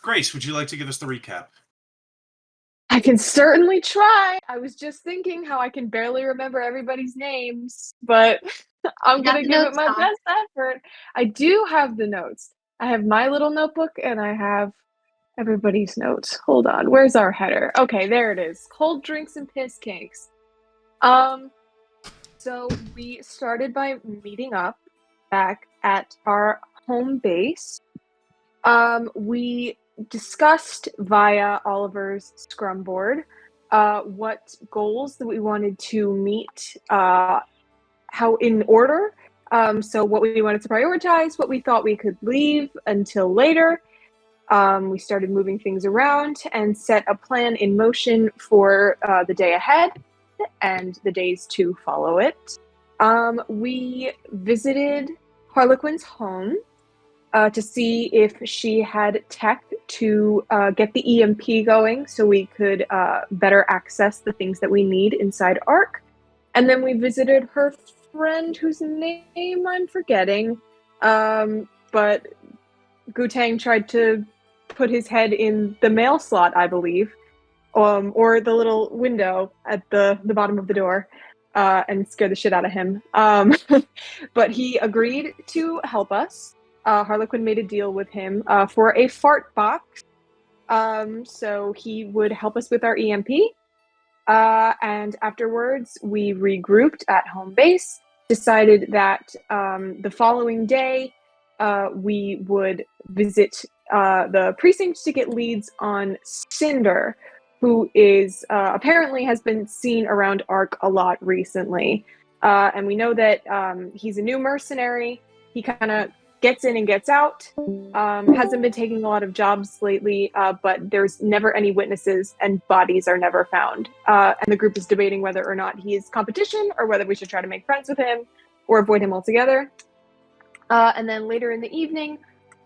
Grace, would you like to give us the recap? I can certainly try. I was just thinking how I can barely remember everybody's names, but I'm going to give it my best effort. I do have the notes. I have my little notebook and I have everybody's notes. Hold on. Where's our header? Okay, there it is. Cold drinks and piss kinks. So we started by meeting up back at our home base. We discussed via Oliver's scrum board what goals that we wanted to meet, how in order. So what we wanted to prioritize, what we thought we could leave until later. We started moving things around and set a plan in motion for the day ahead and the days to follow it. We visited Harlequin's home to see if she had tech to get the EMP going so we could better access the things that we need inside ARC. And then we visited her friend whose name I'm forgetting. But Gutang tried to put his head in the mail slot, I believe, or the little window at the bottom of the door. And scared the shit out of him. But he agreed to help us. Harlequin made a deal with him for a fart box. So he would help us with our EMP. And afterwards, we regrouped at home base, decided that the following day, we would visit the precinct to get leads on Cinder, who is apparently has been seen around ARC a lot recently. And we know that he's a new mercenary. He kind of gets in and gets out. Hasn't been taking a lot of jobs lately, but there's never any witnesses and bodies are never found. And the group is debating whether or not he is competition or whether we should try to make friends with him or avoid him altogether. And then later in the evening,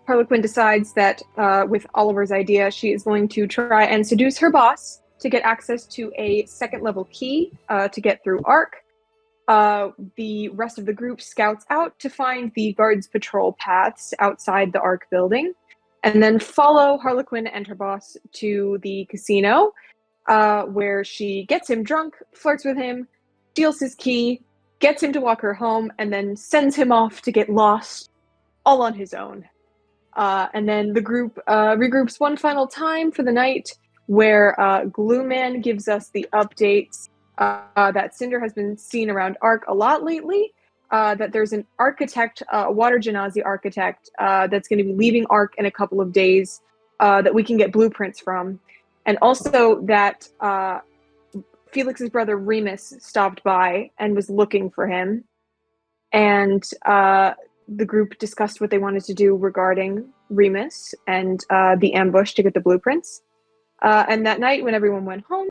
Harlequin decides that with Oliver's idea, she is going to try and seduce her boss to get access to a second level key to get through ARC. The rest of the group scouts out to find the guards' patrol paths outside the ARC building, and then follow Harlequin and her boss to the casino, where she gets him drunk, flirts with him, steals his key, gets him to walk her home, and then sends him off to get lost all on his own. And then the group regroups one final time for the night, where Glue Man gives us the updates that Cinder has been seen around ARC a lot lately, that there's an architect, a Water Genasi architect, that's going to be leaving ARC in a couple of days that we can get blueprints from. And also that Felix's brother Remus stopped by and was looking for him. And the group discussed what they wanted to do regarding Remus and the ambush to get the blueprints. And that night, when everyone went home,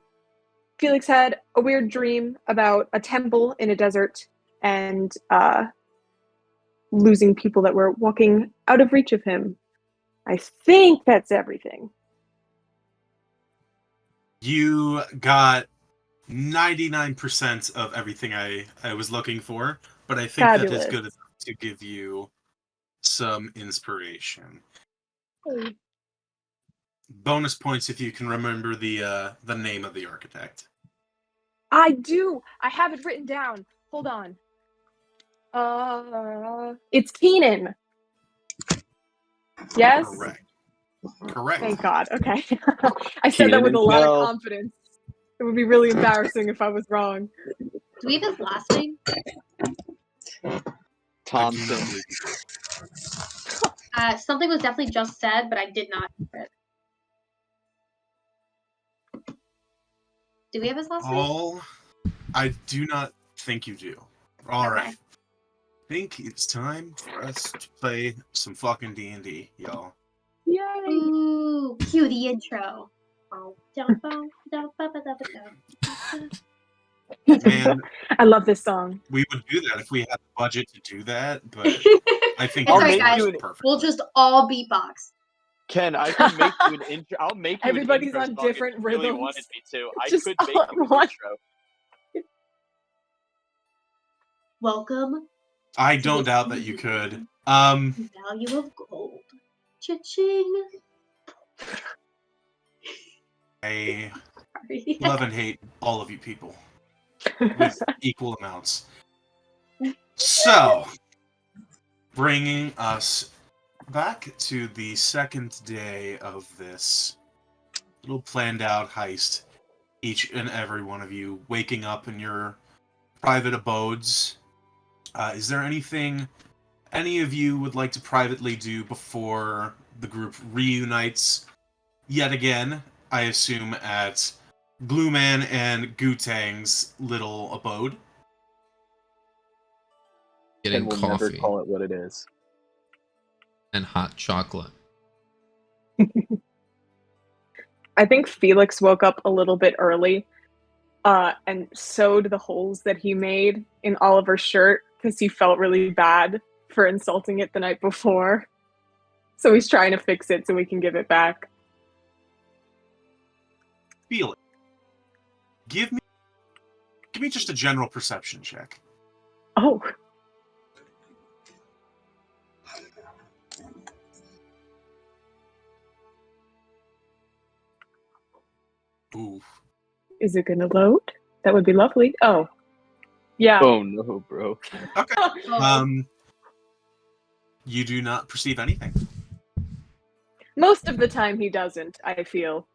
Felix had a weird dream about a temple in a desert and losing people that were walking out of reach of him. I think that's everything. You got 99% of everything I was looking for, but I think Fabulous. that is good enough to give you some inspiration. Hey. Bonus points if you can remember the name of the architect. I do. I have it written down. Hold on. It's Keenan. Yes? Correct. Thank God. Okay. I said that with a lot of confidence. It would be really embarrassing if I was wrong. Do we have his last name? Thompson. Something was definitely just said, but I did not hear it. Do we have his last name? I do not think you do. All right. I think it's time for us to play some fucking D&D, y'all. Yay! Ooh, cue the intro. Man, I love this song. We would do that if we had the budget to do that, but I think it's right, guys. Perfect. We'll just all beatbox. Ken, I can make you an intro. I'll make you Everybody's an intro on song different if you rhythms. really wanted me to. I Just could make you an intro. Welcome. I don't doubt that you could. Value of gold. Cha-ching. I Sorry. love and hate all of you people with equal amounts. So, bringing us back to the second day of this little planned out heist, each and every one of you waking up in your private abodes. Is there anything any of you would like to privately do before the group reunites yet again? I assume at Glueman and Gutang's little abode. Getting And we'll never coffee call it what it is. and hot chocolate. I think Felix woke up a little bit early and sewed the holes that he made in Oliver's shirt because he felt really bad for insulting it the night before. So he's trying to fix it so we can give it back. Felix, give me just a general perception check. Oh. Ooh. Is it gonna load? That would be lovely. Oh. Yeah. Oh no, bro. Okay. Oh. You do not perceive anything. Most of the time he doesn't, I feel.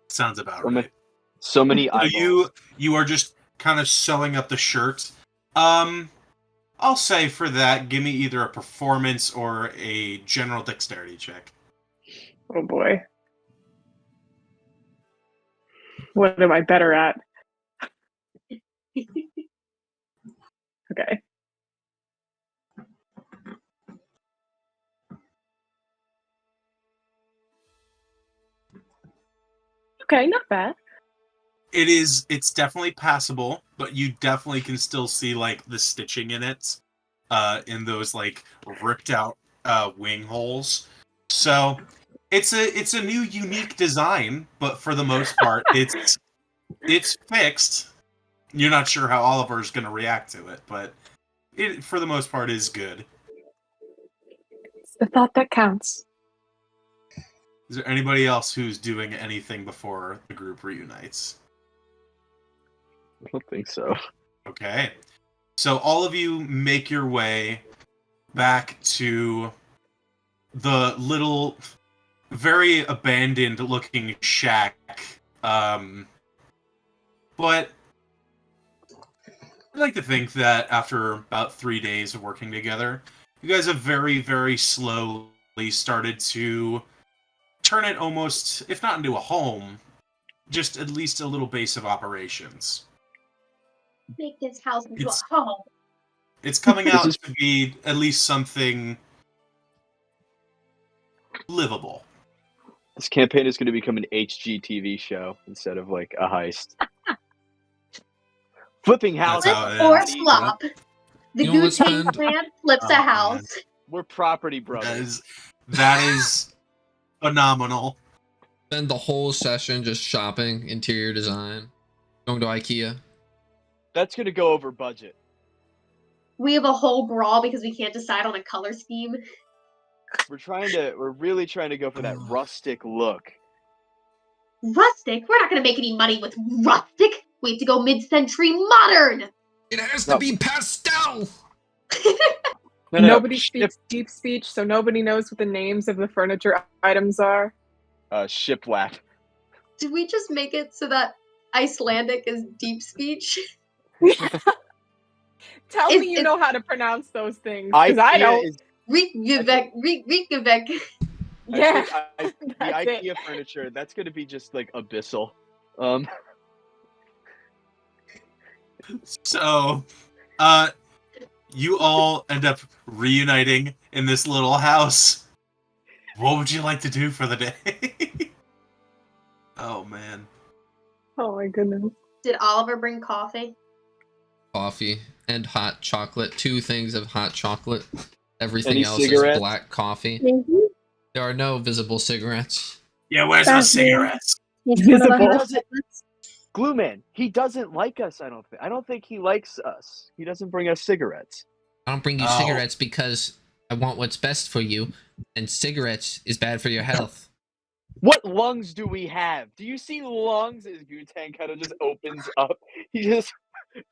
Sounds about So right. So many So eyeballs. you are just kind of sewing up the shirt. I'll say for that, give me either a performance or a general dexterity check. Oh boy. What am I better at? Okay. Okay, not bad. It's definitely passable, but you definitely can still see like the stitching in it, in those like ripped out wing holes. So it's a new unique design, but for the most part it's fixed. You're not sure how Oliver's gonna react to it, but it for the most part is good. It's the thought that counts. Is there anybody else who's doing anything before the group reunites? I don't think so. Okay. So all of you make your way back to the little, very abandoned looking shack. But I'd like to think that after about 3 days of working together, you guys have very, very slowly started to turn it almost, if not into a home, just at least a little base of operations. Make this house into It's- a home. It's coming out is- to be at least something livable. This campaign is going to become an HGTV show instead of like a heist. Flipping That's houses. how Flip it or is. flop. The You know what's Gutang fun? clan flips Oh, a man. house. We're property brothers. That is phenomenal. Spend the whole session just shopping, interior design, going to IKEA. That's going to go over budget. We have a whole brawl because we can't decide on a color scheme. We're really trying to go for that rustic look. Rustic? We're not gonna make any money with rustic. We have to go mid-century modern. It has No. to be pastel. No, Nobody Ship, speaks deep speech, so nobody knows what the names of the furniture items are. shiplap. Did we just make it so that Icelandic is deep speech? Tell Is- me you is- know how to pronounce those things, because I IKEA don't. is Reykjavik. Yeah, I think the that's it. IKEA furniture. That's going to be just like abyssal. So, you all end up reuniting in this little house. What would you like to do for the day? Oh, man. Oh my goodness. Did Oliver bring coffee? Coffee and hot chocolate. 2 things of hot chocolate. Everything Any else cigarettes? is black coffee. There are no visible cigarettes. Yeah, where's the Fascinating. cigarettes? Visible. Glue Man, he doesn't like us. I don't think he likes us. He doesn't bring us cigarettes. I don't bring you Oh. cigarettes because I want what's best for you, and cigarettes is bad for your health. What lungs do we have? Do you see lungs? As Gutang kind of just opens up. He just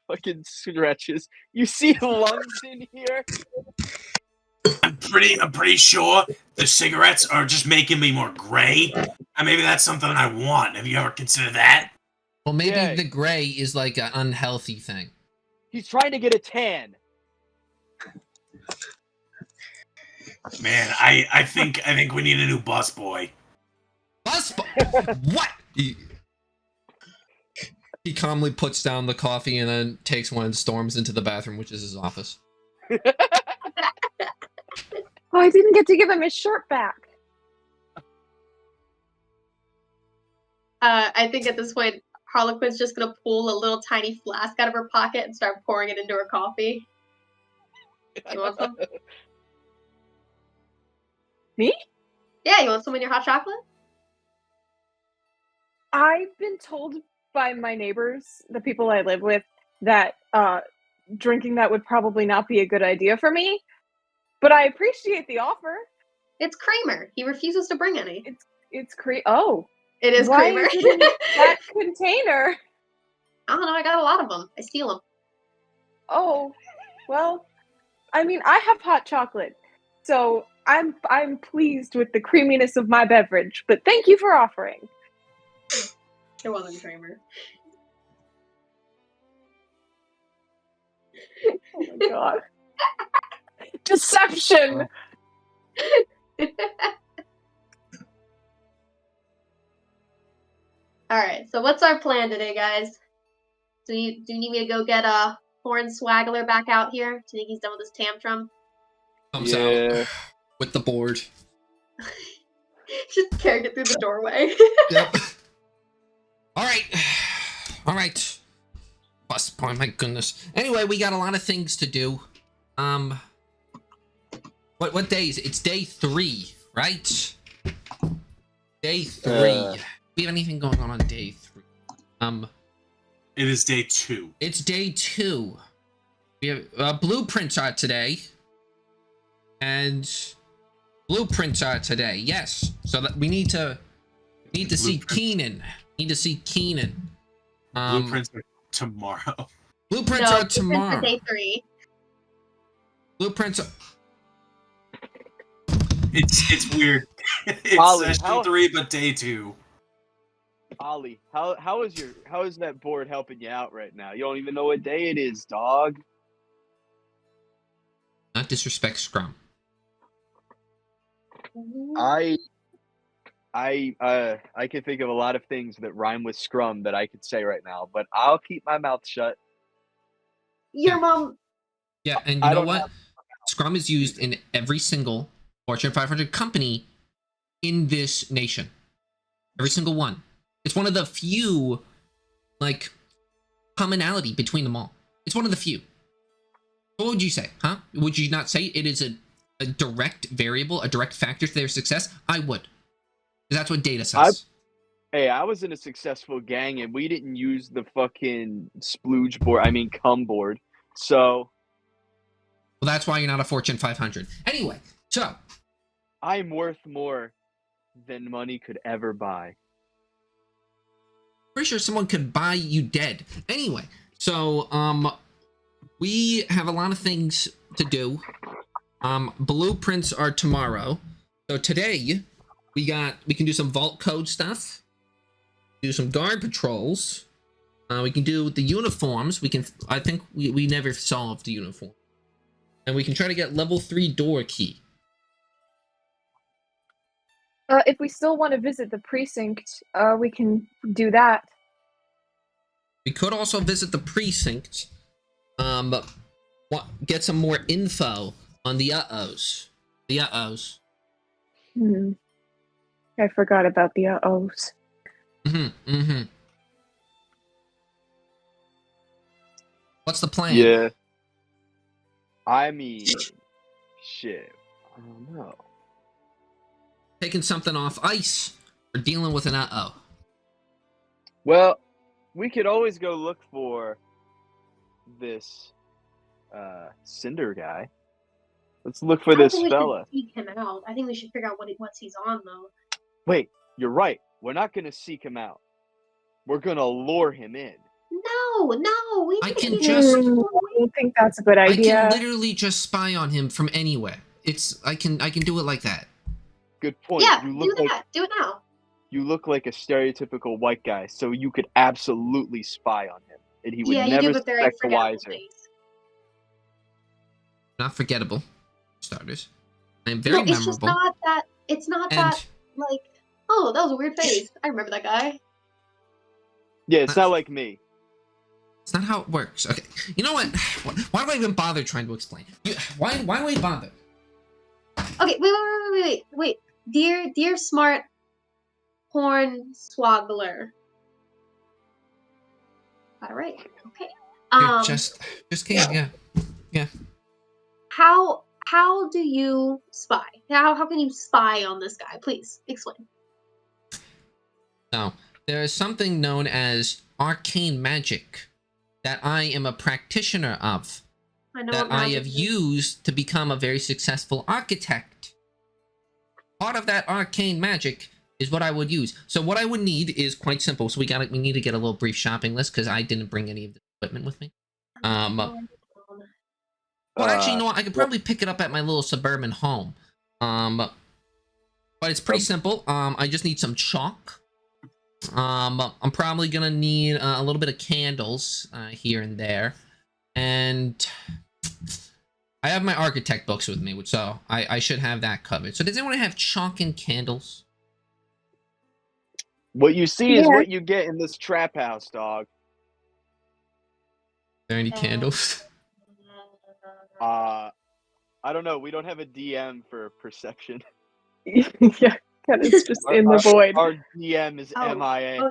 fucking stretches. You see lungs in here? I'm pretty sure the cigarettes are just making me more gray. And maybe that's something I want. Have you ever considered that? Well, maybe Yeah. the gray is like an unhealthy thing. He's trying to get a tan. Man, I think we need a new busboy. What? He calmly puts down the coffee and then takes one and storms into the bathroom, which is his office. Oh, I didn't get to give him his shirt back. I think at this point, Harlequin's just gonna pull a little tiny flask out of her pocket and start pouring it into her coffee. You want some? Me? Yeah, you want some in your hot chocolate? I've been told by my neighbors, the people I live with, that drinking that would probably not be a good idea for me. But I appreciate the offer. It's Kramer. He refuses to bring any. It's Oh, It is why Kramer. is it in that container? I don't know. I got a lot of them. I steal them. Oh, well, I mean, I have hot chocolate, so I'm pleased with the creaminess of my beverage. But thank you for offering. It wasn't Kramer. Oh my god. Deception! Alright, so what's our plan today, guys? Do you need me to go get Hornswaggler back out here? Do you think he's done with his tantrum? Comes out with the board. Just carried it through the doorway. Yep. All right. Bus boy, my goodness. Anyway, we got a lot of things to do. What day is it? It's day 3, right? Day 3. We have anything going on day 3? It is day 2. It's day 2. We have blueprints are today. And blueprints are today. Yes. So that we need to see Keenan. Need to see Keenan. Blueprints are tomorrow. Blueprints are tomorrow. Day 3. Blueprints are... It's weird. It's Ollie, session 3, but day 2. Ollie, how is that board helping you out right now? You don't even know what day it is, dog. Not disrespect Scrum. I can think of a lot of things that rhyme with scrum that I could say right now, but I'll keep my mouth shut. Your mom. Yeah, and you know what? Scrum is used in every single Fortune 500 company in this nation. Every single one. It's one of the few, like, commonality between them all. It's one of the few. What would you say, huh? Would you not say it is a direct variable, a direct factor to their success? I would. Because that's what data says. Hey, I was in a successful gang and we didn't use the fucking splooge board, I mean cum board. So... Well, that's why you're not a Fortune 500. Anyway, so... I'm worth more than money could ever buy. Pretty sure someone could buy you dead. Anyway, so, we have a lot of things to do. Blueprints are tomorrow. So today, we can do some vault code stuff. Do some guard patrols. We can do the uniforms. I think we never solved the uniform. And we can try to get level 3 door key. If we still want to visit the precinct, we can do that. We could also visit the precinct. Get some more info on the uh-ohs. The uh-ohs. I forgot about the uh-ohs. What's the plan? Yeah. I mean, shit. I don't know. Taking something off ice or dealing with an uh-oh? Well, we could always go look for this Cinder guy. Let's look for this fella. Seek him out. I think we should figure out what he's on though. Wait, You're right. We're not gonna seek him out. We're gonna lure him in. No, we I need to can get just- him. I don't think that's a good I idea. can literally just spy on him from anywhere. I can do it like that. Good point. Yeah, You do look like that. Do it now. you look like a stereotypical white guy, so you could absolutely spy on him, and he would Yeah, you never do have a very suspect the forgettable wiser. face. Not forgettable, starters. I am very No, it's just memorable. not that. It's not And that. Like, oh, that was a weird face. I remember that guy. Yeah, it's not like me. it's not how it works. Okay, you know what? Why do I even bother trying to explain? Why do I bother? Okay, wait. Dear smart hornswoggler. Got it right. Okay. Just kidding. Yeah. How do you spy? How can you spy on this guy? Please explain. Now, there is something known as arcane magic that I am a practitioner of, I know that what I magic have is. used to become a very successful architect. Part of that arcane magic is what I would use. So what I would need is quite simple. So we need to get a little brief shopping list because I didn't bring any of the equipment with me. Well, actually, you know what? I could probably pick it up at my little suburban home. But it's pretty simple. I just need some chalk. I'm probably gonna need a little bit of candles here and there, and I have my architect books with me, so I should have that covered. So does anyone have chalk and candles? What you see is Yeah. what you get in this trap house, dog. Are there any candles? I don't know. We don't have a DM for perception. Yeah, Ken is just in the void. Our DM is Oh. MIA.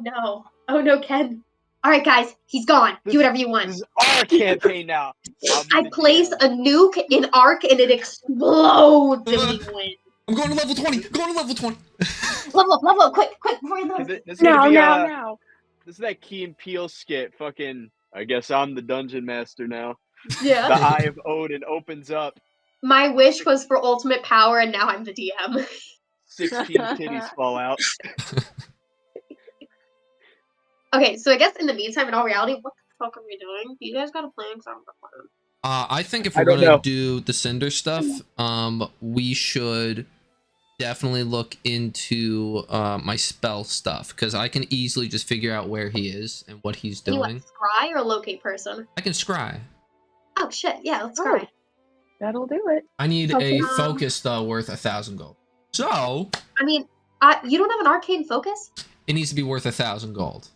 Oh no, Ken. All right, guys, he's gone. Do whatever you want. This is our campaign now. I'll be I the place DM. a nuke in Ark and it explodes and we win. I'm going to level 20. Going to level 20. Level up, quick, before you lose. This is gonna be Now. this is that Key and Peele skit. Fucking, I guess I'm the dungeon master now. Yeah. The Eye of Odin opens up. My wish was for ultimate power, and now I'm the DM. 16 titties fall out. Okay, so I guess in the meantime, in all reality, what the fuck are we doing? You guys got a plan? Because I don't got a plan. I think if I we're don't gonna know. do the Cinder stuff, we should definitely look into my spell stuff because I can easily just figure out where he is and what he's You doing. want scry or locate person? I can scry. Oh shit, yeah, let's Oh. scry. That'll do it. I need Okay. a focus though worth 1,000 gold. So I mean, you don't have an arcane focus? it needs to be worth 1,000 gold.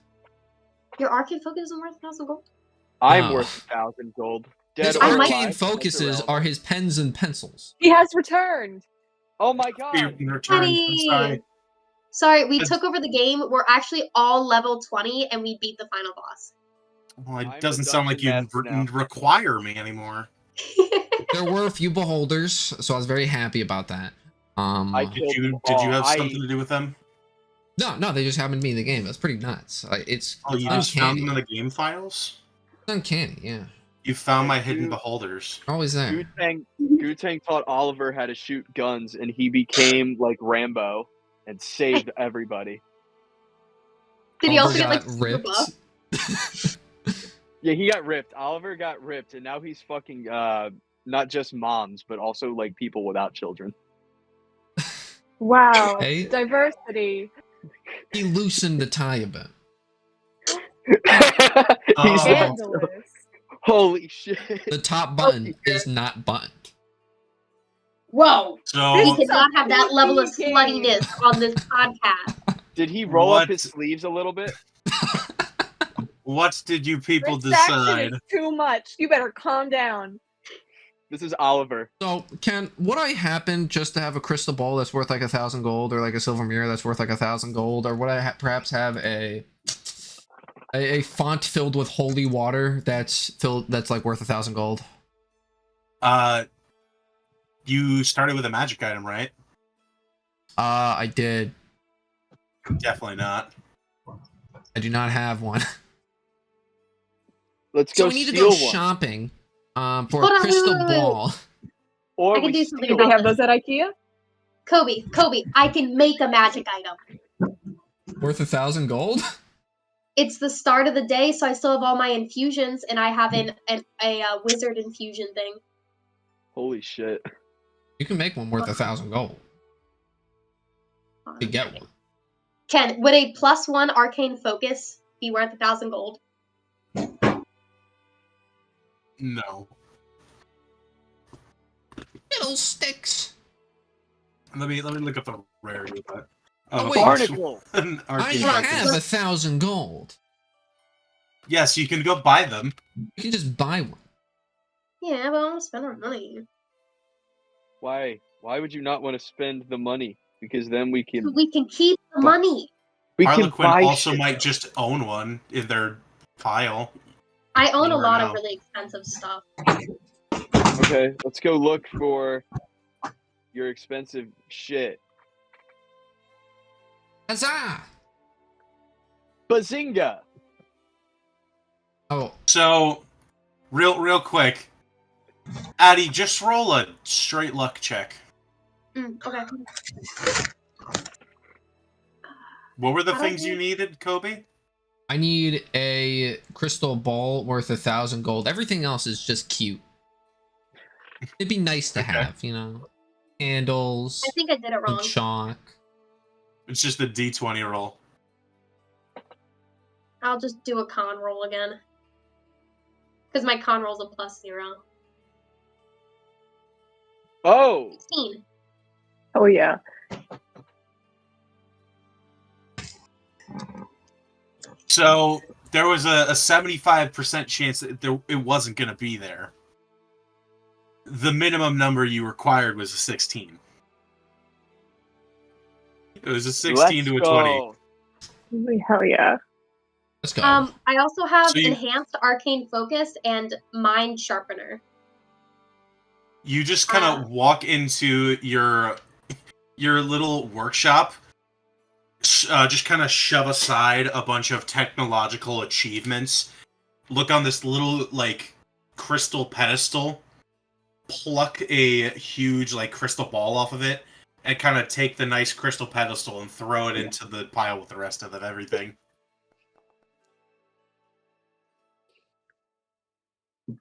Your arcane focus isn't worth 1,000 gold? I'm No. worth 1,000 gold. Dead His or I might- arcane alive, that's focuses irrelevant. are his pens and pencils. He has returned. Oh my god! You returned. I'm sorry. Sorry, we It's- took over the game. We're actually all level 20 and we beat the final boss. Well, I'm it a doesn't sound like you dungeon master now. require me anymore. There were a few beholders, so I was very happy about that. I Did killed you them did you all. have something to do with them? No, they just happened to be in the game. That's pretty nuts. It's Oh, you just found uncanny. them in the game files? It's uncanny, yeah. You found my Yeah, hidden dude. beholders. Always there. Gu-Tang taught Oliver how to shoot guns, and he became like Rambo and saved everybody. Did he also Oliver get like got super buff? Yeah, he got ripped. Oliver got ripped, and now he's fucking not just moms, but also like people without children. Wow. Hey. Diversity. He loosened the tie a bit. He's Oh. Scandalous. holy shit. The top button is not buttoned. Whoa! We So cannot have that level of game. sluttiness on this podcast. Did he roll up What? his sleeves a little bit? what did you people This action decide? is too much. You better calm down. This is Oliver. So, Ken, would I happen just to have a crystal ball that's worth like 1,000 gold, or like a silver mirror that's worth like 1,000 gold, or would I perhaps have a font filled with holy water that's like worth 1,000 gold? You started with a magic item, right? I did. Definitely not. I do not have one. Let's So go we need to steal go one. shopping for Hold a on, wait, crystal wait, wait. ball. Or I can we do something steal Do they about have those at IKEA? Kobe, I can make a magic item. Worth 1,000 gold? It's the start of the day, so I still have all my infusions, and I have a wizard infusion thing. Holy shit. You can make one worth 1,000 gold. To get one. Ken, would a +1 arcane focus be worth 1,000 gold? No. Fiddlesticks. Let me look up the rarity of that. Oh, wait. Barnacle! An I arcane have focus. 1,000 gold. Yes, you can go buy them. You can just buy one. Yeah, but I want to spend our money. Why? Why would you not want to spend the money? Because then we can We can keep the money. Harlequin buy also shit. might just own one in their pile. I own a Never lot know. of really expensive stuff. Okay, let's go look for your expensive shit. Huzzah! Bazinga! Oh, So, real quick, Addie, just roll a straight luck check. Okay. What were the How do I things do you it? needed, Kobe? I need a crystal ball worth 1,000 gold. Everything else is just cute. It'd be nice to Okay. have, you know. Candles, I think I did it some wrong. chalk. It's just a D20 roll. I'll just do a con roll again. Because my con roll's a +0. Oh! 16. Oh yeah. So, there was a 75% chance that it wasn't going to be there. The minimum number you required was a 16. It was a 16 to a 20. Hell yeah. Let's go. I also have So you- enhanced arcane focus and mind sharpener. You just kind of walk into your little workshop, just kind of shove aside a bunch of technological achievements, look on this little, like, crystal pedestal, pluck a huge, like, crystal ball off of it, and kind of take the nice crystal pedestal and throw it into the pile with the rest of everything.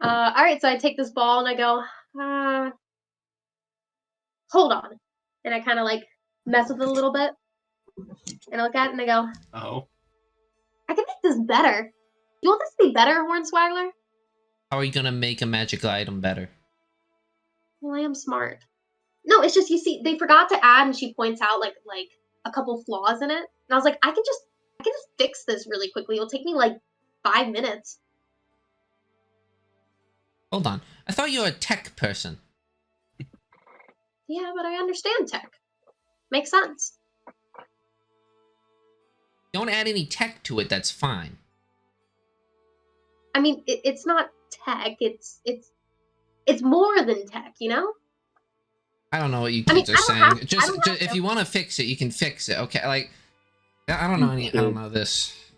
Alright, so I take this ball and I go, hold on. And I kind of like mess with it a little bit. And I look at it and I go, Oh. I can make this better. Do you want this to be better, Hornswaggler? How are you gonna make a magical item better? Well, I am smart. No, it's just, you see, they forgot to add, and she points out like a couple flaws in it. And I was like, I can just fix this really quickly. It'll take me like 5 minutes. Hold on. I thought you were a tech person. Yeah, but I understand tech. Makes sense. Don't add any tech to it, that's fine. I mean, it's not tech. It's more than tech, you know? I don't know what you I mean, kids are I don't have- saying. I Just don't have if to. you want to fix it, you can fix it. Okay, like I don't know I don't know this.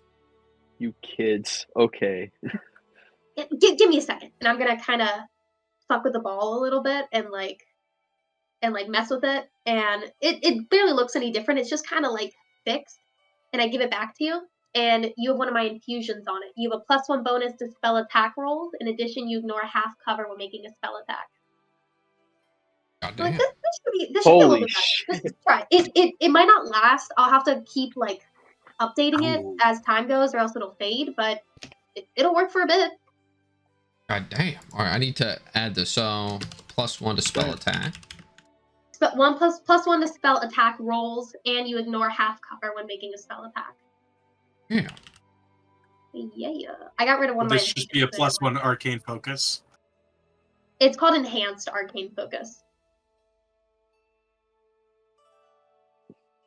You kids. Okay. Give me a second, and I'm gonna kind of fuck with the ball a little bit and mess with it, and it barely looks any different. It's just kind of like fixed, and I give it back to you, and you have one of my infusions on it. You have a +1 bonus to spell attack rolls. In addition, you ignore half cover when making a spell attack. God Like damn. this should be a little Holy bit better. shit. Just try it. It might not last. I'll have to keep like updating it Ooh. as time goes, or else it'll fade. But it'll work for a bit. God damn. Alright, I need to add this. So +1 to spell attack. But +1 to spell attack rolls, and you ignore half cover when making a spell attack. Yeah. Yeah. I got rid of one Would of my. this just be a +1 arcane focus? It's called enhanced arcane focus.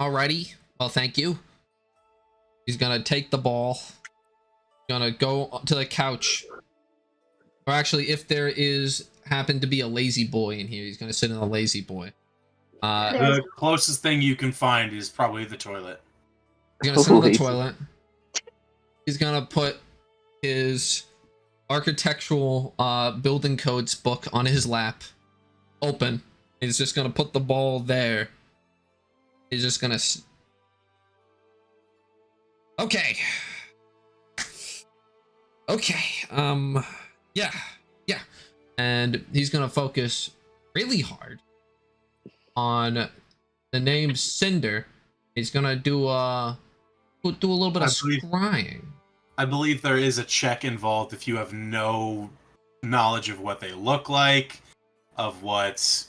Alrighty. Well, thank you. He's gonna take the ball. Gonna go to the couch. Or actually, if there happen to be a lazy boy in here, he's gonna sit in the lazy boy. The closest thing you can find is probably the toilet. He's gonna sit on the Lazy. toilet. He's gonna put his architectural building codes book on his lap, open. He's just gonna put the ball there. He's just gonna Okay. Okay. Yeah. Yeah. And he's gonna focus really hard on the name Cinder. He's gonna do a little bit of scrying. I believe there is a check involved if you have no knowledge of what they look like, of what's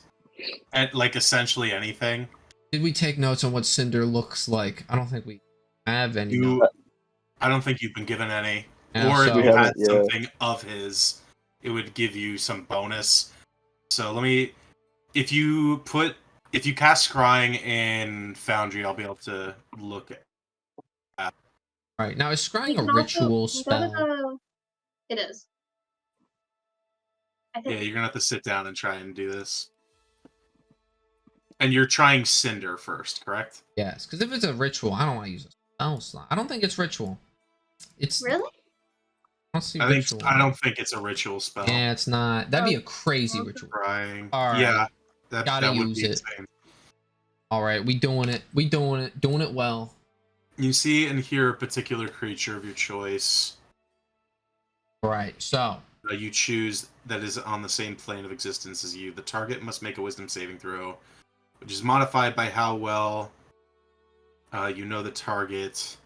like essentially anything. Did we take notes on what Cinder looks like? I don't think we have any. I don't think you've been given any. Yeah, or so- if you had something of his, it would give you some bonus. So if you cast scrying in Foundry, I'll be able to look at. Right now, is You scrying can a also ritual go to spell? It is. I think. Yeah, you're gonna have to sit down and try and do this. And you're trying Cinder first, correct? Yes, because if it's a ritual, I don't want to use a spell slot. I don't think it's ritual. It's Really? I don't think it's a ritual spell. Yeah, it's not. That'd be a crazy ritual. Scrying. All right. Yeah, Gotta that would use be it. insane. All right, we doing it. Doing it well. You see and hear a particular creature of your choice. All right, so You choose that is on the same plane of existence as you. The target must make a wisdom saving throw, which is modified by how well you know the target.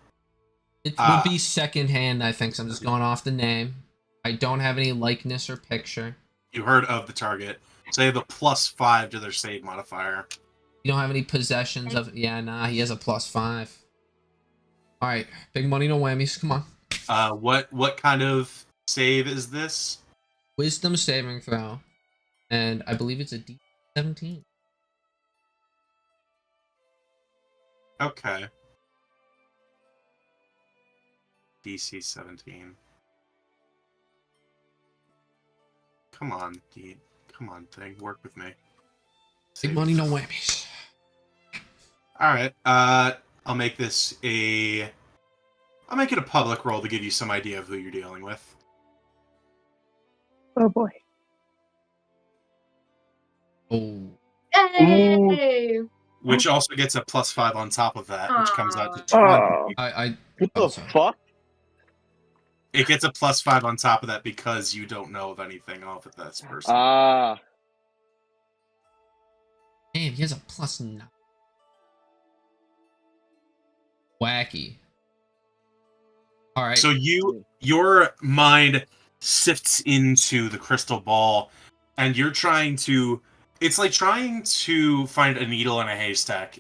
it would be secondhand, I think. So I'm just going off the name. I don't have any likeness or picture. You heard of the target. So they have a +5 to their save modifier. You don't have any possessions of. Yeah, nah. He has a +5. All right, big money, no whammies. Come on. What kind of save is this? Wisdom saving throw, and I believe it's a D17. Okay. DC 17. Come on, Deed. Come on, thing. Work with me. Big money, no whammies. Alright. I'll make this I'll make it a public roll to give you some idea of who you're dealing with. Oh boy. Oh. Hey! Which also gets a +5 on top of that, which comes out to 20. What the fuck? It gets a +5 on top of that because you don't know of anything off of this person. Ah. Damn, he has a +9. Wacky. All right. So your mind sifts into the crystal ball, and you're trying to. It's like trying to find a needle in a haystack.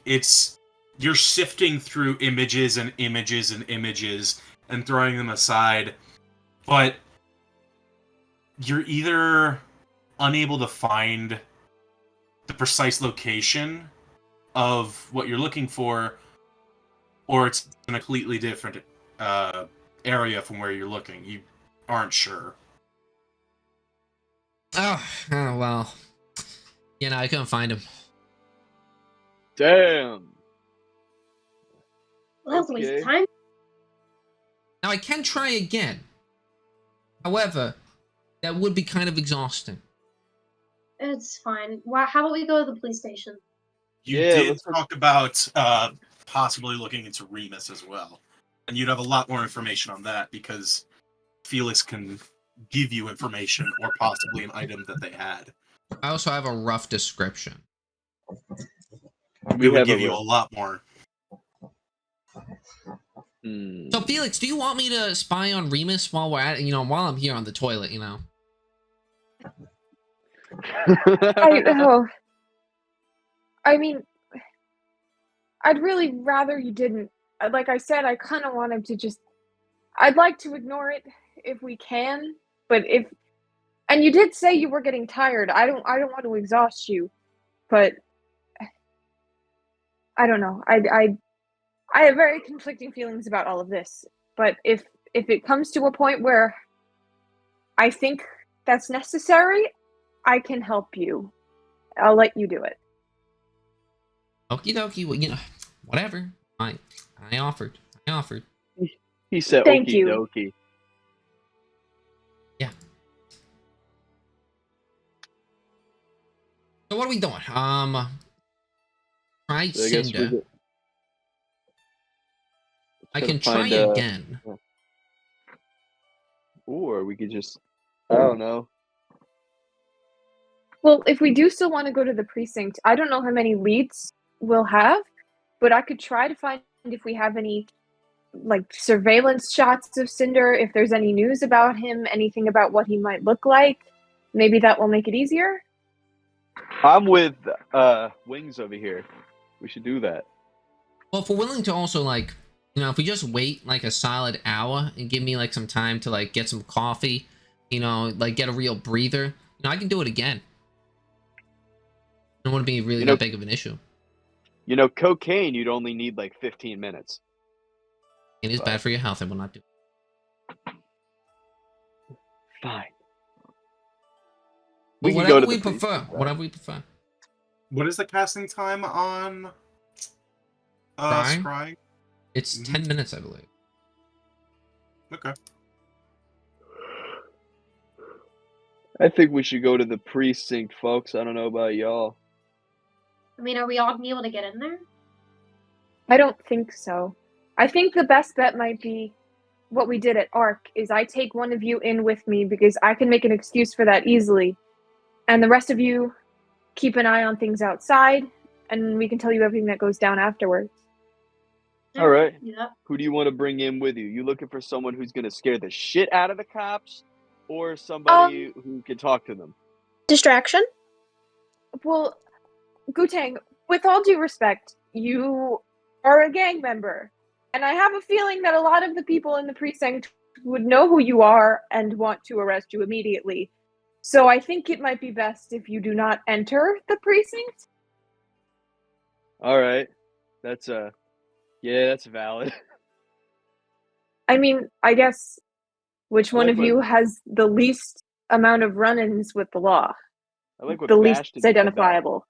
You're sifting through images and images and images and throwing them aside, but you're either unable to find the precise location of what you're looking for, or it's in a completely different area from where you're looking. You aren't sure. Oh, well. You know, I couldn't find him. Damn. Well, that was a waste of time. Now, I can try again. However, that would be kind of exhausting. It's fine. How about we go to the police station? You Yeah, did let's go- talk about possibly looking into Remus as well. And you'd have a lot more information on that because Felix can give you information or possibly an item that they had. I also have a rough description. We would give you a lot more. So, Felix, do you want me to spy on Remus while we're at, while I'm here on the toilet, I mean, I'd really rather you didn't. Like I said, I kind of want him to just. I'd like to ignore it if we can, but and you did say you were getting tired. I don't want to exhaust you, but I don't know. I have very conflicting feelings about all of this. But if it comes to a point where I think that's necessary, I can help you. I'll let you do it. Okie dokie. Well, whatever. I offered. He said Thank okie you. dokie. Yeah. So what are we doing? Try So I guess Cinder. I Gotta can try find, again. Or we could just, I don't know. Well, if we do still want to go to the precinct, I don't know how many leads we'll have, but I could try to find if we have any like surveillance shots of Cinder, if there's any news about him, anything about what he might look like. Maybe that will make it easier. I'm with Wings over here. We should do that. Well, if we're willing to also like, if we just wait like a solid hour and give me like some time to like get some coffee, like get a real breather, I can do it again. It wouldn't be really that big of an issue. Cocaine, you'd only need like 15 minutes. It is bad for your health. I will not do it. Fine. Well, whatever we prefer. Whatever we prefer. What is the casting time on Scrying? It's 10 minutes, I believe. Okay. I think we should go to the precinct, folks. I don't know about y'all. I mean, are we all gonna be able to get in there? I don't think so. I think the best bet might be what we did at ARC is I take one of you in with me because I can make an excuse for that easily. And the rest of you keep an eye on things outside, and we can tell you everything that goes down afterwards. All right. Yeah. Who do you want to bring in with you? You looking for someone who's going to scare the shit out of the cops, or somebody who can talk to them? Distraction? Well, Gutang, with all due respect, you are a gang member. And I have a feeling that a lot of the people in the precinct would know who you are and want to arrest you immediately. So I think it might be best if you do not enter the precinct. All right. That's that's valid. I mean, I guess which one like of you has the least amount of run-ins with the law? I like what the least Bastion said, though. identifiable.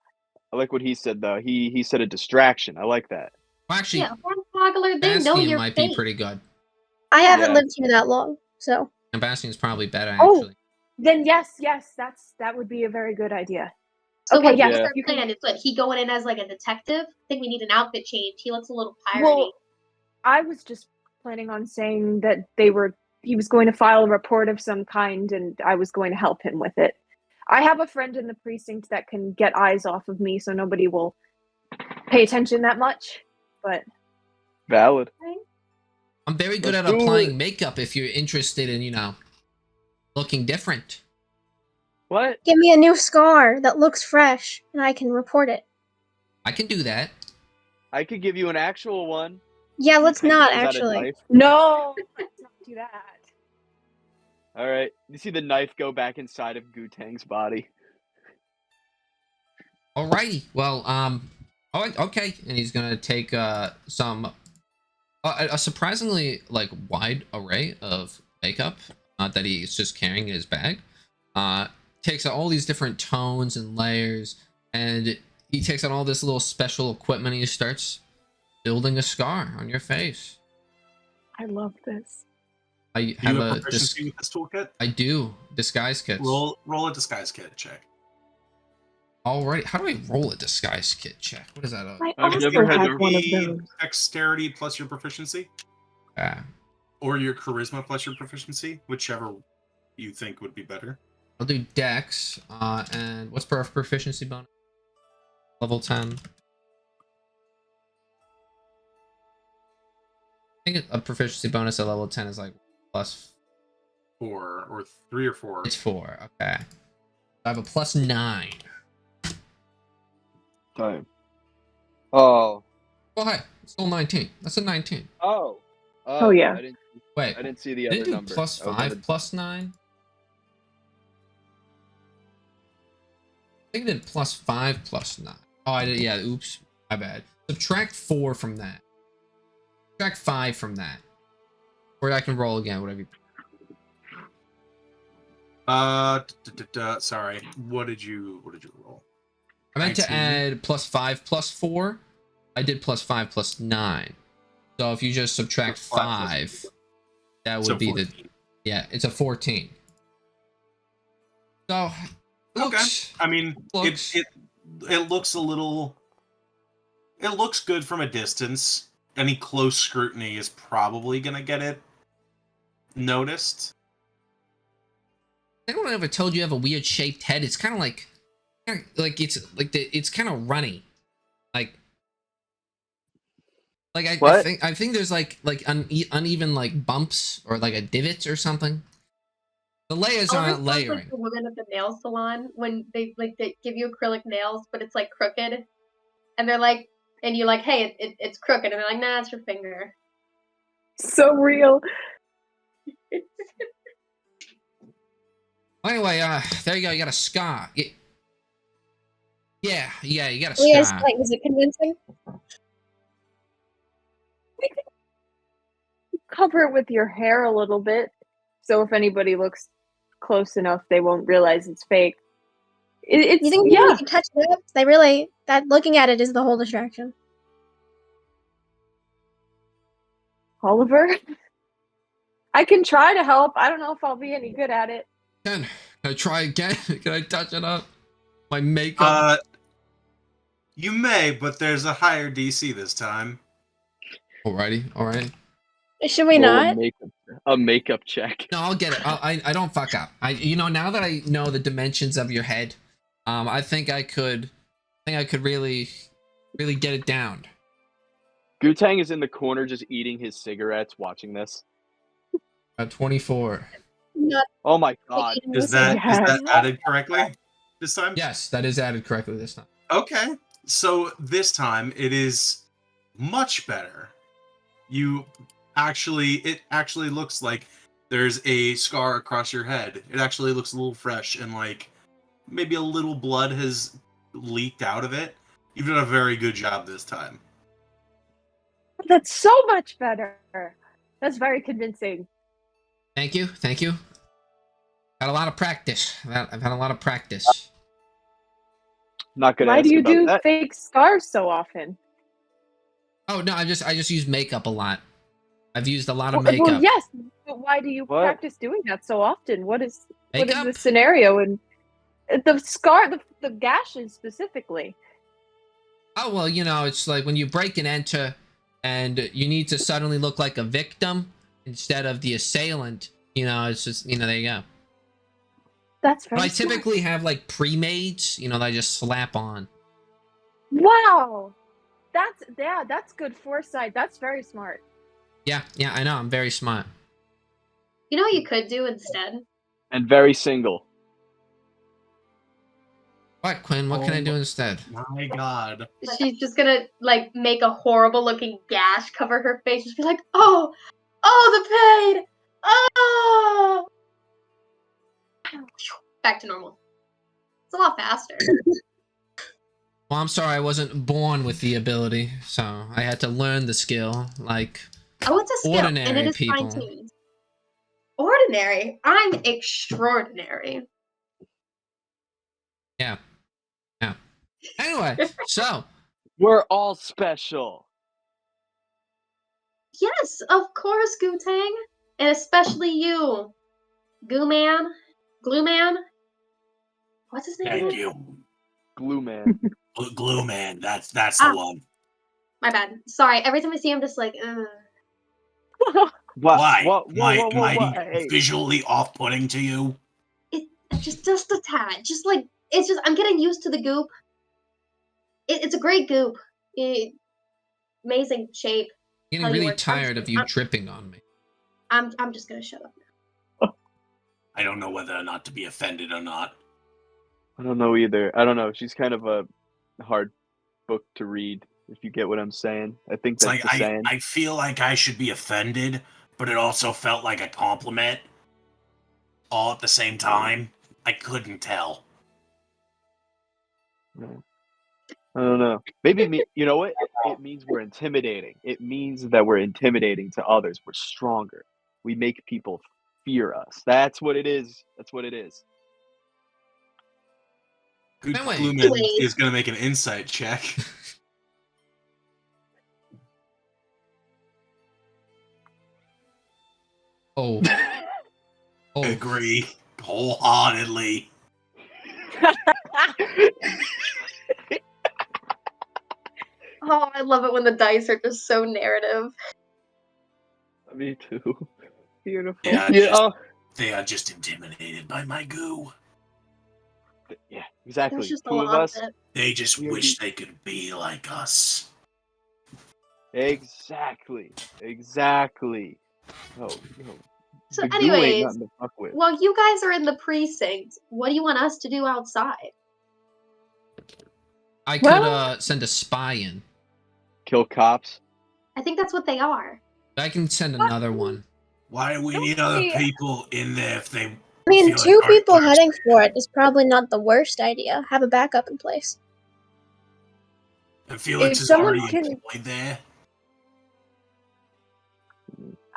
I like what he said though. He said a distraction. I like that. Well, actually, Yeah, Hornswoggler, they know Bastion your might face. be pretty good. I haven't Yeah. lived here that long, so. And Bastion's probably better, Oh. actually. Then yes, that would be a very good idea. So Okay, what's yes, our you can. plan? It's what, he going in as like a detective? I think we need an outfit change. He looks a little piratey. Well, I was just planning on saying that he was going to file a report of some kind and I was going to help him with it. I have a friend in the precinct that can get eyes off of me so nobody will pay attention that much, but Valid. I'm very good Let's at do applying it. makeup if you're interested in, looking different. What? Give me a new scar that looks fresh, and I can report it. I can do that. I could give you an actual one. Yeah, let's Tank not, pulls out a actually. knife. no, let's not do that. All right. You see the knife go back inside of Gutang's body. Alrighty. Well, okay. And he's gonna take a surprisingly wide array of makeup that he's just carrying in his bag. Takes out all these different tones and layers, and he takes out all this little special equipment and he starts building a scar on your face. I love this. I Do you have have a proficiency with this toolkit? I do disguise kits. Roll a disguise kit check. Alright, how do I roll a disguise kit check? What is that? I I've also never had have to one of Be those. Dexterity plus your proficiency, Ah, or your charisma plus your proficiency, whichever you think would be better. I'll do Dex. And what's proficiency bonus? Level 10. I think a proficiency bonus at level 10 is like plus 4 or 3 or 4. It's 4. Okay. I have a plus 9. Time. Oh. Oh, hi. It's still 19. That's a 19. Oh. Oh, yeah. Wait. I didn't see the Didn't other do number. plus I was 5 gonna- plus 9? I think I did plus 5 plus 9. Oh, I did. Yeah, oops. My bad. Subtract 4 from that. Subtract 5 from that. Or I can roll again, whatever you... Sorry. What did you roll? I meant to 19. add plus 5 plus 4. I did plus 5 plus 9. So if you just subtract So 5 5, that would So be 14. Yeah, it's a 14. So, looks, I mean, looks. it looks a little. It looks good from a distance. any close scrutiny is probably gonna get it noticed. Anyone ever told you have a weird shaped head? It's kind of like it's kind of runny, like I What? think there's like uneven like bumps or like a divots or something. The layers Oh, this aren't sounds like layering. the women at the nail salon when they give you acrylic nails, but it's like crooked, and they're like, and you're like, hey, it's crooked, and they're like, nah, it's your finger. So real. Anyway, there you go. You got a scar. Yeah, you got a Yes, scar. like, is it convincing? Cover it with your hair a little bit, so if anybody looks close enough, they won't realize it's fake. It's You think maybe yeah, we can touch it up? They really that looking at it is the whole distraction. Oliver. I can try to help. I don't know if I'll be any good at it. Can I try again? Can I touch it up? My makeup. You may, but there's a higher DC this time. Alrighty. Should we Roll not? a makeup check. No, I'll get it. I don't fuck up. Now that I know the dimensions of your head, I think I could really get it down. Gutang is in the corner just eating his cigarettes, watching this. 24. Not Oh my god. Is that Yes. added correctly this time? Yes, that is added correctly this time. Okay. So this time it is much better. It actually looks like there's a scar across your head. It actually looks a little fresh and like maybe a little blood has leaked out of it. You've done a very good job this time. That's so much better. That's very convincing. Thank you. Had a lot of practice. I've had a lot of practice. Not gonna Why ask do you about do that. fake scars so often? Oh no, I just use makeup a lot. I've used a lot of makeup. Well, yes, but why do you What? practice doing that so often? What is Makeup? the scenario and the scar, the gashes specifically? Oh well, it's like when you break and enter, and you need to suddenly look like a victim instead of the assailant. It's just there you go. That's But very I smart. typically have like pre-mades, that I just slap on. Wow, that's good foresight. That's very smart. Yeah, I know. I'm very smart. You know what you could do instead? And very single. What, Quinn? What can I do instead? My god. She's just gonna like make a horrible looking gash cover her face. Just be like, oh, the pain, oh. Back to normal. It's a lot faster. Well, I'm sorry, I wasn't born with the ability, so I had to learn the skill, like Oh, it's a skill, and ordinary it is people. fine-tuned. Ordinary? I'm extraordinary. Yeah. Anyway, so We're all special. Yes, of course, Gutang. And especially you, Goo-man. Glue-man? What's his name? Thank you. Glue man. Glue man, that's the Ah. one. My bad. Sorry, every time I see him, just like, Why? What? Am I Hey. visually off-putting to you? just a tad. Just like, it's just, I'm getting used to the goop. It's a great goop. Amazing shape. getting Tell you really what, tired of you dripping on me. I'm just gonna shut up. I don't know whether or not to be offended or not. I don't know either. I don't know. She's kind of a hard book to read, if you get what I'm saying. I think It's that's like the saying. I feel like I should be offended, but it also felt like a compliment. All at the same time. I couldn't tell. I don't know. Maybe you know what? It means we're intimidating. It means that we're intimidating to others. We're stronger. We make people fear us. That's what it is. That's what it is. Good Anyway. Glueman is going to make an insight check. Oh. I agree wholeheartedly. Oh, I love it when the dice are just so narrative. Me too. Beautiful. They are just intimidated by my goo. Yeah, There's exactly. just a 2 of lot us. of it. They just We would wish be- they could be like us. Exactly. Oh, So, the goo ain't anyways, nothing to fuck with. while you guys are in the precinct, what do you want us to do outside? I could Well- send a spy in. Kill cops. I think that's what they are. I can send another one. Why do we Don't need other we- people in there if they I mean, feel like 2 our people parts- heading for it is probably not the worst idea. Have a backup in place. and Felix If is someone already can- employed there?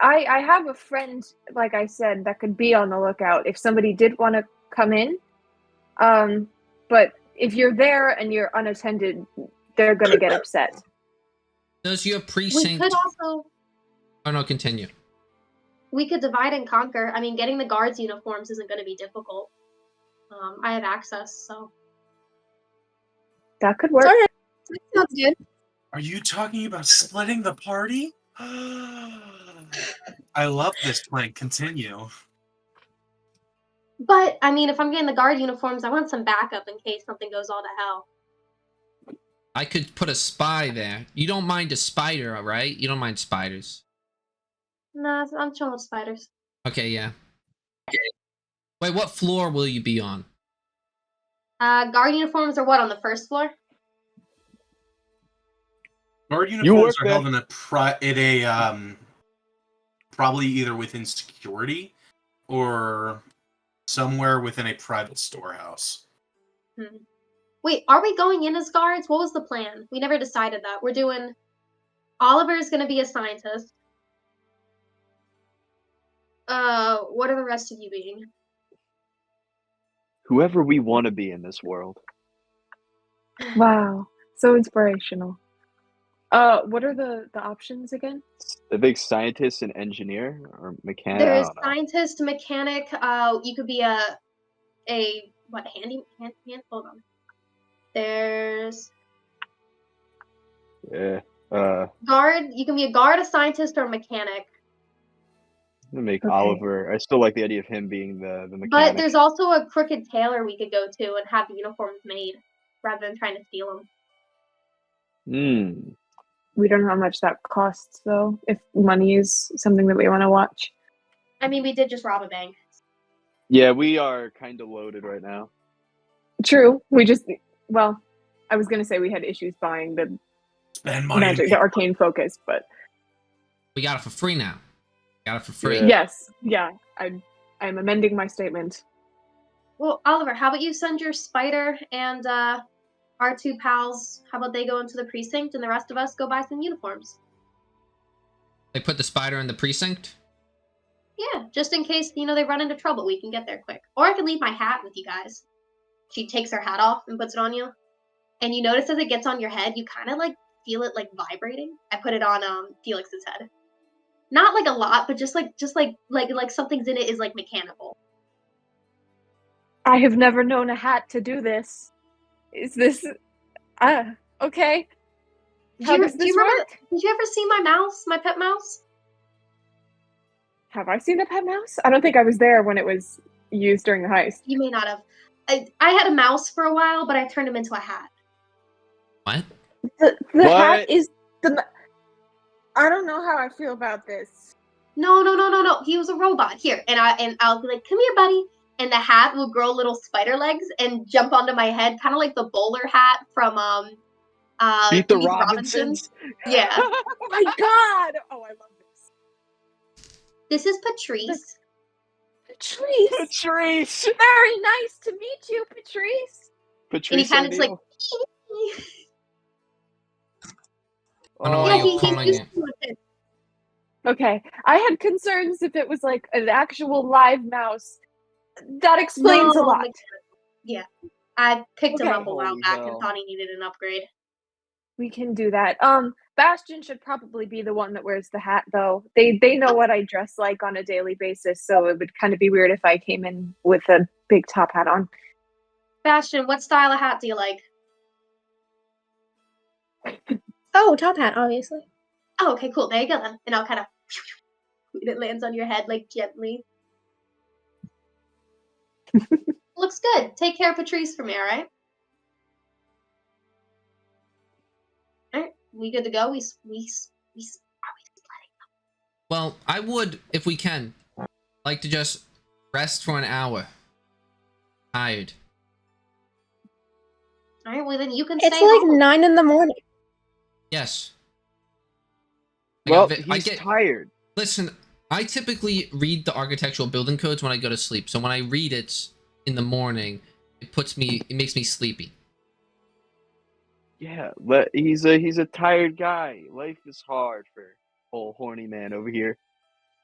I have a friend, like I said, that could be on the lookout if somebody did want to come in. But if you're there and you're unattended, they're gonna get upset. Does your We precinct? could also Oh no, continue. we could divide and conquer. I mean, getting the guards' uniforms isn't going to be difficult. I have access, so That could work. Alright, that sounds good. Are you talking about splitting the party? I love this plan. Continue. But I mean, if I'm getting the guard uniforms, I want some backup in case something goes all to hell. I could put a spy there. You don't mind a spider, right? You don't mind spiders. Nah, I'm chilling with spiders. Okay, yeah. Wait, what floor will you be on? Guard uniforms are what, on the first floor? Guard You uniforms work are held in a probably either within security or somewhere within a private storehouse. Wait, are we going in as guards? What was the plan? We never decided that. We're doing. Oliver's gonna be a scientist. What are the rest of you being? Whoever we want to be in this world. Wow, so inspirational. What are the options again? The big scientist and engineer or mechanic. I There's don't know. scientist, mechanic. You could be a what hand? Hold on. There's Yeah. guard. You can be a guard, a scientist, or a mechanic. I'm gonna make Okay. Oliver. I still like the idea of him being the mechanic. But there's also a crooked tailor we could go to and have the uniforms made, rather than trying to steal them. We don't know how much that costs, though. If money is something that we want to watch. I mean, we did just rob a bank. Yeah, we are kind of loaded right now. True. We just, well, I was gonna say we had issues buying the Spend money. magic, the arcane focus, but We got it for free now. Got it for free. Yeah. yes, yeah, I'm amending my statement. Well, Oliver, how about you send your spider and our 2 pals? How about they go into the precinct and the rest of us go buy some uniforms? They put the spider in the precinct. Yeah, just in case they run into trouble, we can get there quick. Or I can leave my hat with you guys. She takes her hat off and puts it on you, and you notice as it gets on your head, you kind of like feel it like vibrating. I put it on Felix's head. Not like a lot, but just like something's in it is like mechanical. I have never known a hat to do this. Is this okay? How does this work? Did you ever see my mouse, my pet mouse? Have I seen a pet mouse? I don't think I was there when it was used during the heist. You may not have. I had a mouse for a while, but I turned him into a hat. What? The What? hat is the. I don't know how I feel about this. No. He was a robot. Here, and I'll be like, "Come here, buddy." And the hat will grow little spider legs and jump onto my head, kind of like the bowler hat from Beat the Meet Robinsons. Yeah. Oh my god! Oh, I love this. This is Patrice. Patrice! Patrice. Very nice to meet you, Patrice. Patrice. And he kind of just like. O'Neal. I don't know why Yeah, you're he's calling used it. to it. Okay, I had concerns if it was like an actual live mouse. That explains a No, lot. mechanical. Yeah. I picked him Okay. up a while Holy back hell. and thought he needed an upgrade. We can do that. Bastion should probably be the one that wears the hat, though. They know what I dress like on a daily basis, so it would kind of be weird if I came in with a big top hat on. Bastion, what style of hat do you like? Oh, top hat, obviously. Oh, okay, cool. There you go then. And I'll kind of it lands on your head like gently. Looks good. Take care of Patrice for me, all right? All right, we good to go? We Well, I would, if we can, like to just rest for an hour. Tired. all right. Well, then you can It's stay like home. 9 in the morning. Yes. Well, I he's get tired. Listen, I typically read the architectural building codes when I go to sleep. So when I read it in the morning, it makes me sleepy. Yeah, he's a tired guy. Life is hard for old horny man over here.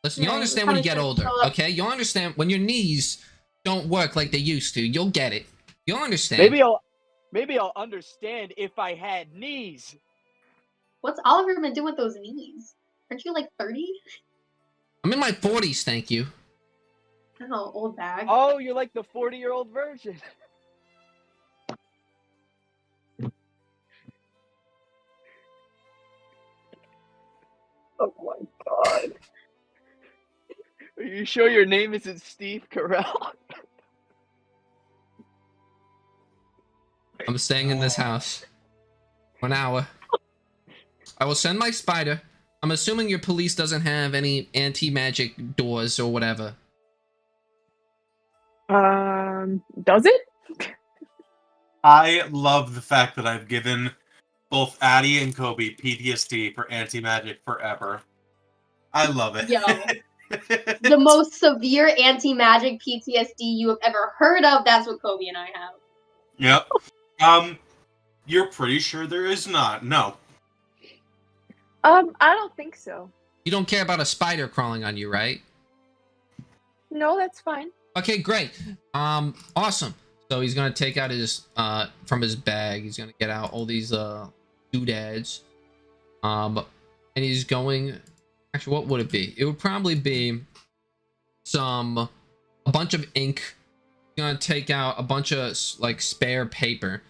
Listen, Yeah, you'll we understand when you probably get should older, fill up- okay? You'll understand when your knees don't work like they used to. You'll get it. You'll understand. Maybe I'll understand if I had knees. What's Oliver been doing with those knees? Aren't you like 30? I'm in my 40s, thank you. Oh, old bag. Oh, you're like the 40-year-old version. Oh my god. Are you sure your name isn't Steve Carell? I'm staying in this house for an hour. I will send my spider. I'm assuming your police doesn't have any anti-magic doors or whatever. Does it? I love the fact that I've given both Addie and Kobe PTSD for anti-magic forever. I love it. Yo. The most severe anti-magic PTSD you have ever heard of, that's what Kobe and I have. Yep. You're pretty sure there is not? No. I don't think so. You don't care about a spider crawling on you, right? No, that's fine. Okay, great. Awesome. So he's gonna take out his from his bag. He's gonna get out all these doodads. And he's going. Actually, what would it be? It would probably be a bunch of ink. He's gonna take out a bunch of like spare paper.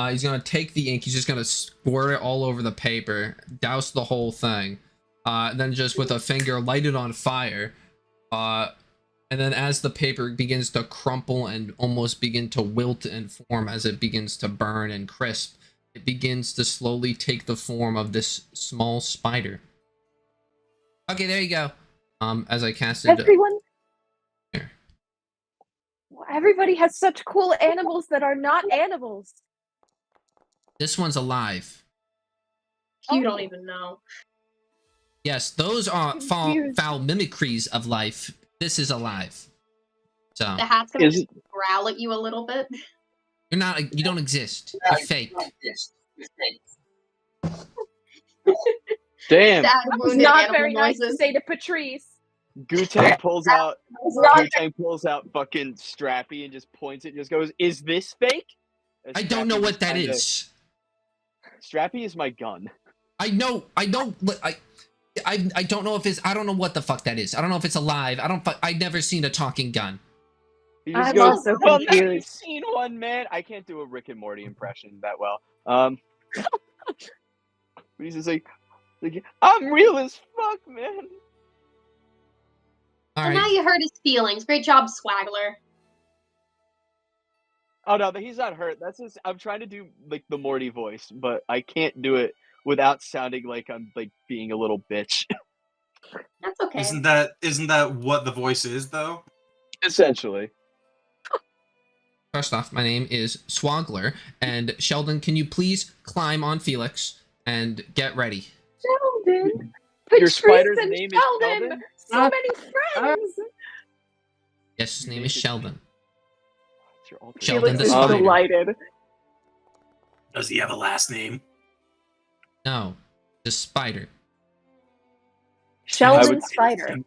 He's gonna take the ink. He's just gonna squirt it all over the paper, douse the whole thing, then just with a finger light it on fire. And then as the paper begins to crumple and almost begin to wilt and form as it begins to burn and crisp, it begins to slowly take the form of this small spider. Okay, there you go. As I casted... Everyone... Here. Everybody has such cool animals that are not animals. This one's alive. You don't even know. Yes, those are foul mimicries of life. This is alive. So The hat's gonna just growl at you a little bit. you're not. You don't exist. You're fake. Damn. Sad, It's wounded not animal very nice to noises. say to Patrice. Gutang pulls out fucking Strappy and just points it and just goes, "Is this fake?" And I don't Strappy know just what that kinda- is. Strappy is my gun. I know. I don't know if it's. I don't know what the fuck that is. I don't know if it's alive. I've never seen a talking gun. He just I'm goes, also "Well, now you've confused. seen one, man." I can't do a Rick and Morty impression that well. He's just like, "I'm real as fuck, man." All Well, now right. you hurt his feelings. Great job, Swaggler. Oh no, he's not hurt. That's just I'm trying to do like the Morty voice, but I can't do it without sounding like I'm like being a little bitch. That's okay. Isn't that what the voice is though? Essentially. First off, my name is Swaggler, and Sheldon, can you please climb on Felix and get ready? Sheldon! Your Patrice spider's and name is Sheldon? So many friends! Yes, his name is Sheldon. It's your alter Sheldon Felix the is spider. delighted. Does he have a last name? No, the spider. Sheldon Spider.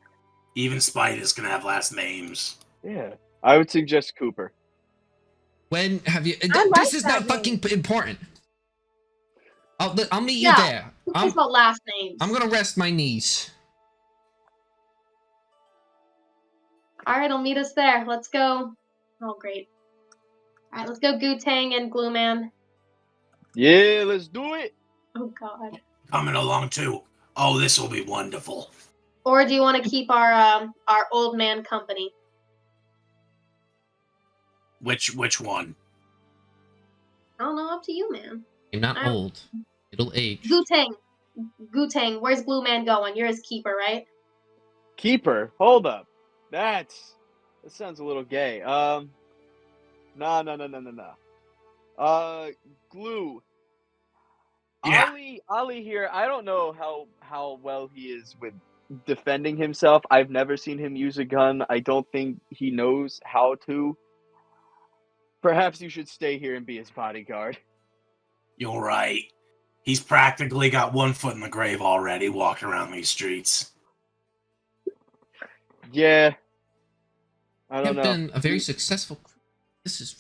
Even spiders can have last names. Yeah. I would suggest Cooper. When have you? I like This is not that name. fucking important. I'll meet you Yeah. there. Who cares about last names? I'm gonna rest my knees. Alright, I'll meet us there. Let's go. Oh, great. Alright, let's go Gutang and Glue Man. Yeah, let's do it. Oh, God. coming along too. Oh, this will be wonderful. Or do you want to keep our old man company? Which one? I don't know. Up to you, man. I'm not old. Middle age. Gutang, where's Blue Man going? You're his keeper, right? Keeper, hold up. That sounds a little gay. No. Glue. Yeah. Ollie here. I don't know how well he is with defending himself. I've never seen him use a gun. I don't think he knows how to. Perhaps you should stay here and be his bodyguard. You're right. He's practically got one foot in the grave already walking around these streets. Yeah. I don't You've know. been a very successful. This is.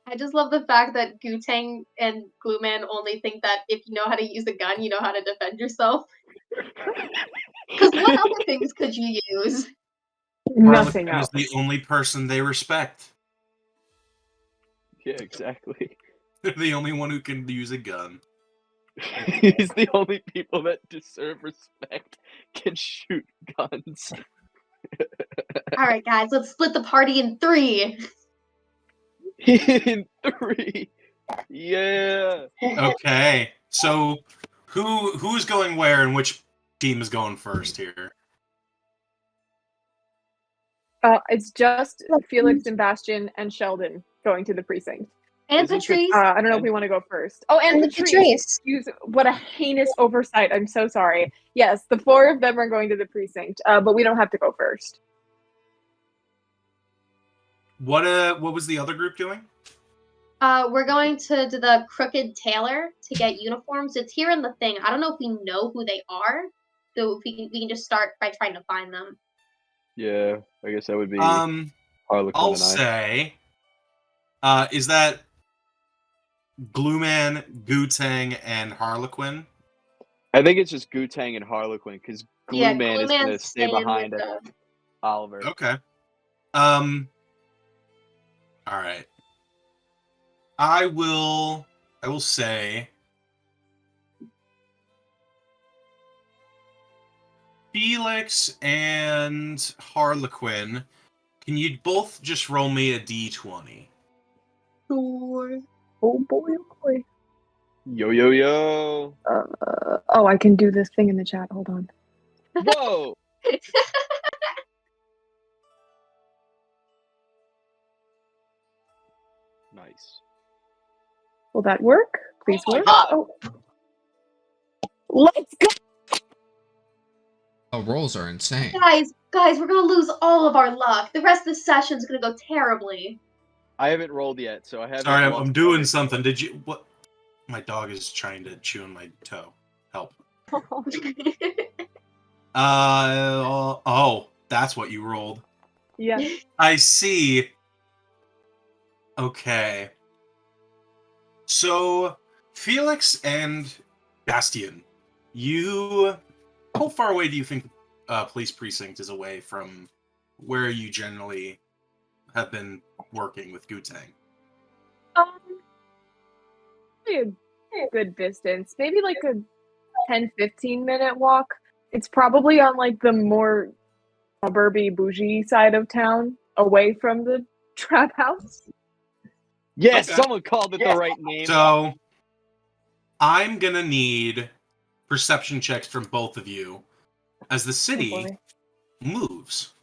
I just love the fact that Gutang and Glue Man only think that if you know how to use a gun, you know how to defend yourself. Because what other things could you use? Nothing Harlequin else. is the only person they respect. Yeah, exactly. They're the only one who can use a gun. He's the only people that deserve respect can shoot guns. All right, guys, let's split the party in 3. In 3. Yeah. Okay, so who's going where and which team is going first here? It's just Felix and Bastion and Sheldon going to the precinct. And Isn't Patrice. I don't know if we want to go first. Oh, and Patrice. Excuse, what a heinous oversight. I'm so sorry. Yes, the 4 of them are going to the precinct, but we don't have to go first. What was the other group doing? We're going to the Crooked Tailor to get uniforms. It's here in the thing. I don't know if we know who they are, so if we can just start by trying to find them. Yeah, I guess that would be Harlequin I'll and I. say, is that Glueman, Gutang, and Harlequin? I think it's just Gutang and Harlequin because Yeah, Glue Man is going to Glueman's stay staying behind with the- Oliver. Okay. All right. I will say Felix and Harlequin. Can you both just roll me a d20? Oh boy, oh boy. Yo. Oh, I can do this thing in the chat. Hold on. Whoa. Nice. Will that work? Please Oh my work. God. Oh. Let's go. Oh, rolls are insane. Guys, we're gonna lose all of our luck. The rest of the session's gonna go terribly. I haven't rolled yet, so I haven't. Sorry, lost I'm doing everything. something. Did you what? My dog is trying to chew on my toe. Help. Oh, that's what you rolled. Yeah. I see. Okay. So, Felix and Bastion, how far away do you think police precinct is away from where you generally have been working with Gutang? A good distance. Maybe like a 10-15 minute walk. It's probably on like the more suburby bougie side of town, away from the trap house. Yes, Okay. someone called it the right name. So, I'm gonna need perception checks from both of you as the city moves.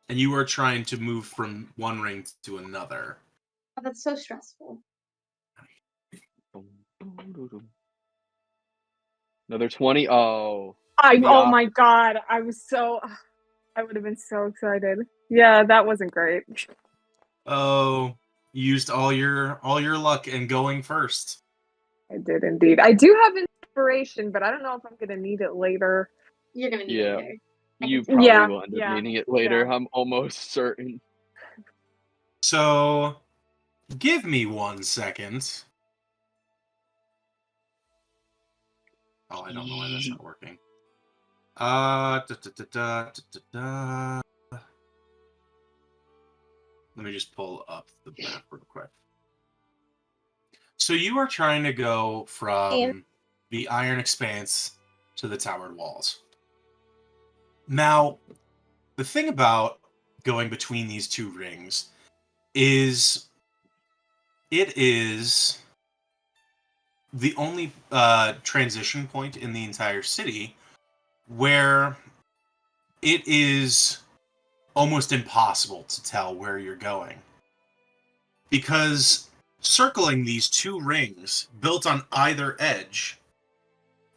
And you are trying to move from one ring to another. Oh, that's so stressful. Another 20. Oh. Oh my god, I would have been so excited. Yeah, that wasn't great. Oh, you used all your luck in going first. I did indeed. I do have inspiration, but I don't know if I'm gonna need it later. You're gonna need it later. You probably Yeah, will end up yeah, needing it later. yeah. I'm almost certain. So, give me 1 second. Oh, I don't know why that's not working. Let me just pull up the map real quick. So you are trying to go from And- the Iron Expanse to the Towered Walls. Now, the thing about going between these two rings is it is the only transition point in the entire city where it is almost impossible to tell where you're going. Because circling these two rings, built on either edge,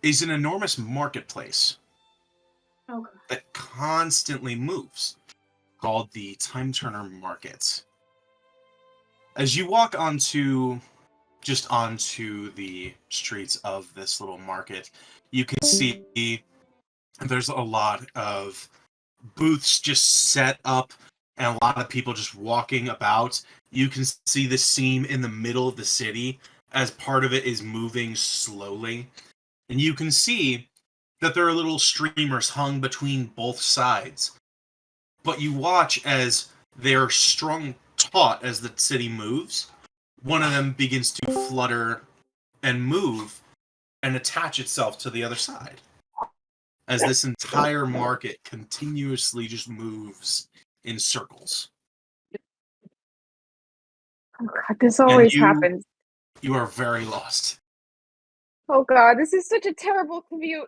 is an enormous marketplace Oh, that constantly moves, called the Time Turner Market. As you walk onto the streets of this little market, you can see there's a lot of booths just set up and a lot of people just walking about. You can see the seam in the middle of the city as part of it is moving slowly. And you can see that there are little streamers hung between both sides. But you watch as they're strung taut as the city moves. One of them begins to flutter and move and attach itself to the other side. As this entire market continuously just moves in circles. Oh god, this always happens. You are very lost. Oh god, this is such a terrible commute.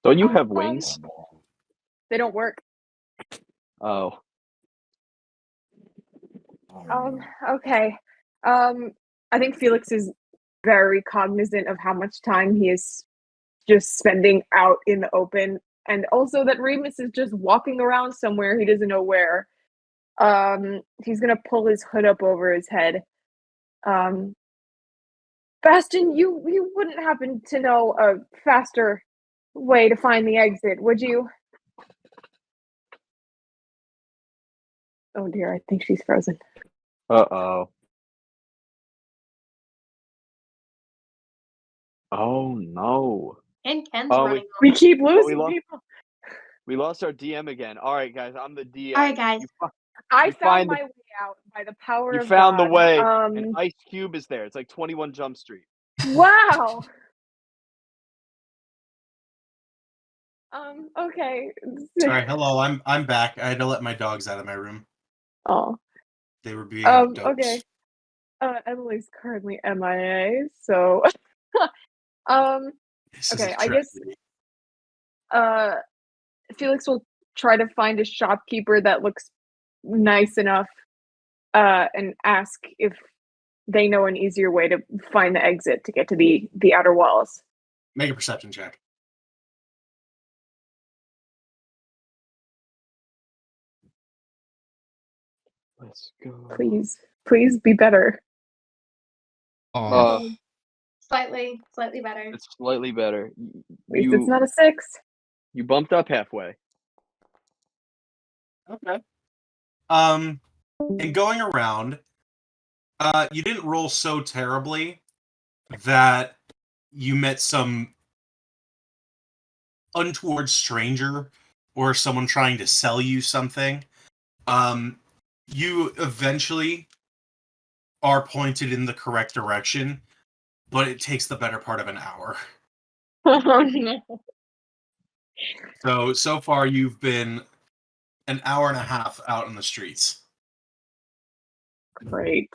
Don't you have wings? They don't work. Oh. Okay. I think Felix is very cognizant of how much time he is just spending out in the open, and also that Remus is just walking around somewhere he doesn't know where. He's gonna pull his hood up over his head. Bastion, you wouldn't happen to know a faster way to find the exit, would you? Oh dear, I think she's frozen. Uh-oh. Oh, no. and Ken's Oh, running. We keep losing lost- people. We lost our DM again. All right, guys, I'm the DM. All right, guys. I You found find my way out by the power You of found the God. way. An Ice Cube is there. It's like 21 Jump Street. Wow. Okay. Sorry, hello, I'm back. I had to let my dogs out of my room. Oh. They were being dopes. Okay. Emily's currently MIA, so This is okay, a I guess tragedy. Felix will try to find a shopkeeper that looks nice enough and ask if they know an easier way to find the exit to get to the outer walls. Make a perception check. Let's go. Please be better. Oh, Slightly better. It's slightly better. At least it's not a 6. You bumped up halfway. Okay. And going around, you didn't roll so terribly that you met some untoward stranger or someone trying to sell you something. You eventually are pointed in the correct direction, but it takes the better part of an hour. Oh no. So far you've been an hour and a half out in the streets. Great.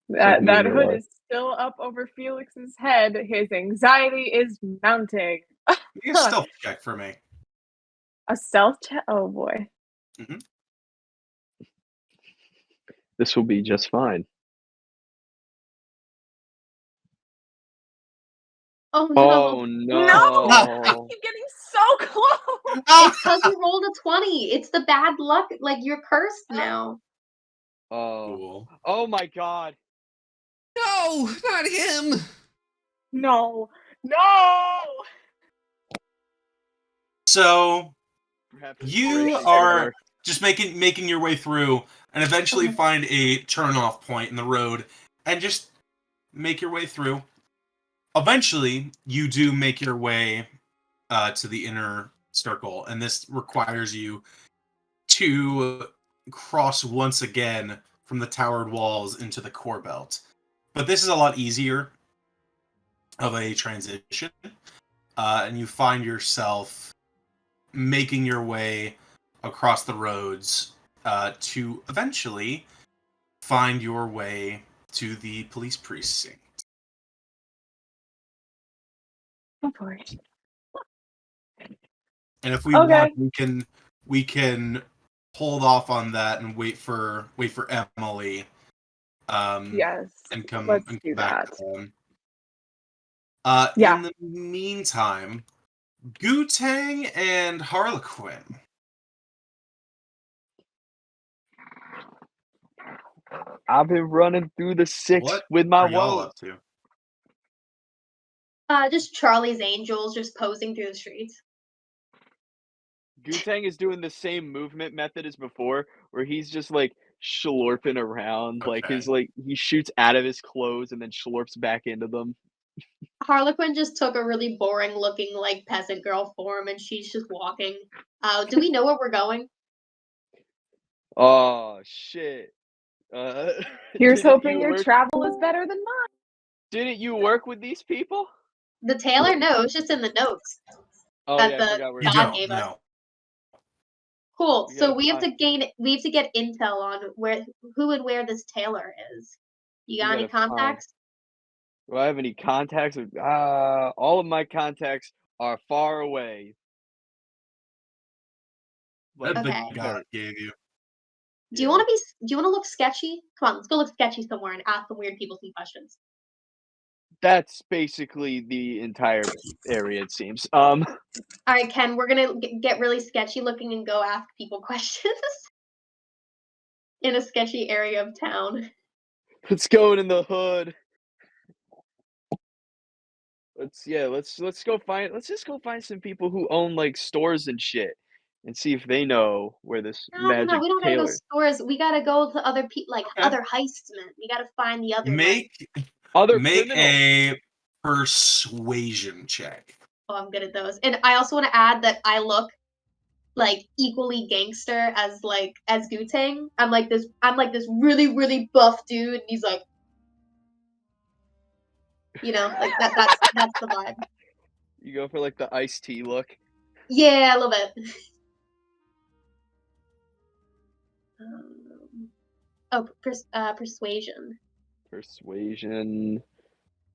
Like That me hood more. is still up over Felix's head. His anxiety is mounting. Make a stealth check for me. A stealth check? Oh boy. Mm-hmm. This will be just fine. Oh no! Oh no! No! I keep getting so close. It's because you rolled a 20. It's the bad luck. Like you're cursed now. Oh. Cool. Oh my god. no, not him. No. No. So Perhaps you inspiration are better. just making your way through and eventually find a turn-off point in the road and just make your way through. Eventually, you do make your way to the inner circle, and this requires you to cross once again from the towered walls into the core belt. But this is a lot easier of a transition, and you find yourself making your way across the roads to eventually find your way to the police precinct. Go for it. And if we want, we can hold off on that and wait for Emily. Yes. And come Let's and do come back that. home. Yeah. In the meantime, Gutang and Harlequin. I've been running through the six What with my are y'all woes. up to? Just Charlie's Angels just posing through the streets. Gutang is doing the same movement method as before, where he's just like schlorping around, like Okay. his he shoots out of his clothes and then schlorps back into them. Harlequin just took a really boring looking like peasant girl form and she's just walking. Do we know where we're going? Oh shit! Here's didn't hoping you your work? travel is better than mine. Didn't you work with these people? The tailor? No, it's just in the notes Oh that yeah, I the forgot where You you god don't gave us. know. Cool. We So gotta we have find- to get intel on who and where this tailor is. You We got any gotta find- contacts? Do I have any contacts? All of my contacts are far away. That Okay. the god gave you. Do you want to look sketchy? Come on, let's go look sketchy somewhere and ask the weird people some questions. That's basically the entire area, it seems. All right, Ken, we're gonna get really sketchy looking and go ask people questions in a sketchy area of town. Let's go in the hood. Let's just go find some people who own like stores and shit, and see if they know where this No, magic we don't gotta go tailor. stores. We gotta go to other people, like Okay. other heistmen. We gotta find the other Make Other make criminals. a persuasion check. Oh, I'm good at those. And I also want to add that I look like equally gangster as Gutang. I'm like this really really buff dude, and he's like, like that's the vibe. You go for like the iced tea look. Yeah, a little bit. Persuasion. Persuasion.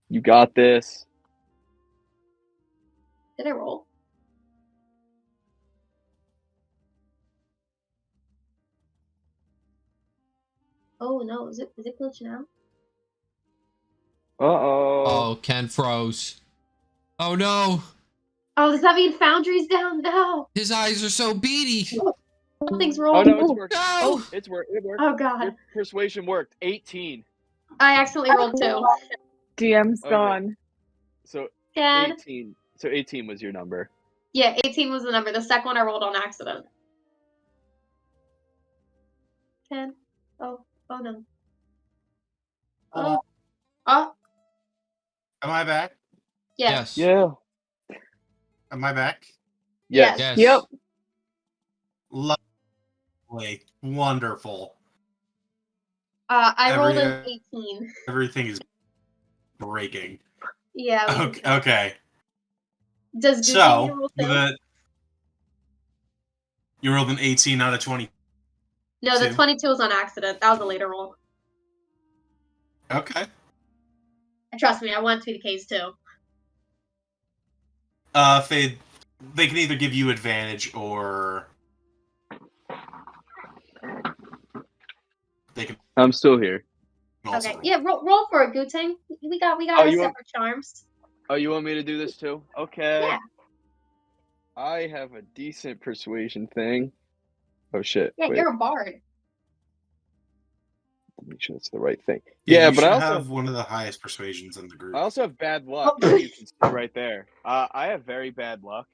You got this. Did I roll? Oh no, is it glitching out? Uh-oh. Oh, Ken froze. Oh no, Oh, does that mean Foundry's down? No. his eyes are so beady. Something's Oh wrong. no, it's worked. No. It worked. Oh god. Your persuasion worked. 18. I accidentally rolled 2. DM's Okay. gone. So 10. 18. So 18 was your number. Yeah, 18 was the number. The second one I rolled on accident. 10. Oh no. Oh. Oh. Am I back? Yes. Yeah. Am I back? Yes. Yes. Yep. Lovely. Wonderful. I rolled an 18. Everything is breaking. Yeah. Okay. Does Gucci So, roll 2? you rolled an 18 out of 20. No, the 2. 22 was on accident. That was a later roll. Okay. Trust me, I want it to be the case too. Fade, they can either give you advantage or they can I'm still here. also Okay. roll. Yeah, roll for it, Gutang. We got Oh, our you want- separate charms. Oh, you want me to do this too? Okay. Yeah. I have a decent persuasion thing. Oh shit. Yeah, Wait. you're a bard. Make sure it's the right thing. Yeah, Yeah, you but should I also have one of the highest persuasions in the group. I also have bad luck. Oh. As you can see right there. I have very bad luck.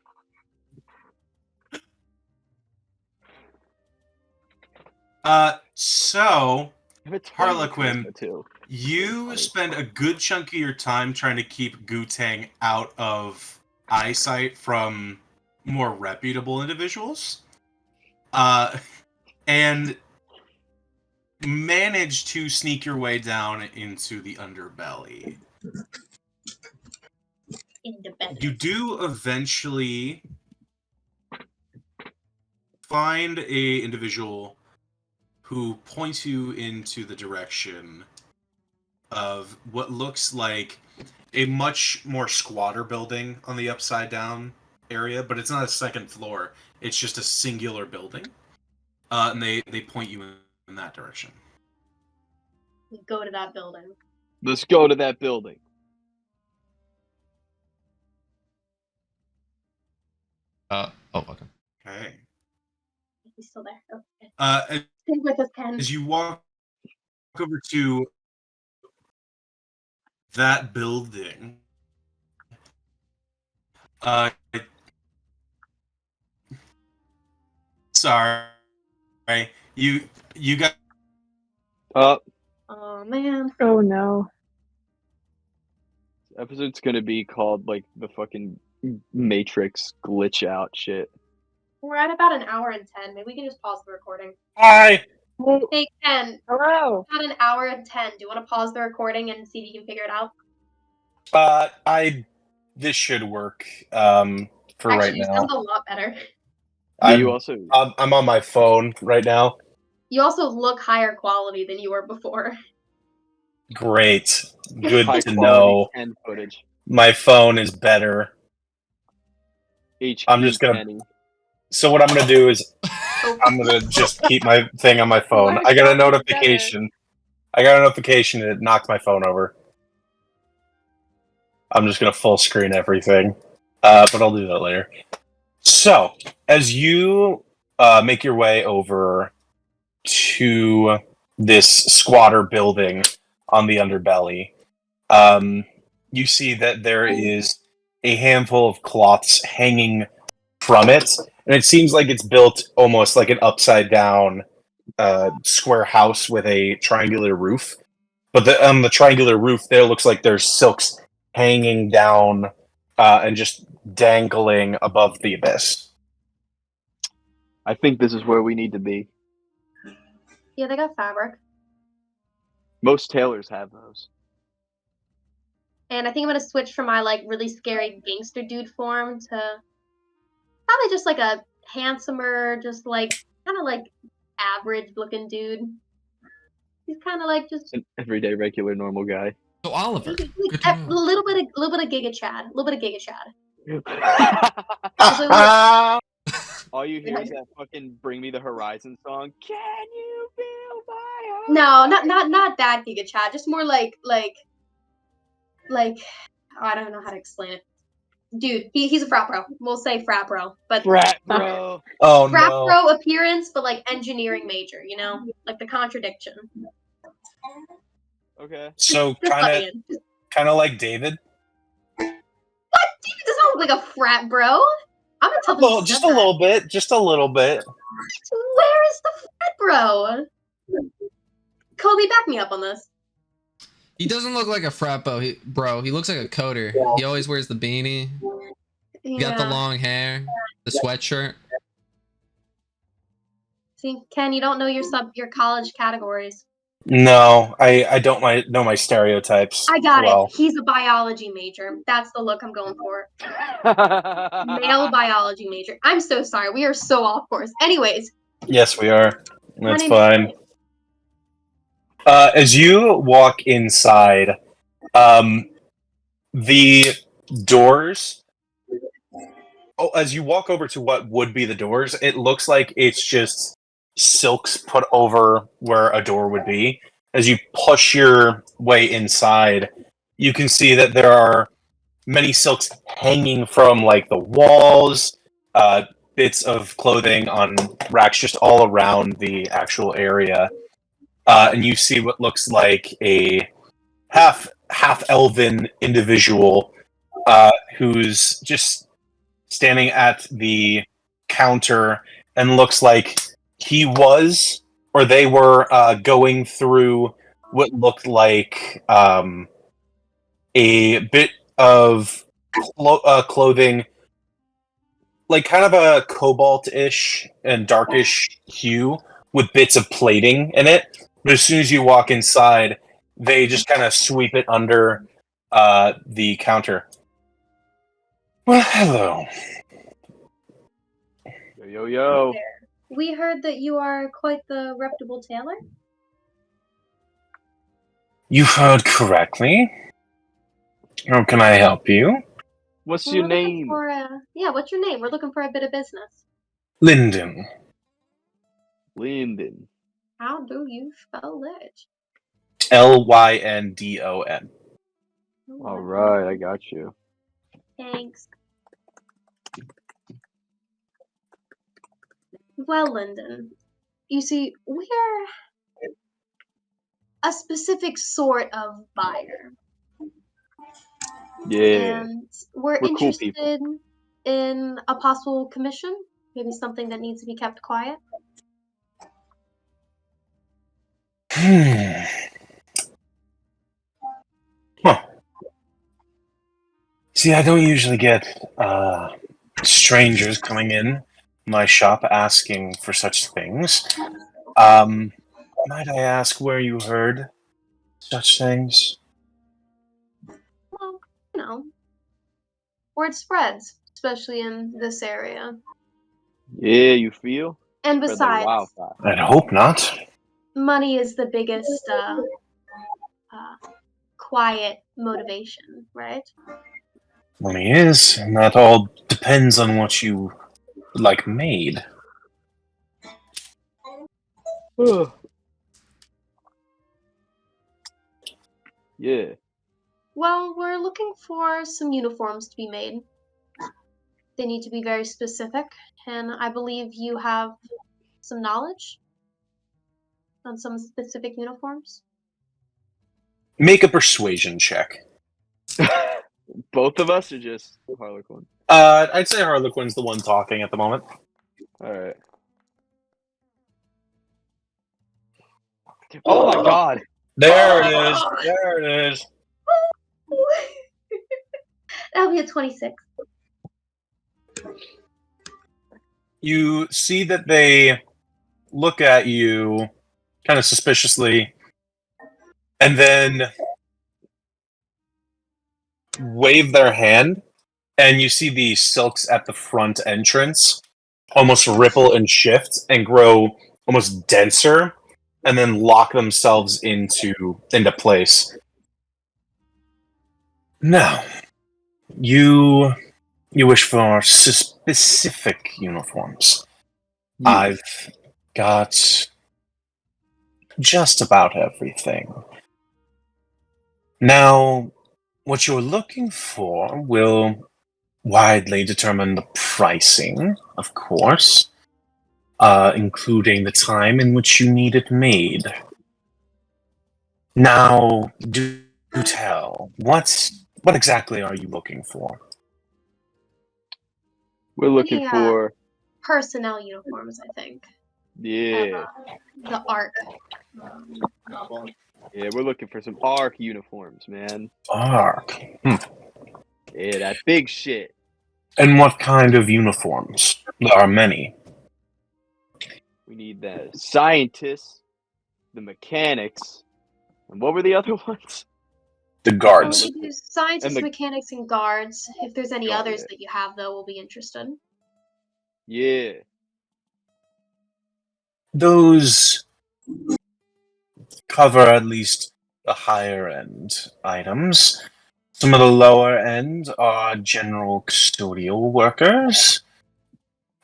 So I have a 20 Harlequin, charisma, too. you spend a good chunk of your time trying to keep Gutang out of eyesight from more reputable individuals. And manage to sneak your way down into the underbelly. You do eventually find a individual who points you into the direction of what looks like a much more squatter building on the upside down area, but it's not a second floor. It's just a singular building. And they point you in that direction. We go to that building. Let's go to that building. Oh, okay. Okay. He's still there. Okay. As Stay with us, Ken. you walk over to that building, sorry, you got. Oh man. Oh no. This episode's gonna be called like the fucking Matrix glitch out shit. We're at about an hour and 10. Maybe we can just pause the recording. Hi. Hey Ken, Hello. about an hour and 10. Do you want to pause the recording and see if you can figure it out? This should work. For Actually, right you now. sound a lot better. You also I'm on my phone right now. You also look higher quality than you were before. Great. Good high to quality know. Ken footage. My phone is better. HQ I'm just gonna- Kenny. So what I'm gonna do is I'm gonna just keep my thing on my phone. I got a notification. It knocked my phone over. I'm just gonna full screen everything. But I'll do that later. So, as you make your way over to this squatter building on the underbelly, you see that there is a handful of cloths hanging from it, and it seems like it's built almost like an upside down square house with a triangular roof. But on the triangular roof there looks like there's silks hanging down and just dangling above the abyss. I think this is where we need to be. Yeah, they got fabric. Most tailors have those. And I think I'm gonna switch from my like really scary gangster dude form to probably just like a handsomer, just like kind of like average looking dude. He's kind of like just An everyday, regular, normal guy. So Oliver, good a to know. little bit of Giga Chad, a little bit of Giga Chad. All you hear is that fucking "Bring Me the Horizon" song. Can you feel my heart? No, not that Giga Chad. Just more like oh, I don't know how to explain it. Dude, he's a frat bro. We'll say frat bro, but Frat bro. Oh frat no! bro appearance, but like engineering major. You know, like the contradiction. Okay. So Just let me in. kind of like David. What? David doesn't look like a frat bro. I'm gonna tell them. Well, just a little bit. Just a little bit. Where is the frat bro? Kobe, back me up on this. He doesn't look like a frat bro. He looks like a coder. He always wears the beanie. He got the long hair, the sweatshirt. See, Ken, you don't know your college categories. No, I don't know my stereotypes. I got well. it. He's a biology major. That's the look I'm going for. Male biology major. I'm so sorry. We are so off course. Anyways. Yes, we are. That's name fine. As you walk inside, the doors. Oh, as you walk over to what would be the doors, it looks like it's just silks put over where a door would be. As you push your way inside, you can see that there are many silks hanging from like the walls, bits of clothing on racks just all around the actual area. And you see what looks like a half elven individual who's just standing at the counter and looks like they were going through what looked like a bit of clothing, like kind of a cobalt-ish and darkish hue with bits of plating in it. But as soon as you walk inside, they just kind of sweep it under the counter. Well, hello. Yo, yo, yo. There. We heard that you are quite the reputable tailor. You heard correctly. How can I help you? What's We're your looking name? for what's your name? We're looking for a bit of business. Lyndon. Lyndon. How do you spell that? Lyndon. All right, I got you. Thanks. Well, Lyndon, you see, we're a specific sort of buyer. Yeah. And we're We're cool people. interested in a possible commission, maybe something that needs to be kept quiet. Huh. See, I don't usually get strangers coming in my shop asking for such things. Might I ask where you heard such things? Well, you know, word spreads, especially in this area. Yeah, you feel? And Spread like besides, wildfire. I'd hope not. money is the biggest quiet motivation, right? Money is, and that all depends on what you like made. Yeah. Well, we're looking for some uniforms to be made. They need to be very specific, and I believe you have some knowledge on some specific uniforms. Make a persuasion check. Both of us or just Harlequin? I'd say Harlequin's the one talking at the moment. All right. Oh my god. There it is. There it is. That'll be a 26. You see that they look at you kind of suspiciously and then wave their hand, and you see the silks at the front entrance almost ripple and shift and grow almost denser and then lock themselves into place. Now, you wish for specific uniforms. Yeah. I've got just about everything. Now, what you're looking for will widely determine the pricing, of course, including the time in which you need it made. Now, do tell, what exactly are you looking for? We're looking Yeah. for Personnel uniforms, I think. yeah. The ARC novel. Yeah, we're looking for some ARC uniforms, man. ARC. Yeah, that big shit. And what kind of uniforms? There are many. We need the scientists, the mechanics, and what were the other ones? The Well, guards. we do scientists, And the- mechanics, and guards. If there's any Got others it. that you have, though, we'll be interested. Yeah. Those cover at least the higher end items. Some of the lower end are general custodial workers,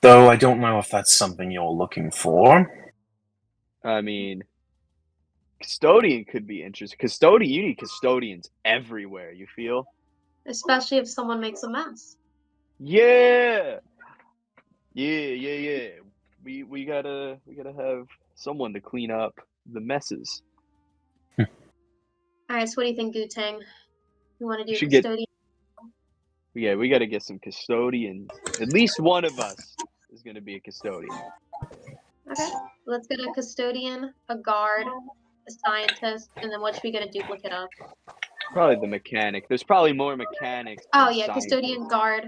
though I don't know if that's something you're looking for. I mean, custodian could be interesting. Custodian, you need custodians everywhere, you feel? Especially if someone makes a mess. Yeah. Yeah. We gotta have someone to clean up the messes. Alright, so what do you think, Gutang? You want to do Should get- custodian? Yeah, we gotta get some custodians. At least one of us is gonna be a custodian. Okay, let's get a custodian, a guard, a scientist, and then what should we get a duplicate of? Probably the mechanic. There's probably more mechanics. Oh than yeah, scientists. custodian, guard,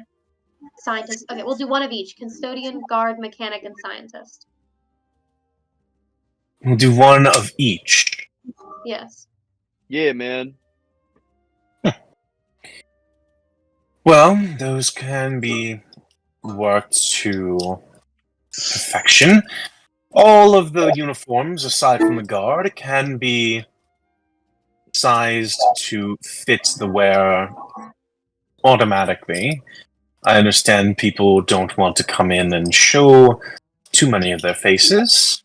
scientist. Okay, we'll do one of each. Custodian, guard, mechanic, and scientist. We'll do one of each. Yes. Yeah, man. Well, those can be worked to perfection. All of the uniforms, aside from the guard, can be sized to fit the wearer automatically. I understand people don't want to come in and show too many of their faces.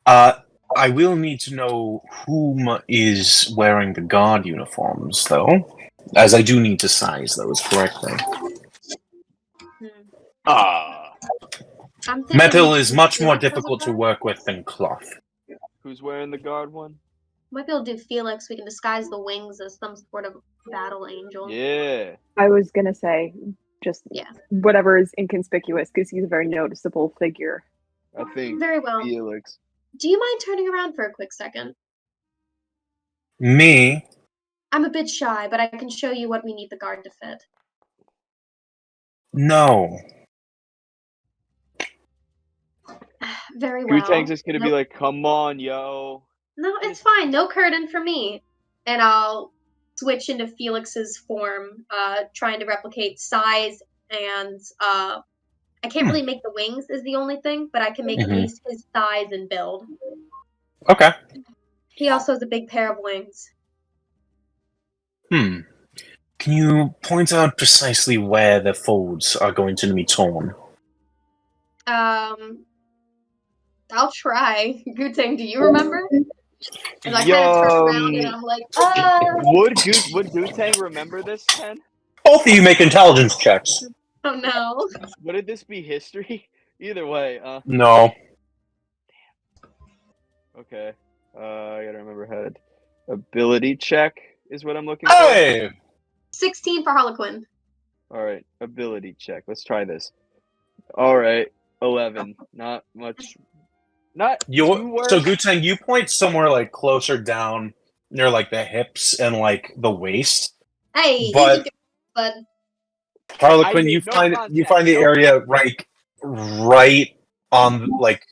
I will need to know whom is wearing the guard uniforms, though, as I do need to size those correctly. Ah. I'm thinking Metal we is could much do more Felix as a difficult to guard. work with than cloth. Who's wearing the guard one? Might be able to do Felix. We can disguise the wings as some sort of battle angel. Yeah. I was gonna say just Yeah. whatever is inconspicuous because he's a very noticeable figure. I think Very well. Felix. Do you mind turning around for a quick second? Me? I'm a bit shy, but I can show you what we need the guard to fit. No. Very well. Gutang's just gonna be Nope. like, come on, yo. No, it's fine. No curtain for me. And I'll switch into Felix's form, trying to replicate size and I can't really make the wings is the only thing, but I can make at least his size and build. Okay. He also has a big pair of wings. Can you point out precisely where the folds are going to be torn? I'll try. Gutang, do you remember? And I kind of turn around and I'm like, Would Gutang remember this, Ken? Both of you make intelligence checks. oh no. Would this be history? Either way, No. okay. I gotta remember how to... Ability check is what I'm looking for. Hey! 16 for Harlequin. Alright, ability check. Let's try this. Alright, 11. Not much. Not too worse. So Gutang, you point somewhere like closer down near like the hips and like the waist. Hey, But easy, but Harlequin, I you made no find contact, the no area right on like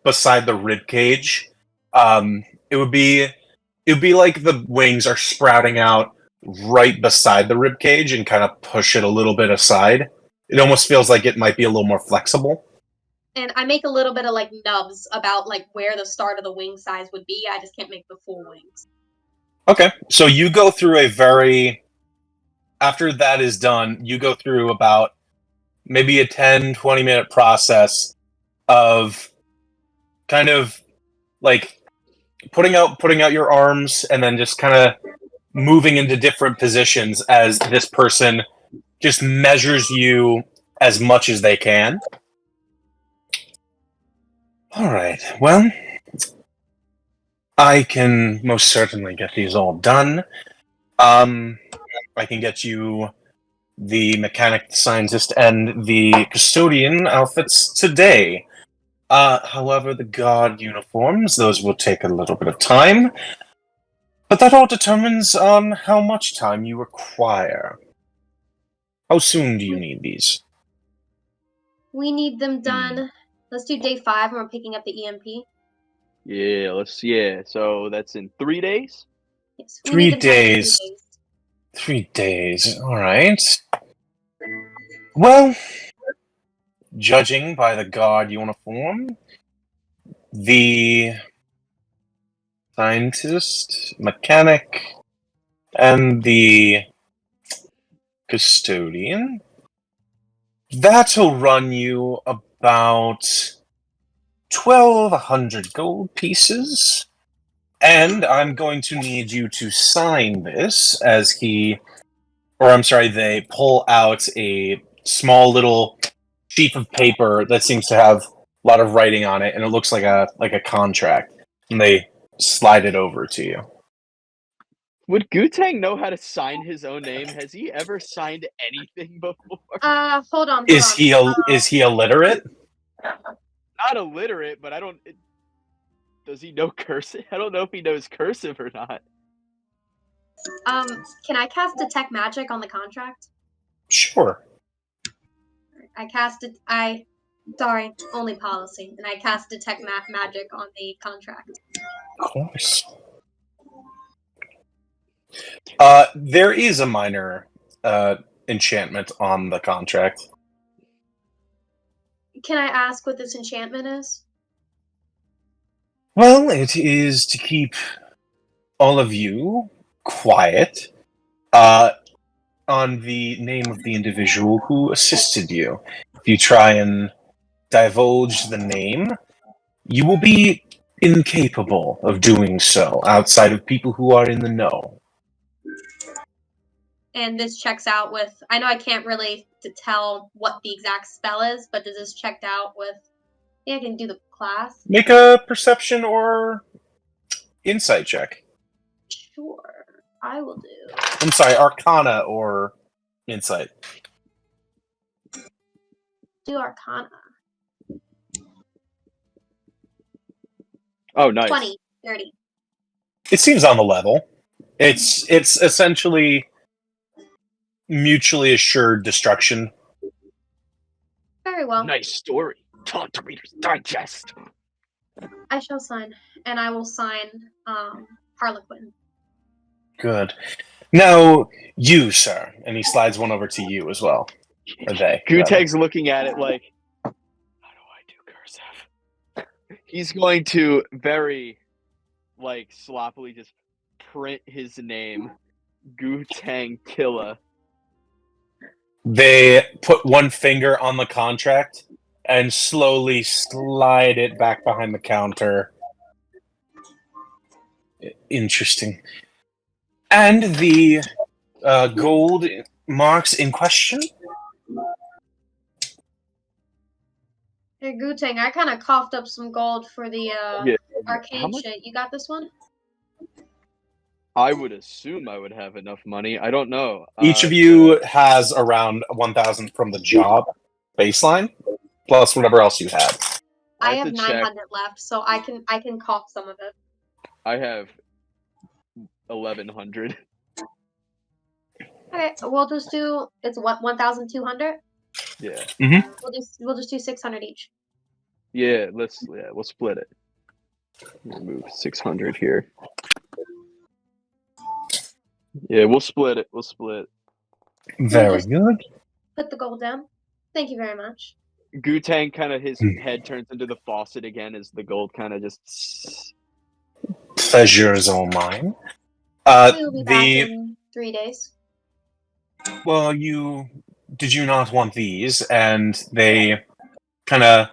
beside the rib cage. It would be like the wings are sprouting out right beside the rib cage and kind of push it a little bit aside. It almost feels like it might be a little more flexible. and I make a little bit of like nubs about like where the start of the wing size would be. I just can't make the full wings. Okay, so you go through after that is done, you go through about maybe a 10-20 minute process of kind of like putting out your arms and then just kind of moving into different positions as this person just measures you as much as they can. All right, well, I can most certainly get these all done. I can get you the mechanic, the scientist, and the custodian outfits today. However, the guard uniforms, those will take a little bit of time. But that all determines on how much time you require. How soon do you need these? We need them done. Let's do day 5 and we're picking up the EMP. Yeah, so that's in 3 days? Yes, we 3 need them done in 3 days. days. 3 days, alright. Well, judging by the guard uniform, the scientist, mechanic, and the custodian, that'll run you about 1,200 gold pieces. And I'm going to need you to sign this as they pull out a small little sheet of paper that seems to have a lot of writing on it, and it looks like a contract. And they slide it over to you. Would Gutang know how to sign his own name? Has he ever signed anything before? Hold on. Is he illiterate? Not illiterate, but does he know cursive? I don't know if he knows cursive or not. Can I cast Detect Magic on the contract? Sure. I cast it. I Sorry, only policy. And I cast Detect Magic on the contract. Of course. There is a minor enchantment on the contract. Can I ask what this enchantment is? Well, it is to keep all of you quiet on the name of the individual who assisted you. If you try and divulge the name, you will be incapable of doing so outside of people who are in the know. And this checks out with, I know I can't really tell what the exact spell is, but does this check out with, I can do the class? Make a perception or insight check. Sure, I will do. I'm sorry, Arcana or insight. Do Arcana. Oh, nice. 20, 30. It seems on the level. It's essentially mutually assured destruction. Very well. Nice story. Talk to Reader's Digest. I shall sign, and I will sign Harlequin. Good. Now, you, sir. And he slides one over to you as well. Or they. Gutag's looking at it like, how do I do cursive? He's going to very, sloppily just print his name, Gutang Killa. They put one finger on the contract and slowly slide it back behind the counter. Interesting. And the gold marks in question? Hey, Gutang, I kind of coughed up some gold for the arcane shit. You got this one? I would assume I would have enough money. I don't know. Each of you has around 1,000 from the job baseline, plus whatever else you had. I have 900 left, so I can cough some of it. I have 1,100. Okay, we'll just do, it's what, 1,200? Yeah. Mm-hmm. We'll just do 600 each. Yeah, we'll split it. Remove 600 here. Yeah, we'll split it. Very good. Put the gold down. Thank you very much. Gutang kind of, his head turns into the faucet again as the gold kind of just... Pleasure is all mine. We'll be back in 3 days. Well, did you not want these? And they kind of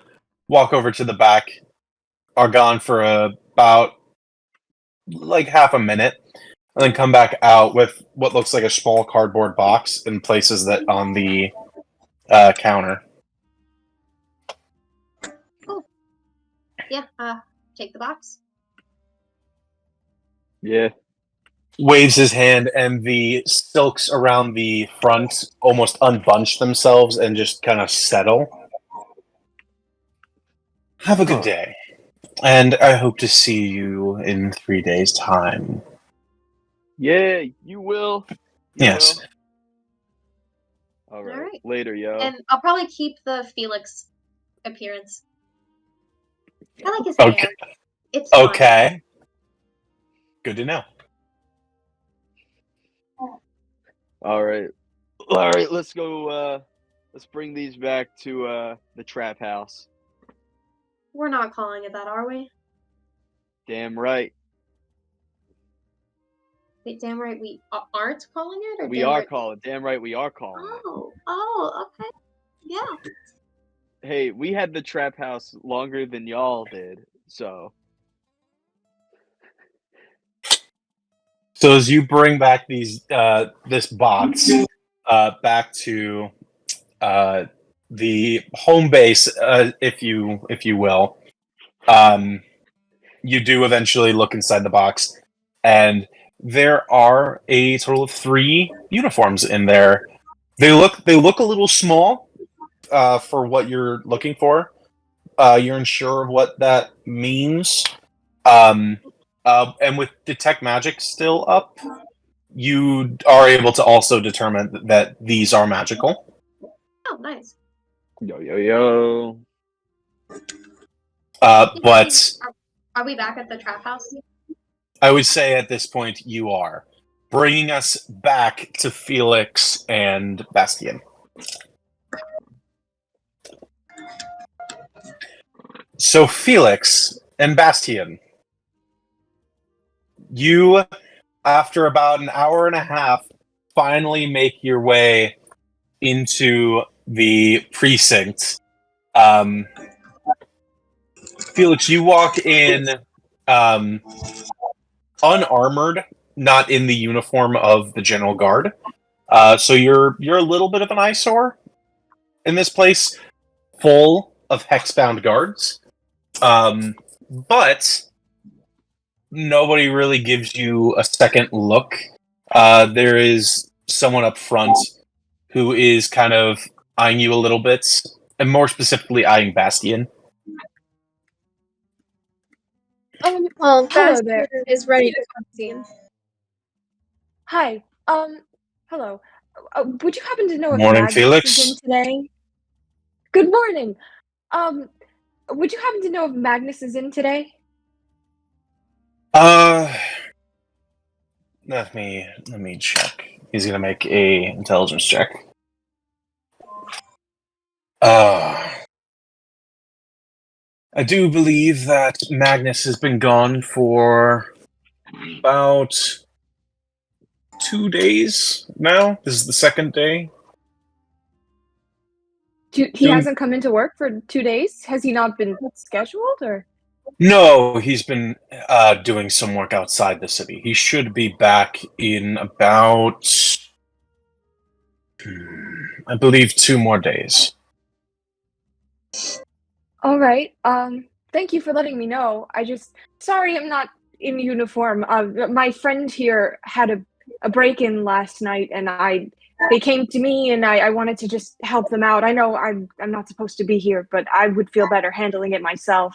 walk over to the back, are gone for about half a minute, and then come back out with what looks like a small cardboard box and places that on the counter. Cool. Yeah, take the box. Yeah. Waves his hand, and the silks around the front almost unbunch themselves and just kind of settle. Have a good day, and I hope to see you in 3 days' time. Yeah, you will. Yes. All right. All right. Later, yo. And I'll probably keep the Felix appearance. I like his hair. It's fun. Okay. Good to know. All right, let's go, let's bring these back to, the trap house. We're not calling it that, are we? Damn right. Wait, damn right we aren't calling it? Or We damn are right... calling. Damn right we are calling it. Oh, okay. Yeah. Hey, we had the trap house longer than y'all did, so... So as you bring back this box back to the home base, if you will, you do eventually look inside the box, and there are a total of 3 uniforms in there. They look a little small for what you're looking for. You're unsure of what that means. And with Detect Magic still up, you are able to also determine that these are magical. Oh, nice. Yo. But Are we back at the trap house? I would say at this point you are. Bringing us back to Felix and Bastian. So Felix and Bastian, you, after about an hour and a half, finally make your way into the precinct. Felix, you walk in unarmored, not in the uniform of the General Guard. So you're a little bit of an eyesore in this place, full of hexbound guards. But nobody really gives you a second look. There is someone up front who is kind of eyeing you a little bit, and more specifically eyeing Bastian. Well, Hello Bastian there. is ready to come see him. Hi. Hello. Would you happen to know if Morning, Magnus Felix. is in today? Good morning. Would you happen to know if Magnus is in today? Let me check. He's gonna make a intelligence check. I do believe that Magnus has been gone for about 2 days now. This is the second day. He Doing- hasn't come into work for 2 days? Has he not been scheduled, or? No, he's been doing some work outside the city. He should be back in about, I believe, 2 more days. All right. Thank you for letting me know. Sorry I'm not in uniform. My friend here had a break-in last night, and they came to me, and I wanted to just help them out. I know I'm not supposed to be here, but I would feel better handling it myself.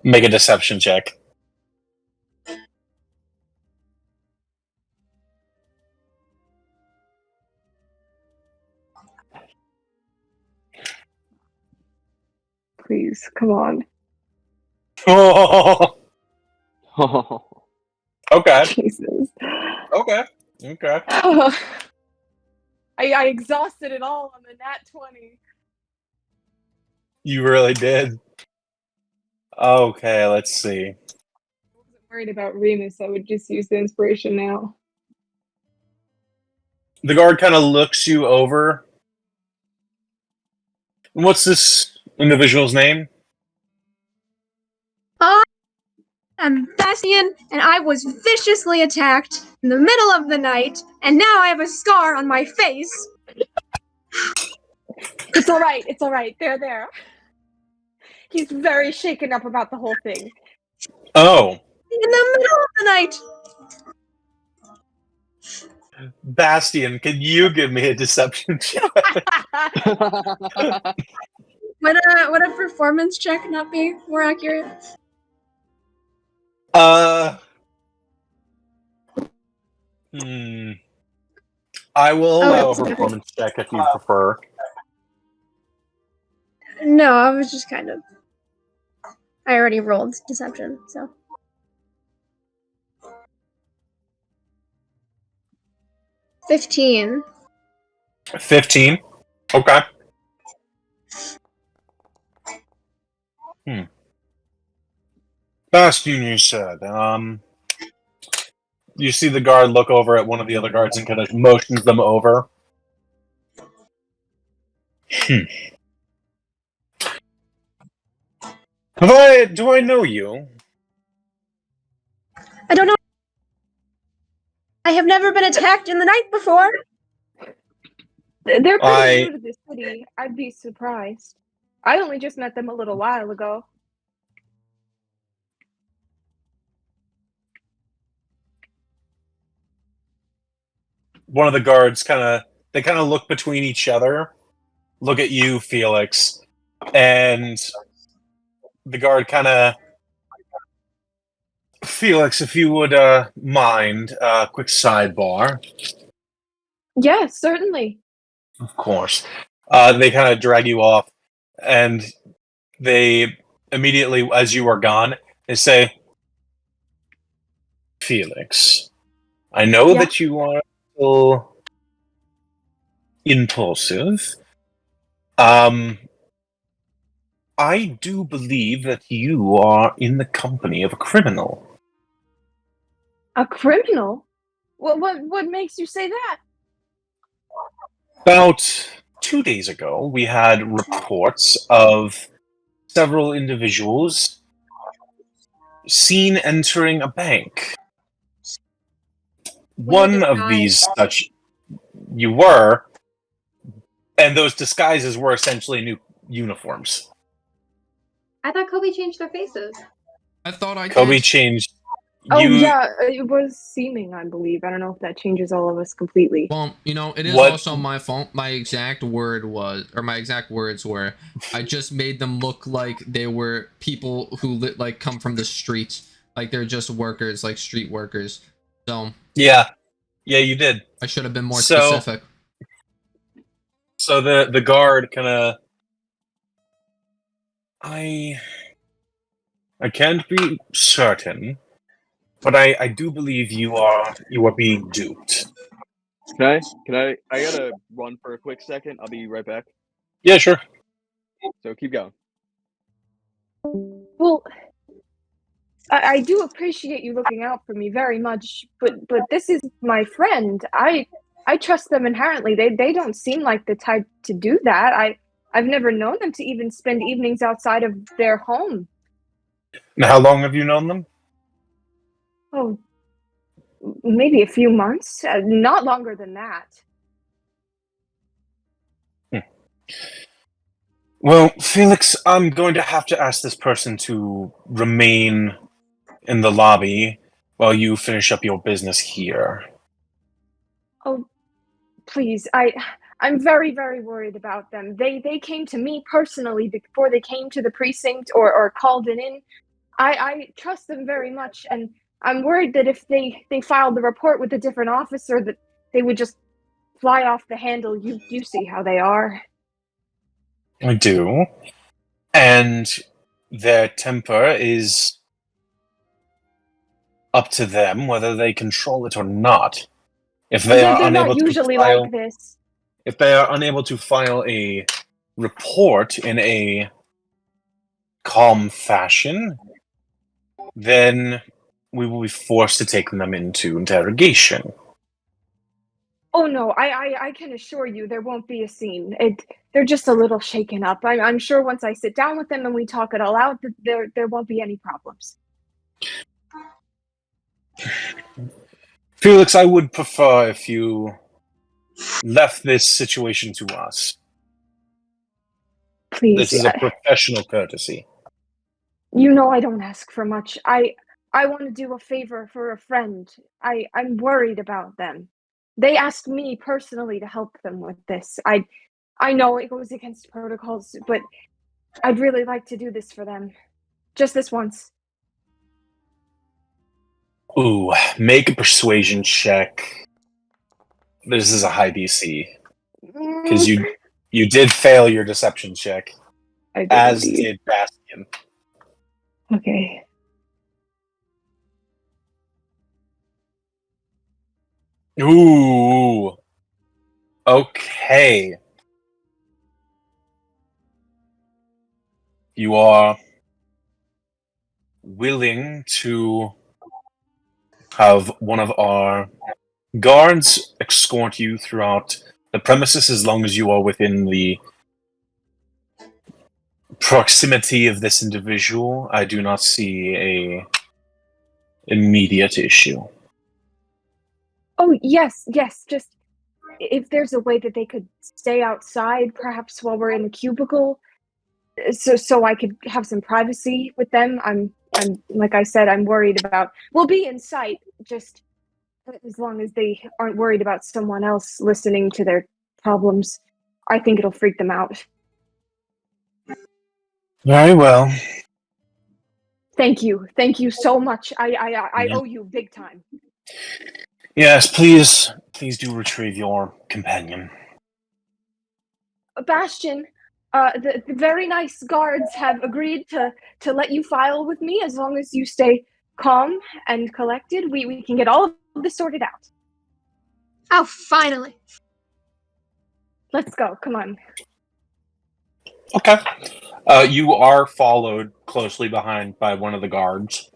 Make a deception check. Please, come on. Oh, okay. Jesus. Okay. I exhausted it all on the nat 20. You really did. Okay, let's see. I wasn't worried about Remus. I would just use the inspiration now. The guard kind of looks you over. What's this individual's name? I'm Bastian, and I was viciously attacked in the middle of the night, and now I have a scar on my face. It's all right. It's all right. They're there. He's very shaken up about the whole thing. Oh, In the middle of the night. Bastian, can you give me a deception check? Would a performance check not be more accurate? I will allow a it's okay. performance check if you prefer. No, I was just kind of. I already rolled deception, so. 15. 15. Okay. Bastian, you said. You see the guard look over at one of the other guards and kind of motions them over. Do I know you? I don't know. I have never been attacked in the night before. They're pretty new to the city. I'd be surprised. I only just met them a little while ago. One of the guards kind of look between each other, look at you, Felix, and the guard kind of, Felix, if you would mind, quick sidebar. Yeah, certainly. Of course. They kind of drag you off, and they immediately, as you are gone, they say, Felix, I know Yeah? that you are still impulsive. I do believe that you are in the company of a criminal. A criminal? What makes you say that? About 2 days ago, we had reports of several individuals seen entering a bank. We were One of these disguised. such you were, and those disguises were essentially new uniforms. I thought Kobe changed their faces. I thought I Kobe did. changed. Oh, You yeah, it was seeming, I believe. I don't know if that changes all of us completely. Well, it is What- also my fault. My exact words were, I just made them look like they were people who come from the streets, like they're just workers, like street workers. So Yeah, you did. I should have been more So- specific. So the guard kind of. I can't be certain, but I do believe you are being duped. Can I gotta run for a quick second. I'll be right back. Yeah, sure. So keep going. Well, I do appreciate you looking out for me very much, but this is my friend. I trust them inherently. They don't seem like the type to do that. I've never known them to even spend evenings outside of their home. Now, how long have you known them? Oh, maybe a few months, not longer than that. Well, Felix, I'm going to have to ask this person to remain in the lobby while you finish up your business here. Oh, please, I'm very, very worried about them. They came to me personally before they came to the precinct or called it in. I trust them very much, and I'm worried that if they filed the report with a different officer, that they would just fly off the handle. You see how they are. I do. And their temper is up to them whether they control it or not. If they are They're unable not usually to file, like this. if they are unable to file a report in a calm fashion, then we will be forced to take them into interrogation. Oh no, I can assure you there won't be a scene. They're just a little shaken up. I'm sure once I sit down with them and we talk it all out, that there won't be any problems. Felix, I would prefer if you left this situation to us. Please, This is a professional courtesy. you know I don't ask for much. I want to do a favor for a friend. I'm worried about them. They asked me personally to help them with this. I know it goes against protocols, but I'd really like to do this for them. Just this once. Ooh, make a persuasion check. This is a high DC. Because you did fail your deception check, I did as indeed. did Bastion. Okay. Ooh. Okay. You are willing to have one of our guards escort you throughout the premises as long as you are within the proximity of this individual. I do not see a immediate issue. Oh, yes. Just if there's a way that they could stay outside, perhaps while we're in the cubicle, so I could have some privacy with them. I'm like I said, I'm worried about. We'll be in sight, just as long as they aren't worried about someone else listening to their problems. I think it'll freak them out. Very well. Thank you so much. I owe you big time. Yes, please do retrieve your companion. Bastion, The very nice guards have agreed to let you file with me as long as you stay calm and collected. We can get all of this sorted out. Oh, finally. Let's go. Come on. Okay. You are followed closely behind by one of the guards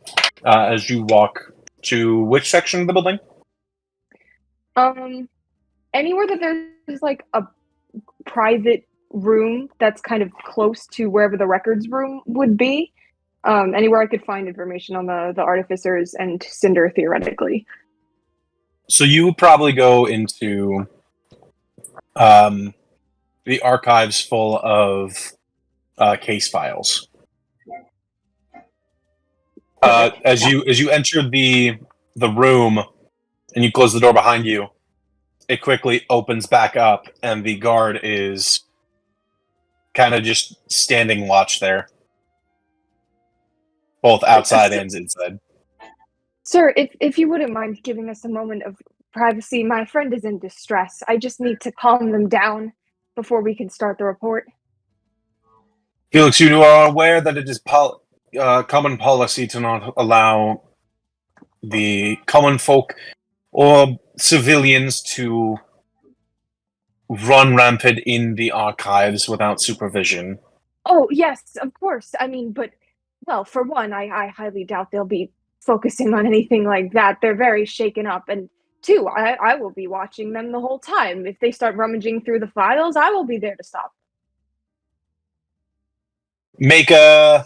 as you walk to which section of the building? Anywhere that there's like a private room that's kind of close to wherever the records room would be. Anywhere I could find information on the artificers and Cinder theoretically. So you would probably go into the archives full of case files. As you enter the room and you close the door behind you, it quickly opens back up, and the guard is kind of just standing watch there, both outside and inside. Sir, if you wouldn't mind giving us a moment of privacy, my friend is in distress. I just need to calm them down before we can start the report. Felix, you are aware that it is common policy to not allow the common folk or civilians to run rampant in the archives without supervision. Oh, yes, of course. I mean, but, well, for one, I highly doubt they'll be focusing on anything like that. They're very shaken up. And two, I will be watching them the whole time. If they start rummaging through the files, I will be there to stop. Make a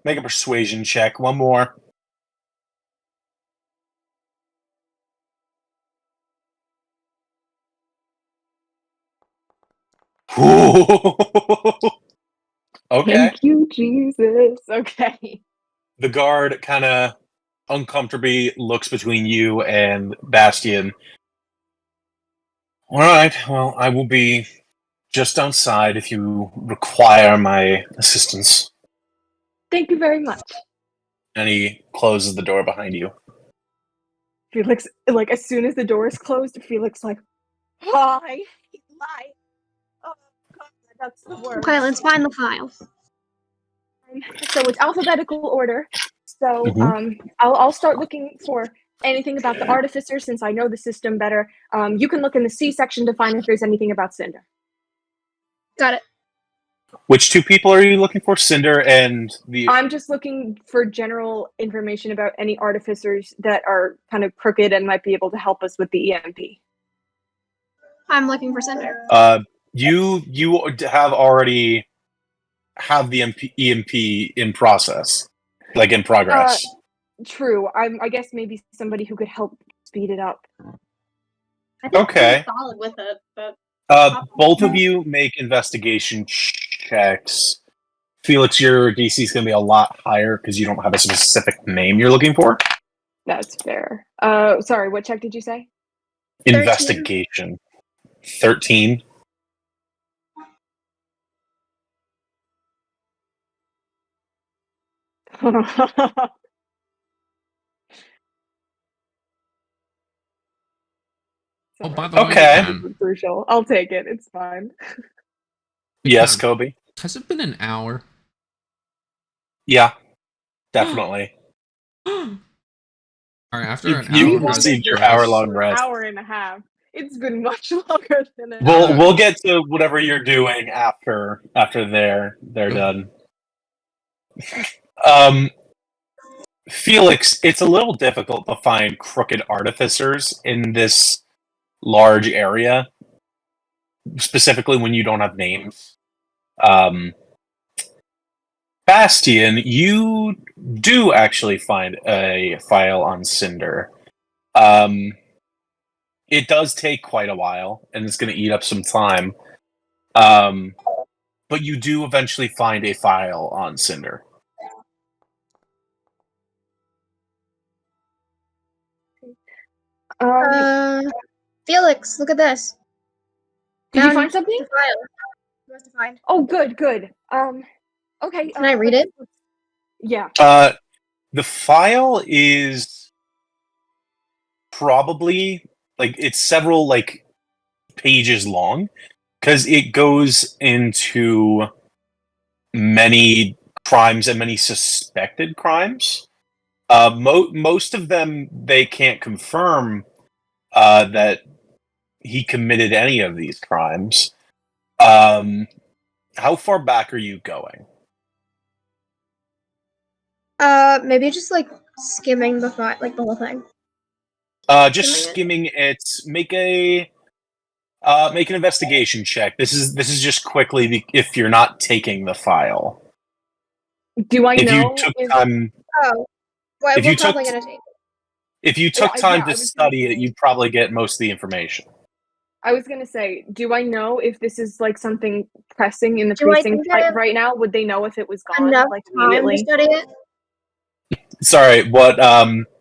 persuasion check. One more. Okay. Thank you, Jesus. Okay. The guard kind of uncomfortably looks between you and Bastion. All right, well, I will be just outside if you require my assistance. Thank you very much. And he closes the door behind you. Felix, like, as soon as the door is closed, Felix, like, hi. Lie. Oh, God, that's the worst. Okay, let's find the files. So it's alphabetical order. So I'll start looking for anything about the artificer since I know the system better. You can look in the C section to find if there's anything about Cinder. Got it. Which two people are you looking for? Cinder and the... I'm just looking for general information about any artificers that are kind of crooked and might be able to help us with the EMP. I'm looking for Cinder. You have already have the EMP in process, like in progress. True. I guess maybe somebody who could help speed it up. I think Okay. I'm solid with it, but Both of you make investigation checks. Felix, your DC is going to be a lot higher because you don't have a specific name you're looking for. That's fair. Sorry, what check did you say? Investigation. 13. Oh, by the Okay. way, Crucial. I'll take it. It's fine. Yes, Kobe. has it been an hour? Yeah, definitely. All right, after an You hour, received your rest. hour-long rest. Hour and a half. It's been much longer than an hour. We'll get to whatever you're doing after they're done. Felix, it's a little difficult to find crooked artificers in this large area, specifically when you don't have names. Bastion, you do actually find a file on Cinder. It does take quite a while, and it's going to eat up some time. But you do eventually find a file on Cinder. Felix, look at this. Did you find something? The file. You have to find. Oh, good. Okay. Can I read it? Yeah. The file is probably it's several pages long because it goes into many crimes and many suspected crimes. Most of them, they can't confirm that he committed any of these crimes. How far back are you going? Maybe just like skimming the like the whole thing. Just Skimming skimming it. Make an investigation check. This is just quickly if you're not taking the file. Do I If you know took if time, Oh, well, if we're you took probably gonna take. if you took time yeah, I to was gonna study it, say- you'd probably get most of the information. I was gonna say, do I know if this is like something pressing in the Do I precinct think I have right now? Would they know if it was gone enough like time to immediately? study it? Sorry, what?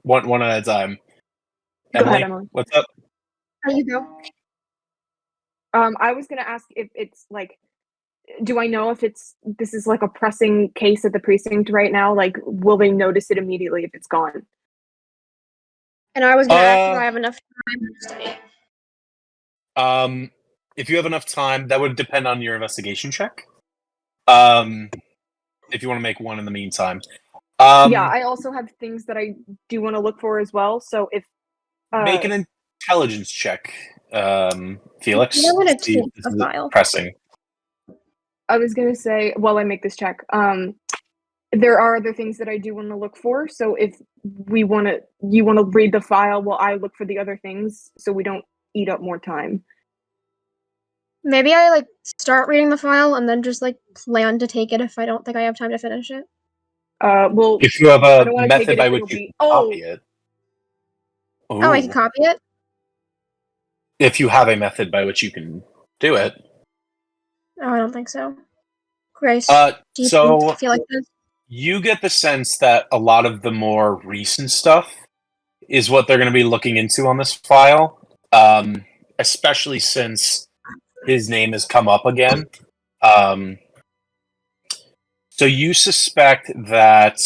One at a time. Go ahead, Emily. What's up? There you go. I was gonna ask if it's like, do I know if this is like a pressing case at the precinct right now? Like, will they notice it immediately if it's gone? And I was gonna ask if I have enough time to study it. If you have enough time, that would depend on your investigation check. If you want to make one in the meantime. Yeah, I also have things that I do want to look for as well. So if make an intelligence check, Felix. I'm gonna See if take this the is file. pressing. I was gonna say, while I make this check, there are other things that I do want to look for. So if you want to read the file while I look for the other things, so we don't eat up more time. Maybe I like start reading the file and then just like plan to take it if I don't think I have time to finish it. Well, If you have I a don't want to take method it by if which it'll you be. can copy it. Oh, I can Ooh. copy it? If you have a method by which you can do it. Oh, I don't think so. Grace, do you So feel like this? you get the sense that a lot of the more recent stuff is what they're going to be looking into on this file, especially since his name has come up again. So you suspect that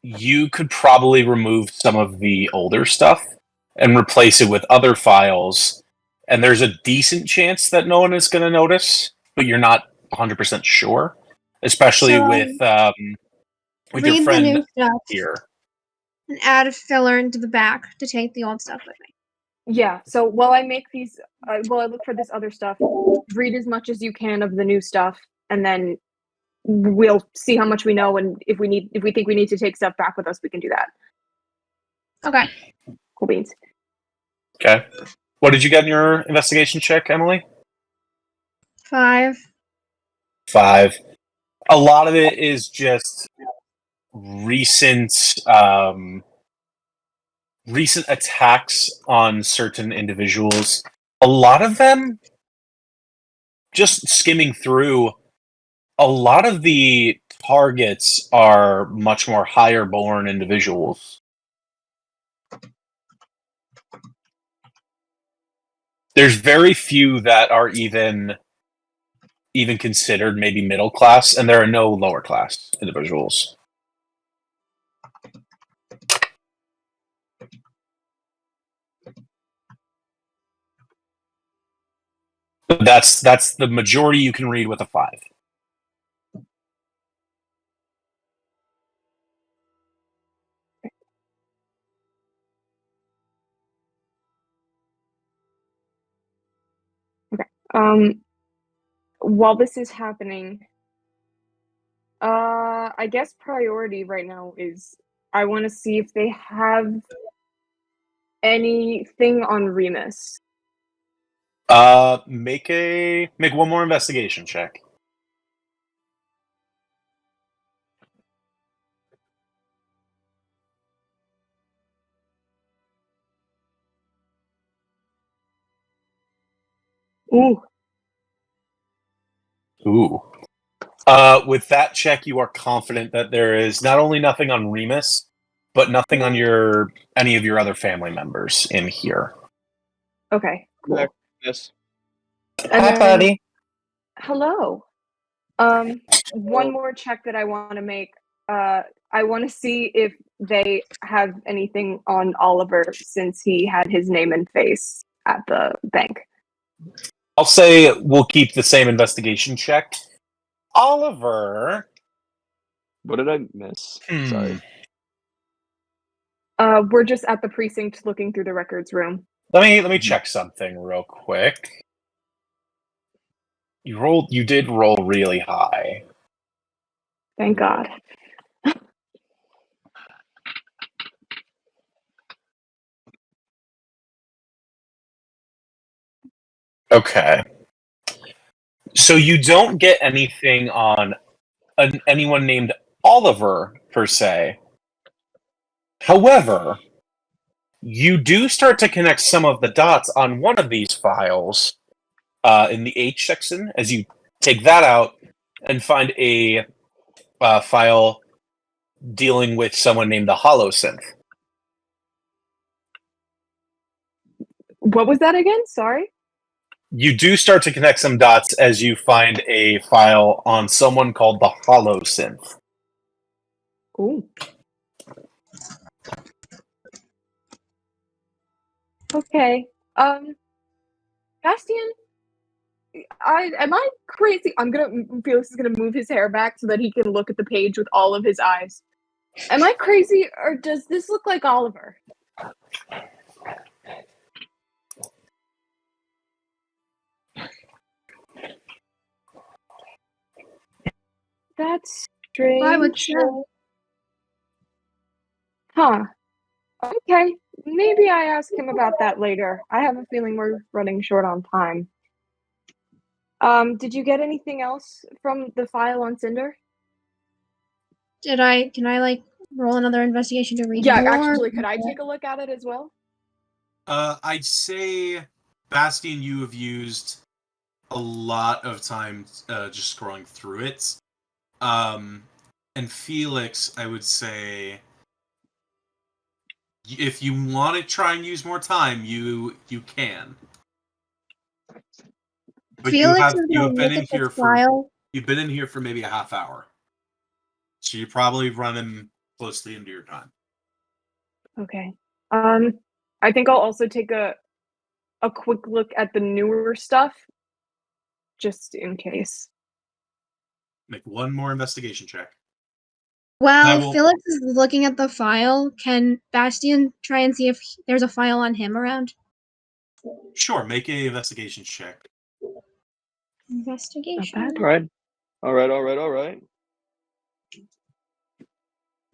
you could probably remove some of the older stuff and replace it with other files, and there's a decent chance that no one is going to notice, but you're not 100% sure, especially So, with your read the friend new stuff here. and add a filler into the back to take the old stuff with me. Yeah. So while I make these, while I look for this other stuff, read as much as you can of the new stuff, and then we'll see how much we know, and if we think we need to take stuff back with us, we can do that. Okay. Cool beans. Okay. What did you get in your investigation check, Emily? 5. 5. A lot of it is just recent attacks on certain individuals. A lot of them, just skimming through, a lot of the targets are much more higher born individuals. There's very few that are even considered maybe middle class, and there are no lower class individuals. That's the majority you can read with a 5. While this is happening, I guess priority right now is I want to see if they have anything on Remus. Make one more investigation check. Ooh. Ooh. With that check, you are confident that there is not only nothing on Remus, but nothing on any of your other family members in here. Okay. Cool. Yes. And Hi, then- buddy. Hello. One more check that I want to make. I want to see if they have anything on Oliver since he had his name and face at the bank. I'll say we'll keep the same investigation check. Oliver. What did I miss? Sorry. We're just at the precinct looking through the records room. Let me check something real quick. You did roll really high. Thank God. Okay. So you don't get anything on anyone named Oliver, per se. However, you do start to connect some of the dots on one of these files in the H section as you take that out and find a file dealing with someone named the Holosynth. What was that again? Sorry? You do start to connect some dots as you find a file on someone called the Holosynth. Ooh. Okay. Bastian, am I crazy? Felix is gonna move his hair back so that he can look at the page with all of his eyes. Am I crazy, or does this look like Oliver? That's strange. Why would you? Huh. Okay. Maybe I ask him about that later. I have a feeling we're running short on time. Did you get anything else from the file on Cinder? Can I like roll another investigation to read Yeah, more? actually, could I take a look at it as well? I'd say, Bastian, you have used a lot of time just scrolling through it. And Felix, I would say, if you want to try and use more time, you can. But Felix is you gonna have been look in at here the file. you've been in here for maybe a half hour. So you're probably running closely into your time. Okay. I think I'll also take a quick look at the newer stuff, just in case. Make one more investigation check. While will- Felix is looking at the file, can Bastian try and see if there's a file on him around? Sure, make a investigation check. Investigation. Not bad. All right.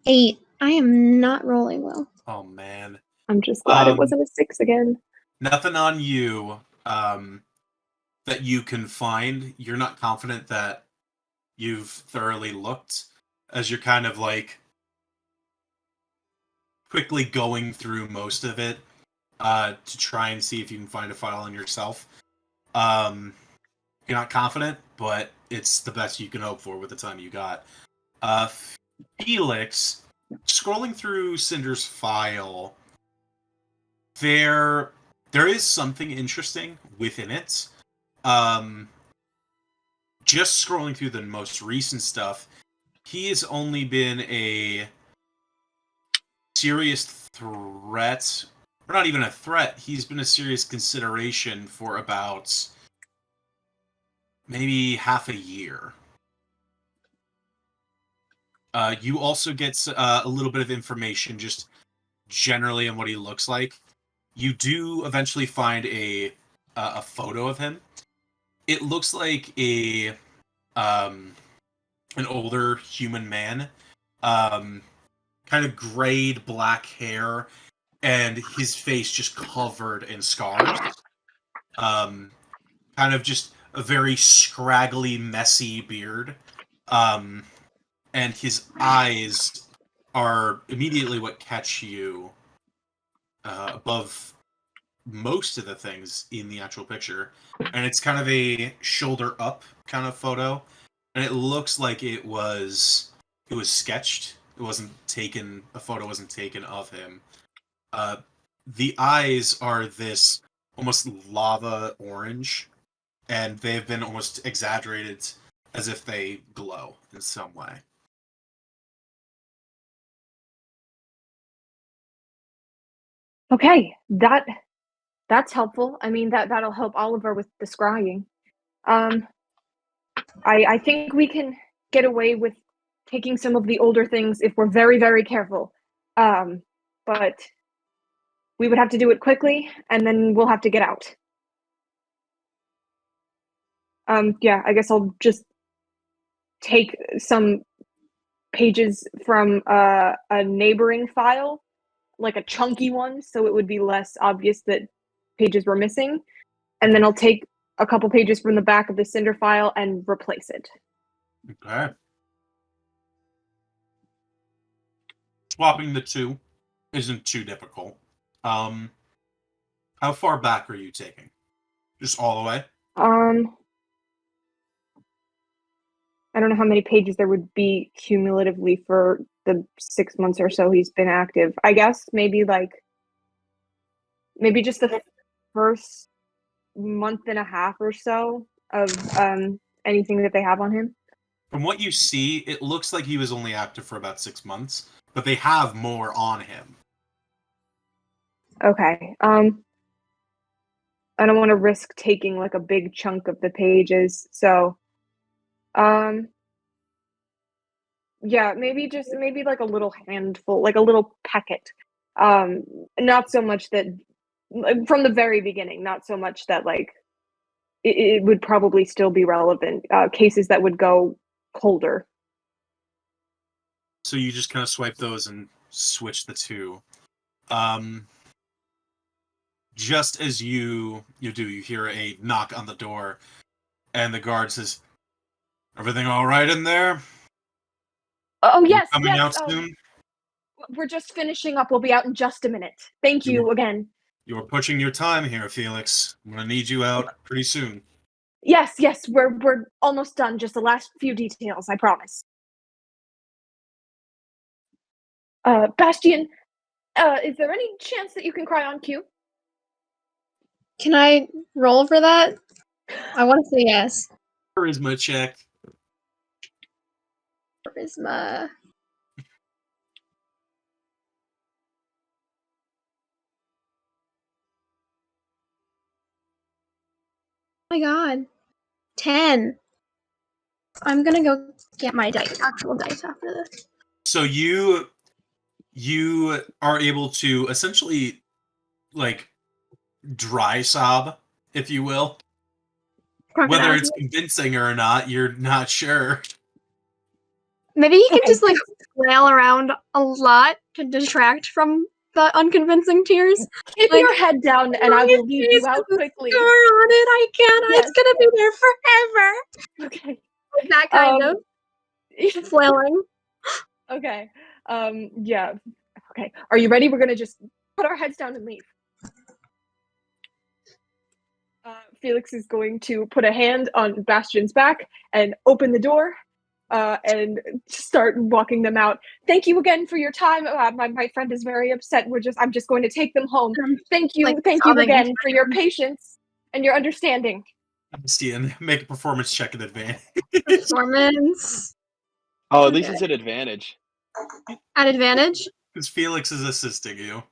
8. I am not rolling well. Oh man. I'm just glad it wasn't a 6 again. Nothing on you that you can find. You're not confident that you've thoroughly looked, as you're kind of like quickly going through most of it to try and see if you can find a file on yourself. You're not confident, but it's the best you can hope for with the time you got. Felix, scrolling through Cinder's file, there is something interesting within it. Just scrolling through the most recent stuff, he has only been a serious threat, or not even a threat, he's been a serious consideration for about maybe half a year. You also get a little bit of information just generally on what he looks like. You do eventually find a photo of him. It looks like an older human man, kind of grayed black hair, and his face just covered in scars. Kind of just a very scraggly, messy beard. And his eyes are immediately what catch you above most of the things in the actual picture. And it's kind of a shoulder up kind of photo. And it looks like it was sketched. It wasn't taken, a photo wasn't taken of him. The eyes are this almost lava orange, and they've been almost exaggerated as if they glow in some way. Okay, that's helpful. I mean, that'll help Oliver with the scrying. I think we can get away with taking some of the older things if we're very, very careful. But we would have to do it quickly, and then we'll have to get out. Yeah, I guess I'll just take some pages from a neighboring file, like a chunky one, so it would be less obvious that pages were missing. And then I'll take a couple pages from the back of the Cinder file and replace it. Okay. Swapping the two isn't too difficult. How far back are you taking? Just all the way? I don't know how many pages there would be cumulatively for the 6 months or so he's been active. I guess maybe just the first month and a half or so of anything that they have on him. From what you see, it looks like he was only active for about 6 months, but they have more on him. Okay. I don't want to risk taking like a big chunk of the pages, so yeah, maybe like a little handful, like a little packet. Not so much that from the very beginning, not so much that like it would probably still be relevant. Cases that would go colder. So you just kind of swipe those and switch the two. Just as you hear a knock on the door, and the guard says, "Everything all right in there? Oh yes, Coming yes. out soon? We're just finishing up. We'll be out in just a minute. Thank you again. You're pushing your time here, Felix. I'm gonna need you out pretty soon." Yes, we're almost done. Just the last few details, I promise. Bastion, is there any chance that you can cry on cue? Can I roll for that? I want to say yes. Charisma check. Charisma. Oh my god. 10. I'm gonna go get my actual dice after this. So you are able to essentially like dry sob, if you will. Whether it's convincing or not, you're not sure. Maybe you can just like flail around a lot to detract from the unconvincing tears. Keep like, your head down, and I will lead you out quickly. Scar on it, I can't. Yes. It's gonna be there forever. Okay. That kind of flailing. Okay. Yeah. Okay. Are you ready? We're gonna just put our heads down and leave. Felix is going to put a hand on Bastion's back and open the door, and start walking them out. Thank you again for your time. My friend is very upset. I'm just going to take them home. Thank you again for your patience and your understanding. Bastian, make a performance check in advance. Performance. Oh, at least it's an advantage. At advantage? Because Felix is assisting you.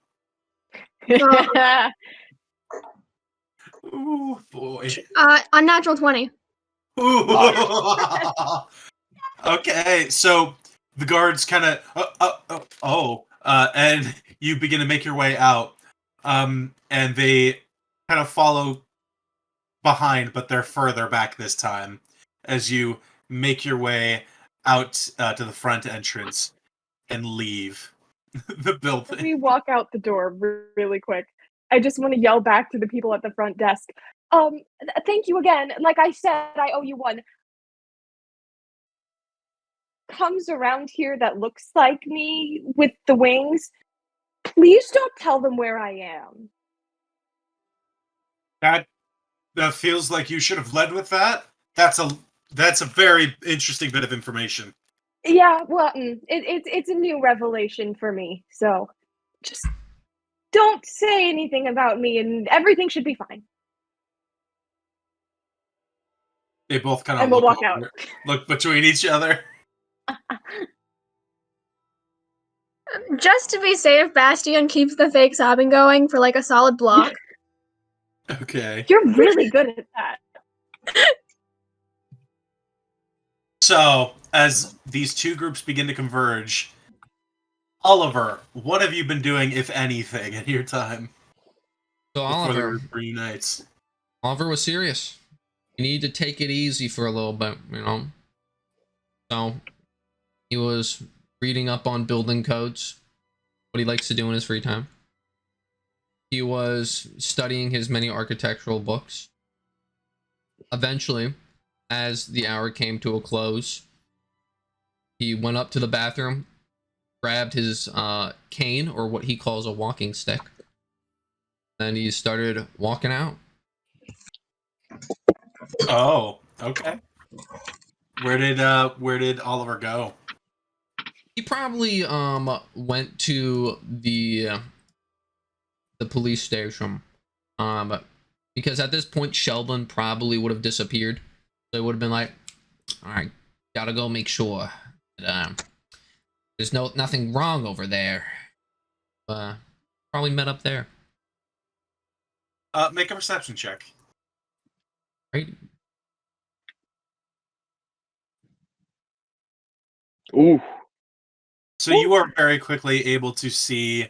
Ooh, boy. Unnatural 20. Ooh. Okay, so the guards kind of, and you begin to make your way out, and they kind of follow behind, but they're further back this time, as you make your way out to the front entrance and leave the building. We walk out the door really quick. I just want to yell back to the people at the front desk. Thank you again. Like I said, I owe you one. Comes around here that looks like me with the wings. Please don't tell them where I am. That feels like you should have led with that. That's a very interesting bit of information. Yeah, well, it's a new revelation for me. So just don't say anything about me, and everything should be fine. They both kind And of we'll walk out. Look between each other. Just to be safe, Bastion keeps the fake sobbing going for like a solid block. Okay. You're really good at that. So, as these two groups begin to converge, Oliver, what have you been doing, if anything, in your time So before the group reunites? Oliver was serious. You need to take it easy for a little bit, you know. So he was reading up on building codes, what he likes to do in his free time. He was studying his many architectural books. Eventually, as the hour came to a close, he went up to the bathroom, grabbed his cane, or what he calls a walking stick, and he started walking out. Oh, okay. Where did Oliver go? He probably went to the police station, because at this point Sheldon probably would have disappeared. So it would have been like, all right, gotta go make sure that there's nothing wrong over there. Probably met up there. Make a perception check. Right? Ooh. So you are very quickly able to see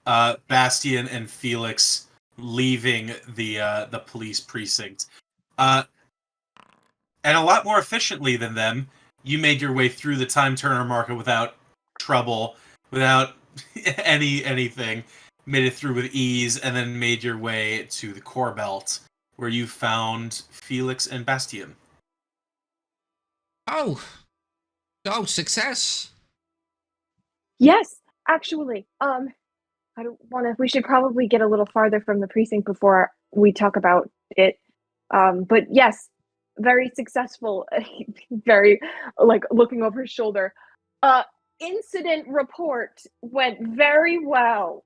Bastian and Felix leaving the police precinct, and a lot more efficiently than them. You made your way through the Time Turner market without trouble, without anything. Made it through with ease, and then made your way to the core belt, where you found Felix and Bastian. Oh, success. Yes, actually. I don't want to. We should probably get a little farther from the precinct before we talk about it. But yes, very successful. Very like looking over his shoulder. Incident report went very well.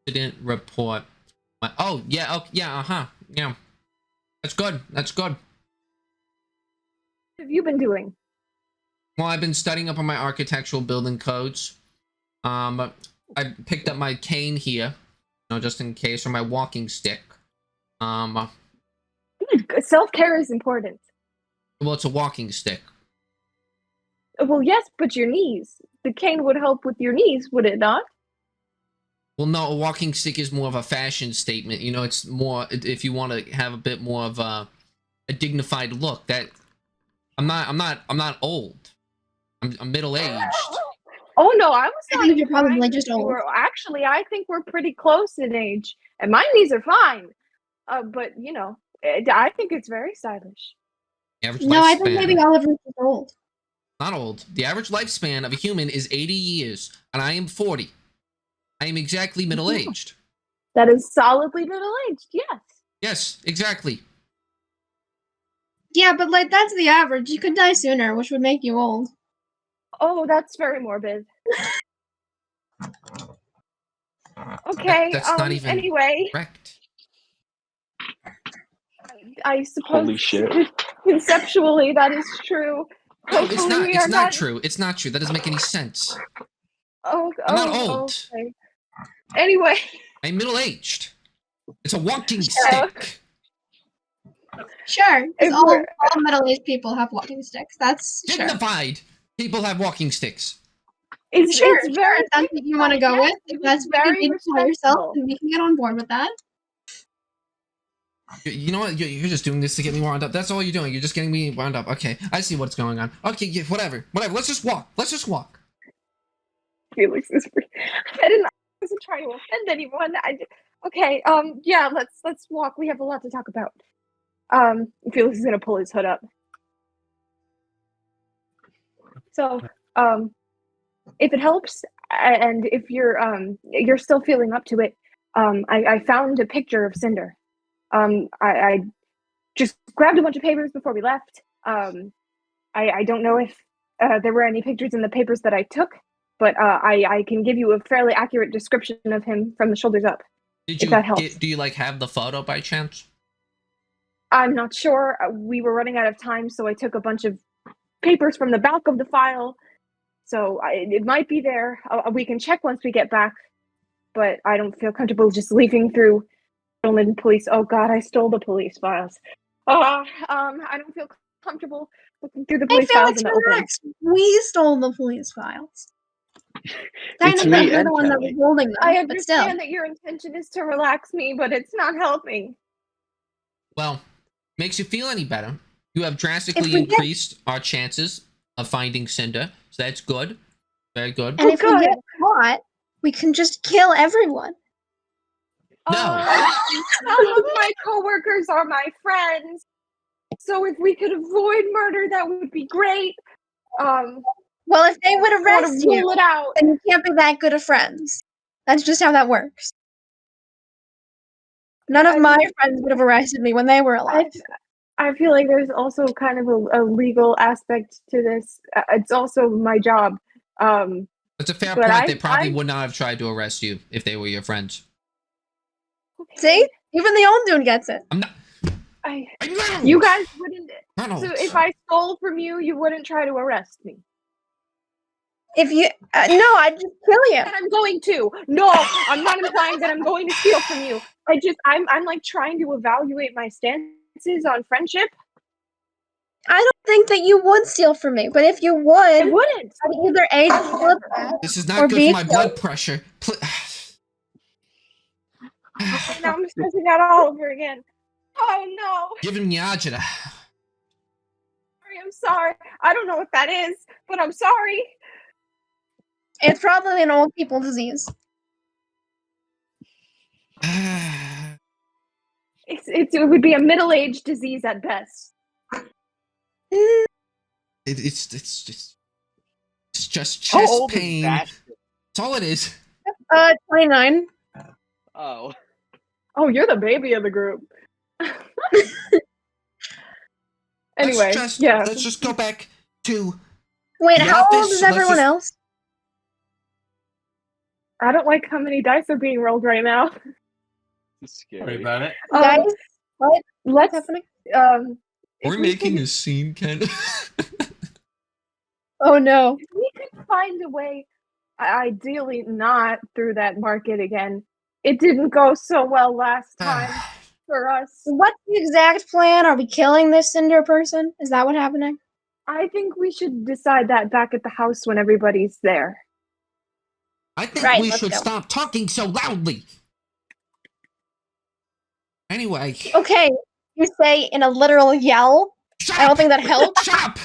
Incident report. Oh yeah, yeah. That's good. That's good. What have you been doing? Well, I've been studying up on my architectural building codes. I picked up my cane here, you know, just in case, or my walking stick. Self-care is important. Well, it's a walking stick. Well, yes, but your knees. The cane would help with your knees, would it not? Well, no, a walking stick is more of a fashion statement. You know, it's more if you want to have a bit more of a dignified look. That I'm not old. I'm middle aged. Oh no, I was I not think you're probably implying just that you old. were. Actually, I think we're pretty close in age, and my knees are fine. But you know, I think it's very stylish. The average No, I think lifespan. maybe Oliver's just old. Not old. The average lifespan of a human is 80 years, and I am 40. I am exactly middle aged. That is solidly middle-aged, yes. Yes, exactly. Yeah, but like that's the average. You could die sooner, which would make you old. Oh, that's very morbid. Okay, That's not even anyway, correct. I suppose Holy shit. conceptually that is true. No, it's Hopefully not. we It's are not true. It's not true. That doesn't make any sense. Oh, I'm not old. Okay. Anyway, I'm middle aged. It's a walking stick. Sure, If because all we're- middle-aged people have walking sticks. That's sure. Dignified people have walking sticks. it's Sure, it's very if that's what you want to go yes, with. If that's what very you need to tell yourself, respectable. then we can get on board with that. You know what? You're just doing this to get me wound up. That's all you're doing. You're just getting me wound up. Okay, I see what's going on. Okay, yeah, whatever. Let's just walk. Felix is free. I wasn't trying to offend anyone. Okay, yeah, let's walk. We have a lot to talk about. Felix is gonna pull his hood up. So, if it helps, and if you're still feeling up to it, I found a picture of Cinder. I just grabbed a bunch of papers before we left. I don't know if there were any pictures in the papers that I took, but I can give you a fairly accurate description of him from the shoulders up. Did If that helps. do you like have the photo by chance? I'm not sure. We were running out of time, so I took a bunch of papers from the back of the file. So it might be there. We can check once we get back, but I don't feel comfortable just leafing through stolen police. Oh God, I stole the police files. I don't feel comfortable looking through the Hey, police files Felix, in the open. relax. We stole the police files. It's Technically, me you're and the one that was Kelly. holding them, I but still. understand that your intention is to relax me, but it's not helping. Well, makes you feel any better. You have If drastically we get- increased our chances of finding Cinder, so that's good. Very good. And if we good. get caught, we can just kill everyone. No. Some of my coworkers are my friends, so if we could avoid murder, that would be great. Well, if they would I want arrest to rule you, it out. then you can't be that good of friends. That's just how that works. None of my friends would have arrested me when they were alive. I feel like there's also kind of a legal aspect to this. It's also my job. It's a fair But point. They probably would not have tried to arrest you if they were your friends. See? Even the old dude gets it. I'm not. I know. you guys wouldn't. Ronald. So if I stole from you, you wouldn't try to arrest me. If you no, I'd just kill you. And I'm going to. No, I'm not implying that I'm going to steal from you. I'm like trying to evaluate my stances on friendship. I don't think that you would steal from me, but if you I would, wouldn't. I'd either A, kill it back, This is or not good B, for my kill blood it. pressure. Now I'm stressing out all over again. Oh no. Giving me agita. I'm sorry. I don't know what that is, but I'm sorry. It's probably an old people disease. It would be a middle-aged disease at best. It's just How chest old pain. is that? That's all it is. 29. Oh. Oh, you're the baby of the group. Anyway, Let's just go back to. Wait, The how old office, is let's everyone just- else? I don't like how many dice are being rolled right now. It's Worry scary. about it. Guys, what's Let's happening? if We're we making could- a scene, Ken. Oh no. if we could find a way, ideally not through that market again. It didn't go so well last time for us. What's the exact plan? Are we killing this cinder person? Is that what's happening? I think we should decide that back at the house when everybody's there. I think Right, we let's should go. stop talking so loudly. Anyway. Okay, you say in a literal yell. Shut I don't up! think that helps. Shut up!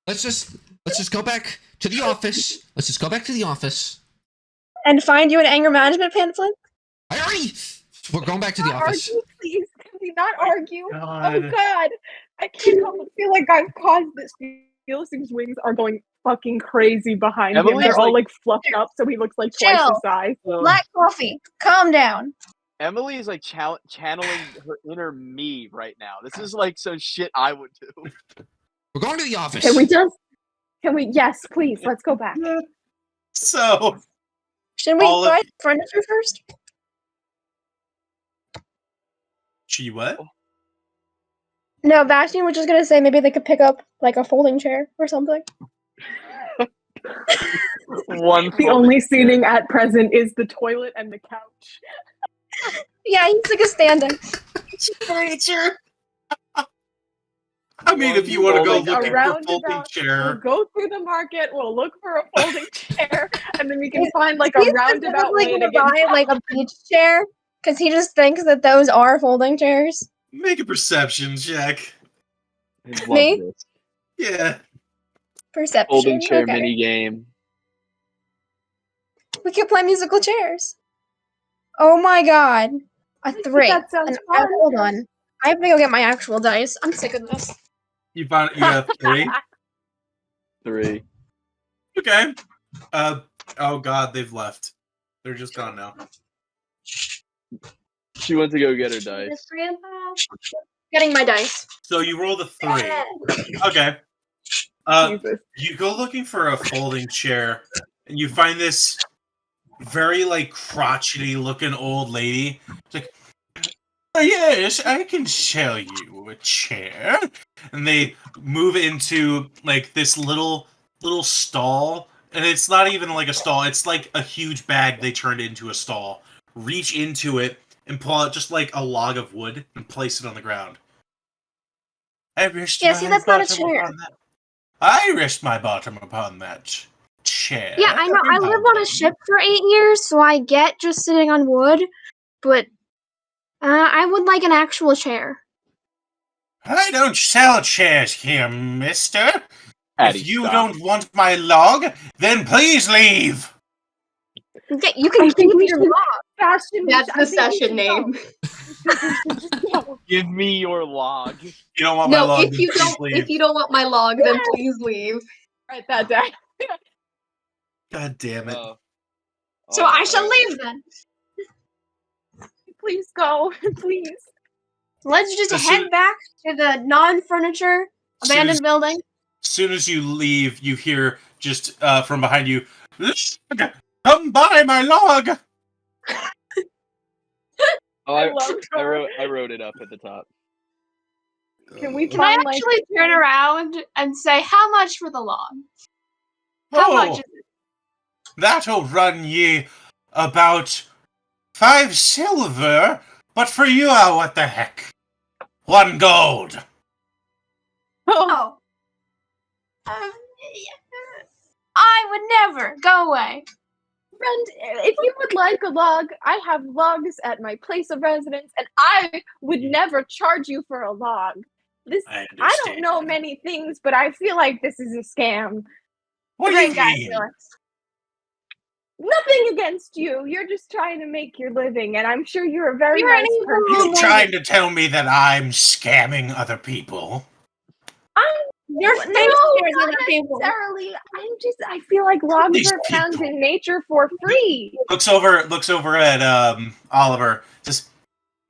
Let's just go back to the office. Let's just go back to the office. And find you an anger management pamphlet? We're going back to the office. Argue, please. Can we not argue? Oh God. God, I can't help but feel like I've caused this. Felix's wings are going fucking crazy behind him. Emily's They're all like- like fluffed up, so he looks like twice Chill. his size. Black coffee. Calm down. Emily is like channeling her inner me right now. This is like some shit I would do. We're going to the office. Can we? Yes, please. Let's go back. So, Should we All of buy furniture first? she what? No, Bastion was just gonna say maybe they could pick up like a folding chair or something. One. The only seating at present is the toilet and the couch. Yeah, he's like a standing. Furniture. I mean, if you want to go Folding looking for chair. a folding We'll chair, go through the market. We'll look for a folding chair, and then we can find like He's a roundabout specifically way to gonna get. buy like a beach chair because he just thinks that those are folding chairs. make a perception check. I love Me? this. Yeah. Perception. Folding chair okay. mini game. We could play musical chairs. Oh my god. A 3. That sounds fun. Hold on. I have to go get my actual dice. I'm sick of this. You have 3. 3. Okay. Oh God, they've left. They're just gone now. She went to go get her dice. Miss Grandpa. Getting my dice. So you roll the 3. Okay. Jesus. You go looking for a folding chair, and you find this very like crotchety looking old lady. It's like, "Oh, yes, I can sell you a chair." And they move into like this little stall, and it's not even like a stall. It's like a huge bag they turned into a stall. Reach into it and pull out just like a log of wood and place it on the ground. I rested Yeah, my see, that's not a bottom chair. upon that. I rest my bottom upon that chair. Yeah, I know. every I now lived and on a then. ship for 8 years, so I get just sitting on wood, but I would like an actual chair. I don't sell chairs here, mister. Patty, If you stop. don't want my log, then please leave. Okay, you can I keep think we your should, log. Bastion, That's the I think we session should name. go. I think we should just go. Give me your log. You don't want my No, log, if then you please don't, leave. if you don't want my log, then please leave. Write that down. God damn it. So I shall leave then. Please go. Please. Let's just As head soon- back to the non-furniture Soon as- abandoned building. soon as you leave, you hear just from behind you, "Log, come buy my log. Oh, I love I wrote it up at the top. Can we Can I find, like, actually turn around and say, how much for the log? How Oh, much is it? that'll run ye about 5 silver, but for you, what the heck? 1 gold. Oh, Oh. I would never. Go away. friend, if you would like a log, I have logs at my place of residence, and I would never charge you for a log. I I don't know many things, but I feel like this is a scam. What do Great you guy, mean? Felix. Nothing against you. You're just trying to make your living, and I'm sure you're a very You're an nice evil person. You woman. trying to tell me that I'm scamming other people? Your face No, scares not other people. necessarily. I feel like logs These are found people. in nature for free. Looks over at Oliver. Says,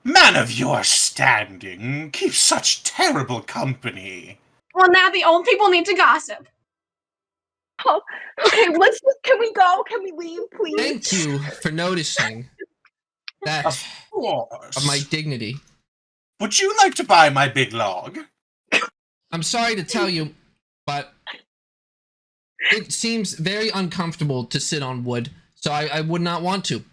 "Man of your standing, keep such terrible company." Well, now the old people need to gossip. Oh, okay, can we go? Can we leave, please? Thank you for noticing that Of course. of my dignity. Would you like to buy my big log? I'm sorry to tell you, but it seems very uncomfortable to sit on wood, so I would not want to.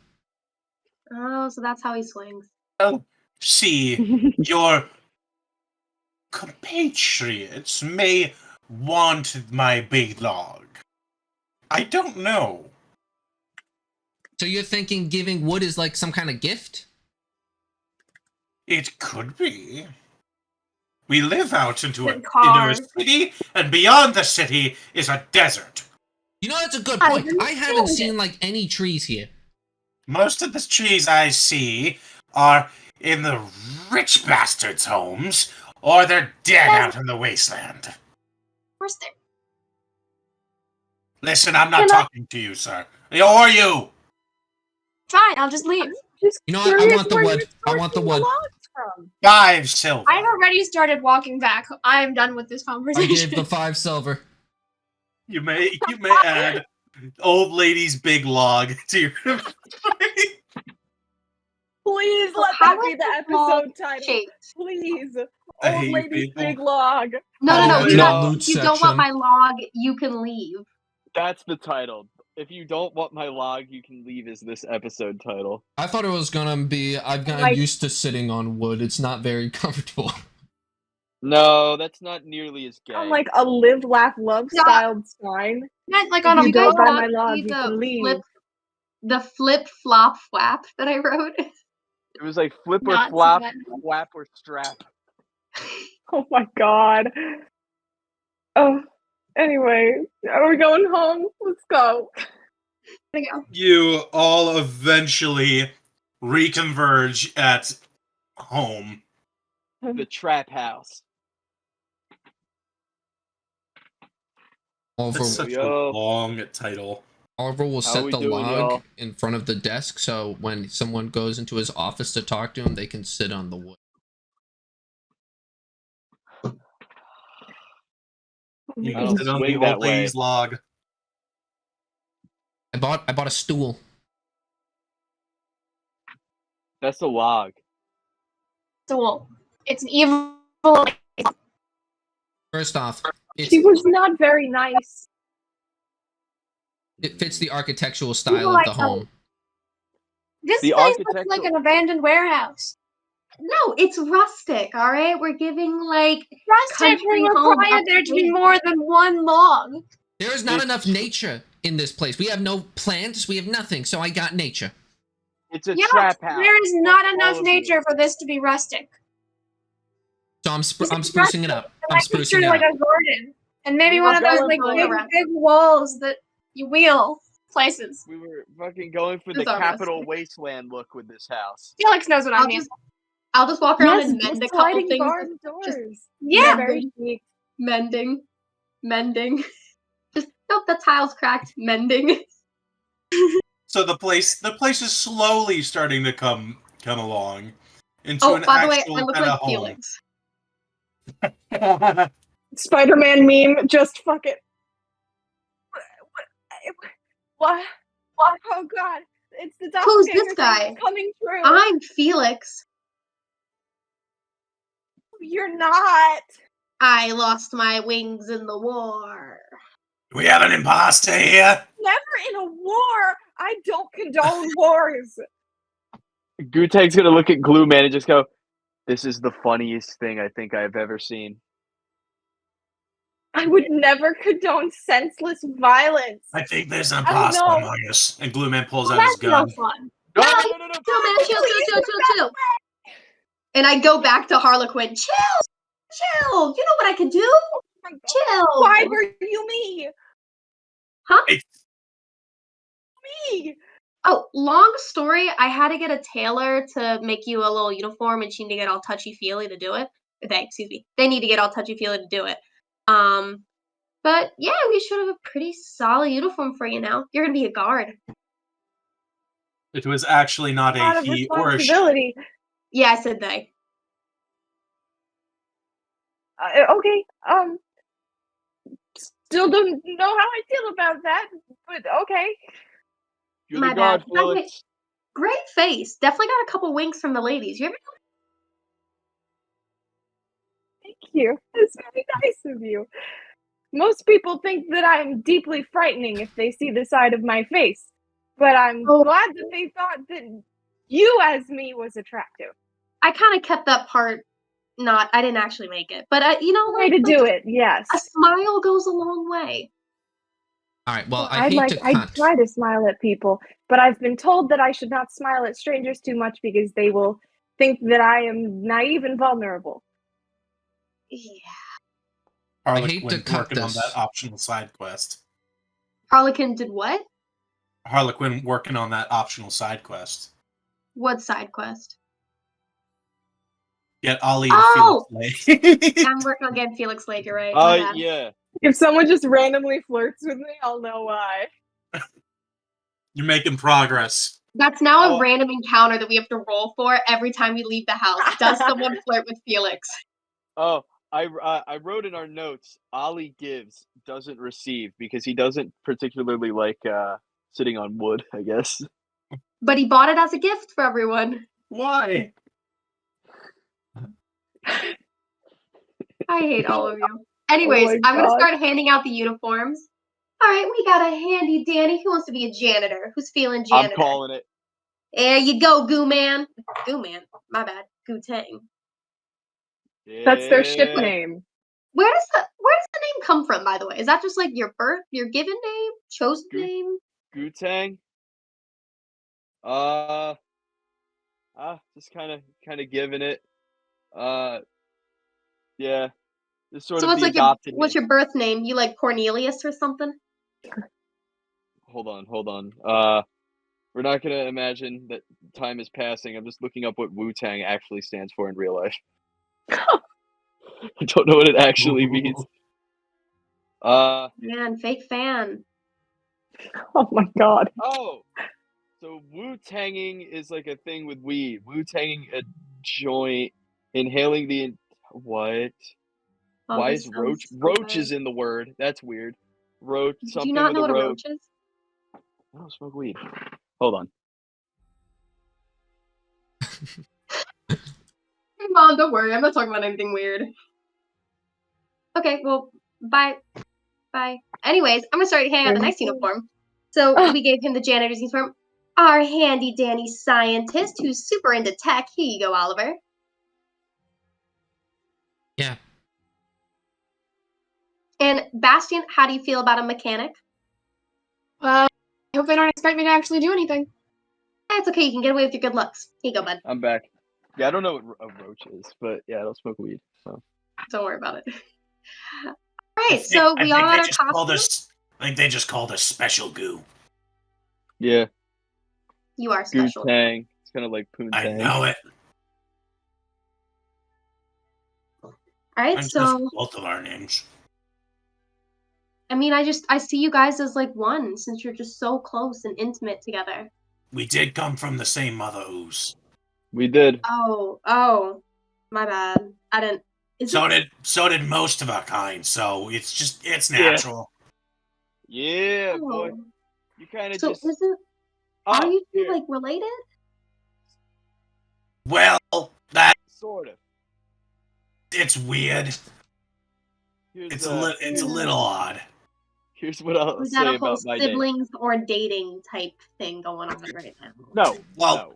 Oh, so that's how he swings. Oh, see, your compatriots may want my big log. I don't know. So you're thinking giving wood is like some kind of gift? It could be. We live out into And a cars. city, and beyond the city is a desert. You know, that's a good I point. I haven't understand seen like any trees here. Most of the trees I see are in the rich bastards' homes, or they're dead out in the wasteland. Of course they're. Listen, I'm not Can I- talking to you, sir. Or you. Fine, I'll just leave. Just You know what? I curious want the where wood. you're I want the sourcing wood. logs from. 5 silver. I've already started walking back. I am done with this I conversation. gave the 5 silver. You may add old lady's big log to your. Please So let how that be is the this log episode title. shaped? Please. I Old hate lady's people. big log. No, Oh, no, no. that's You the don't, loot if you don't section. want my log, you can leave. That's the title. If you don't want my log, you can leave is this episode title. I thought it was gonna be, I've gotten Like- used to sitting on wood. It's not very comfortable. No, that's not nearly as gay. On like a live, laugh, love Yeah. styled sign. Meant like If on a you don't boat. buy want my log, see you can leave. the flip flop flap that I wrote. It was like flip or Not flap, that. flap or strap. Oh my god. Oh, anyway, are we going home? Let's go. There you go. You all eventually reconverge at home. The trap house. Oliver, That's such Yo. a long title. Oliver will How set we the doing, log y'all? in front of the desk, so when someone goes into his office to talk to him, they can sit on the wood. You I can don't sit on the swing that old lady's log. I bought a stool. That's the log. So it's an evil. First off, She was not very nice. it fits the architectural style People of like the home. This The place looks like architectural- an abandoned warehouse. No, it's rustic, all right? We're giving, like, Rustic country will home require there to be upstate. more than one log. There is not enough nature in this place. We have no plants. We have nothing. So I got nature. It's a Yes, trap house. there is Fuck not all enough of nature you. for this to be rustic. So I'm This I'm is sprucing it up. I I'm like picture sprucing it like up. a garden, and maybe We one were of those going like for big, around. big walls that you wheel places. We were fucking going for the Those are Capital rustic. Wasteland look with this house. Felix knows what I mean. I'll just walk around Yes, and just mend a couple sliding things. barn just doors. Yeah. Very chic. Mending. Just, nope, the tile's cracked. Mending. So the place is slowly starting to come along into Oh, an by the way, actual I look kind like of home. Felix. Spider-Man meme, just fuck it. What? Oh god, it's the Who's doppelganger this guy? thing coming true. I'm Felix. You're not. I lost my wings in the war. We have an imposter here. Never in a war. I don't condone wars. Gutag's gonna look at Glue Man and just go, "This is the funniest thing I think I've ever seen." I would never condone senseless violence. I think there's an I don't imposter know. among us. And Glue Man pulls Well, out his that's no gun. fun. No, No, no, no, no, Chill, man. Chill. And I go back to Harlequin. Chill. You know what I can do? Chill. Why were you me? Huh? Hey. Me. Oh, long story. I had to get a tailor to make you a little uniform, and she needed to get all touchy-feely to do it. They need to get all touchy-feely to do it. But yeah, we should have a pretty solid uniform for you now. You're gonna be a guard. It was actually not A lot a of he or a she. responsibility. Yeah, I said they. Okay. Still don't know how I feel about that, but okay. You're My the guard, bad. By the way, Felix. great face. Definitely got a couple winks from the ladies. You ever? Thank you. It's very nice of you. Most people think that I'm deeply frightening if they see the side of my face, but I'm glad that they thought that you as me was attractive. I kind of kept that part. I didn't actually make it, but you know, Way to do it, yes. A smile goes a long way. All right. Well, I try to smile at people, but I've been told that I should not smile at strangers too much because they will think that I am naive and vulnerable. Yeah. Harlequin working on that optional side quest. Harlequin did what? Harlequin working on that optional side quest. What side quest? Get Ollie and Felix laid. I'm working on getting Felix laid, you're right. Yeah. If someone just randomly flirts with me, I'll know why. You're making progress. That's now a random encounter that we have to roll for every time we leave the house. Does someone flirt with Felix? Oh, I wrote in our notes, Ollie gives, doesn't receive, because he doesn't particularly like sitting on wood, I guess. But he bought it as a gift for everyone. Why? I hate all of you. Anyways, I'm going to start handing out the uniforms. All right, we got a handy Danny. Who wants to be a janitor? Who's feeling janitor? I'm calling it. There you go, Goo Man. Goo Man. My bad. Goo Tang. Yeah. That's their ship name. Where does the name come from, by the way? Is that just like your given name? Chosen name? Gutang? Just kind of giving it. Yeah. Just sort So of what's the like adopted what's your birth name? You like Cornelius or something? Hold on. We're not gonna imagine that time is passing. I'm just looking up what Wu-Tang actually stands for in real life. I don't know what it actually means. Man, fake fan. Oh my god. Oh, so Wu-Tanging is like a thing with weed. Wu-Tanging a joint, inhaling the what? Oh, Why is roach? Roach is in the word. That's weird. Roach. Do Something you not with know what a roach. roach is? I don't smoke weed. Hold on. Hey, Mom, don't worry. I'm not talking about anything weird. Okay, well, bye. Anyways, I'm gonna start handing out the next uniform. So we gave him the janitor's uniform. Our handy dandy scientist who's super into tech. Here you go, Oliver. And Bastian, how do you feel about a mechanic? I hope they don't expect me to actually do anything. It's okay. You can get away with your good looks. Here you go, bud. I'm back. Yeah, I don't know what a roach is, but yeah, I don't smoke weed. So Don't worry about it. All right, so we all got our costumes. I think they just called us special goo. yeah, You are special. Goo-tang. It's kind of like poontang. I know it. All right, so both of our names. I mean, I see you guys as like one since you're just so close and intimate together. We did come from the same mother ooze. We did. Oh, my bad. I didn't. So did most of our kind. So it's natural. Yeah, boy. Oh. You kind of So just. are you two here. like related? Well, that Sort of. it's weird. Here's, It's a little odd. Here's what I'll Is that say a whole about my name. siblings or dating type thing going on right now? No. Well, no.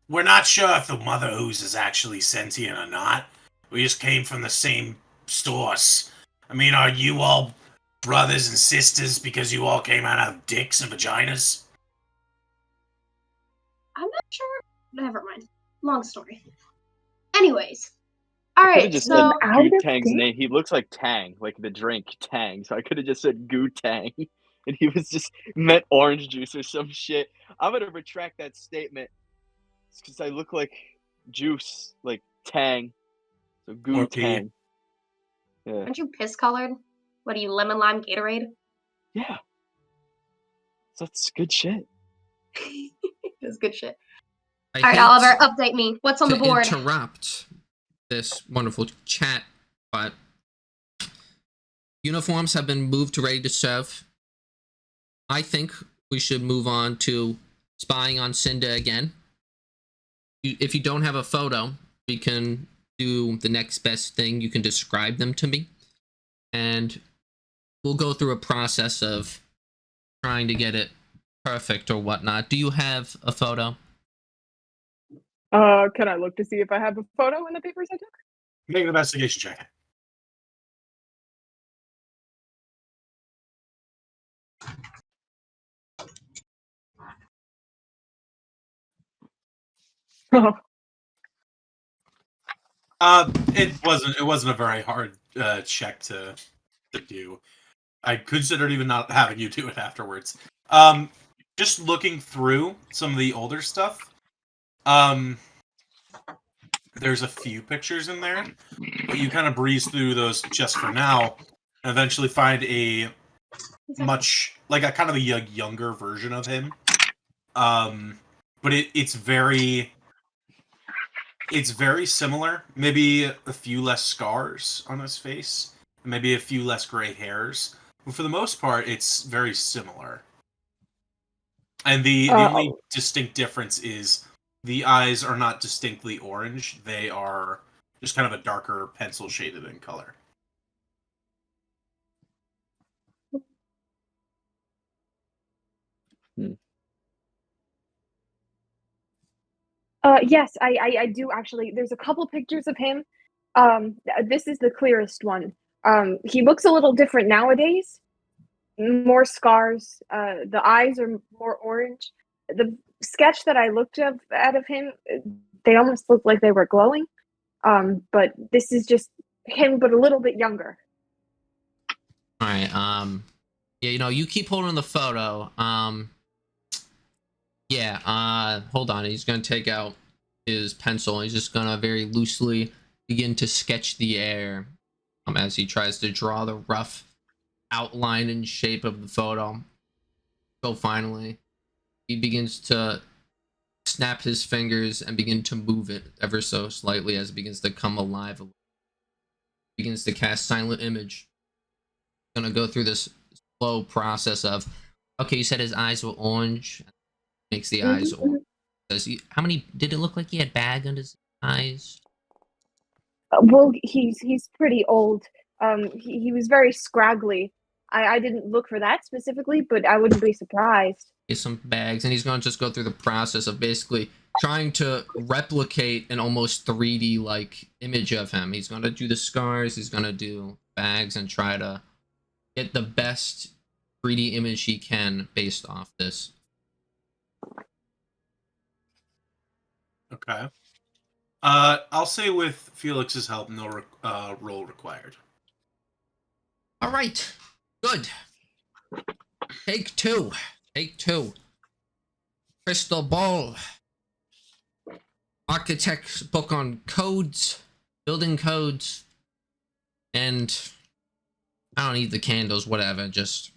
we're not sure if the mother ooze is actually sentient or not. We just came from the same source. I mean, are you all brothers and sisters because you all came out of dicks and vaginas? I'm not sure. Never mind. Long story. Anyways. All I could have right, just so said Goo-tang's name. He looks like Tang, like the drink Tang. So I could have just said Goo-tang, and he was just meant orange juice or some shit. I'm gonna retract that statement because I look like juice, like Tang. So Goo-tang. Yeah. aren't you piss colored? What are you, lemon lime Gatorade? Yeah. So that's good shit. That's good shit. I All right, hate Oliver, update me. What's on to the board? interrupt this wonderful chat, but uniforms have been moved to ready to serve. I think we should move on to spying on Cinda again. If you don't have a photo, we can do the next best thing. You can describe them to me, and we'll go through a process of trying to get it perfect or whatnot. Do you have a photo? Can I look to see if I have a photo in the papers I took? Make an investigation check. It wasn't a very hard check to do. I considered even not having you do it afterwards. Just looking through some of the older stuff. There's a few pictures in there, but you kind of breeze through those just for now, and eventually find a much like a kind of a younger version of him. But it's very similar. Maybe a few less scars on his face, maybe a few less gray hairs. But for the most part, it's very similar. And the only distinct difference is the eyes are not distinctly orange. They are just kind of a darker pencil shaded in color. Yes, I do actually. There's a couple pictures of him. This is the clearest one. He looks a little different nowadays. More scars. The eyes are more orange. The sketch that I looked at of him, they almost looked like they were glowing. But this is just him, but a little bit younger. All right. Yeah, you keep holding the photo. Yeah. Hold on. He's gonna take out his pencil. He's just gonna very loosely begin to sketch the air, as he tries to draw the rough outline and shape of the photo. So finally, he begins to snap his fingers and begin to move it ever so slightly as it begins to come alive. Begins to cast silent image. Gonna go through this slow process of, okay, you said his eyes were orange. Makes the eyes orange. How many did it look like he had bag under his eyes? Well, he's pretty old. He was very scraggly. I didn't look for that specifically, but I wouldn't be surprised. Some bags, and he's going to just go through the process of basically trying to replicate an almost 3D like image of him. He's going to do the scars, he's going to do bags, and try to get the best 3D image he can based off this. Okay. I'll say with Felix's help, no roll required. All right. Good. Take two. Take two. Crystal ball. Architect's book on codes, building codes, and I don't need the candles, whatever, just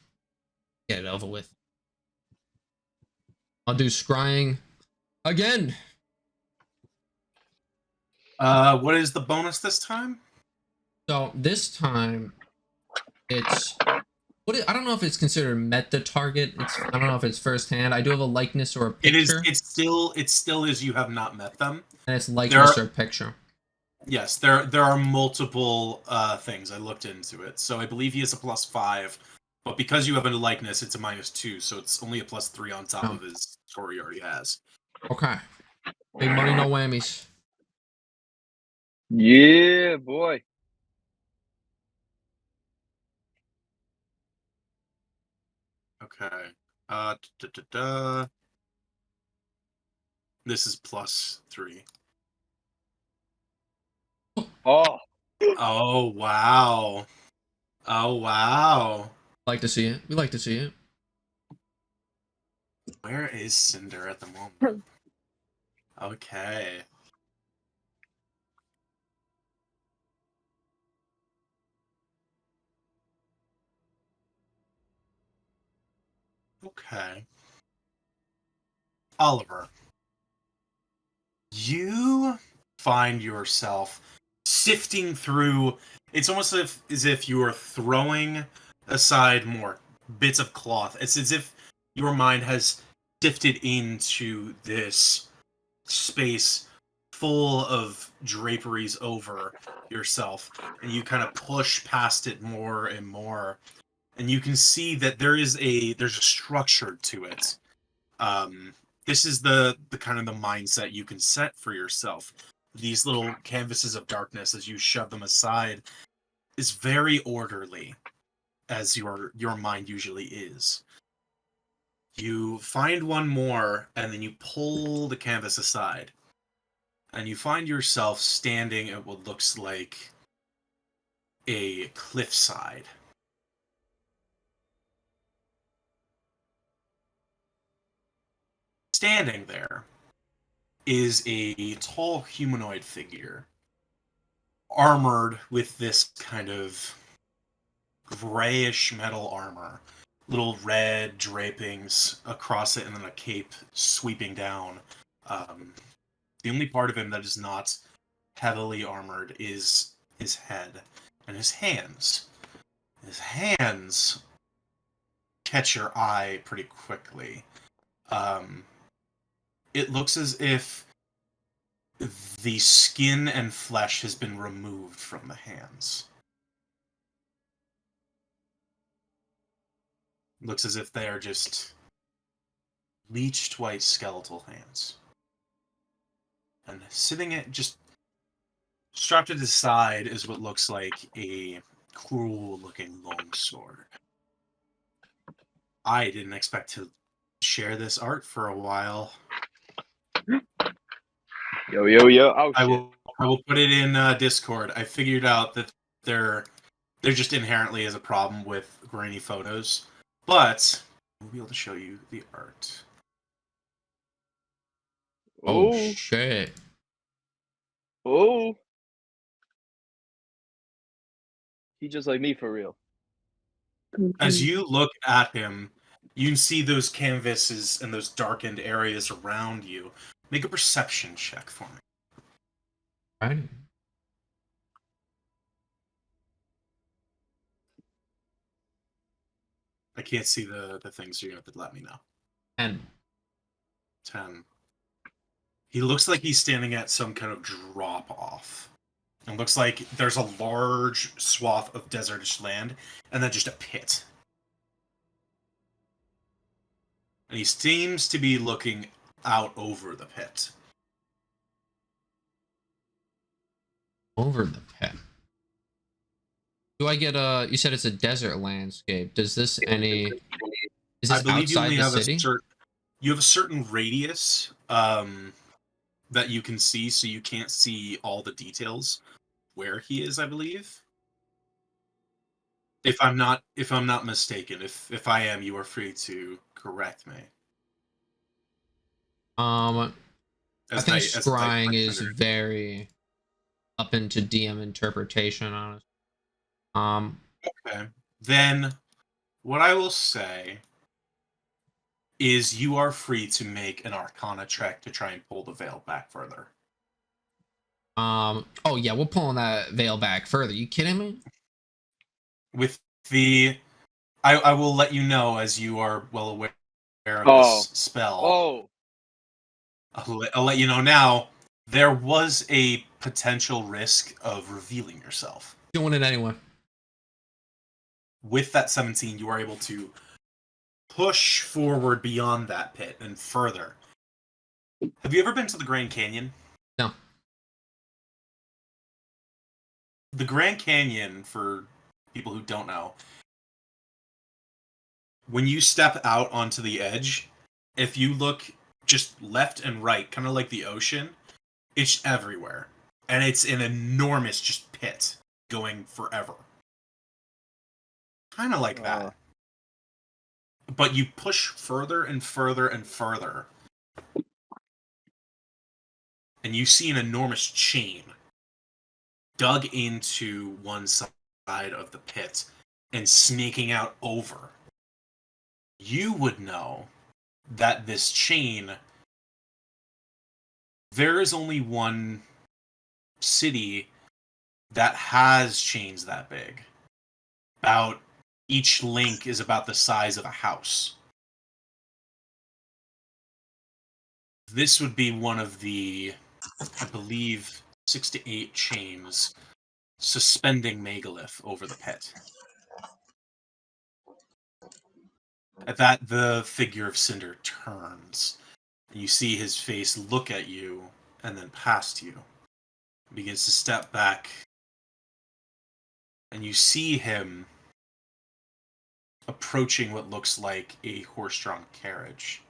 get it over with. I'll do scrying again. What is the bonus this time? So this time, it's I don't know if it's considered meta target. I don't know if it's first hand. I do have a likeness or a It is. picture. It still is. You have not met them. And it's likeness or picture. Yes, there are multiple things. I looked into it, so I believe he has a +5, but because you have a likeness, it's a -2, so it's only a +3 on top of his score he already has. Okay. Big money, no whammies. Yeah, boy. Okay. This is +3. Oh. Oh wow. Oh wow. Like to see it. We like to see it. Where is Cinder at the moment? Okay. Okay. Oliver, you find yourself sifting through. It's almost as if you are throwing aside more bits of cloth. It's as if your mind has sifted into this space full of draperies over yourself, and you kind of push past it more and more, and you can see that there's a structure to it. This is the kind of the mindset you can set for yourself. These little canvases of darkness, as you shove them aside, is very orderly, as your mind usually is. You find one more, and then you pull the canvas aside, and you find yourself standing at what looks like a cliffside. Standing there is a tall humanoid figure, armored with this kind of grayish metal armor, little red drapings across it, and then a cape sweeping down. The only part of him that is not heavily armored is his head and his hands. His hands catch your eye pretty quickly. It looks as if the skin and flesh has been removed from the hands. Looks as if they are just bleached white skeletal hands. And sitting at just strapped at his side is what looks like a cruel looking longsword. I didn't expect to share this art for a while. Yo, yo, yo. Oh, I shit. will put it in Discord. I figured out that there just inherently is a problem with grainy photos, but we'll be able to show you the art. Oh, Oh. shit. Oh. He just like me for real. As you look at him, you can see those canvases and those darkened areas around you. Make a perception check for me. Right. I can't see the things, so you're going to have to let me know. 10. He looks like he's standing at some kind of drop-off. It looks like there's a large swath of desertish land, and then just a pit. And he seems to be looking out over the pit. Over the pit. Do I get a? You said it's a desert landscape. Does this any? Is I this believe you outside only the have city? you have a certain radius that you can see, so you can't see all the details where he is, I believe. If I'm not mistaken, if I am, you are free to correct me. I think As a dice scrying is bartender. very up into DM interpretation, honestly. Okay. Then what I will say is you are free to make an Arcana check to try and pull the veil back further. Oh yeah, we're pulling that veil back further. You kidding me? With the I will let you know, as you are well aware of Oh. this spell. Oh. I'll let you know now. There was a potential risk of revealing yourself. Doing it anyway. With that 17, you are able to push forward beyond that pit and further. Have you ever been to the Grand Canyon? No. The Grand Canyon, for people who don't know, when you step out onto the edge, if you look just left and right, kind of like the ocean, it's everywhere. And it's an enormous just pit going forever. Kind of like that. But you push further and further and further. And you see an enormous chain dug into one side of the pit and sneaking out over. You would know that this chain, there is only one city that has chains that big. About each link is about the size of a house. This would be one of the, I believe, 6 to 8 chains suspending Megalith over the pit. At that, the figure of Cinder turns, and you see his face look at you and then past you. He begins to step back, and you see him approaching what looks like a horse-drawn carriage.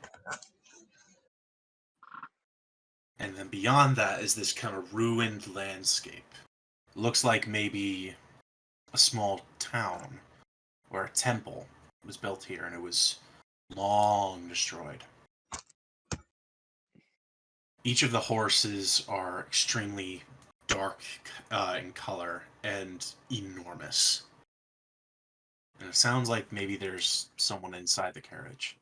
And then beyond that is this kind of ruined landscape. It looks like maybe a small town where a temple was built here and it was long destroyed. Each of the horses are extremely dark in color and enormous. And it sounds like maybe there's someone inside the carriage.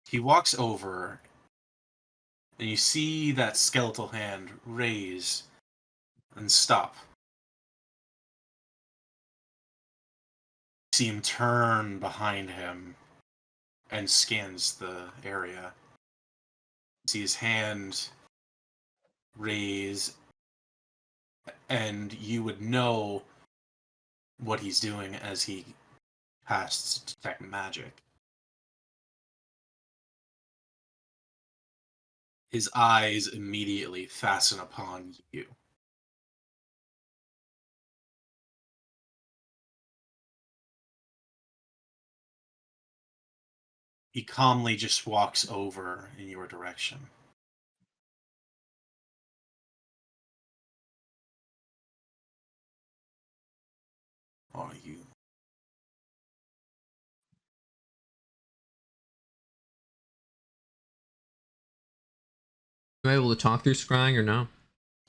He walks over, and you see that skeletal hand raise and stop. You see him turn behind him and scans the area. You see his hand raise, and you would know what he's doing as he casts detect magic. His eyes immediately fasten upon you. He calmly just walks over in your direction. Are you? Am I able to talk through scrying or no?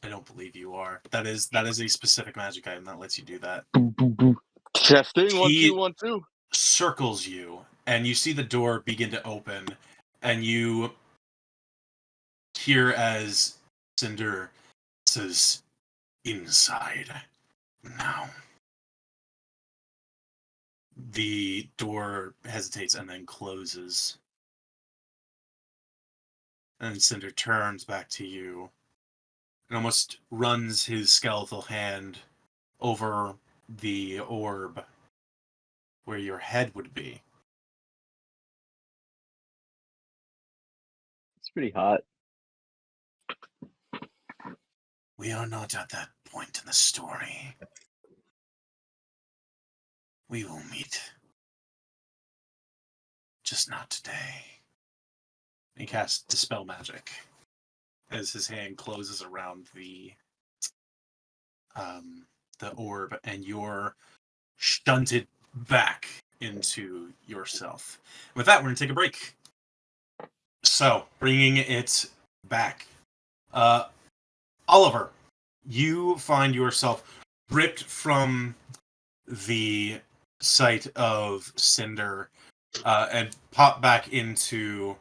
I don't believe you are. That is a specific magic item that lets you do that. Boom, boom, boom. Testing 1 He 2 1 2. circles you, and you see the door begin to open, and you hear as Cinder says, "Inside now." The door hesitates and then closes. And Cinder turns back to you and almost runs his skeletal hand over the orb where your head would be. pretty hot. We are not at that point in the story. We will meet. Just not today. He casts Dispel Magic as his hand closes around the orb, and you're shunted back into yourself. With that, we're going to take a break. So, bringing it back. Oliver, you find yourself ripped from the sight of Cinder and pop back into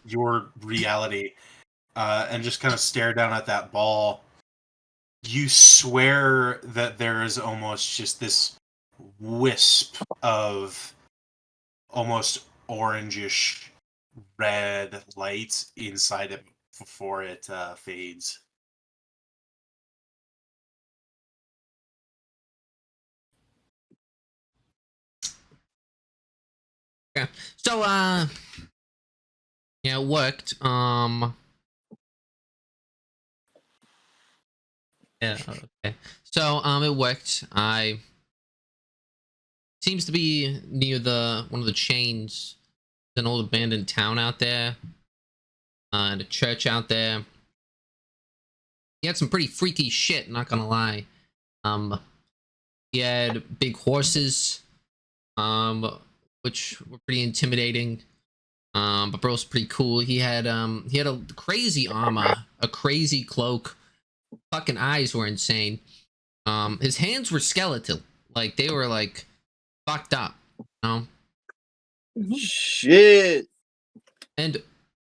your reality and just kind of stare down at that ball. You swear that there is almost just this wisp of almost orangish red light inside it before it fades. Yeah. So, yeah, it worked. Yeah, okay. So, it worked. I seems to be near one of the chains. There's an old abandoned town out there. And a church out there. He had some pretty freaky shit, not gonna lie. He had big horses, which were pretty intimidating. But bro's pretty cool. He had a crazy armor, a crazy cloak. Fucking eyes were insane. His hands were skeletal, like they were like fucked up, you know. Shit. And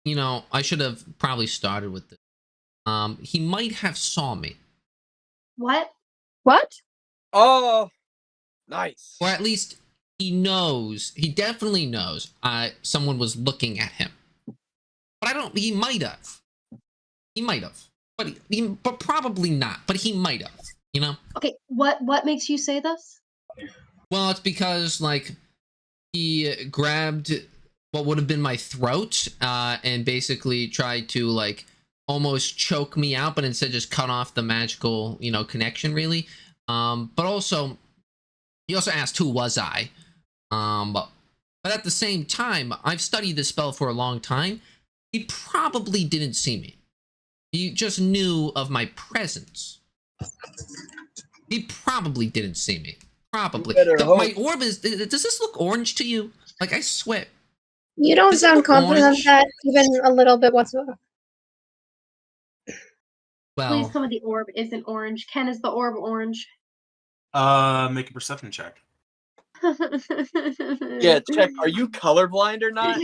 you know, I should have probably started with this. He might have saw me, What? What? Oh, nice. or at least he knows. He definitely knows. Someone was looking at him, but I don't. He might have. He might have, but probably not. But he might have. You know. Okay, what makes you say this? Well, it's because like he grabbed what would have been my throat and basically tried to like almost choke me out, but instead just cut off the magical, you know, connection really. But also he also asked who was I. But at the same time, I've studied this spell for a long time. He probably didn't see me. He just knew of my presence. He probably didn't see me. Probably. My orb is... Does this look orange to you? Like, I swear. You don't sound confident of that even a little bit whatsoever. Well... Please tell me the orb isn't orange. Ken, is the orb orange? Make a perception check. Yeah, check. Are you colorblind or not?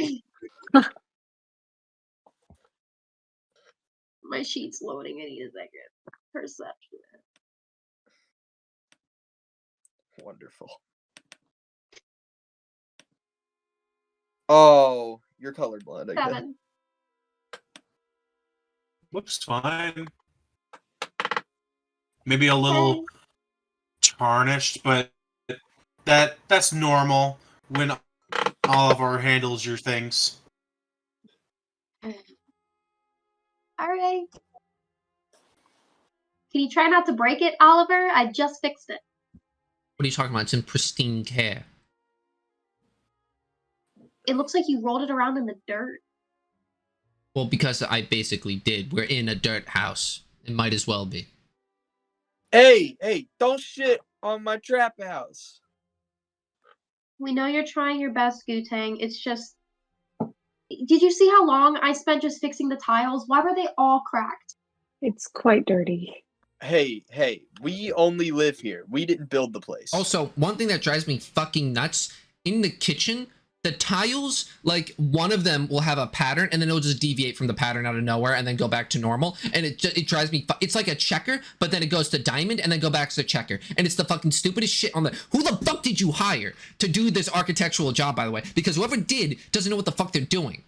My sheet's loading. I need a second. Perception. Wonderful. Oh, you're colorblind. Okay. 7. Looks fine. Maybe a little tarnished, but that's normal when Oliver handles your things. All right. Can you try not to break it, Oliver? I just fixed it. What are you talking about? It's in pristine care. It looks like you rolled it around in the dirt. Well, because I basically did. We're in a dirt house. It might as well be. Hey, don't shit on my trap house. We know you're trying your best, Gutang. It's just... Did you see how long I spent just fixing the tiles? Why were they all cracked? It's quite dirty. Hey, we only live here. We didn't build the place. Also, one thing that drives me fucking nuts, in the kitchen, the tiles, like, one of them will have a pattern, and then it'll just deviate from the pattern out of nowhere, and then go back to normal, and it drives me, it's like a checker, but then it goes to diamond, and then go back to checker, and it's the fucking stupidest shit on the, who the fuck did you hire to do this architectural job, by the way? Because whoever did doesn't know what the fuck they're doing.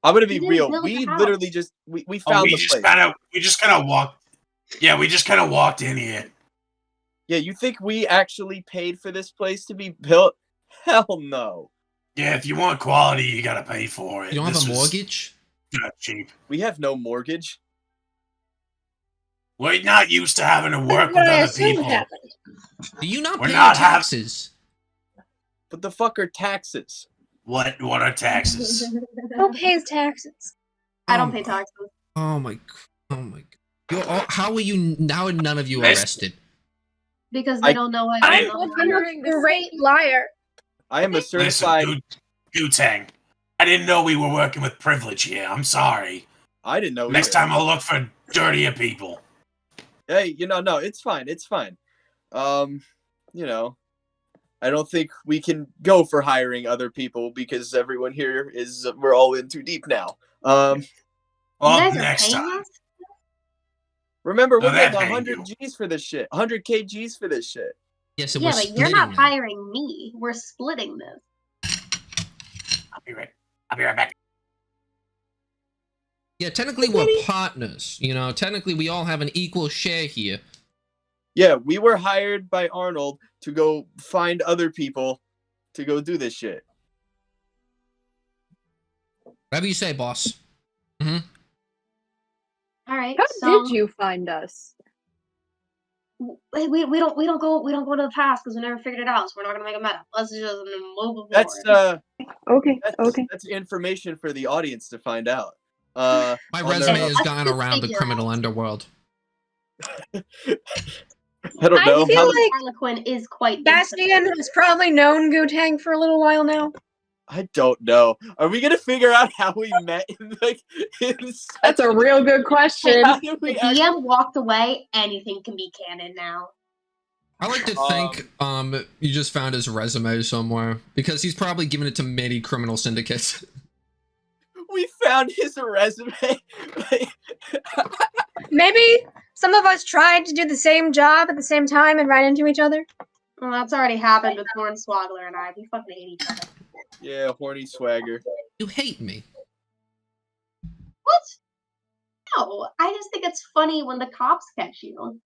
I'm gonna be real. We literally just, we found the place. We just kind of walked. Yeah, we just kind of walked in here. Yeah, you think we actually paid for this place to be built? Hell no. Yeah, if you want quality, you gotta pay for it. You don't have This a is mortgage? not cheap. We have no mortgage. We're not used to having to work What with I other assumed people. happened. Do you not We're pay not your have- taxes? What the fuck are taxes? What are taxes? Who pays taxes? I don't Oh pay my- taxes. Oh my god. How are you? How are none of you Listen. arrested? Because I- they don't know I I don't didn't- know. I'm wondering a great liar. I am a Listen, certified. Gutang. I didn't know we were working with privilege here. I'm sorry. I didn't know. Next either. time I'll look for dirtier people. Hey, no, it's fine. It's fine. I don't think we can go for hiring other people because everyone here we're all in too deep now. You Well, guys are next paying time. us? Remember, we're No, they're getting paying 100 you. Gs for this shit. 100 kgs for this shit. Yes, and Yeah, we're but you're splitting not them. hiring me. We're splitting this. I'll be right back. Yeah, technically we're partners. You know, technically we all have an equal share here. Yeah, we were hired by Arnold to go find other people to go do this shit. Whatever you say, boss. All right. How so did you find us? we don't go to the past because we never figured it out. So we're not gonna make a meta. Let's just move forward. That's Okay, that's, okay. that's information for the audience to find out. My on resume their- has Let's gone just around the figure criminal out. underworld. I don't know. I feel How- like Harlequin is quite Bastian has probably known Gutang for a little while now. I don't know. Are we gonna figure out how we met in That's a real good question. How did The we DM walked away. Anything can be canon now. I like to think you just found his resume somewhere because he's probably given it to many criminal syndicates. we found his resume? Maybe some of us tried to do the same job at the same time and ran into each other. Well, that's already happened with Hornswoggler and I. We fucking hate each other. Yeah, horny swagger. You hate me. What? No, I just think it's funny when the cops catch you.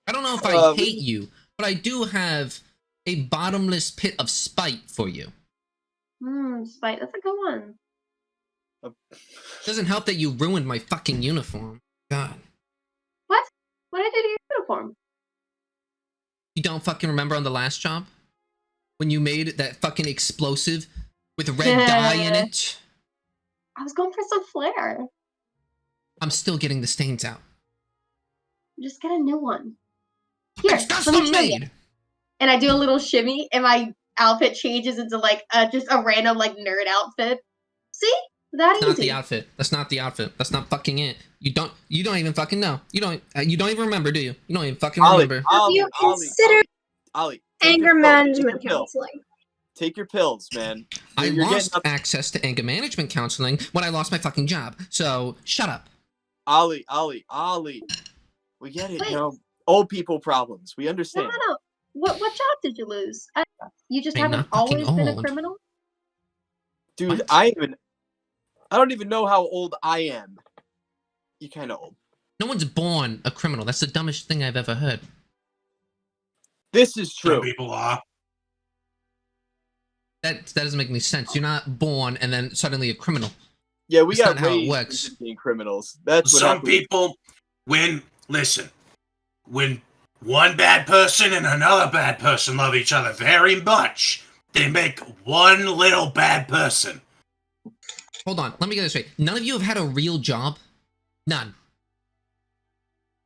I don't know if I Um, hate you, but I do have a bottomless pit of spite for you. Spite. That's a good one. Doesn't help that you ruined my fucking uniform. God. What? What did I do to your uniform? You don't fucking remember on the last job? When you made that fucking explosive with red dye in it? I was going for some flair. I'm still getting the stains out. Just get a new one. Here, It's let me custom show you. made! And I do a little shimmy, and my outfit changes into like just a random like nerd outfit. See? That That's easy. not the outfit. That's not the outfit. That's not fucking it. You don't even fucking know. You don't even remember, do you? You don't even fucking remember. Have you considered Ollie, take anger your pill, management take your pill. counseling? Take your pills, man. I You're lost getting up- access to anger management counseling when I lost my fucking job. So shut up. Ollie. We get it, old people problems. We understand. No. What job did you lose? You just I'm haven't not fucking always been a old. criminal? Dude, What? I don't even know how old I am. You kind of old. No one's born a criminal. That's the dumbest thing I've ever heard. This is Some true. people are. That doesn't make any sense. You're not born and then suddenly a criminal. Yeah, we That's got not how it raised works. into being criminals. That's what Some happened. people, when one bad person and another bad person love each other very much, they make one little bad person. Hold on. Let me get this straight. None of you have had a real job? None.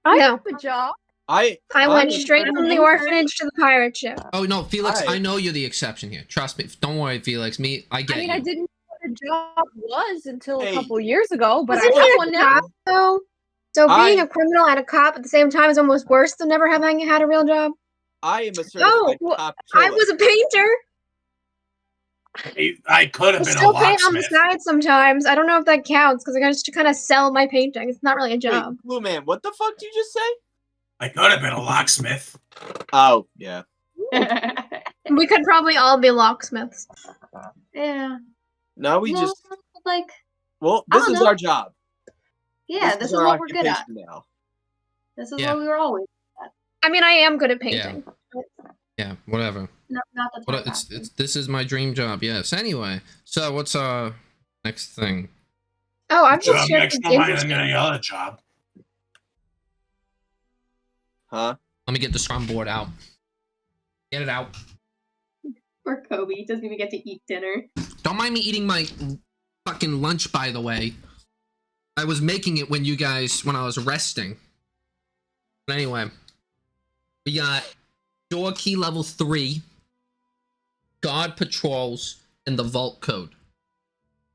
I No. have a job. I went straight from the orphanage to the pirate ship. Oh, no, Felix, Hi. I know you're the exception here. Trust me. Don't worry, Felix. I get I mean, you. I didn't know what a job was until Hey. a couple years ago, but I Wasn't have he one a now. cop, though? So being I- a criminal and a cop at the same time is almost worse than never having had a real job. I am a certified well, cop I killer. was a painter. I could I have been a still paint on the locksmith. side sometimes. I don't know if that counts because I just kind of sell my painting. It's not really a Wait, job. Blue Man, what the fuck did you just say? I could have been a locksmith. Oh, yeah. We could probably all be locksmiths. Yeah. Now we No, just like, well, I this don't is know. our job. yeah, this is our what we're good at. occupation now. This is Yeah. what we were always. I mean, I am good at painting. Yeah, whatever. Not the time. This is my dream job. Yes. Anyway, so what's our next thing? Oh, I'm Job just next checking to mine than any other job. Huh? Let me get the scrum board out. Get it out. Or Kobe doesn't even get to eat dinner. Don't mind me eating my fucking lunch, by the way. I was making it when I was resting. But anyway, we got door key level 3, guard patrols, and the vault code.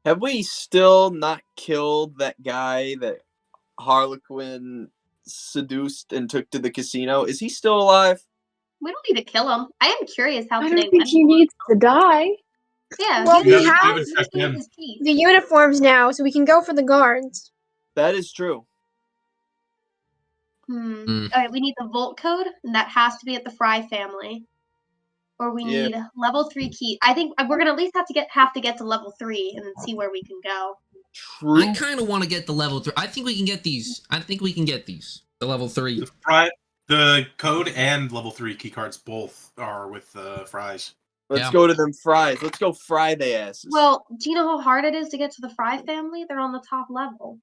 Have we still not killed that guy that Harlequin seduced and took to the casino? Is he still alive? We don't need to kill him. I am curious how I today don't think went. he needs to die. Yeah, Well, he we have haven't checked in. his teeth. the uniforms now, so we can go for the guards. That is true. Alright, we need the vault code, and that has to be at the Fry family. Or we Yeah. need level 3 key. I think we're gonna at least have to get to level 3 and then see where we can go. True. I kind of want to get the level 3. I think we can get these. The level 3. The code and level 3 keycards both are with the fries. Let's go to them fries. Let's go fry the asses. Well, do you know how hard it is to get to the Fry family? They're on the top level.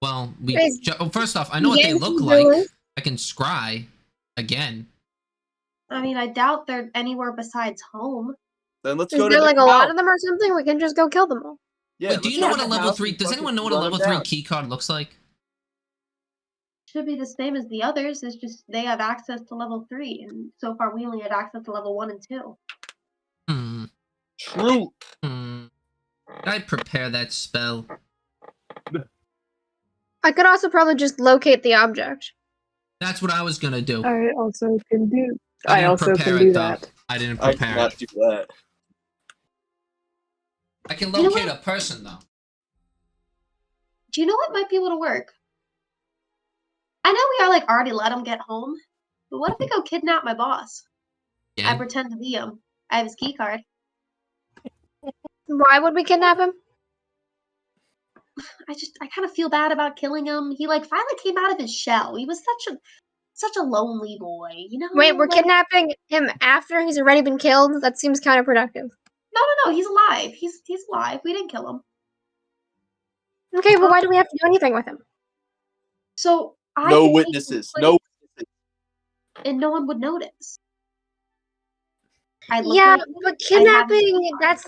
Well, Guys, first off, I know what they Yankee look like. Doodle. I can scry again. I mean, I doubt they're anywhere besides home. Then let's Is go to there the like a lot house. of them or something? We can just go kill them all. Yeah, Wait, do let's you know go what to a the level house 3? and Does fucking anyone know what a run level them 3 down. key card looks like? Should be the same as the others. It's just they have access to level 3, and so far we only have access to level 1 and 2. True. Did I prepare that spell? I could also probably just locate the object. That's what I was gonna do. I also can do. I I didn't also prepare can it, do though. that. I didn't I prepare cannot it. do that. I can You know locate a person, though. Do you know what might be able to work? I know we are already let him get home, but what if we go kidnap my boss? I Again? pretend to be him. I have his key card. Why would we kidnap him? I kind of feel bad about killing him. He finally came out of his shell. He was such a lonely boy, you know? Wait, we're kidnapping him after he's already been killed? That seems counterproductive. No, he's alive. He's alive. We didn't kill him. Okay, well, why do we have to do anything with him? So I No could take witnesses. him, No witnesses. and no one would notice. I look Yeah, good at him, but I have his key kidnapping, card. that's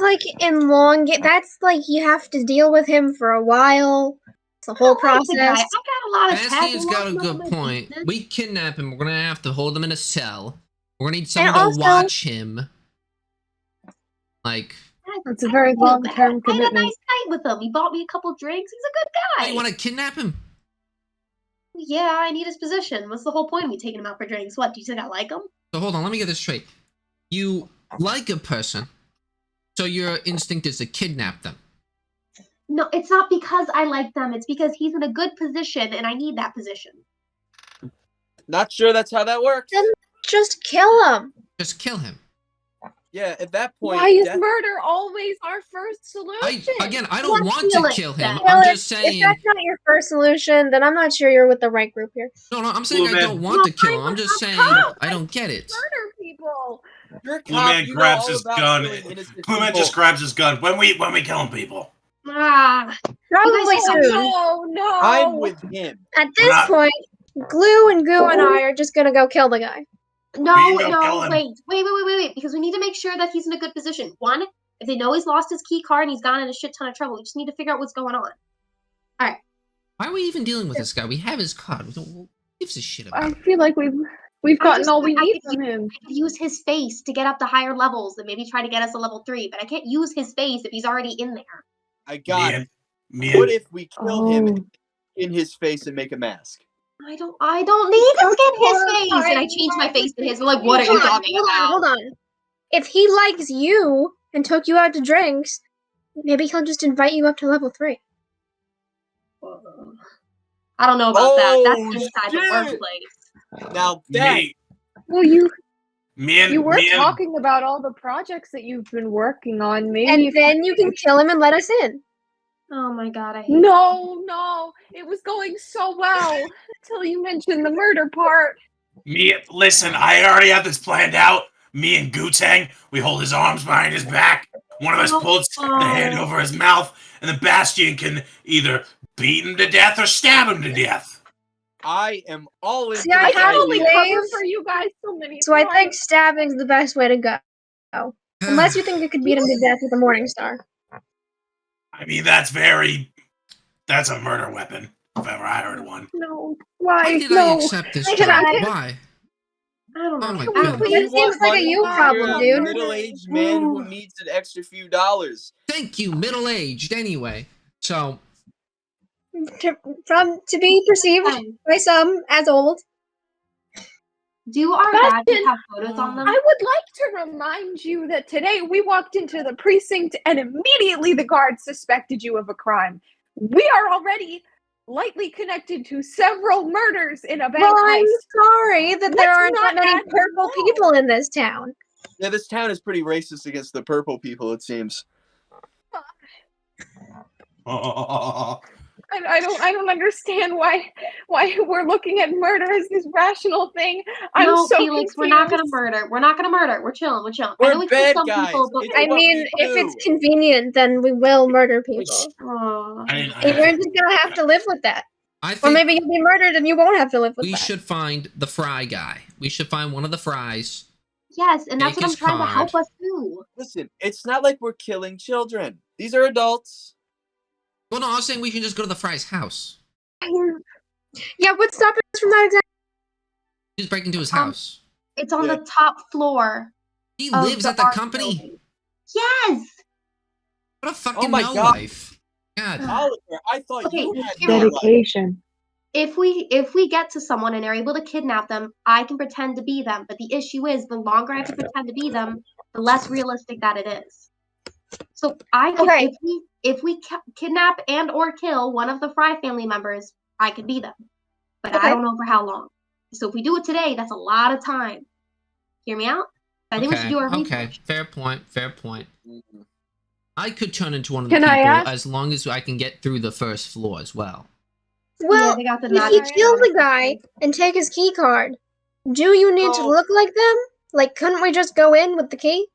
that's you have to deal with him for a while. It's a whole I like the guy. process. I got a lot of Cassian's got a tags good along point. my business. We kidnap him. We're gonna have to hold him in a cell. We're gonna need And someone to also- watch him. That's a very feel long-term bad. I had a commitment. nice night with him. He bought me a couple drinks. He's a good Oh, guy. you want to kidnap him? Yeah, I need his position. What's the whole point of me taking him out for drinks? What, do you think I like him? So hold on, let me get this straight. You like a person, so your instinct is to kidnap them. No, it's not because I like them. It's because he's in a good position and I need that position. Not sure that's how that works. Then just kill him. Just kill him. Yeah, at that point. Why is death- murder always our first solution? I don't Let's want feel to it kill then. him. Well, I'm if just saying. that's not your first solution, then I'm not sure you're with the right group here. No, I'm saying Blue I man. don't want to Well, kill him. I'm I'm just a saying cop. I don't get it. Murder people. You're a Blue cop, man you know grabs all his about gun. killing innocent Blue man people. just grabs his gun when we killing people. Ah, Probably guys soon. No. I'm with him. At this Not- point, Glue and Goo and I are just gonna go kill the guy. no, We can go kill no, him. wait, because we need to make sure that he's in a good position. One, if they know he's lost his key card and he's gotten in a shit ton of trouble, we just need to figure out what's going on. Why are we even dealing with this guy? We have his card. Who gives a shit about I him? feel like we've gotten all we need from him. I could use his face to get up to higher levels and maybe try to get us a level 3, but I can't use his face if he's already in there. I got it. Me What and if we kill him in his face and make a mask? I don't need to skin his face, and I change my face to his. I'm like, what are you talking about? Hold on. If he likes you and took you out to drinks, maybe he'll just invite you up to level 3. I don't know about that. Oh, That's inside the shit. workplace. Now that me, Well, you me were and talking about all the projects that you've been working on. Maybe And if then you can kill him and let us in. Oh my god, I hate No, it was going so well until you mentioned the murder part. Listen, I already have this planned out. Me and Gutang, we hold his arms behind his back. One of us puts the hand over his mouth, and the Bastion can either beat him to death or stab him to death. I am all into See, I this have Only idea. cover ways, for you guys so many so I times. think stabbing's the best way to go. Unless you think you could beat him to death with a Morning Star. I mean, that's a murder weapon, if ever I heard of one. No, Why why? did I No. accept this Can job? I- Why? I don't know. Oh my I don't goodness. know. It seems like a you problem, You're a dude. middle-aged man who needs an extra few dollars. Thank you, middle-aged, anyway. So, To be perceived by some as old. Do our Bastion, badges have photos on them? I would like to remind you that today we walked into the precinct and immediately the guards suspected you of a crime. We are already lightly connected to several murders in a bank Well, I'm heist. sorry that there Let's aren't that not many add purple more. people in this town. Yeah, this town is pretty racist against the purple people, it seems. I don't understand why we're looking at murder as this rational thing. I'm No, so Felix, we're not gonna confused. murder. We're not gonna murder. We're chilling. We're chilling. I We're know we killed bad some guys. people, but It's I what mean, we if it's do. convenient, then we will murder people. oh. And you're just gonna have to live with that. I Or think maybe you'll be murdered and you won't have to live with we that. should find the fry guy. We should find one of the fries. Yes, and that's Take what I'm his trying to help card. us do. Listen, it's not like we're killing children. These are adults. Well, no, I was saying we can just go to the fry's house. Yeah, what's stopping us from that exactly? Just break into his house. It's on Yeah. the top floor. He of lives the at the art company. building. Yes. What a fucking my no God. life. God. Oliver, I thought Okay, you had hear no me out. life. Dedication. If we get to someone and are able to kidnap them, I can pretend to be them. But the issue is, the longer I have to pretend to be them, the less realistic that it is. So I could, Okay. if we kidnap and or kill one of the Fry family members, I could be them. But Okay. I don't know for how long. So if we do it today, that's a lot of time. Hear me out? I think we should do our research. Fair point. Fair point. Mhm. I could turn into one of the Can I people ask? as long as I can get through the first floor as well. Well, Yeah, they got the if magic you kill card. the guy and take his key card, do you need to Oh. look like them? Like, couldn't we just go in with the key?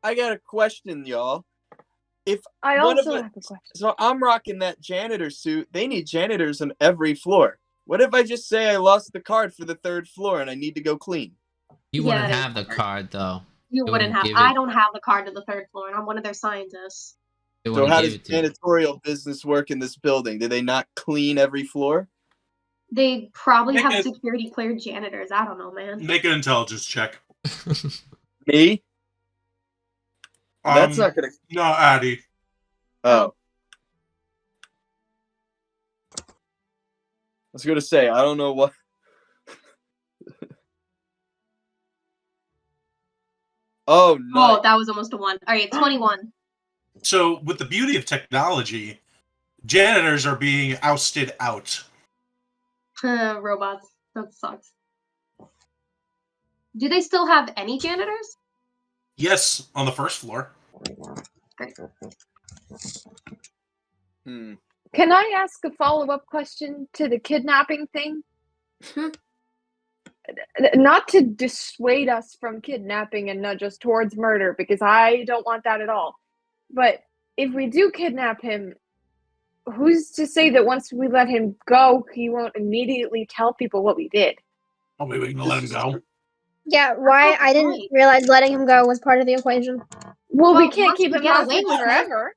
I got a question, y'all. I One of also it- have a question. So I'm rocking that janitor suit. They need janitors on every floor. What if I just say I lost the card for the third floor and I need to go clean? You Yeah, wouldn't it is have the card though. You They wouldn't wouldn't have. give I it- don't have the card to the third floor, and I'm one of their scientists. They So wouldn't how give does it to you. janitorial business work in this building? Do they not clean every floor? They probably Make have it- security cleared janitors. I don't know, man. Make an intelligence check. Me? That's Um, not gonna. No, Addie. Oh. I was gonna say I don't know what. Oh no! Oh, that was almost a 1. All right, 21. So, with the beauty of technology, janitors are being ousted out. Robots. That sucks. Do they still have any janitors? Yes, on the first floor. Great. Hmm. Can I ask a follow-up question to the kidnapping thing? Not to dissuade us from kidnapping and nudge us towards murder, because I don't want that at all. But if we do kidnap him, who's to say that once we let him go, he won't immediately tell people what we did? Oh, maybe we can let him go. Yeah, why? I didn't Right. realize letting him go was part of the equation. Well, we Well, can't once keep we him get away hostage with it- forever.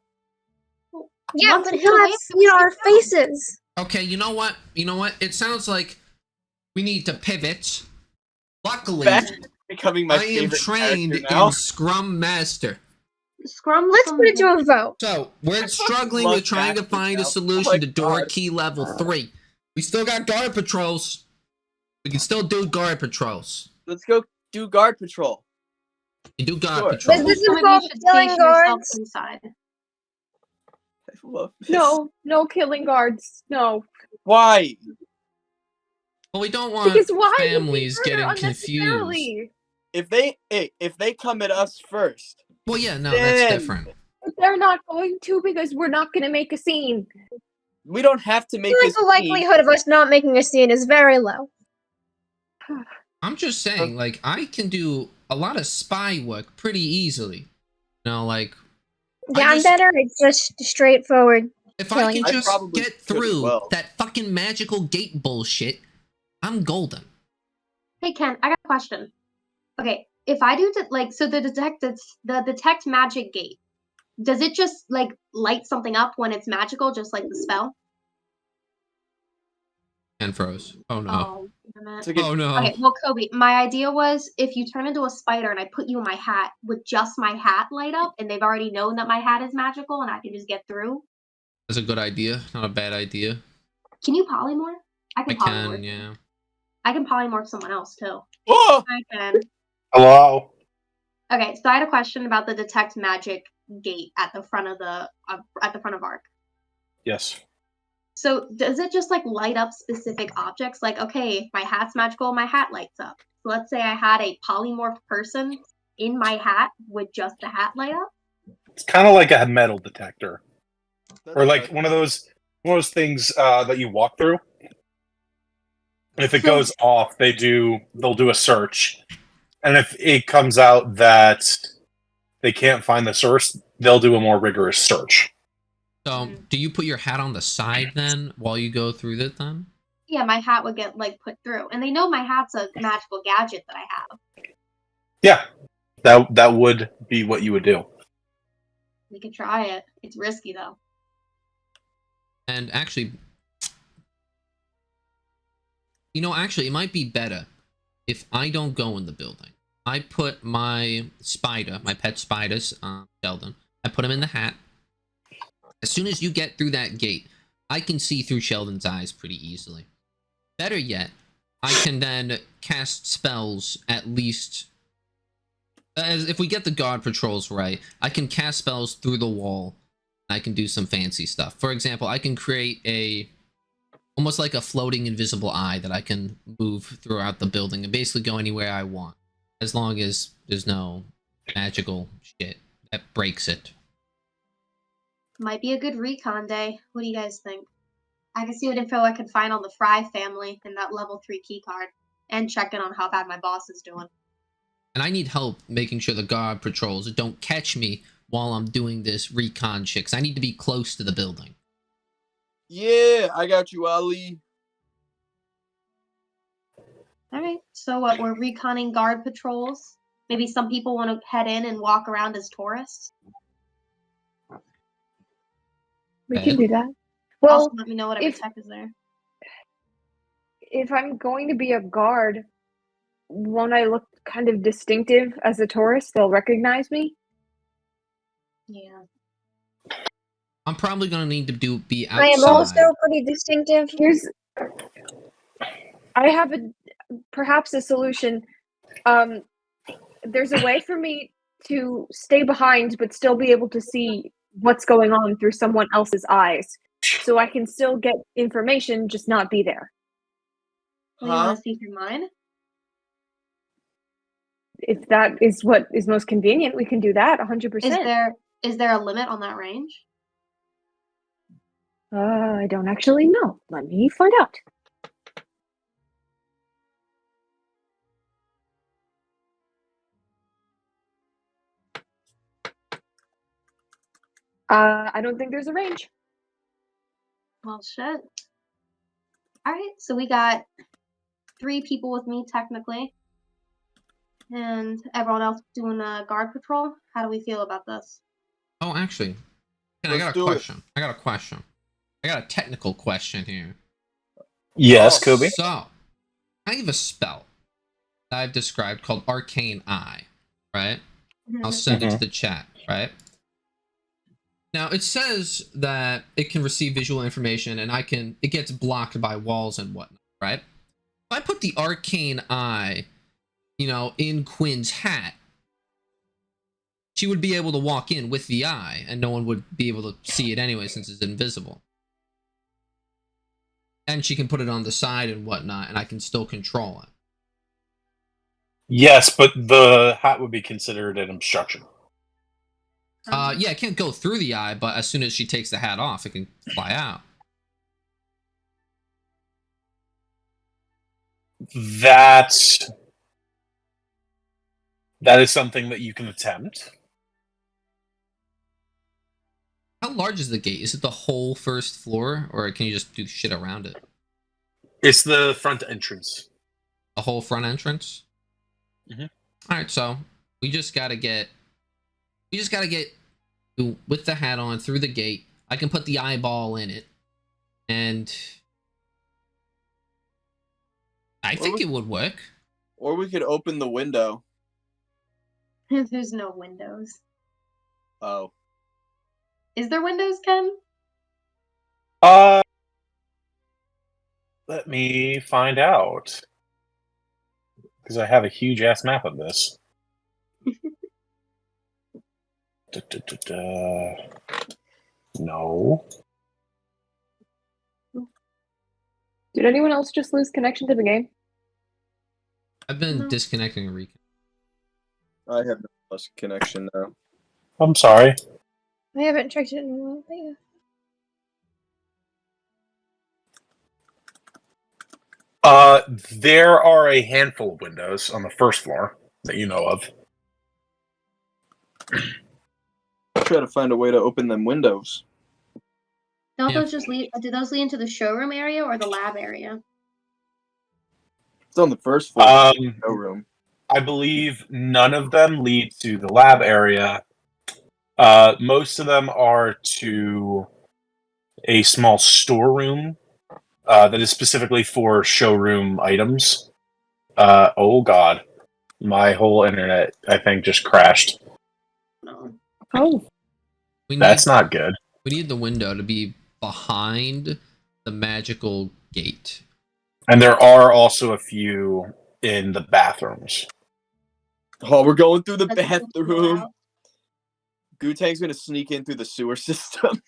Yeah, Once but we he'll get have away to from it, see our we can go. faces. Okay, you know what? It sounds like we need to pivot. Luckily, Bastion's becoming my I am favorite trained character now. in Scrum Master. Scrum. Let's put it to a vote. So, we're struggling love with trying to Bastion find a now. solution Oh my to door God. key level 3. We still got guard patrols. We can still do guard patrols. Let's go do guard patrol. You do guard Sure. patrol. Does this Some of you involve should killing station yourself guards? inside. I love this. No killing guards. No. Why? Well, we don't want Because why would we families murder getting confused. unnecessarily? If they come at us first, Well, yeah, no, Then- that's different. But They're not going to because we're not going to make a scene. We don't have to I make feel like this the scene. likelihood of us not making a scene is very low. I'm just saying, like, I can do a lot of spy work pretty easily. You know, like, Yeah, I'm better at just straightforward. if I killing. can I just probably get could as through well. that fucking magical gate bullshit, I'm golden. Hey Ken, I got a question. Okay, if I do so the detect magic gate, does it just like light something up when it's magical, just like the spell? And froze. Oh no. Oh, damn it. It's a good- Oh no. Okay, well, Kobe, my idea was if you turn into a spider and I put you in my hat, would just my hat light up and they've already known that my hat is magical and I can just get through? That's a good idea. Not a bad idea. Can you polymorph? I I can polymorph. can, yeah. I can polymorph someone else too. Oh! I can. Hello. Okay, so I had a question about the detect magic gate at the front of Arc. Yes. So does it just like light up specific objects? Like, okay, my hat's magical, my hat lights up. So let's say I had a polymorphed person in my hat, would just the hat light up? It's kind of like a metal detector, That's or like better. one of those things that you walk through. If it So- goes off, they'll do a search, and if it comes out that they can't find the source, they'll do a more rigorous search. So, do you put your hat on the side then while you go through it then? Yeah, my hat would get like put through, and they know my hat's a magical gadget that I have. Yeah, that would be what you would do. We could try it. It's risky though. And actually, actually, it might be better if I don't go in the building. I put my pet spiders, Sheldon, I put him in the hat. As soon as you get through that gate, I can see through Sheldon's eyes pretty easily. Better yet, I can then cast spells at least... As if we get the guard patrols right, I can cast spells through the wall. I can do some fancy stuff. For example, I can create almost like a floating invisible eye that I can move throughout the building and basically go anywhere I want. As long as there's no magical shit that breaks it. Might be a good recon day. What do you guys think? I can see what info I can find on the Fry family in that level 3 key card, and check in on how bad my boss is doing. And I need help making sure the guard patrols don't catch me while I'm doing this recon shit, 'cause I need to be close to the building. Yeah, I got you, Ali. Alright, so what, we're reconning guard patrols? Maybe some people want to head in and walk around as tourists? We Okay. can do that. Also, Well, let me know whatever if- tech is there. if I'm going to be a guard, won't I look kind of distinctive as a tourist? They'll recognize me. Yeah. I'm probably gonna need to be outside. I am also pretty distinctive. I have perhaps a solution. There's a way for me to stay behind but still be able to see what's going on through someone else's eyes. So I can still get information, just not be there. Well, you want to see through mine? If that is what is most convenient, we can do that 100%. Is there a limit on that range? I don't actually know. Let me find out. I don't think there's a range. Well, shit. Alright, so we got 3 people with me, technically. And everyone else doing a guard patrol. How do we feel about this? Oh, actually, I Let's got a do it. question. I got a technical question here. Yes, Oh, Kobe. So, I have a spell that I've described called Arcane Eye, right? I'll send it to the chat, right? Now, it says that it can receive visual information and it gets blocked by walls and whatnot, right? If I put the Arcane Eye, in Quinn's hat, she would be able to walk in with the eye and no one would be able to see it anyway since it's invisible. And she can put it on the side and whatnot, and I can still control it. Yes, but the hat would be considered an obstruction. Yeah, it can't go through the eye, but as soon as she takes the hat off, it can fly out. That is something that you can attempt. How large is the gate? Is it the whole first floor, or can you just do shit around it? It's the front entrance. The whole front entrance? Mhm. Alright, so we just gotta get with the hat on through the gate. I can put the eyeball in it, and I think it would work. Or we could open the window. There's no windows. Oh. Is there windows, Ken? Let me find out. Because I have a huge ass map of this. No. Did anyone else just lose connection to the game? I've been No. disconnecting and reconnecting. I have no plus connection now. I'm sorry. I haven't checked it in a while, but yeah. There are a handful of windows on the first floor that you know of. Try to find a way to open them windows. Don't Yeah. those just lead? Do those lead into the showroom area or the lab area? It's on the first floor. Showroom. I believe none of them lead to the lab area. Most of them are to a small storeroom that is specifically for showroom items. Oh god. My whole internet, I think, just crashed. No. Oh, That's not good. We need the window to be behind the magical gate. And there are also a few in the bathrooms. Oh, we're going through the Does it just go bathroom. out? Gutang's gonna sneak in through the sewer system.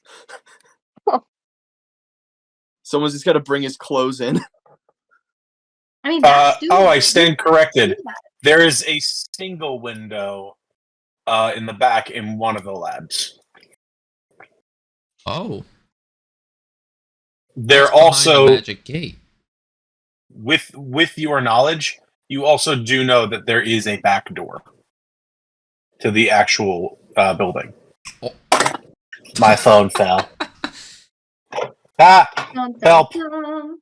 Oh. Someone's just gotta bring his clothes in. I mean, that's I stand corrected. do that. There is a single window in the back in one of the labs. Oh. There That's behind also, the magic gate. with your knowledge, you also do know that there is a back door to the actual building. Oh. My phone fell. Ah! Dun, dun, Help! dun.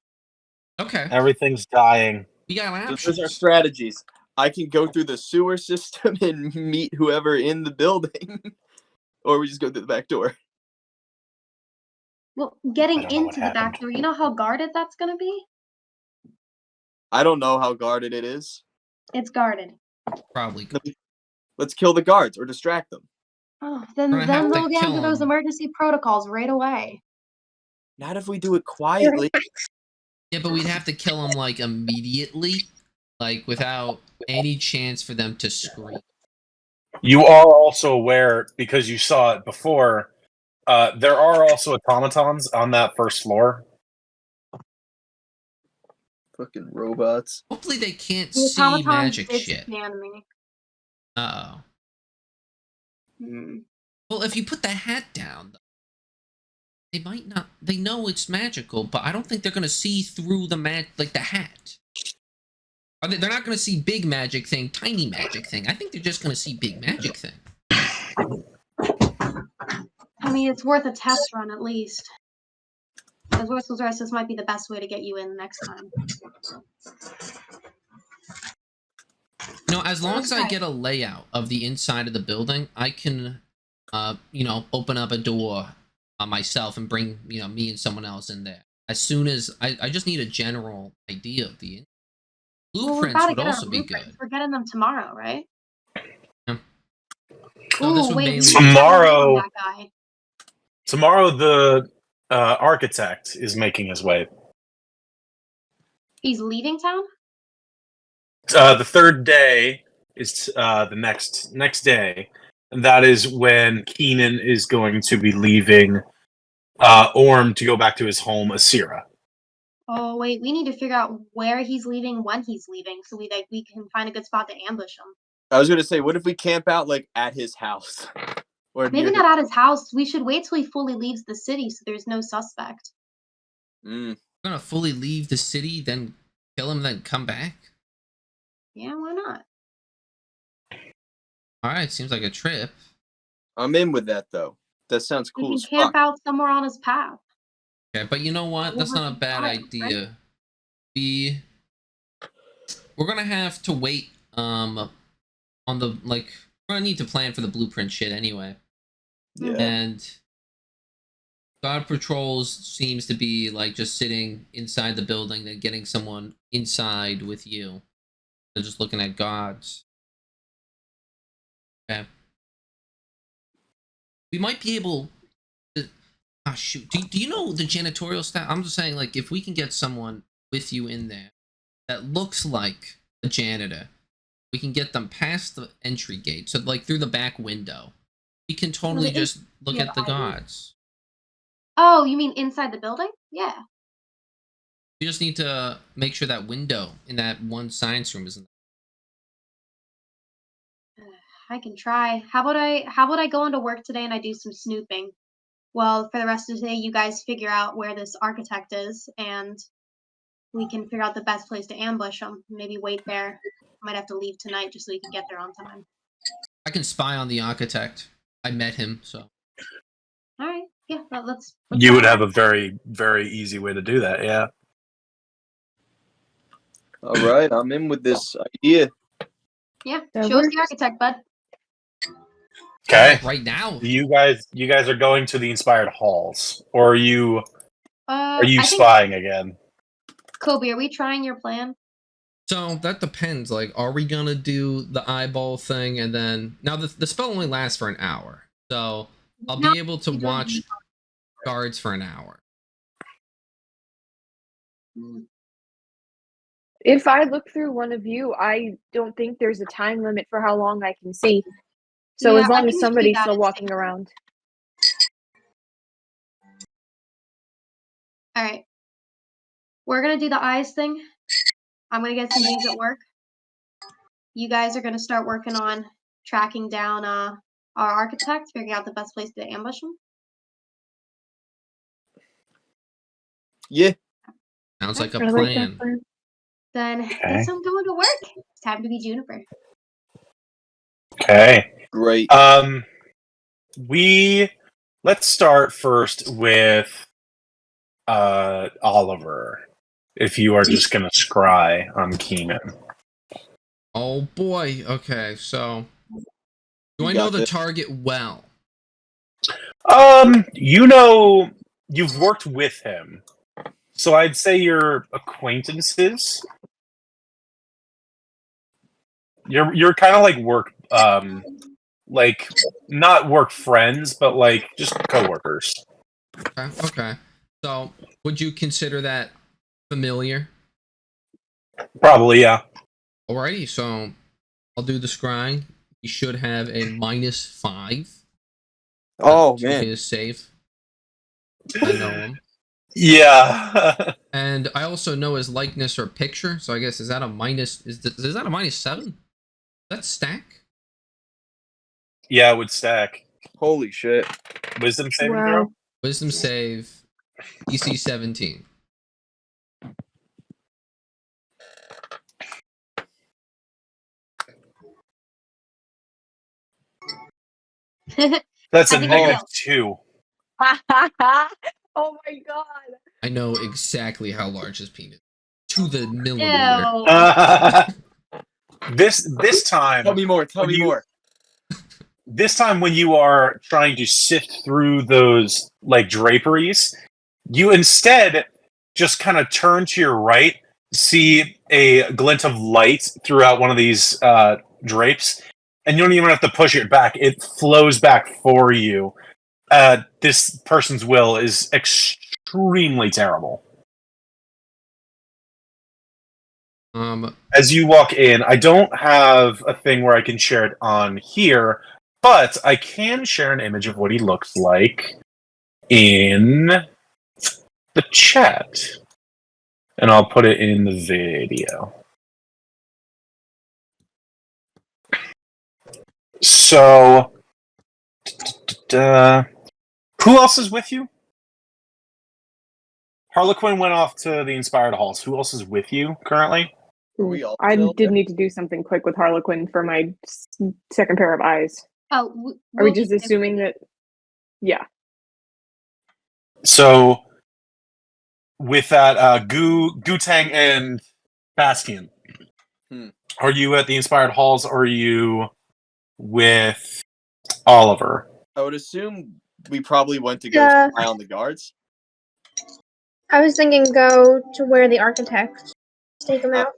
Okay. Everything's dying. We got So options. those are strategies. I can go through the sewer system and meet whoever in the building, or we just go through the back door. Well, I getting don't know what into the back happened. door, you know how guarded that's gonna be? I don't know how guarded it is. It's guarded. Probably. Let's kill the guards or distract them. Oh, then We're gonna have to they'll get kill into those 'em. emergency protocols right away. Not if we do it quietly. Yeah, but we'd have to kill them like immediately, like without any chance for them to scream. You are also aware, because you saw it before, there are also automatons on that first floor. Fucking robots. Hopefully they can't The see automatons magic did shit. scan me. Uh oh. Hmm. Well, if you put the hat down, they might not. They know it's magical, but I don't think they're gonna see through the the hat. They're not gonna see big magic thing, tiny magic thing. I think they're just gonna see big magic thing. I mean, it's worth a test run at least. As worst comes to worst, this might be the best way to get you in next time. You know, as long as I Okay. get a layout of the inside of the building, I can, open up a door myself and bring, me and someone else in there. As soon as I just need a general idea of the Well, we're blueprints about to would get our also be blueprints. good. We're getting them tomorrow, right? So this Ooh, would wait, mainly we didn't have a name Tomorrow- on that guy. Tomorrow, the architect is making his way. He's leaving town? The third day is the next day, and that is when Keenan is going to be leaving Orm to go back to his home, Asira. Oh wait, we need to figure out where he's leaving, when he's leaving, so we can find a good spot to ambush him. I was gonna say, what if we camp out like at his house? Or Maybe near not at his house. We should wait till he fully leaves the city so there's no suspect. Mm. We're gonna fully leave the city, then kill him, then come back? Yeah, why not? Alright, seems like a trip. I'm in with that though. That sounds We cool can as camp fuck. out somewhere on his path. Okay, but you know what? That's not a bad idea. We're gonna have to wait on the we're gonna need to plan for the blueprint shit anyway. Yeah. And God Patrols seems to be like just sitting inside the building and getting someone inside with you. They're just looking at gods. Okay. We might be able to... Ah, shoot. Do you know the janitorial staff? I'm just saying, like, if we can get someone with you in there that looks like a janitor, we can get them past the entry gate, so, like, through the back window. We can totally just look at the gods. Oh, you mean inside the building? Yeah. We just need to make sure that window in that one science room isn't... I can try. How about I go into work today and I do some snooping? Well, for the rest of the day, you guys figure out where this architect is, and we can figure out the best place to ambush him. Maybe wait there. Might have to leave tonight just so we can get there on time. I can spy on the architect. I met him, so... All right. Yeah, let's You would have a very, very easy way to do that, yeah. All right, I'm in with this idea. Yeah, That show us works. the architect, bud. Okay. Right now. You guys are going to the inspired halls, or are you I think, spying again? Kobe, are we trying your plan? So that depends. Like, are we gonna do the eyeball thing and then... Now, the spell only lasts for an hour. So I'll be able to watch guards for an hour. If I look through one of you, I don't think there's a time limit for how long I can see. So Yeah, as I long can as see somebody's that still in walking sync. around. All right. We're going to do the eyes thing. I'm going to get some news at work. You guys are going to start working on tracking down our architect, figuring out the best place to ambush him. Yeah. Sounds like a I like that plan. plan. Then guess I'm going to work. It's time to be Juniper. Okay. Great. Let's start first with Oliver. If you are just gonna scry on Keenan. Oh boy. Okay, so do You I know got the this. target well? You've worked with him. So I'd say you're acquaintances. You're kind of like work like not work friends, but like just coworkers. Okay. So would you consider that familiar? Probably, yeah. Alrighty, so I'll do the scrying. He should have a -5. Oh to man. his save. I know him. Yeah. And I also know his likeness or picture, so I guess is that a minus? Is that a -7? Does that stack? Yeah, it would stack. Holy shit. Wisdom saving Wow. throw? Wisdom save, DC 17. That's I a think I negative know. 2. Oh my god. I know exactly how large his penis is. To the millimeter. Ew. This time, Tell me more. Tell me more. this time when you are trying to sift through those like draperies, you instead just kind of turn to your right, see a glint of light throughout one of these drapes, and you don't even have to push it back. It flows back for you. This person's will is extremely terrible. As you walk in, I don't have a thing where I can share it on here, but I can share an image of what he looks like in the chat. And I'll put it in the video. So, Who else is with you? Harlequin went off to the Inspired Halls. Who else is with you currently? Are we all I still did there? need to do something quick with Harlequin for my second pair of eyes. Oh, Are we we'll just be assuming that? Yeah. So, with that, Gutang and Bastion, are you at the Inspired Halls or are you with Oliver? I would assume we probably went to go Yeah. spy on the guards. I was thinking go to where the architect. Take him out.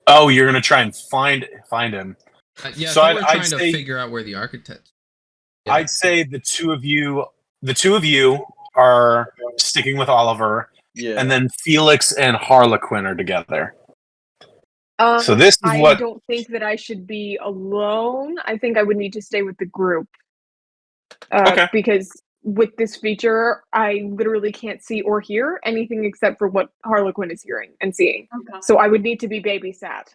Oh, you're gonna try and find him. Yeah, So I thought we were I'd trying to say- figure out where the architect. I'd say the two of you are sticking with Oliver, Yeah. and then Felix and Harlequin are together. So this is I what- don't think that I should be alone. I think I would need to stay with the group. Okay. Because with this feature, I literally can't see or hear anything except for what Harlequin is hearing and seeing. Oh, God. So I would need to be babysat.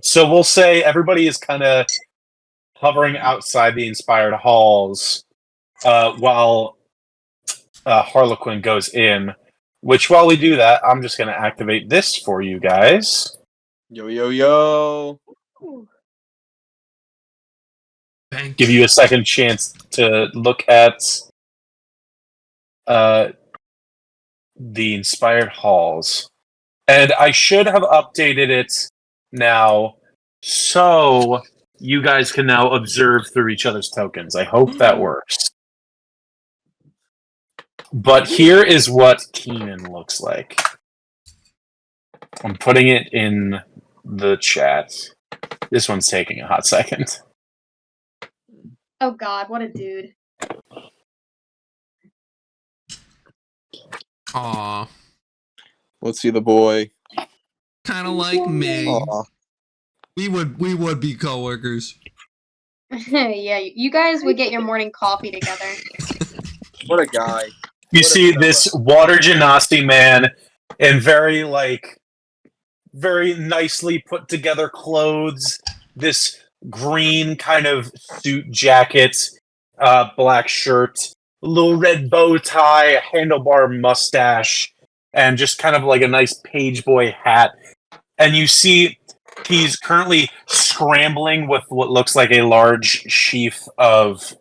So we'll say everybody is kind of hovering outside the Inspired Halls while Harlequin goes in. Which, while we do that, I'm just going to activate this for you guys. Yo, yo, yo. Thank Give you a second chance to look at the Inspired Halls. And I should have updated it now so you guys can now observe through each other's tokens. I hope that works. But here is what Keenan looks like. I'm putting it in the chat. This one's taking a hot second. Oh God, what a dude. Aw, Let's see the boy. kind of like me. Aw. We would be coworkers. Yeah, you guys would get your morning coffee together. What a guy. You What a see fella. this water genasti man in very nicely put together clothes, this green kind of suit jacket, black shirt, a little red bow tie, a handlebar mustache, and just kind of like a nice page boy hat. And you see he's currently scrambling with what looks like a large sheaf of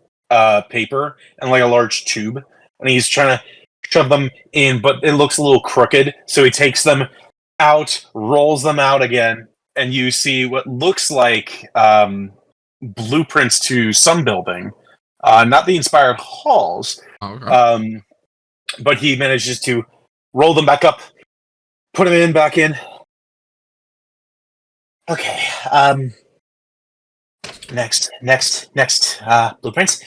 paper and like a large tube. And he's trying to shove them in, but it looks a little crooked. So he takes them out, rolls them out again, and you see what looks like blueprints to some building. Not the Inspired Halls, Okay. but he manages to roll them back up, put them back in. Okay. Next blueprints.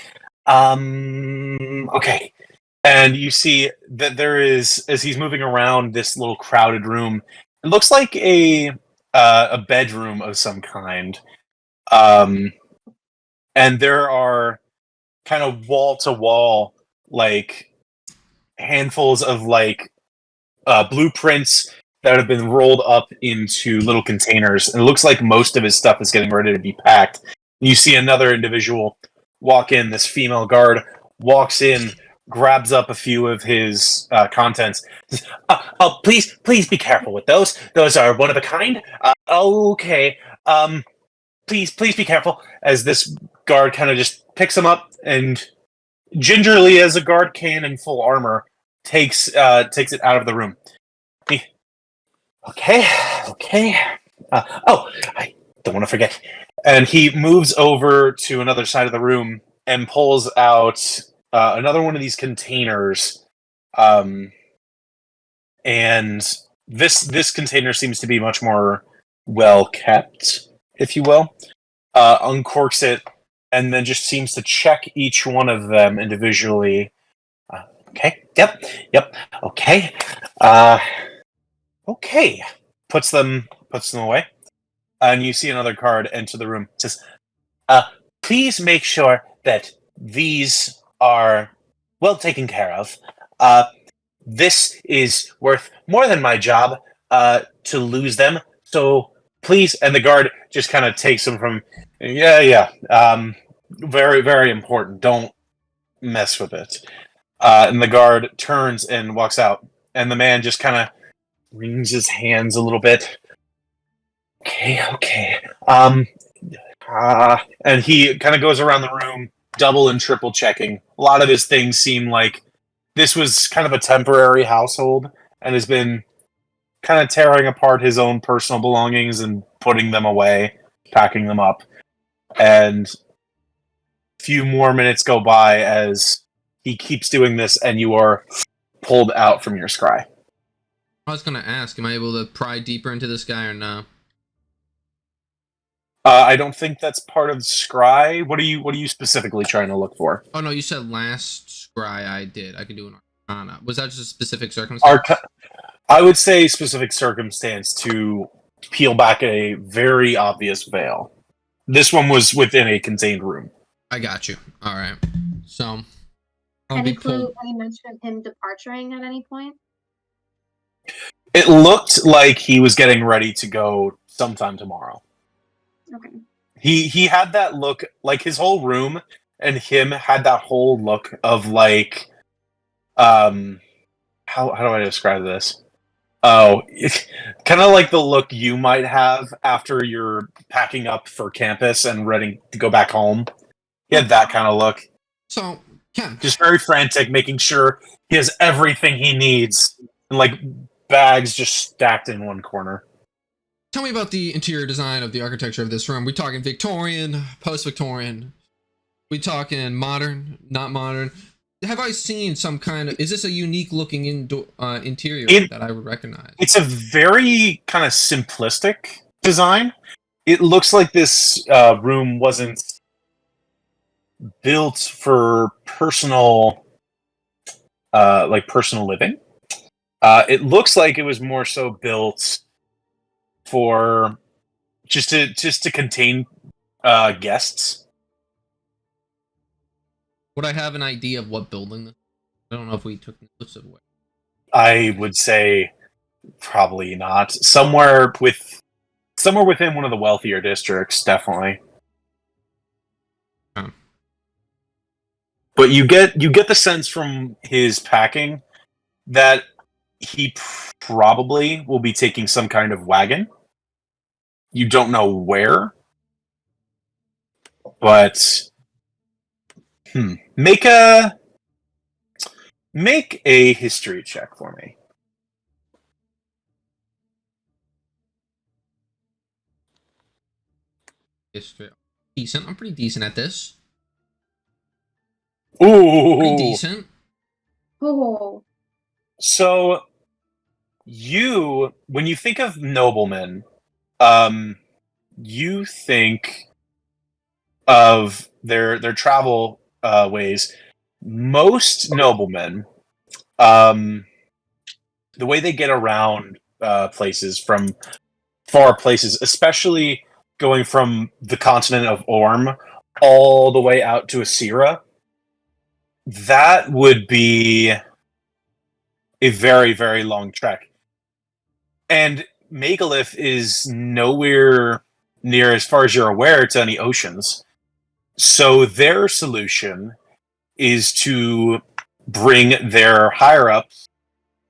Okay. And you see that there is, as he's moving around this little crowded room, it looks like a bedroom of some kind. And there are kind of wall to wall, like handfuls of like blueprints that have been rolled up into little containers. And it looks like most of his stuff is getting ready to be packed. You see another individual walk in, this female guard walks in, grabs up a few of his contents. Says, please be careful with those. Those are one of a kind. Okay. Please be careful. As this guard kind of just picks them up and gingerly, as a guard can in full armor, takes it out of the room. Okay. I don't want to forget. And he moves over to another side of the room and pulls out another one of these containers. And this container seems to be much more well kept, if you will. Uncorks it and then just seems to check each one of them individually. Okay. Yep. Okay. Okay. Puts them away. And you see another card enter the room. It says, please make sure that these are well taken care of. This is worth more than my job to lose them. So please, and the guard just kind of takes them from, yeah. very, very important. Don't mess with it. And the guard turns and walks out, and the man just kind of wrings his hands a little bit. Okay. And he kind of goes around the room, double and triple checking. A lot of his things seem like this was kind of a temporary household, and has been kind of tearing apart his own personal belongings and putting them away, packing them up. And a few more minutes go by as he keeps doing this, and you are pulled out from your scry. I was gonna ask, am I able to pry deeper into this guy or no? I don't think that's part of scry. What are you specifically trying to look for? Oh no, you said last scry I did. I could do an arcana. Was that just a specific circumstance? I would say specific circumstance to peel back a very obvious veil. This one was within a contained room. I got you. All right. So, Any clue, any mention of him departuring at any point? It looked like he was getting ready to go sometime tomorrow. Okay. He had that look, like his whole room and him had that whole look of like, how do I describe this? Oh, kind of like the look you might have after you're packing up for campus and ready to go back home. He had that kind of look. So, Ken. Just very frantic, making sure he has everything he needs, and like bags just stacked in one corner. Tell me about the interior design of the architecture of this room. We talking Victorian, post-Victorian? We talking modern, not modern? Have I seen some kind of... Is this a unique looking interior that I would recognize? It's a very kind of simplistic design. It looks like this room wasn't built for personal living. It looks like it was more so built for just to contain guests. Would I have an idea of what building this is? I don't know if we took notes of it. I would say probably not. Somewhere within one of the wealthier districts, definitely. Oh. But you get the sense from his packing that he probably will be taking some kind of wagon. You don't know where, but make a history check for me. History. Decent. I'm pretty decent at this. Ooh, pretty decent. Oh. So when you think of noblemen, you think of their travel ways. Most noblemen, the way they get around places from far places, especially going from the continent of Orm all the way out to Asira, that would be a very, very long trek. And Megalith is nowhere near, as far as you're aware, to any oceans. So their solution is to bring their higher-ups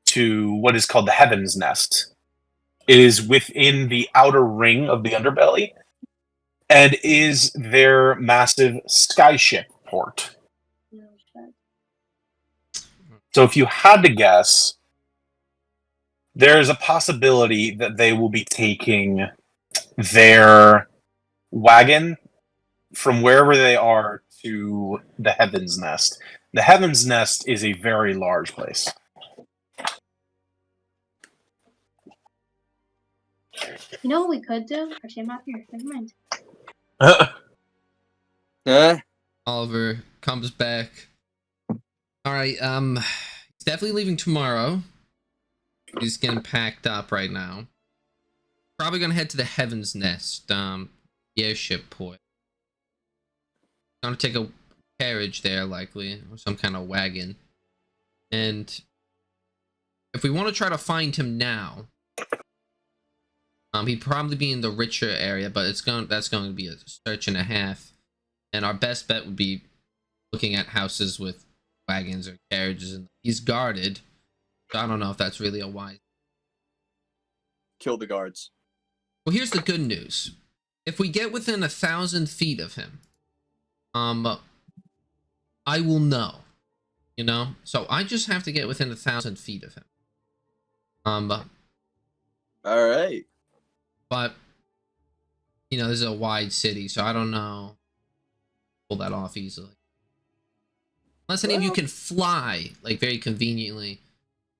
to what is called the Heaven's Nest. It is within the outer ring of the underbelly, and is their massive skyship port. So if you had to guess, there's a possibility that they will be taking their wagon from wherever they are to the Heaven's Nest. The Heaven's Nest is a very large place. You know what we could do? Actually, I'm not here. Never mind. Oliver comes back. All right, he's definitely leaving tomorrow. He's getting packed up right now. Probably gonna head to the Heaven's Nest, airship port. Gonna take a carriage there, likely, or some kind of wagon. And if we want to try to find him now, he'd probably be in the richer area, but that's going to be a search and a half. And our best bet would be looking at houses with wagons or carriages, and he's guarded. So I don't know if that's really a wise. Kill the guards. Well, here's the good news. If we get within 1,000 feet of him, I will know. You know? So I just have to get within 1,000 feet of him. All right. But, you know, this is a wide city, so I don't know. Pull that off easily. Unless any of you can fly, like, very conveniently,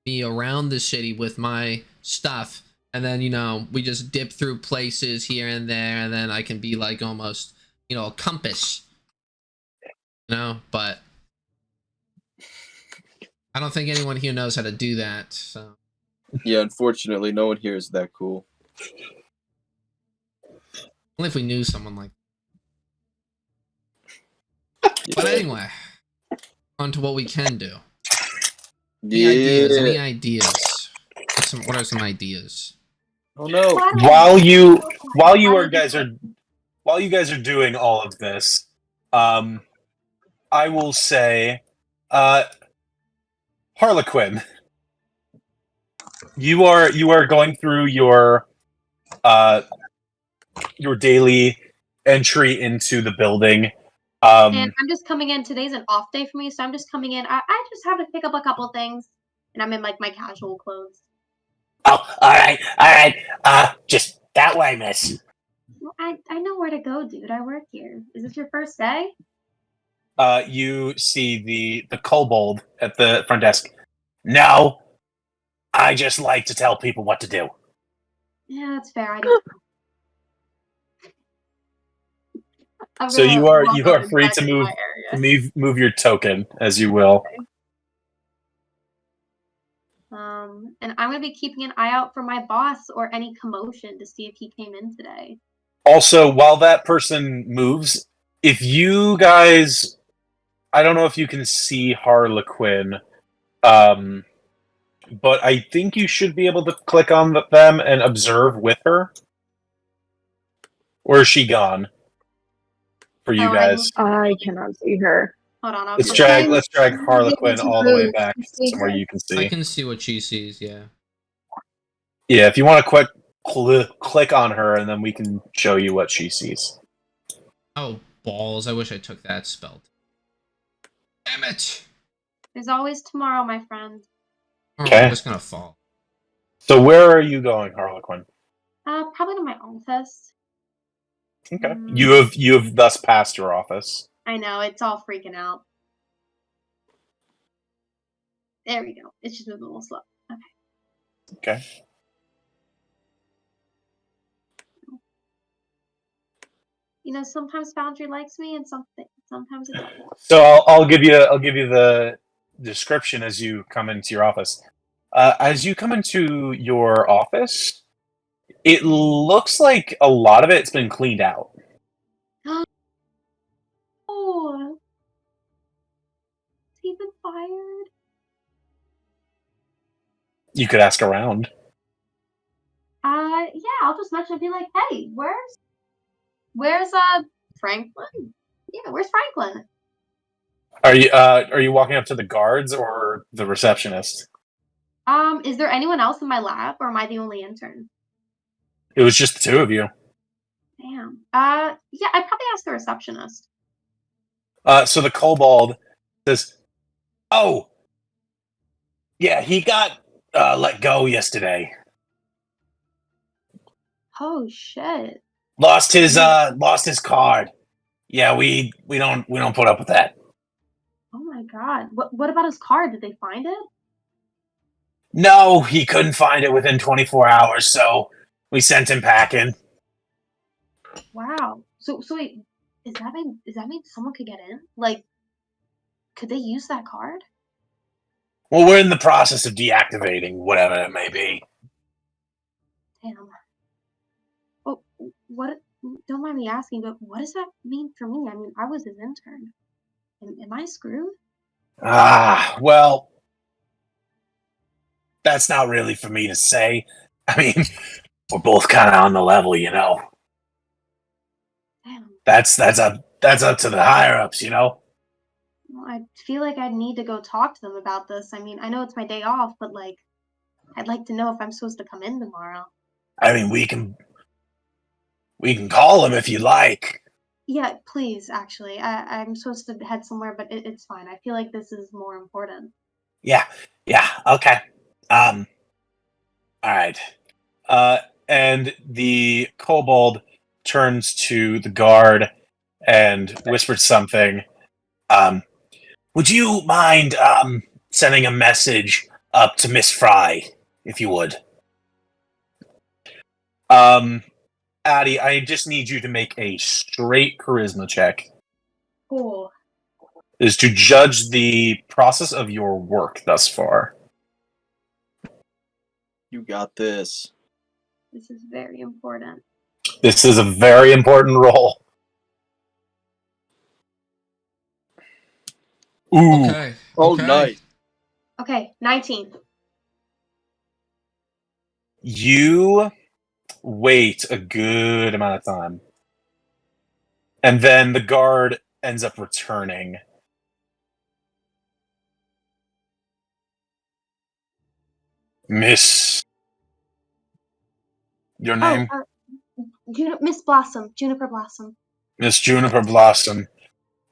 me around the city with my stuff, and then, you know, we just dip through places here and there, and then I can be, like, almost, you know, a compass. You know? But I don't think anyone here knows how to do that, so. Yeah, unfortunately, no one here is that cool. Only if we knew someone like that. Yeah. But anyway, on to what we can do. Any ideas? Any ideas? What are some ideas? Oh no! While you guys are doing all of this, I will say, Harlequin, you are going through your daily entry into the building. And I'm just coming in. Today's an off day for me, so I'm just coming in. I just have to pick up a couple things, and I'm in like my casual clothes. Oh, all right. Just that way, miss. Well, I know where to go, dude. I work here. Is this your first day? You see the kobold at the front desk. No, I just like to tell people what to do. Yeah, that's fair. I do. So you are free to move your token as you will. Okay. And I'm gonna be keeping an eye out for my boss or any commotion to see if he came in today. Also, while that person moves, if you guys, I don't know if you can see Harlequin, but I think you should be able to click on them and observe with her. Or is she gone? For you guys. I cannot see her. Hold on, Let's drag Harlequin all the way back to where you can I see. can see what she sees, yeah. Yeah, if you want to click on her, and then we can show you what she sees. Oh, balls. I wish I took that spell. Damn it! There's always tomorrow, my friend. Okay. I'm just gonna fall. So where are you going, Harlequin? Probably to my office. Okay. You have thus passed your office. I know, it's all freaking out. There we go. It's just moving a little slow. Okay. Okay. You know, sometimes Foundry likes me, and sometimes it doesn't. So I'll give you the description as you come into your office. As you come into your office, it looks like a lot of it's been cleaned out. Oh, has he been fired? You could ask around. Yeah, I'll just mention and be like, hey, where's Franklin? Yeah, where's Franklin? Are you walking up to the guards or the receptionist? Is there anyone else in my lab, or am I the only intern? It was just the two of you. Damn. Yeah, I'd probably ask the receptionist. So the kobold says, "Oh, yeah, he got let go yesterday. Oh shit. Lost his card. Yeah, we don't put up with that. Oh my god. What about his card? Did they find it? No, he couldn't find it within 24 hours, so we sent him packing. Wow. So wait, does that mean someone could get in? Like, could they use that card? Well, we're in the process of deactivating whatever it may be. Damn. Oh, what? Don't mind me asking, but what does that mean for me? I mean, I was his intern. Am I screwed? Well, that's not really for me to say. I mean, we're both kind of on the level, you know. Damn. That's a that's up to the higher ups, you know. Well, I feel like I'd need to go talk to them about this. I mean, I know it's my day off, but like, I'd like to know if I'm supposed to come in tomorrow. I mean, we can call them if you like. Yeah, please. Actually, I'm supposed to head somewhere, but it's fine. I feel like this is more important. Yeah, okay. All right. And the kobold turns to the guard and whispers something. Would you mind sending a message up to Miss Fry, if you would? Addie, I just need you to make a straight charisma check. Cool. Is to judge the process of your work thus far. You got this. This is very important. This is a very important role. Ooh. Okay. Oh, okay. nice. Okay, 19. You wait a good amount of time. And then the guard ends up returning. Miss... Your name? Miss Blossom. Juniper Blossom. Miss Juniper Blossom.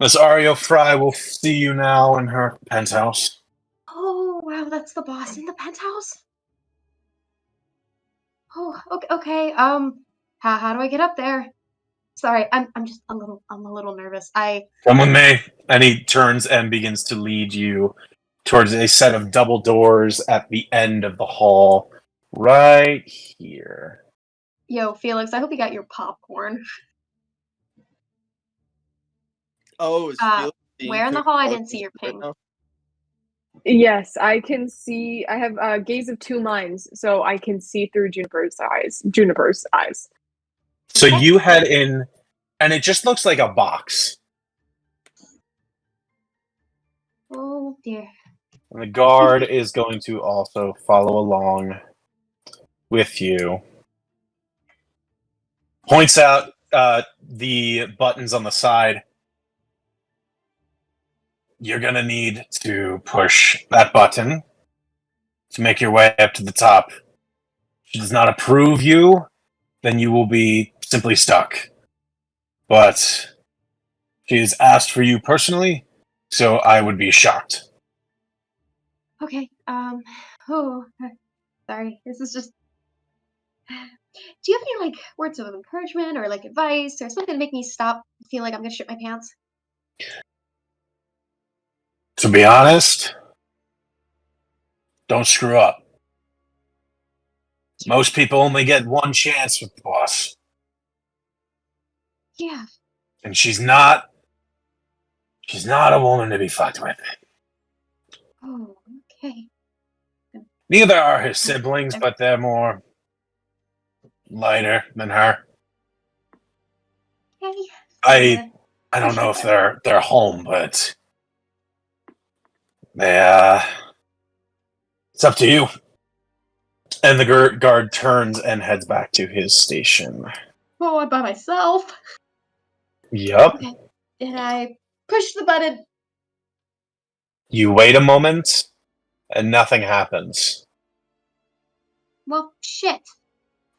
Miss Ario Fry will see you now in her penthouse. Oh, wow, that's the boss in the penthouse? Oh, okay. How do I get up there? Sorry, I'm a little nervous. Come with me. And he turns and begins to lead you towards a set of double doors at the end of the hall. Right here. Yo, Felix, I hope you got your popcorn. Oh, is Felix being Where in the too hall? I didn't see your right ping. now? Yes, I can see. I have a gaze of two minds, so I can see through Juniper's eyes. So you head in, and it just looks like a box. Oh dear. And the guard is going to also follow along with you. Points out the buttons on the side. You're going to need to push that button to make your way up to the top. If she does not approve you, then you will be simply stuck. But she has asked for you personally, so I would be shocked. Okay. Oh, sorry. This is just. Do you have any like words of encouragement or like advice or something to make me stop feeling like I'm gonna shit my pants? To be honest, don't screw up. Most people only get one chance with the boss. Yeah. And she's not a woman to be fucked with. Oh, okay. Neither are her siblings, but they're more lighter than her. Okay. I don't know if they're home, but they it's up to you. And the guard turns and heads back to his station. Oh, I'm by myself. Yup. Okay. And I push the button. You wait a moment, and nothing happens. Well, shit.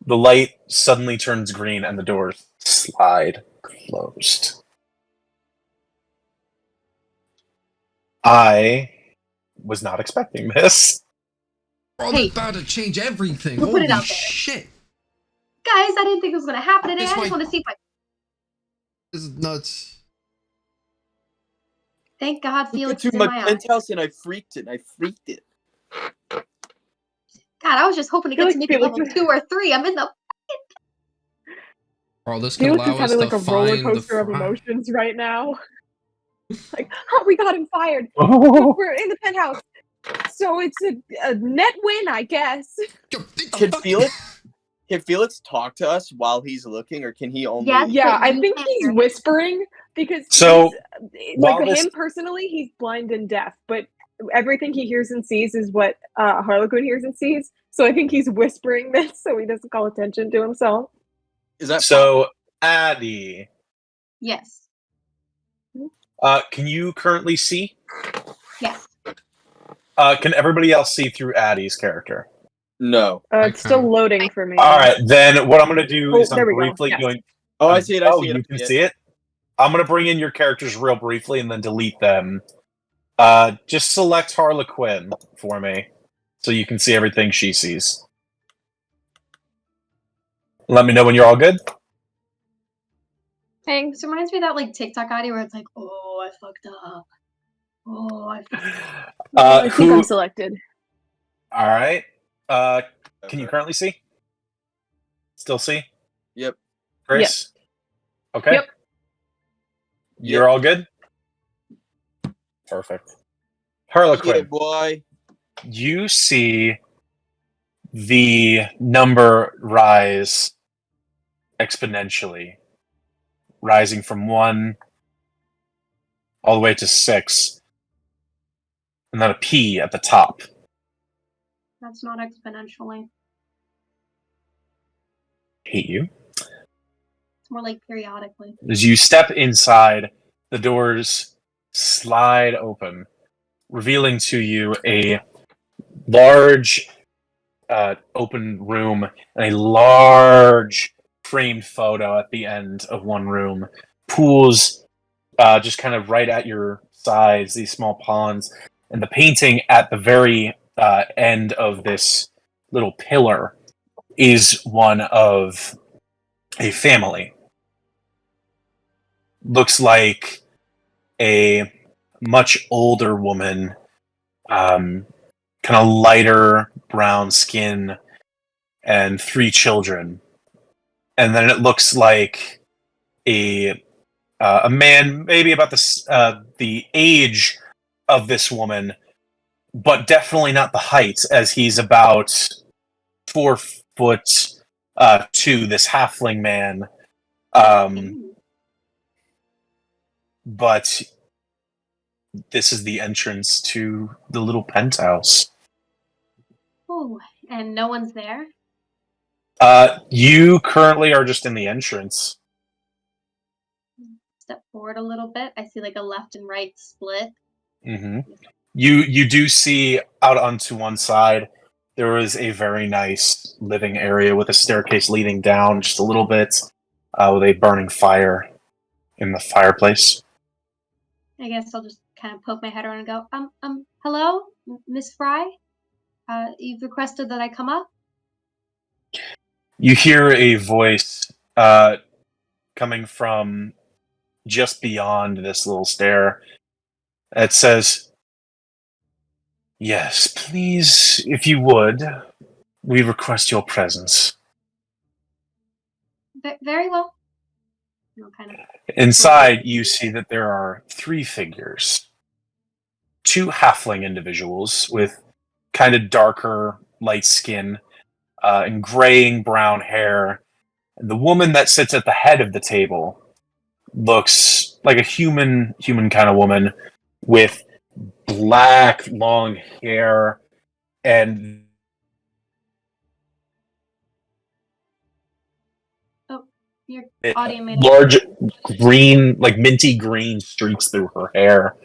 The light suddenly turns green, and the doors slide closed. I was not expecting this. Bro, Hey. that's about to change everything. We'll put it Holy out there. shit. Guys, I didn't think it was gonna happen today. This I just might- want to see if I. This is nuts. Thank God Look Felix into is in my my eye. penthouse and I freaked it. God, I was just hoping to get Felix- to maybe Felix- level 2 or 3. I'm in the. Bro, this could Felix allow is us having to like a roller find the coaster of fry. emotions right now. Like, oh, we got him fired. Oh. We're in the penthouse. So it's a net win, I guess. Yo, get the Can fuck- Felix talk to us while he's looking, or can he only? Yes. Yeah, But I you think can't he's hear him. whispering because So, like while this- him personally, he's blind and deaf, but everything he hears and sees is what Harlequin hears and sees. So I think he's whispering this so he doesn't call attention to himself. Is that So, Addie, Yes. Can you currently see? Yes. Can everybody else see through Addie's character? No. It's still loading for me. All right, then what I'm going to do Oh, is I'm there we go. briefly Yes. going. Oh, I see it. I Oh, see it. you I can see it. see it. I'm going to bring in your characters real briefly and then delete them. Just select Harlequin for me, so you can see everything she sees. Let me know when you're all good. Thanks. Reminds me of that like TikTok audio where it's like, oh, I fucked up. Oh, I fucked up. I think I'm selected. All right. Can you currently see? Still see? Yep. Chris? Okay. Yep. You're all good? Perfect. Harlequin, Yeah, boy. you see the number rise exponentially, rising from 1 all the way to 6, and then a P at the top. That's not exponentially. Hate you. It's more like periodically. As you step inside, the doors slide open, revealing to you a large open room and a large framed photo at the end of one room. Pools just kind of right at your sides, these small ponds, and the painting at the very end of this little pillar is one of a family. Looks like a much older woman, kind of lighter brown skin, and 3 children. And then it looks like a man, maybe about the age of this woman, but definitely not the height, as he's about 4'2", this halfling man. But this is the entrance to the little penthouse. Oh, and no one's there? You currently are just in the entrance. Step forward a little bit. I see like a left and right split. Mm-hmm. You do see out onto one side there is a very nice living area with a staircase leading down just a little bit, with a burning fire in the fireplace. I guess I'll just kind of poke my head around and go, hello, Miss Fry? You've requested that I come up? You hear a voice coming from just beyond this little stair. It says, "Yes, please, if you would, we request your presence." Very well. Kind of. Inside, you see that there are 3 figures. 2 halfling individuals with kind of darker, light skin, and graying brown hair. And the woman that sits at the head of the table looks like a human kind of woman with black, long hair and Your audio made large green, like minty green streaks through her hair.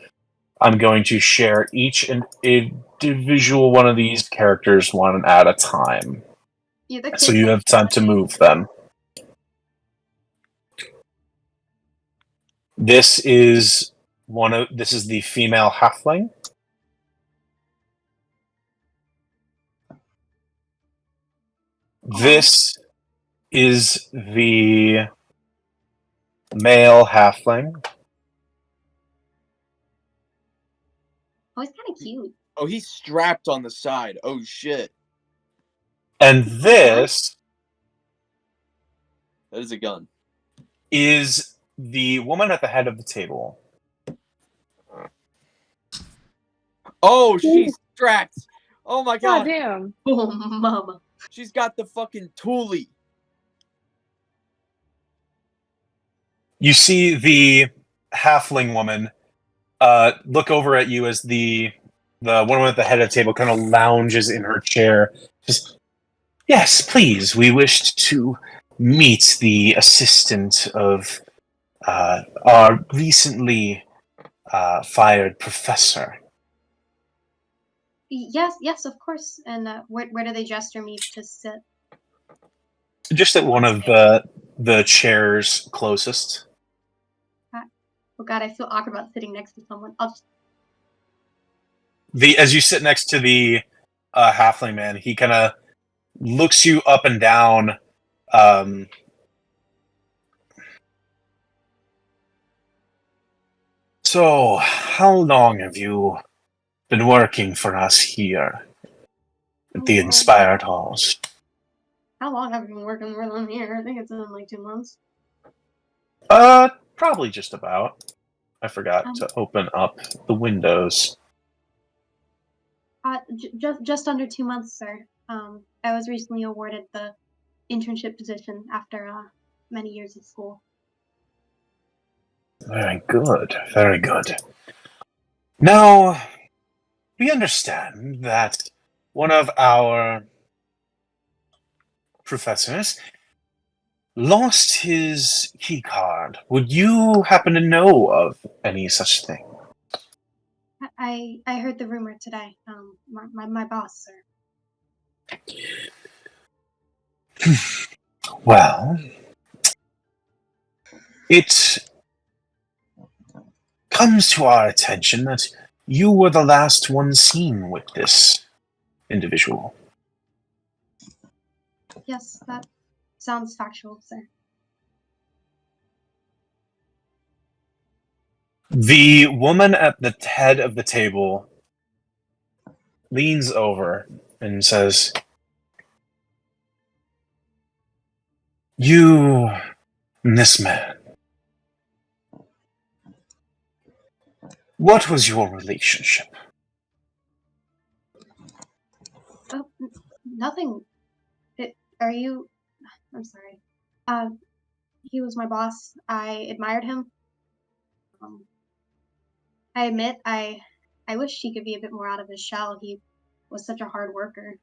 I'm going to share each individual one of these characters one at a time. So you have time to move them. This is the female halfling. This is the male halfling. Oh, he's kind of cute. Oh, he's strapped on the side. Oh, shit. And this That is a gun. is the woman at the head of the table. Oh, she's strapped. Oh my God god. damn. Oh, mama. She's got the fucking toolie. You see the halfling woman look over at you as the woman at the head of the table kind of lounges in her chair. Just, "Yes, please. We wished to meet the assistant of our recently fired professor. Yes, of course. And where do they gesture me to sit? Just at one of the chairs closest. Oh God, I feel awkward about sitting next to someone. I'll just... As you sit next to the halfling man, he kind of looks you up and down. So, how long have you been working for us here at the Inspired Halls? How long have you been working with them here? I think it's been like 2 months. Probably just about. I forgot to open up the windows. Just under 2 months, sir. I was recently awarded the internship position after many years of school. Very good, very good. Now, we understand that one of our professors lost his key card. Would you happen to know of any such thing? I heard the rumor today. My boss, sir. Well, it comes to our attention that you were the last one seen with this individual. Yes, that sounds factual, sir. The woman at the head of the table leans over and says, "You and this man, what was your relationship?" Oh, nothing. Are you... I'm sorry. He was my boss. I admired him. I admit, I wish he could be a bit more out of his shell. He was such a hard worker.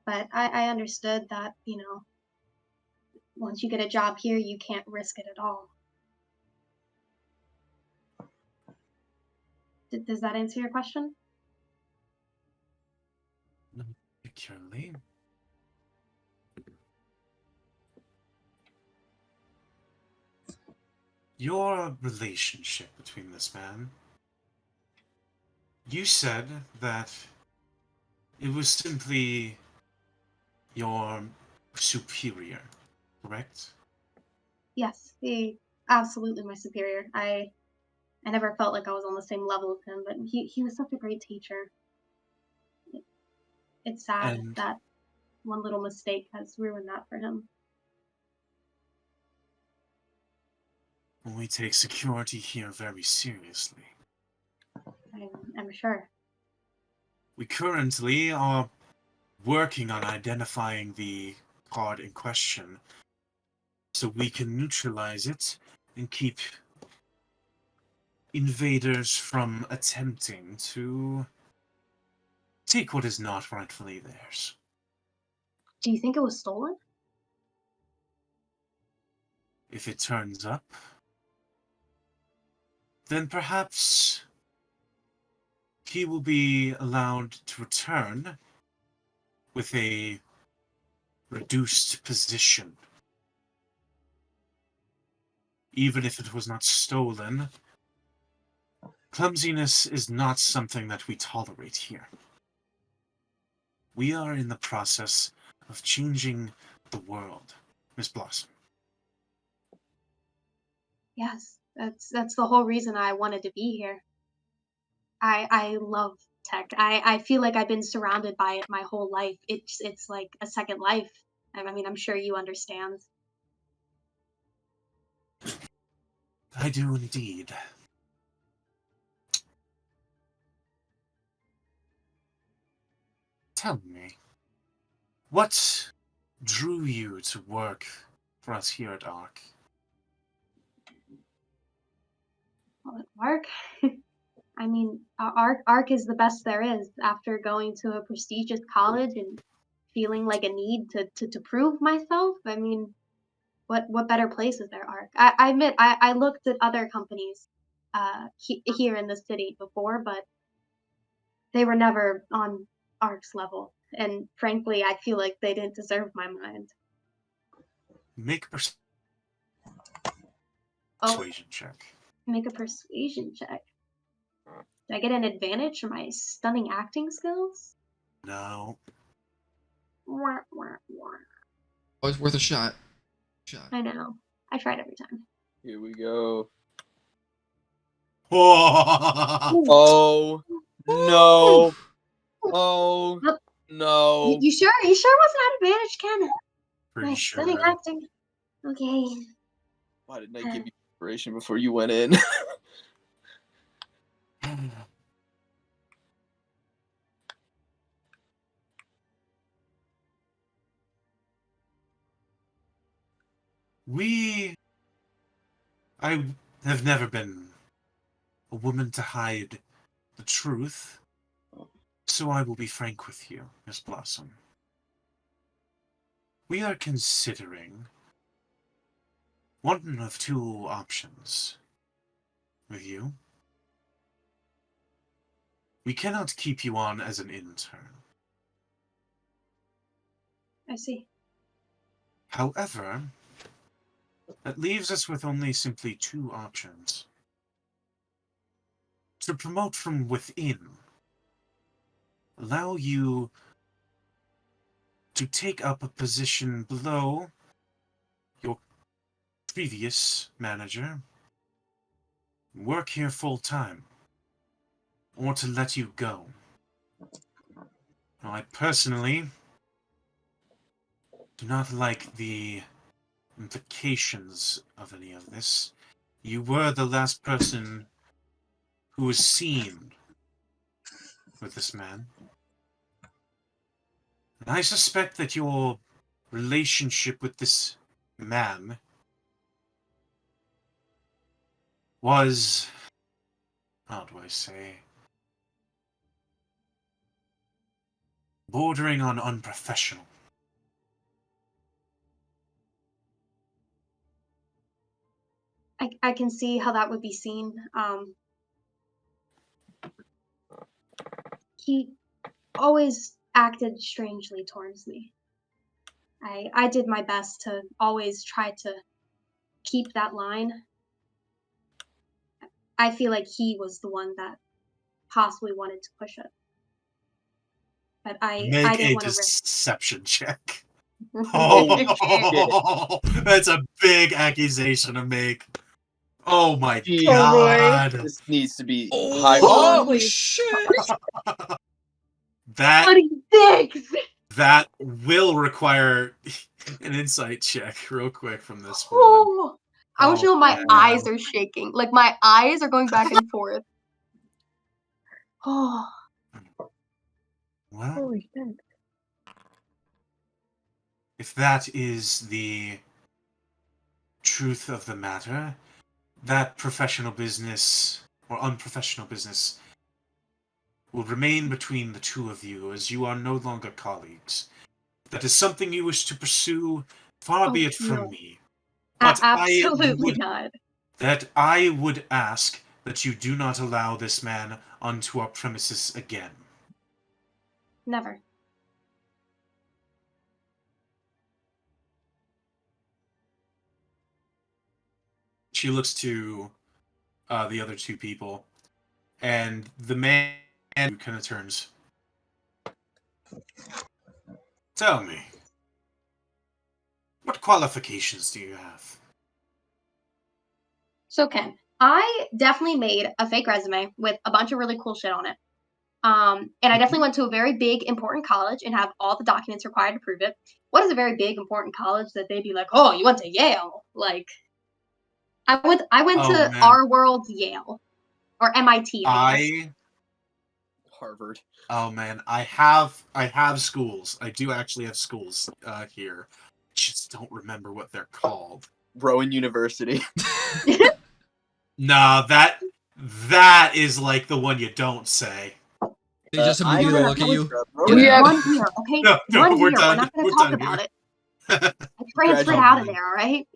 But I understood that, once you get a job here, you can't risk it at all. Does that answer your question? Particularly. Your relationship between this man. You said that it was simply your superior, correct? Yes, he absolutely my superior. I never felt like I was on the same level with him, but he was such a great teacher. It's sad that one little mistake has ruined that for him. We take security here very seriously. I'm sure. We currently are working on identifying the card in question so we can neutralize it and keep invaders from attempting to take what is not rightfully theirs. Do you think it was stolen? If it turns up, then perhaps he will be allowed to return with a reduced position. Even if it was not stolen, clumsiness is not something that we tolerate here. We are in the process of changing the world, Miss Blossom. Yes, that's the whole reason I wanted to be here. I love tech. I feel like I've been surrounded by it my whole life. It's like a second life. I mean, I'm sure you understand. I do indeed. Tell me, what drew you to work for us here at ARC? Well, ARC? I mean, ARC is the best there is. After going to a prestigious college and feeling like a need to prove myself, I mean, what better place is there, Ark? I admit I looked at other companies here in the city before, but they were never on Ark's level, and frankly, I feel like they didn't deserve my mind. Make a Oh, persuasion check. make a persuasion check. Do I get an advantage for my stunning acting skills? No. Wah, wah, wah. Always worth a shot. I know. I tried every time. Here we go. Oh, Oh no! Oh Look, no! You sure? You sure it wasn't an advantage, Ken? pretty My sure. stunning acting. Okay. Why didn't I give you inspiration before you went in? I have never been a woman to hide the truth, so I will be frank with you, Miss Blossom. We are considering one of two options with you. We cannot keep you on as an intern. I see. However, that leaves us with only simply two options. To promote from within, allow you to take up a position below your previous manager, work here full-time, or to let you go. Now, I personally do not like the implications of any of this. You were the last person who was seen with this man. And I suspect that your relationship with this man was, how do I say, bordering on unprofessional. I can see how that would be seen. He always acted strangely towards me. I did my best to always try to keep that line. I feel like he was the one that possibly wanted to push it. But I Make didn't a want to risk. deception check. Holy Oh, that's a big accusation to make. Oh my Jeez. god. This needs to be high. Oh, Oh! shit! That What he thinks! that will require an insight check real quick from this one. Oh, I want you to know my man. eyes are shaking. Like my eyes are going back and forth. Oh, Well, Holy shit. if that is the truth of the matter, that professional business or unprofessional business will remain between the two of you, as you are no longer colleagues. If that is something you wish to pursue, far be it from no. me. But Absolutely not. I would ask that you do not allow this man onto our premises again. Never. She looks to the other two people, and the man kind of turns. Tell me, what qualifications do you have? So Ken, I definitely made a fake resume with a bunch of really cool shit on it. And I definitely went to a very big, important college and have all the documents required to prove it. What is a very big, important college that they'd be like, oh, you went to Yale? Like, I went Oh, to man. our world's Yale. Or MIT, I guess. Harvard. Oh man, I have schools. I do actually have schools here. Just don't remember what they're called. Rowan University. Nah, that is like the one you don't say. They just immediately look at you. It was Yeah. 1 year, okay? No, 1 we're year. done. We're not going We're to talk done about here. it. I transferred out of there, all right?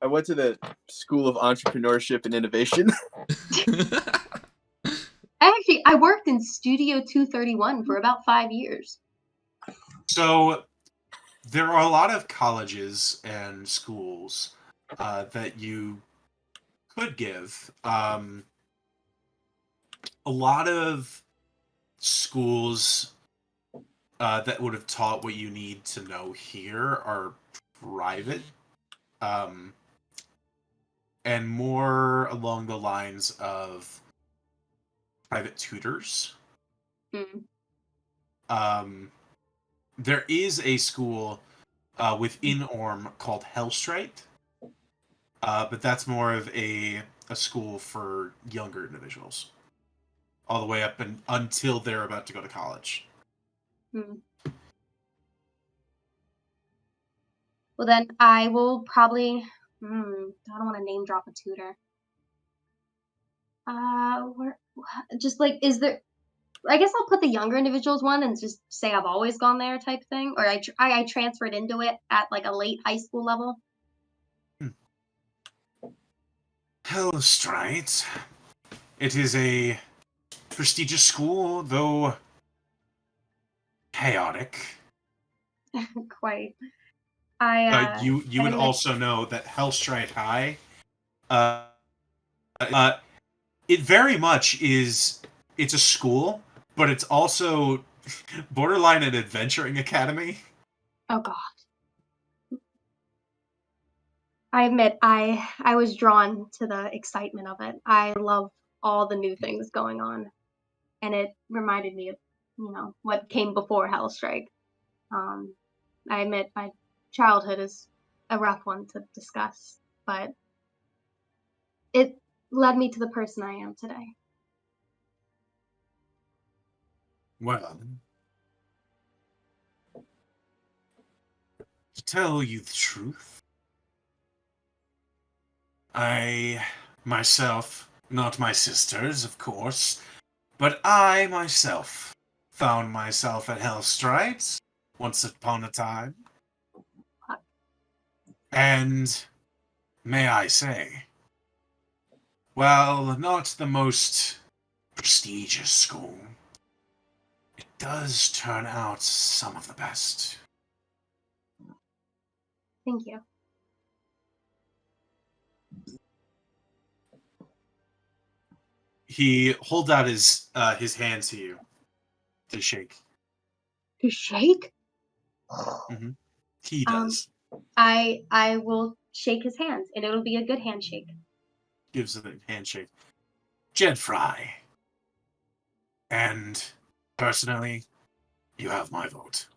I went to the School of Entrepreneurship and Innovation. I worked in Studio 231 for about 5 years. So there are a lot of colleges and schools that you could give. A lot of schools that would have taught what you need to know here are private, and more along the lines of private tutors. Mm. There is a school within Orm called Hellstrite, but that's more of a school for younger individuals, all the way up until they're about to go to college. Mm. Well, then I will probably. I don't want to name drop a tutor. Just like, is there? I guess I'll put the younger individuals one and just say I've always gone there type thing, or I transferred into it at like a late high school level. Hellstrite. It is a prestigious school, though chaotic. Quite. You would admit- also know that Hellstrite High, it very much is. It's a school, but it's also borderline an adventuring academy. Oh God. I admit I was drawn to the excitement of it. I love all the new things going on, and it reminded me of what came before Hellstrike. I admit my childhood is a rough one to discuss, but it led me to the person I am today. Well, to tell you the truth, I myself, not my sisters, of course, but I myself found myself at Hellstrite once upon a time. And may I say, well, not the most prestigious school, it does turn out some of the best. Thank you. He holds out his hand to you to shake. To shake? Mm-hmm. He does. I will shake his hand, and it'll be a good handshake. Gives it a handshake. Jed Fry. And personally, you have my vote.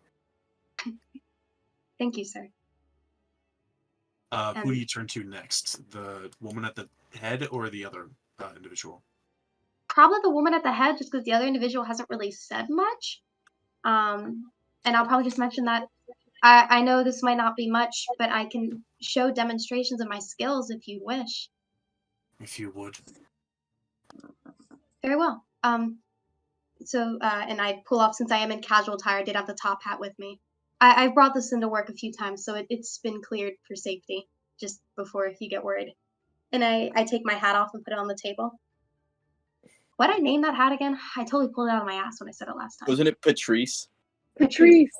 Thank you, sir. Who do you turn to next? The woman at the head or the other individual? Probably the woman at the head, just because the other individual hasn't really said much. And I'll probably just mention that I know this might not be much, but I can show demonstrations of my skills if you wish. If you would. Very well. So, and I pull off, since I am in casual attire, I did have the top hat with me. I've brought this into work a few times, so it's been cleared for safety, just before you get worried. And I take my hat off and put it on the table. What'd I name that hat again? I totally pulled it out of my ass when I said it last time. Wasn't it Patrice? Patrice.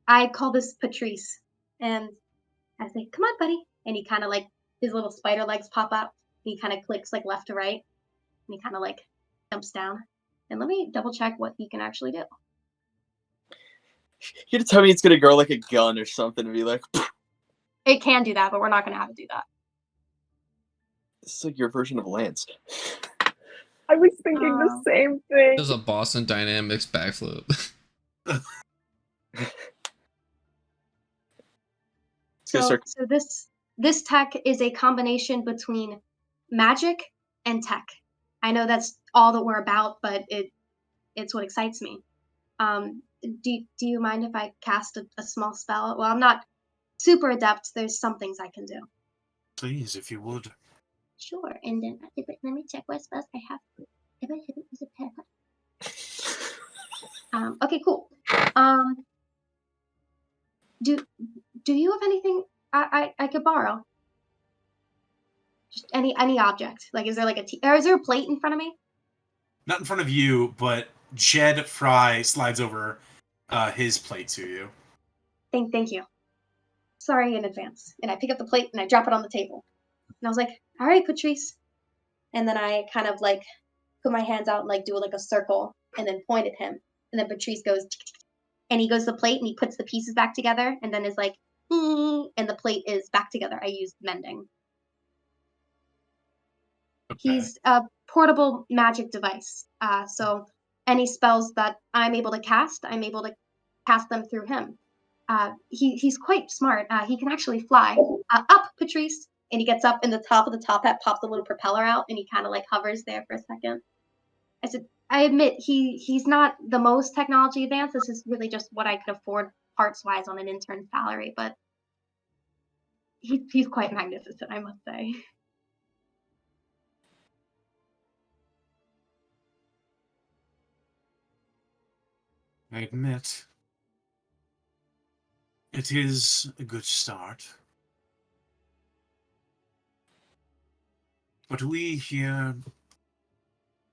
I call this Patrice, and I say, "Come on, buddy," and he kind of like, his little spider legs pop up, and he kind of clicks like left to right, and he kind of like jumps down. And let me double check what he can actually do. You're gonna tell me it's gonna grow like a gun or something and be like, It can do that, but we're not gonna have it do that. this is like your version of Lance. I was thinking the same thing. There's a Boston Dynamics backflip. So this tech is a combination between magic and tech. I know that's all that we're about, but it's what excites me. Do you mind if I cast a small spell? Well, I'm not super adept. There's some things I can do. Please, if you would. Sure. And then let me check what spells I have. Okay, cool. could borrow. Just any object. Like, is there like or is there a plate in front of me? Not in front of you, but Jed Fry slides over his plate to you. Thank you. Sorry in advance. And I pick up the plate and I drop it on the table. And I was like, all right, Patrice. And then I kind of like put my hands out and like do like a circle and then point at him. And then Patrice goes, and he goes to the plate and he puts the pieces back together and then is like, and the plate is back together. I used mending. Okay. He's a portable magic device. So any spells that I'm able to cast, I'm able to cast them through him. He's quite smart. He can actually fly. Up, Patrice! And he gets up, and the top of the top hat pops a little propeller out, and he kind of like hovers there for a second. I said, I admit he's not the most technology advanced. This is really just what I could afford parts-wise on an intern salary, but he's quite magnificent, I must say. I admit, it is a good start. But we here,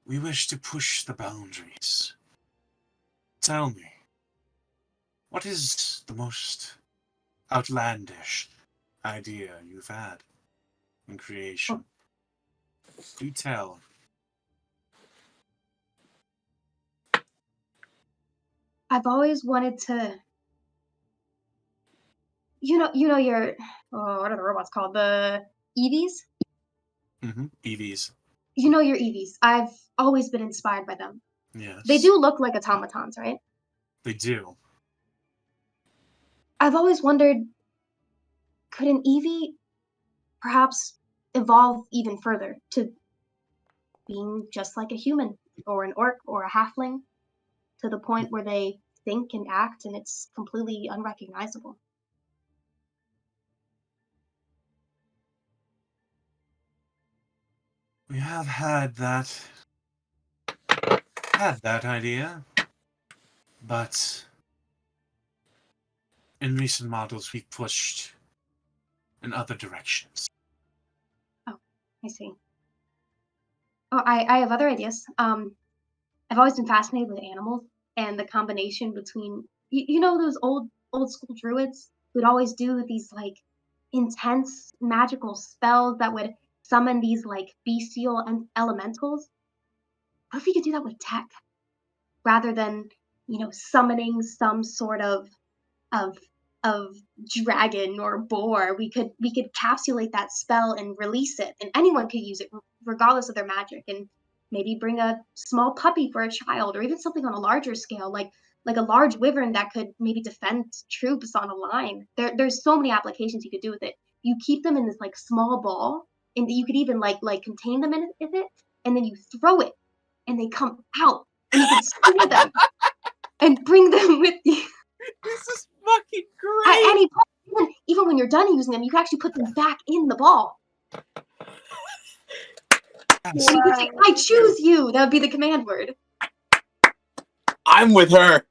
we wish to push the boundaries. Tell me, what is the most outlandish idea you've had in creation? Do tell. I've always wanted to, you know your, what are the robots called? The EVs? EVs. You know your EVs. I've always been inspired by them. Yes. They do look like automatons, right? They do. I've always wondered, could an EV perhaps evolve even further to being just like a human or an orc or a halfling to the point where they think and act and it's completely unrecognizable? We have had that idea, but in recent models we've pushed in other directions. Oh, I see. Oh, I have other ideas. I've always been fascinated with animals and the combination between you know those old school druids who'd always do these like intense magical spells that would summon these like bestial elementals. What if we could do that with tech rather than summoning some sort of of dragon or boar? We could capsulate that spell and release it, and anyone could use it regardless of their magic, and maybe bring a small puppy for a child, or even something on a larger scale, like a large wyvern that could maybe defend troops on a line. There's so many applications you could do with it. You keep them in this like small ball, and you could even like contain them in it, and then you throw it, and they come out, and you can steal them and bring them with you. This is fucking At great. any point, even when you're done using them, you can actually put them back in the ball. And you can say, I choose you. That would be the command word. I'm with her.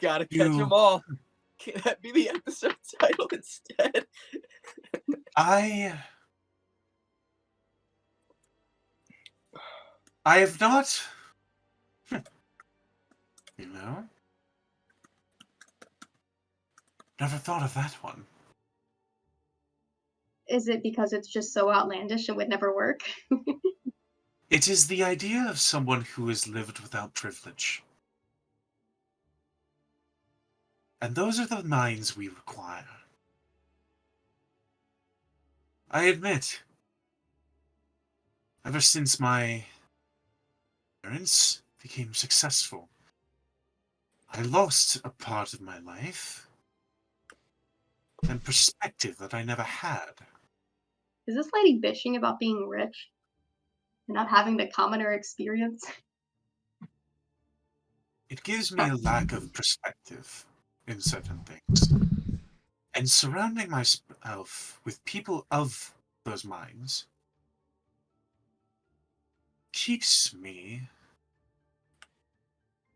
Gotta catch them all. Can that be the episode title instead? I have not, never thought of that one. Is it because it's just so outlandish it would never work? It is the idea of someone who has lived without privilege. And those are the minds we require. I admit, ever since my parents became successful, I lost a part of my life and perspective that I never had. Is this lady bitching about being rich and not having the commoner experience? It gives me a lack of perspective in certain things. And surrounding myself with people of those minds keeps me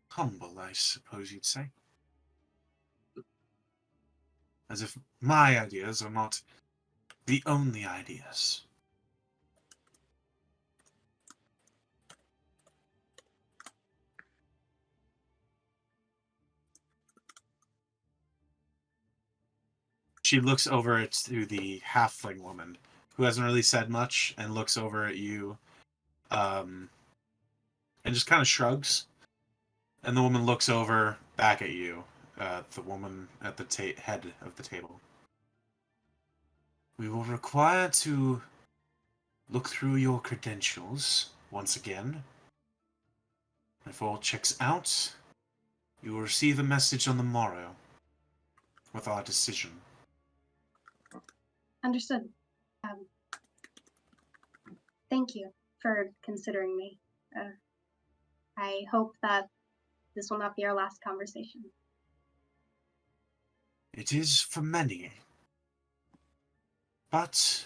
humble, I suppose you'd say. As if my ideas are not the only ideas. She looks over to the halfling woman, who hasn't really said much, and looks over at you, and just kind of shrugs. And the woman looks over back at you, the woman at the head of the table. We will require to look through your credentials once again. If all checks out, you will receive a message on the morrow with our decision. Understood. Thank you for considering me. I hope that this will not be our last conversation. It is for many. But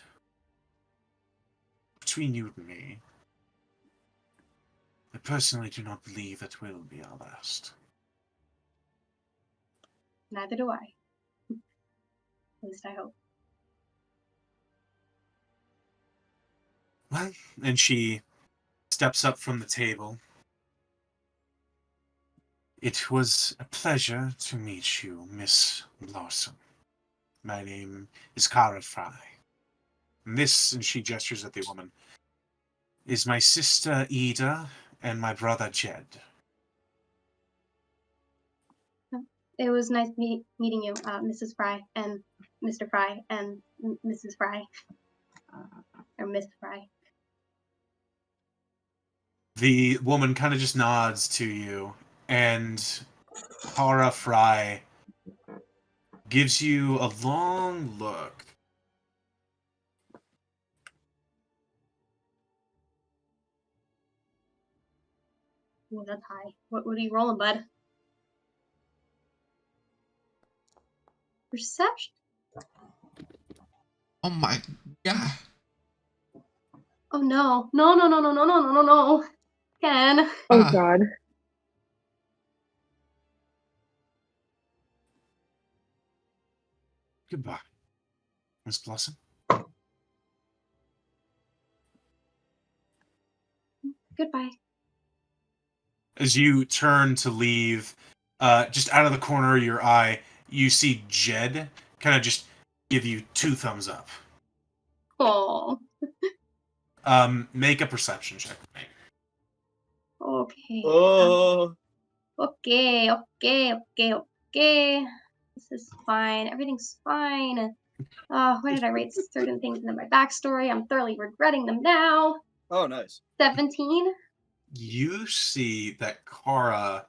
between you and me, I personally do not believe it will be our last. Neither do I. At least I hope. Well, and she steps up from the table. It was a pleasure to meet you, Miss Blossom. My name is Cara Fry. And this, and she gestures at the woman, is my sister Ida and my brother Jed. It was nice meeting you, Mrs. Fry and Mr. Fry and Mrs. Fry. Or Miss Fry. The woman kind of just nods to you, and Cara Fry gives you a long look. Oh, that's high. What are you rolling, bud? Perception? Oh my god. Oh no. No. Ken. Oh God. Goodbye, Miss Blossom. Goodbye. As you turn to leave, just out of the corner of your eye, you see Jed kind of just give you 2 thumbs up. Oh. Make a perception check. Okay. Oh, Okay. This is fine. Everything's fine. Why did I write certain things into my backstory? I'm thoroughly regretting them now. Oh, nice. 17. You see that Kara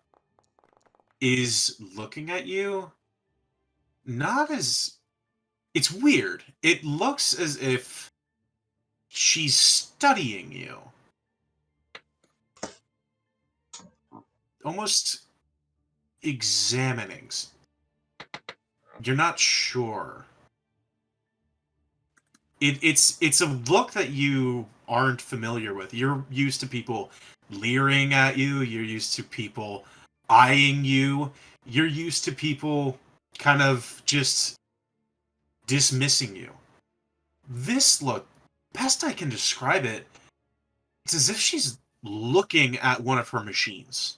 is looking at you, not as... It's weird. It looks as if she's studying you. Almost examining. You're not sure. It's a look that you aren't familiar with. You're used to people leering at you. You're used to people eyeing you. You're used to people kind of just dismissing you. This look, best I can describe it, it's as if she's looking at one of her machines.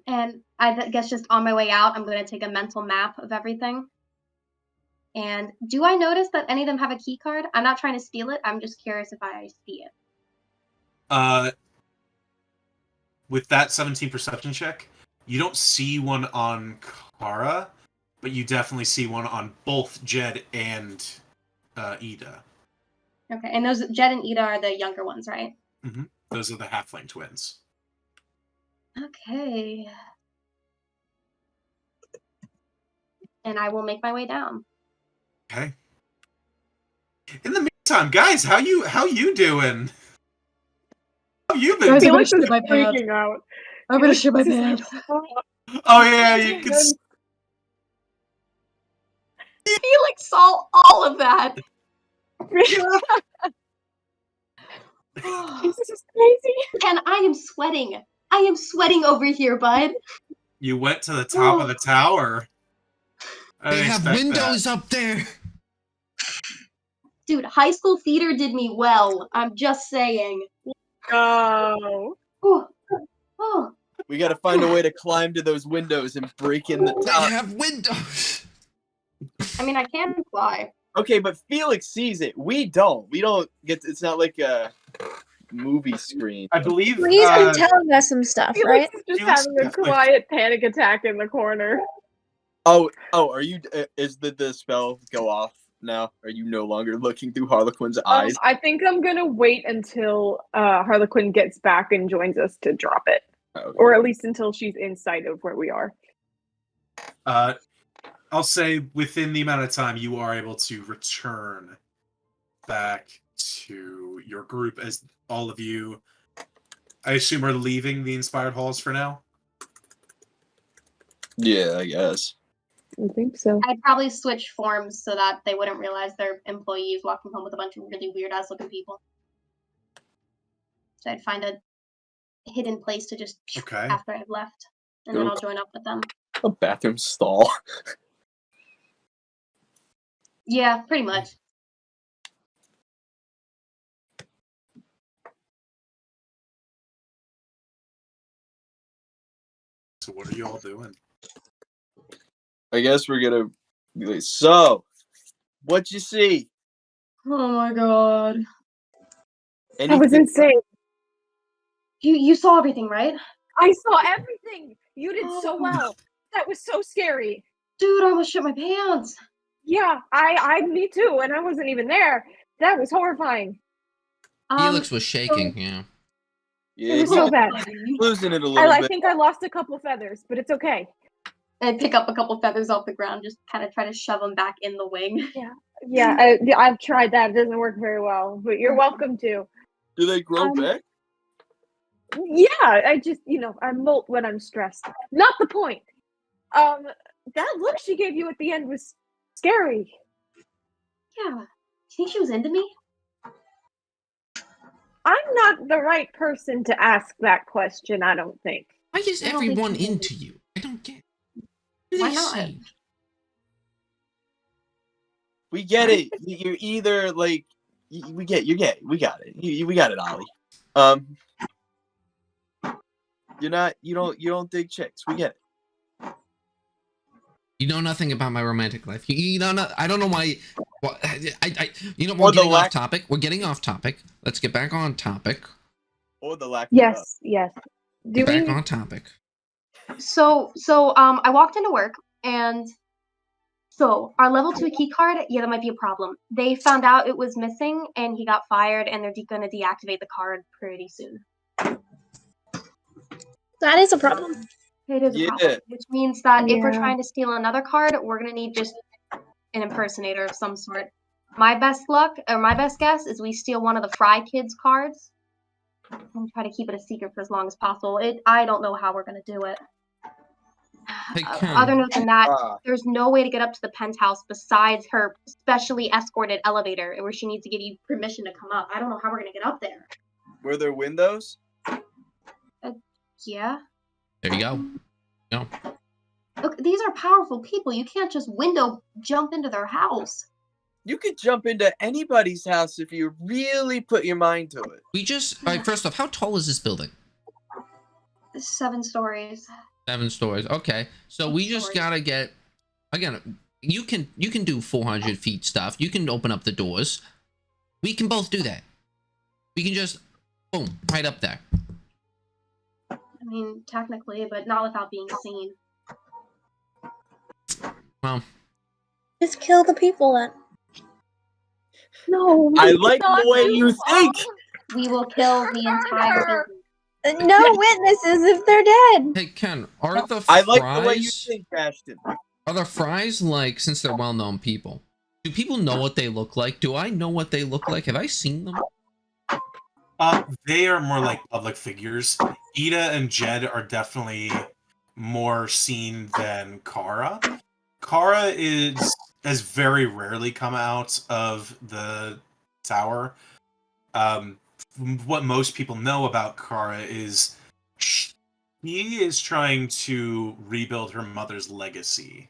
And I guess just on my way out, I'm going to take a mental map of everything. And do I notice that any of them have a key card? I'm not trying to steal it. I'm just curious if I see it. With that 17 perception check, you don't see one on Kara, but you definitely see one on both Jed and Ida. Okay, and those Jed and Ida are the younger ones, right? Mm-hmm. Those are the halfling twins. Okay. And I will make my way down. Okay. In the meantime, guys, how you doing? How you been? Guys, I'm gonna Felix shit is my pants. freaking out. I'm gonna shit my Felix is pants. like, Oh yeah, you can. Felix saw all of that. This is crazy. And I am sweating. I am sweating over here, bud. You went to the top of the tower. I They didn't have expect windows up there. Dude, high school theater did me well. I'm just saying. No. Oh, oh. We got to find a way to climb to those windows and break in the They top. have windows. I mean, I can fly. Okay, but Felix sees it. We don't. We don't get. It's not like a movie screen. that. I believe. Well, he's been telling us some stuff, Felix right? is just Felix having a definitely- quiet panic attack in the corner. Oh, are you? Is the spell go off now? Are you no longer looking through Harlequin's eyes? I think I'm gonna wait until Harlequin gets back and joins us to drop it, Okay. or at least until she's in sight of where we are. I'll say within the amount of time you are able to return back to your group, as all of you, I assume, are leaving the Inspired Halls for now. Yeah, I guess. I think so. I'd probably switch forms so that they wouldn't realize their employee is walking home with a bunch of really weird ass looking people. So I'd find a hidden place to just Okay. after I've left, and then Go- I'll join up with them. A bathroom stall. Yeah, pretty much. So what are you all doing? I guess we're gonna be like, so, what you see? Oh my god. That was insane. You saw everything, right? I saw everything. You did so Oh. well. That was so scary. Dude, I almost shit my pants. Yeah, me too, and I wasn't even there. That was horrifying. Felix was shaking. Yeah. Yeah, It was so bad. losing it a little I bit. think I lost a couple feathers, but it's okay. I pick up a couple feathers off the ground, just kind of try to shove them back in the wing. Yeah, I've tried that. It doesn't work very well, but you're welcome to. Do they grow back? Yeah, I just, I molt when I'm stressed. Not the point. That look she gave you at the end was scary. Yeah. You think she was into me? I'm not the right person to ask that question, I don't think. Why is I don't think everyone she did. into you? I don't get. What do Why they not? see? We get it. You're either like, we get, you're gay. We got it. We got it, Ollie. You're not. You don't dig chicks. We get it. You know nothing about my romantic life. You don't know. I don't know why. Well, you know, Or we're the getting off lack- topic. We're getting off topic. Let's get back on topic. Or the lack. Yes. Do Back we? on topic. So I walked into work, and so our level 2 key card, yeah, that might be a problem. They found out it was missing, and he got fired, and they're going to deactivate the card pretty soon. That is a problem. It is a Yeah. problem, which means that if we're Yeah. trying to steal another card, we're going to need just an impersonator of some sort. My best guess is we steal one of the Fry Kids cards and try to keep it a secret for as long as possible. I don't know how we're going to do it. Hey, Ken. Other note than that, Ah, there's no way to get up to the penthouse besides her specially escorted elevator where she needs to give you permission to come up. I don't know how we're going to get up there. were there windows? Yeah. There you go. No. Look, these are powerful people. You can't just window jump into their house. You could jump into anybody's house if you really put your mind to it. We just. All right. First off, how tall is this building? 7 stories. 7 stories. Okay. So we just gotta get. Again, you can do 400 feet stuff. You can open up the doors. We can both do that. We can just boom right up there. I mean, technically, but not without being seen. Well, Just kill the people then. No. I we like cannot the way do you think. We will kill the entire business. No witnesses if they're dead. hey Ken, are the I fries? like the way you think, Ashton. Are the fries like, since they're well-known people? Do people know what they look like? Do I know what they look like? Have I seen them? They are more like public figures. Ida and Jed are definitely more seen than Kara. Kara has very rarely come out of the tower. what most people know about Kara is she is trying to rebuild her mother's legacy.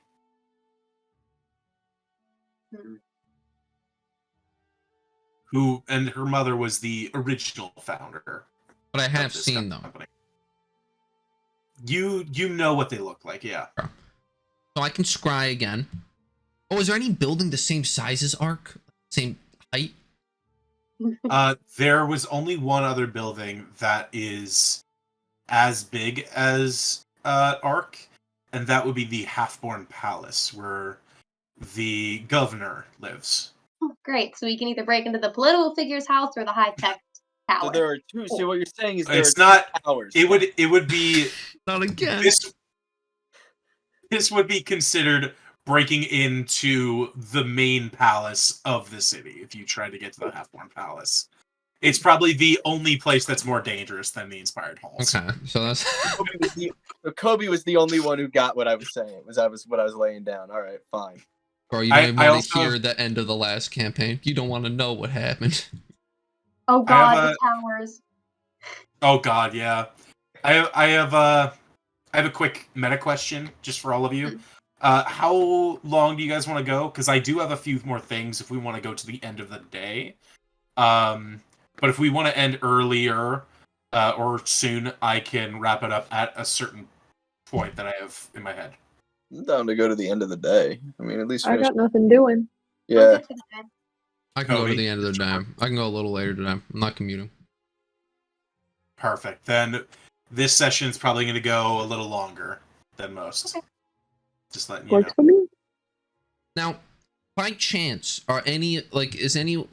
And her mother was the original founder. But I have seen them. Company. You know what they look like, yeah. So I can scry again. Oh, is there any building the same size as Ark? Same height? There was only one other building that is as big as Ark, and that would be the Halfborn Palace, where the governor lives. Oh, great. So we can either break into the political figure's house or the high-tech tower. So there are two. So what you're saying is there It's are not. two towers. It would be Not again. This would be considered breaking into the main palace of the city if you try to get to the Halfborn Palace. It's probably the only place that's more dangerous than the Inspired Halls. Okay, so that's Kobe was the only one who got what I was saying. What I was laying down. All right, fine. Bro, you don't even want to hear the end of the last campaign. You don't want to know what happened. Oh god, the towers. Oh god, yeah. I have a quick meta question just for all of you. How long do you guys want to go? Because I do have a few more things if we want to go to the end of the day. But if we want to end earlier or soon, I can wrap it up at a certain point that I have in my head. I'm down to go to the end of the day. I mean, at least I got nothing doing. Yeah. I can go to the end of the day. I can go a little later today. I'm not commuting. Perfect. Then this session's probably going to go a little longer than most. Okay. Just letting you Works know. for me. Now, by chance, are any is any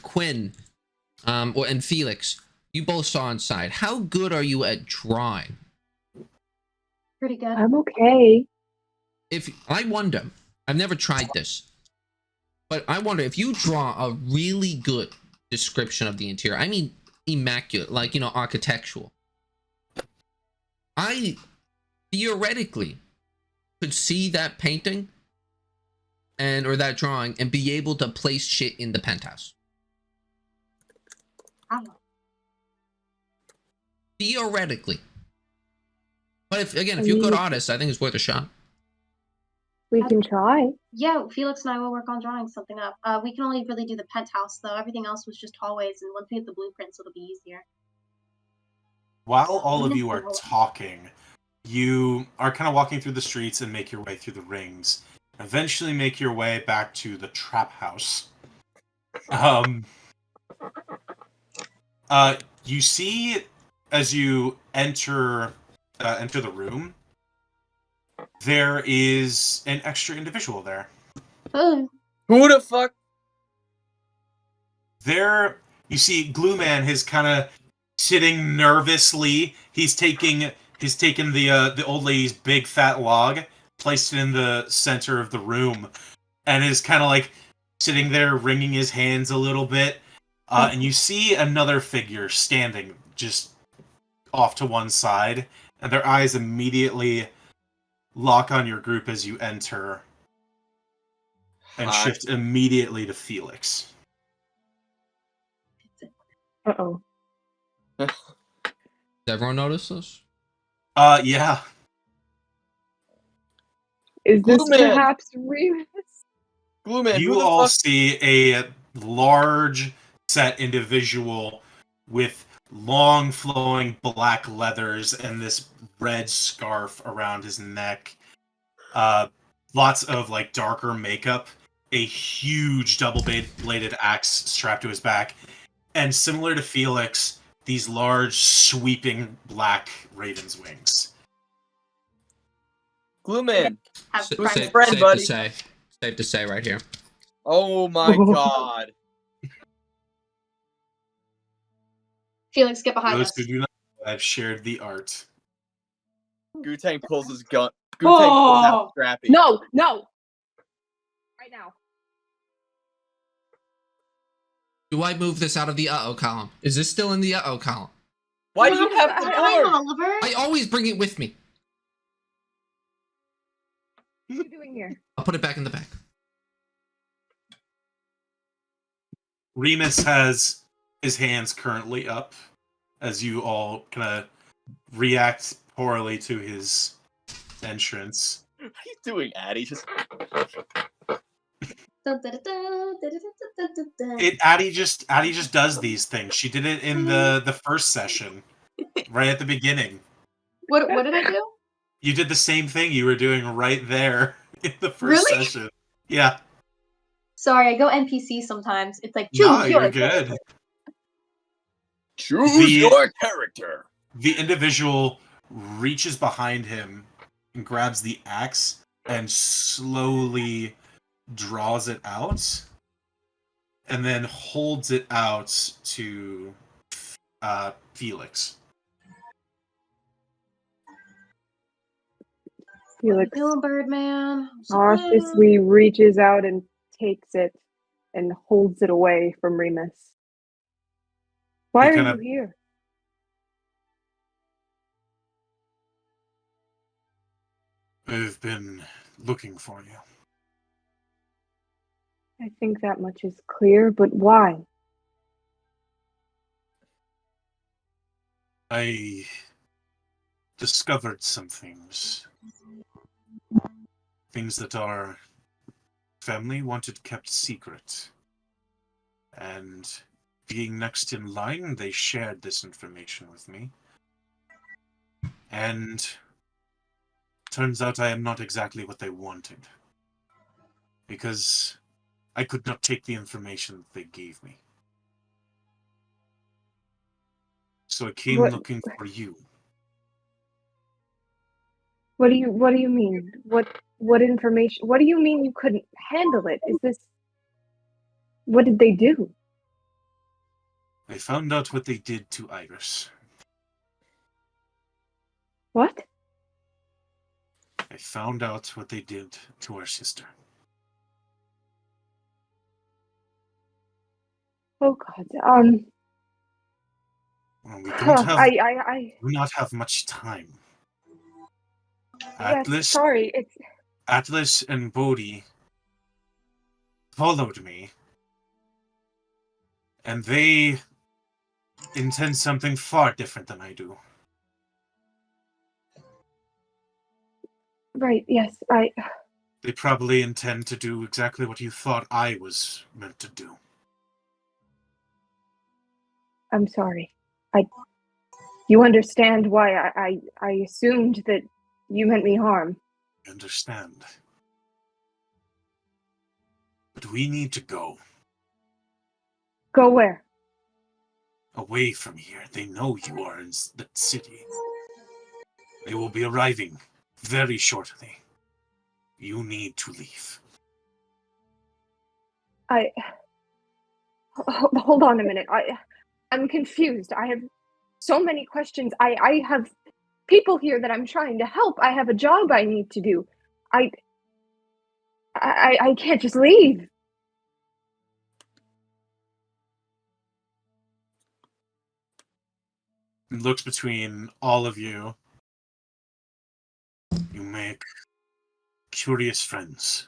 Quinn and Felix, you both saw inside. How good are you at drawing? Pretty good. I'm okay. If I wonder, I've never tried this, but I wonder if you draw a really good description of the interior. I mean, immaculate, like, architectural. I theoretically could see that painting or that drawing and be able to place shit in the penthouse. Theoretically. But if you're a good artist, I think it's worth a shot. We can try. Yeah, Felix and I will work on drawing something up. We can only really do the penthouse, though. Everything else was just hallways, and once we get the blueprints, it'll be easier. While all of you are talking, you are kind of walking through the streets and make your way through the rings. Eventually make your way back to the trap house. You see, as you enter the room, there is an extra individual there. Oh. Who the fuck? There, you see, Glue Man is kind of sitting nervously. He's taken the old lady's big fat log, placed it in the center of the room, and is kind of like sitting there wringing his hands a little bit. And you see another figure standing just off to one side, and their eyes immediately lock on your group as you enter, and shift immediately to Felix. Uh-oh. Does everyone notice this? Yeah. Is this Glue Man. perhaps Remus? Glue Man, You all see a large set individual with long flowing black leathers and this red scarf around his neck. Lots of like darker makeup, a huge double bladed axe strapped to his back, and similar to Felix, these large sweeping black raven's wings. Glue Man. Who's his friend, buddy? Safe to say right here. Oh my god. Felix, get behind Those us. who do not know, I've shared the art. Gutang pulls his gun. Gutang pulls out Scrappy. No! Right now. Do I move this out of the uh-oh column? Is this still in the uh-oh column? Why do you have the Hi, door? Oliver. I always bring it with me. What are you doing here? I'll put it back in the back. Remus has his hands currently up as you all kind of react poorly to his entrance. What are you doing, Addie? Just Addie just does these things. She did it in the first session, right at the beginning. What did I do? You did the same thing you were doing right there in the first Really? session. Yeah. Sorry, I go NPC sometimes. It's like No, choose you're your good. choose your character. The individual reaches behind him and grabs the axe and slowly draws it out and then holds it out to Felix. Felix Kill Birdman. cautiously reaches out and takes it and holds it away from Remus. Why are you here? I've been looking for you. I think that much is clear, but why? I discovered some things. Things that our family wanted kept secret. And being next in line, they shared this information with me. And turns out I am not exactly what they wanted. Because I could not take the information that they gave me. So I came looking for you. What do you mean? What information? What do you mean you couldn't handle it? Is this... What did they do? I found out what they did to Iris. What? I found out what they did to our sister. Oh God. Well, we don't have I do not have much time. Yes, sorry. It's Atlas and Bodhi followed me, and they intend something far different than I do. right. Yes, They probably intend to do exactly what you thought I was meant to do. I'm sorry. You understand why I assumed that you meant me harm. I understand. But we need to go. Go where? Away from here. They know you are in the city. They will be arriving very shortly. You need to leave. Hold on a minute. I'm confused. I have so many questions. I have people here that I'm trying to help. I have a job I need to do. I can't just leave. He looks between all of you. You make curious friends.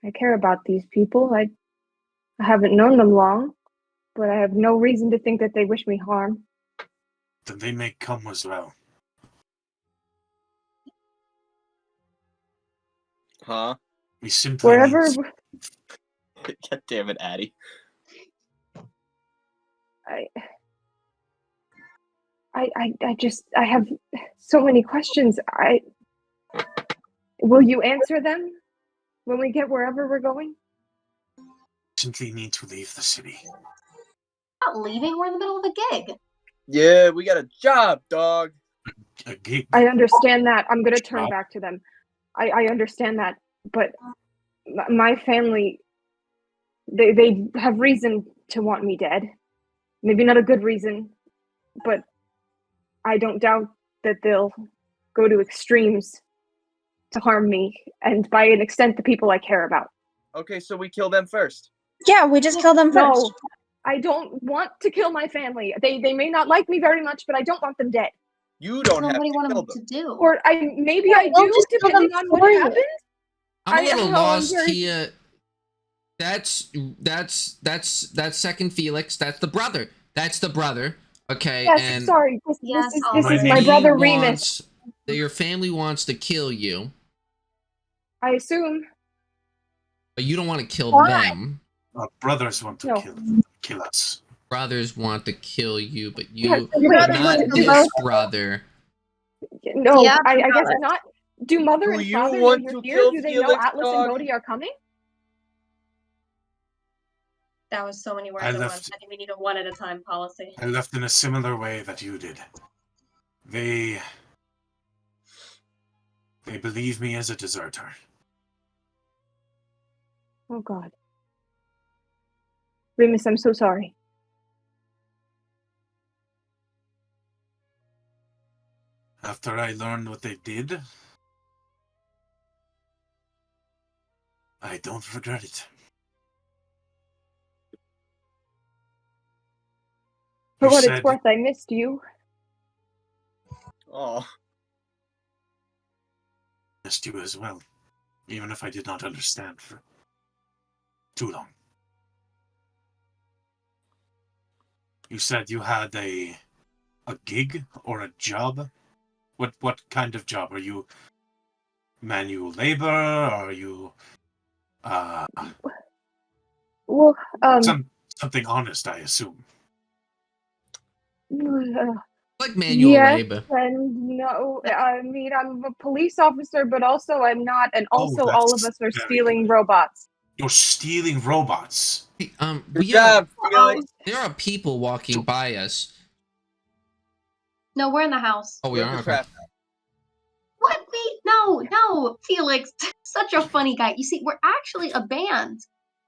I care about these people. I haven't known them long, but I have no reason to think that they wish me harm. Then they may come as well. Huh? We simply Wherever... need... God damn it, Addie. I have so many questions. Will you answer them when we get wherever we're going? Simply need to leave the city. Not leaving. We're in the middle of a gig. Yeah, we got a job, dog. A gig. I understand that. I'm gonna turn back to them. I understand that, but my family, they have reason to want me dead. Maybe not a good reason, but I don't doubt that they'll go to extremes to harm me, and by an extent, the people I care about. Okay, so we kill them first. Yeah, we just kill them first. No, I don't want to kill my family. They may not like me very much, but I don't want them dead. You don't have Nobody to want kill them them. to do. Or maybe I we'll do, just kill them depending on what for you. happened. I'm a little I'm lost very- here. That's second Felix. That's the brother. That's the brother. Okay, Yes, and sorry. Yes, This Oliver. is my he brother Remus. wants, your family wants to kill you, I assume. but you don't want to kill Why? them. Our brothers want to No. kill us. Brothers want to kill you, but Yes, you, wait, but brothers not want to this both. brother. No, Yeah, I guess brothers. not. Do mother Do and you father know want you're to here? kill Do they know Felix, Atlas dog? and Bodhi are coming? That was so many words I at left- once. I think we need a one at a time policy. I left in a similar way that you did. They believe me as a deserter. Oh God. Remus, I'm so sorry. After I learned what they did, I don't regret it. For You what said- it's worth, I missed you. Oh, Missed you as well, even if I did not understand for too long. You said you had a gig or a job. What kind of job? Are you manual labor? Are you Well, something honest? I assume. Like manual yes labor. and no. I mean, I'm a police officer, but also I'm not. And also, all of that's us are very stealing robots. You're stealing robots. Hey, good job, Felix. there are people walking by us. No, we're in the house. Oh, we We're are. the Okay. trap. What? Wait, no, Felix. Such a funny guy. You see, we're actually a band.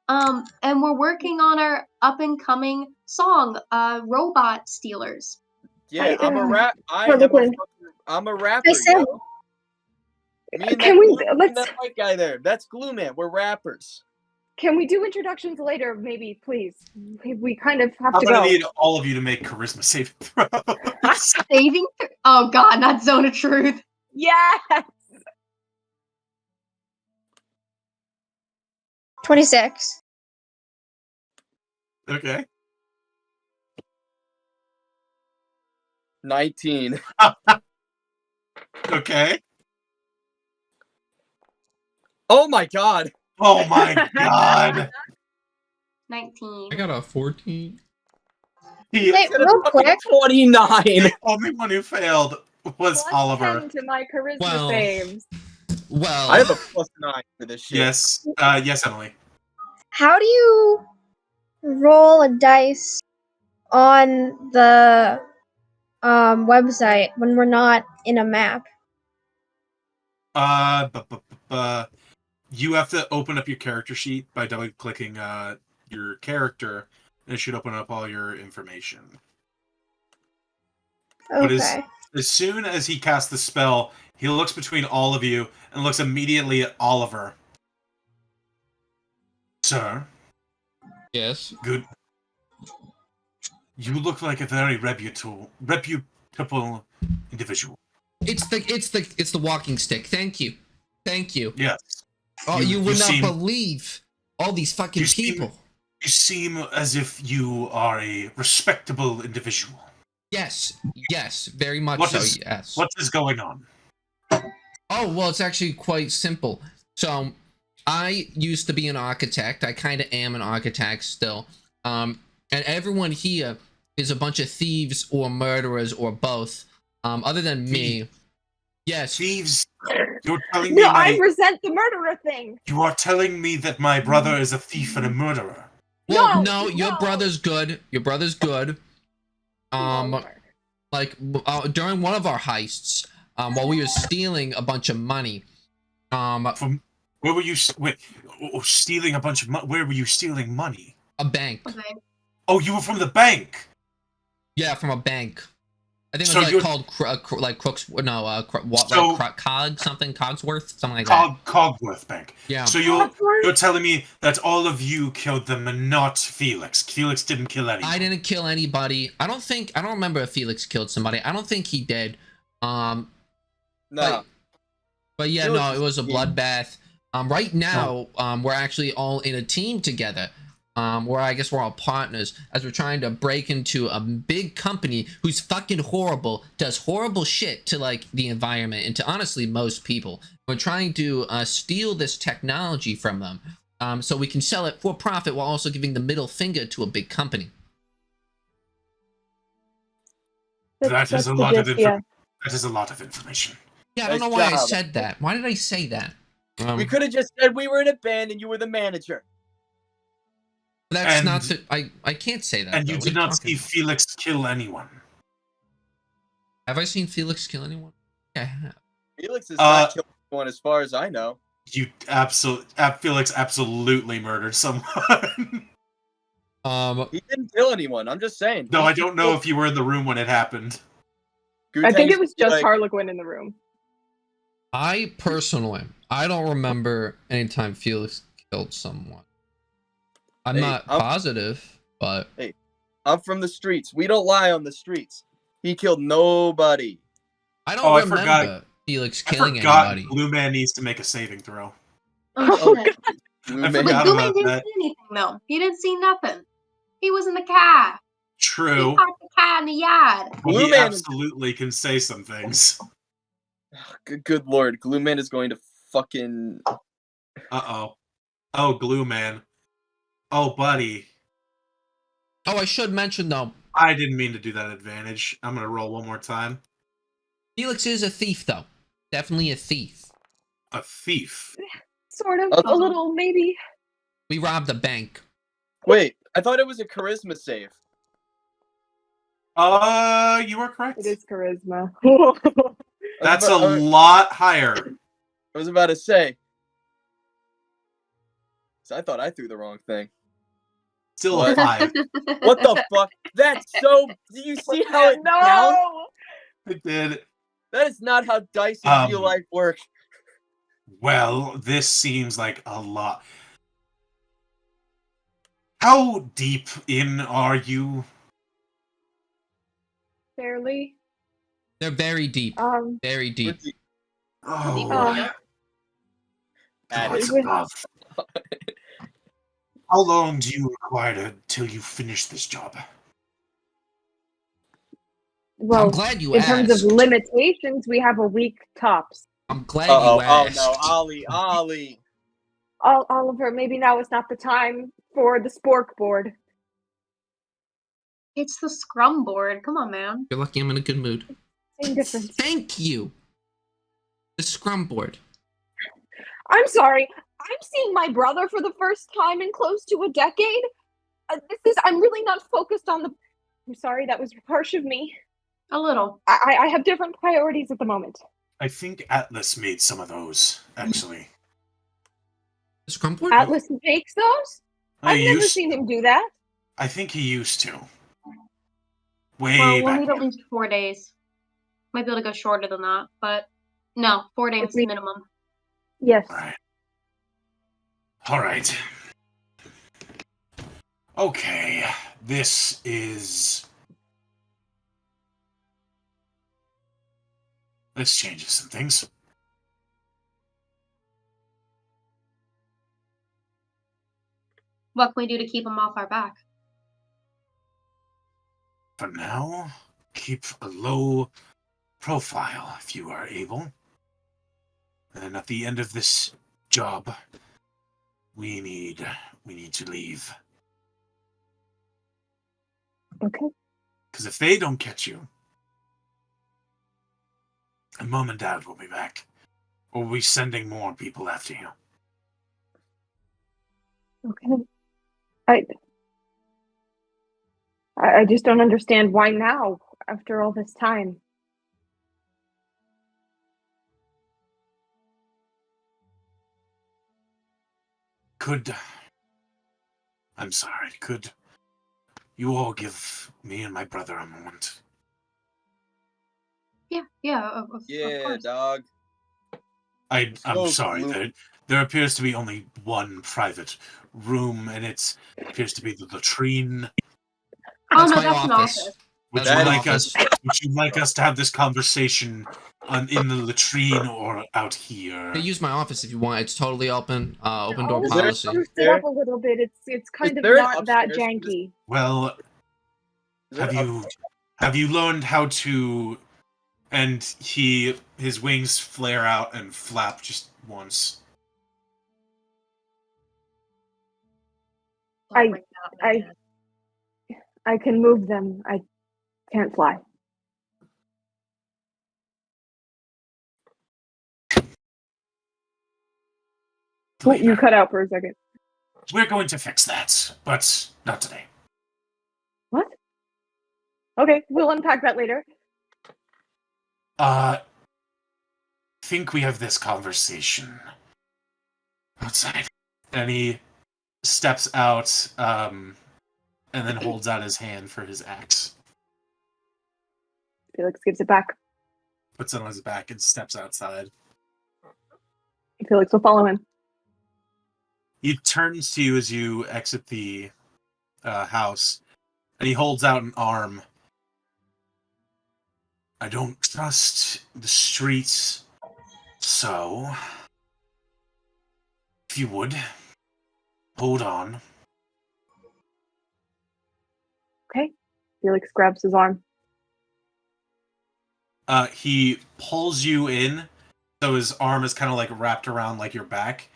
And we're working on our up and coming song, Robot Stealers. Yeah, I'm a rap. I'm a rapper, I said- yo. Me and Can that we- glue- and let's- that white guy there. That's Glue Man. We're rappers. Can we do introductions later, maybe, please? We kind of have I'm to gonna go. need all of you to make charisma saving throws. Saving? Oh God, not Zone of Truth. Yes. 26. Okay. 19. Okay. Oh my god. Oh my god. 19. I got a 14. He, Wait, Get a real fucking quick. 29. the only one who failed was Plus Oliver. 10 to my charisma Well, saves. Well, I have a +9 for this shit. Yes. Yes, Emily. How do you roll a dice on the website when we're not in a map? You have to open up your character sheet by double clicking your character, and it should open up all your information. What is- Okay. As soon as he casts the spell, he looks between all of you and looks immediately at Oliver. Sir, yes. good. You look like a very reputable individual. It's the walking stick. Thank you. Yes. Oh, You- you would you not seem- believe all these fucking you seem- people. You seem as if you are a respectable individual. Yes, very much What so. is- Yes. What is going on? Oh, well, it's actually quite simple. So, I used to be an architect. I kind of am an architect still. And everyone here is a bunch of thieves or murderers or both. Other than me. Yes. Thieves. You're telling me No, I resent the murderer thing. You are telling me that my brother is a thief and a murderer. Well, No, no, your no. brother's good. Your brother's good. Like during one of our heists, while we were stealing a bunch of money, From where were you? Wait, stealing a bunch of money. Where were you stealing money? a bank. Okay. Oh, you were from the bank. Yeah, from a bank. I think it So was you're- like called like Crooks. No, what? So- Like Cog something, Cogsworth, something like that. Cogworth Bank. Yeah. So you're telling me that all of you killed them and not Felix. Felix didn't kill anyone. I didn't kill anybody. I don't remember if Felix killed somebody. I don't think he did. No. But yeah, Felix no, it was a is- bloodbath. Right now, we're actually all in a team together. Where I guess we're all partners as we're trying to break into a big company who's fucking horrible, does horrible shit to like the environment and to honestly most people. We're trying to steal this technology from them, so we can sell it for profit while also giving the middle finger to a big company. That is a lot of information. That is a lot of information. Yeah, I don't know why I said that. Why did I say that? We could have just said we were in a band and you were the manager. That's not the. I can't say that. And though. you did not see Felix kill anyone. Have I seen Felix kill anyone? Yeah, I have. Felix has not killed anyone as far as I know. You Felix absolutely murdered someone. He didn't kill anyone. I'm just saying. No, I don't know if you were in the room when it happened. I think it was just Harlequin in the room. I personally, I don't remember any time Felix killed someone. I'm not positive, but... Hey, I'm from the streets. We don't lie on the streets. He killed nobody. I don't remember Felix killing anybody. Blue Man needs to make a saving throw. Oh, shit. I forgot Blue about Man didn't that. see anything, though. He didn't see nothing. He was in the car. True. He parked the car in the yard. Well, he absolutely can say some things. Good lord. Glue Man is going to fucking... Uh-oh. Oh, Glue Man. Oh, buddy. Oh, I should mention, though. I didn't mean to do that advantage. I'm going to roll one more time. Felix is a thief, though. Definitely a thief. A thief? Sort of. A little, maybe. We robbed a bank. Wait, I thought it was a charisma save. You are correct. It is charisma. That's a lot higher. I was about to say. So I thought I threw the wrong thing. Still a 5. What the fuck? That's so... Do you see how it counts? It did. That is not how dice in real life work. Well, this seems like a lot. How deep in are you? Barely. They're very deep. Very deep. Oh. How long do you require till you finish this job? Well, I'm glad you in asked. terms of limitations, we have a week tops. I'm glad you asked. Oh no, Ollie. Oliver, maybe now is not the time for the spork board. It's the scrum board. Come on, man. You're lucky I'm in a good mood. Same difference. Thank you. The scrum board. I'm sorry. I'm seeing my brother for the first time in close to a decade. I'm really not focused on the... I'm sorry, that was harsh of me. A little. I have different priorities at the moment. I think Atlas made some of those, actually. The scrum board? Atlas makes those? I've never seen him do that. I think he used to. Well, we'll need at least 4 days. Might be able to go shorter than that, but no, 4 days minimum. Yes. All right. Okay, this changes some things. What can we do to keep him off our back? For now, keep a low profile if you are able. And at the end of this job, we need to leave. Okay. Because if they don't catch you, Mom and Dad will be back. Or we'll be sending more people after you. Okay. I just don't understand why now, after all this time. I'm sorry, could you all give me and my brother a moment? Of course. Dog. I'm sorry, there appears to be only one private room, and it appears to be the latrine. Oh, no, that's an office. Would you like us to have this conversation in the latrine or out here. You use my office if you want. It's totally open. Open door Oh, Is there an policy. spruced it up upstairs? a little bit. It's Is kind of there an not that upstairs for this? janky. Well, Is there have you learned how to? And his wings flare out and flap just once. Don't bring that up, I- man. I can move them. I can't fly. Oh, you Later. cut out for a second. We're going to fix that, but not today. What? Okay, we'll unpack that later. Think we have this conversation outside. And he steps out, and then holds out his hand for his axe. Felix gives it back. Puts it on his back and steps outside. Felix will follow him. He turns to you as you exit the house, and he holds out an arm. I don't trust the streets, so if you would, hold on. Okay. Felix grabs his arm. He pulls you in, so his arm is kind of like wrapped around like your back.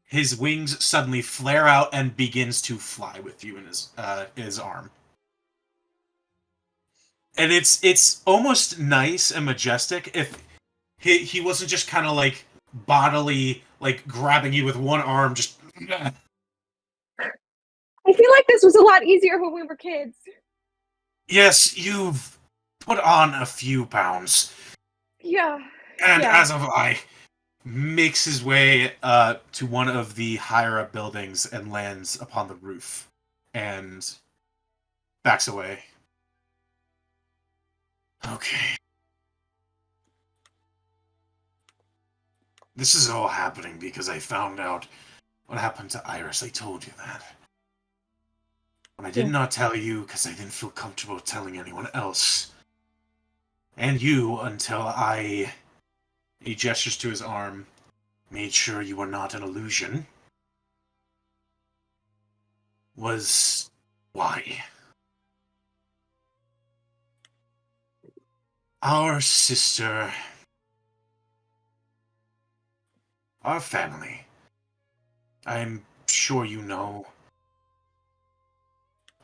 His wings suddenly flare out and begins to fly with you in his arm. And it's almost nice and majestic if he wasn't just kind of like bodily like grabbing you with one arm just. I feel like this was a lot easier when we were kids. Yes, you've put on a few pounds. Yeah. And Yeah. as have I. Makes his way to one of the higher up buildings and lands upon the roof and backs away. Okay. This is all happening because I found out what happened to Iris. I told you that. But I did not tell you because I didn't feel comfortable telling anyone else. And you until he gestures to his arm, made sure you were not an illusion. Was why? Our sister, our family, I'm sure you know,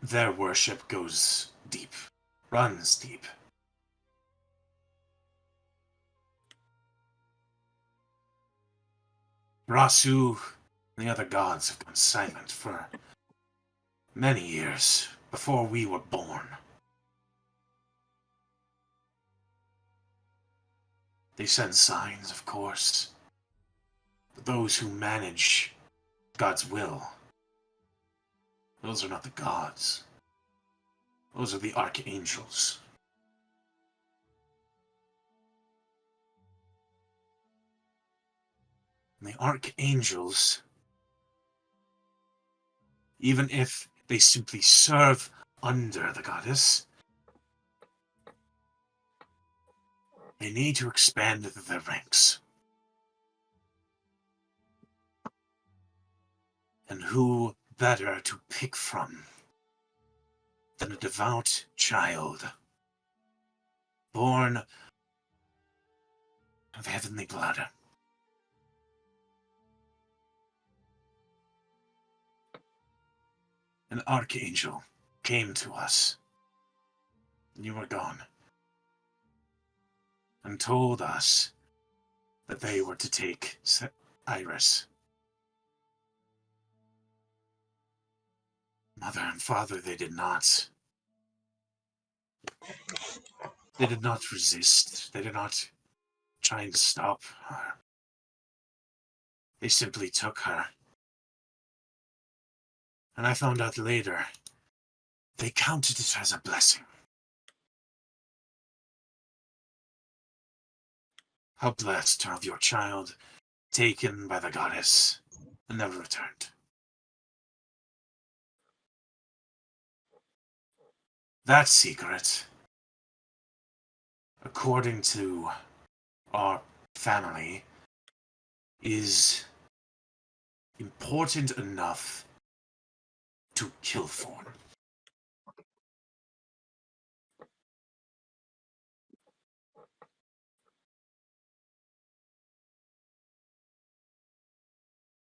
their worship goes deep, runs deep. Rasu and the other gods have gone silent for many years before we were born. They send signs, of course, but those who manage God's will, those are not the gods. Those are the archangels. And the archangels, even if they simply serve under the goddess, they need to expand their ranks. And who better to pick from than a devout child, born of heavenly blood? An archangel came to us, and you were gone, and told us that they were to take Iris. Mother and father, they did not. They did not resist. They did not try and stop her. They simply took her. And I found out later, they counted it as a blessing. How blessed to have your child taken by the goddess and never returned. That secret, according to our family is important enough to kill for.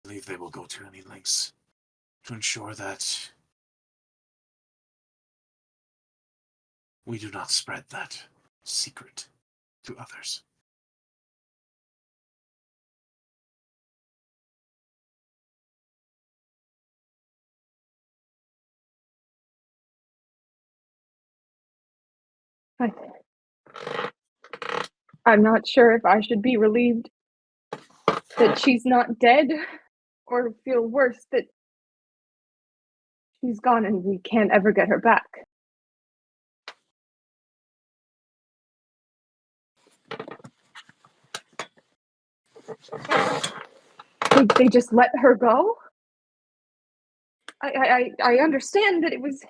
I believe they will go to any lengths to ensure that we do not spread that secret to others. I'm not sure if I should be relieved that she's not dead or feel worse that she's gone and we can't ever get her back. They just let her go? I understand that it was...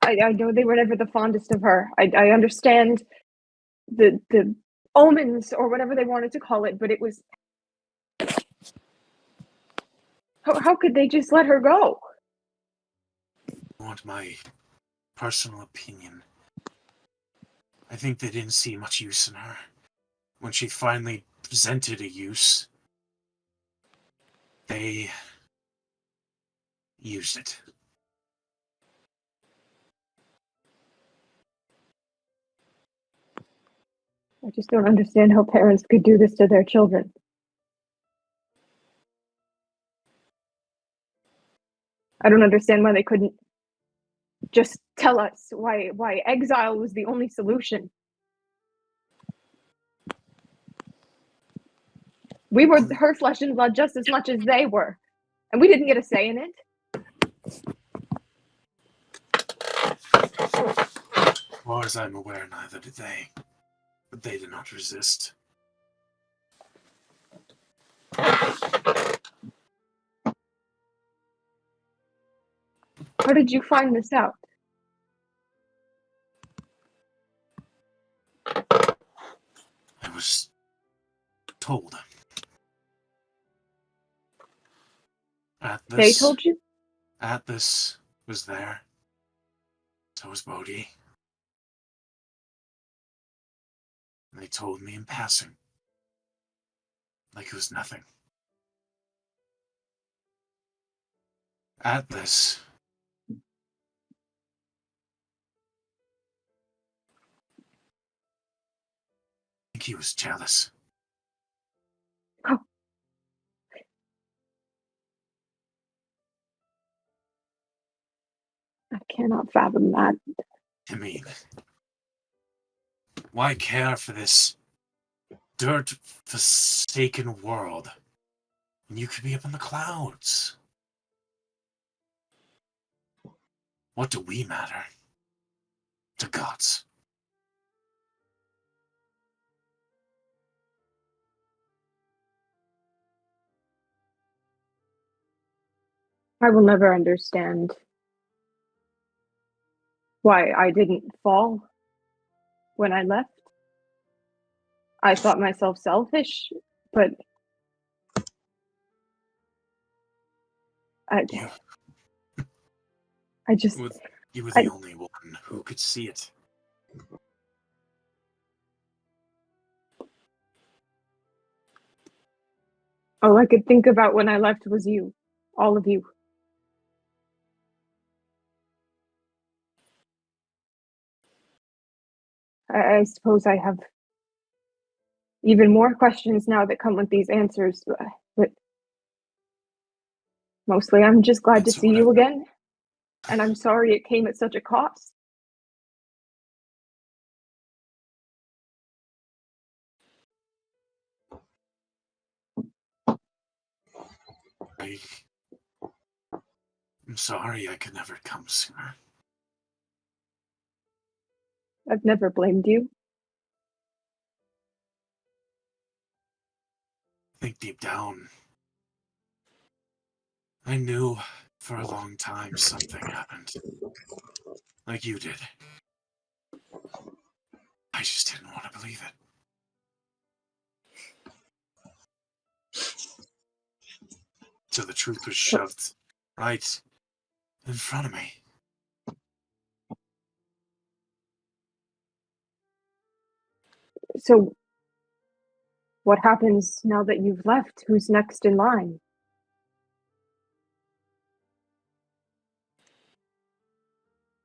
I know they were never the fondest of her. I understand the omens or whatever they wanted to call it, but it was... How could they just let her go? I want my personal opinion. I think they didn't see much use in her. When she finally presented a use, they used it. I just don't understand how parents could do this to their children. I don't understand why they couldn't just tell us why exile was the only solution. We were her flesh and blood just as much as they were, and we didn't get a say in it. As far as I'm aware, neither did they. But they did not resist. How did you find this out? I was told. They told you? Atlas was there. So was Bodhi. They told me in passing. Like it was nothing. Atlas. I think he was jealous. Oh. I cannot fathom that. I mean, why care for this dirt-forsaken world when you could be up in the clouds? What do we matter? To gods. I will never understand why I didn't fall when I left. I thought myself selfish, but I just... You were the only one who could see it. All I could think about when I left was you. All of you. I suppose I have even more questions now that come with these answers, but mostly I'm just glad to see you again, and I'm sorry it came at such a cost. I'm sorry I could never come sooner. I've never blamed you. I think deep down, I knew for a long time something happened. Like you did. I just didn't want to believe it. So the truth was shoved right in front of me. So, what happens now that you've left? Who's next in line?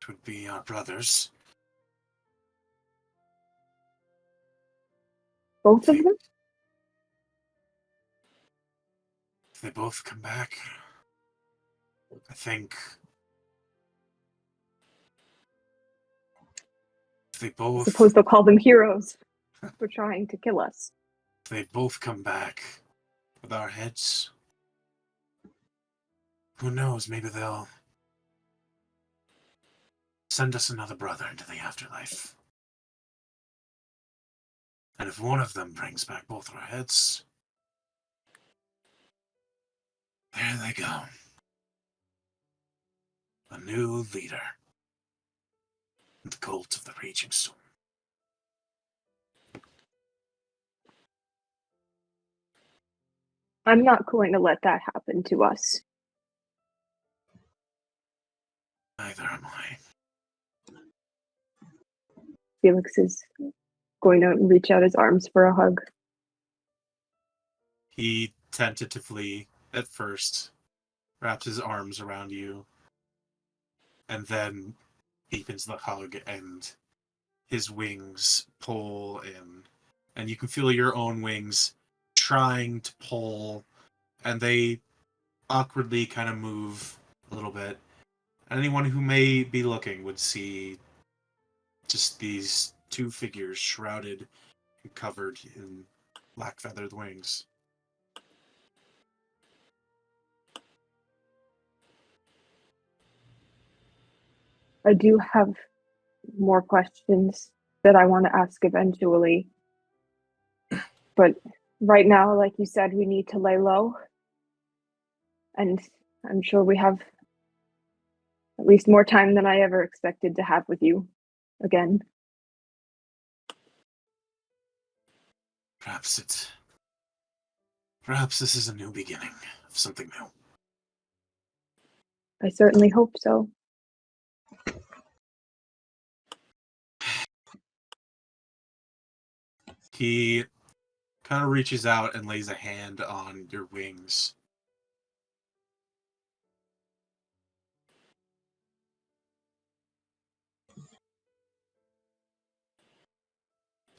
It would be our brothers. Both of them? If they both come back, I think if they I both suppose they'll call them heroes for trying to kill us. if they both come back with our heads, who knows, maybe they'll send us another brother into the afterlife. And if one of them brings back both our heads, there they go. A new leader. The cult of the Raging Storm. I'm not going to let that happen to us. Neither am I. Felix is going to reach out his arms for a hug. He tentatively, at first, wraps his arms around you, and then deepens the hug, and his wings pull in, and you can feel your own wings trying to pull, and they awkwardly kind of move a little bit. Anyone who may be looking would see just these two figures shrouded and covered in black feathered wings. I do have more questions that I want to ask eventually. But right now, like you said, we need to lay low. And I'm sure we have at least more time than I ever expected to have with you again. Perhaps this is a new beginning of something new. I certainly hope so. He kind of reaches out and lays a hand on your wings.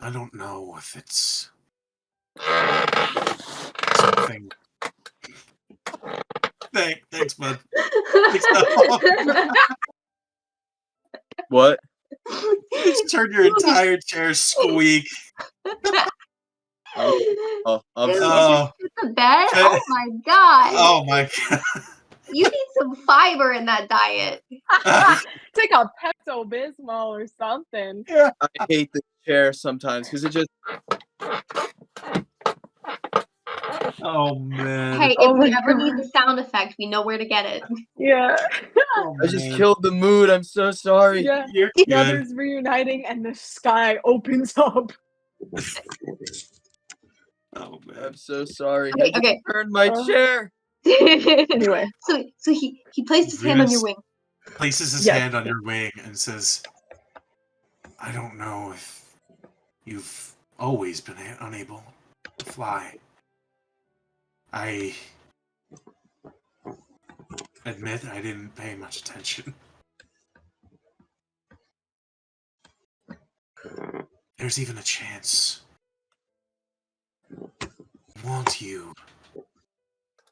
I don't know if it's something. Thanks, bud. Thanks, dog. What? You just turned your entire chair squeak. I'm Is Oh, it the bed? okay. Oh my god. Oh my god. You need some fiber in that diet. Take a Pepto-Bismol or something. I hate the chair sometimes because it just Oh man. Hey, Oh if my we ever need God. the sound effect, we know where to get it. Yeah. Oh, I just man. killed the mood. I'm so sorry. Yeah. You're good. Brothers reuniting and the sky opens up. Oh man. I'm so sorry. Okay, I just okay. turned my chair. Anyway. So he placed his hand on your wing. Places his Yes. hand on your wing and says, I don't know if you've always been unable to fly. I admit I didn't pay much attention. There's even a chance. I want you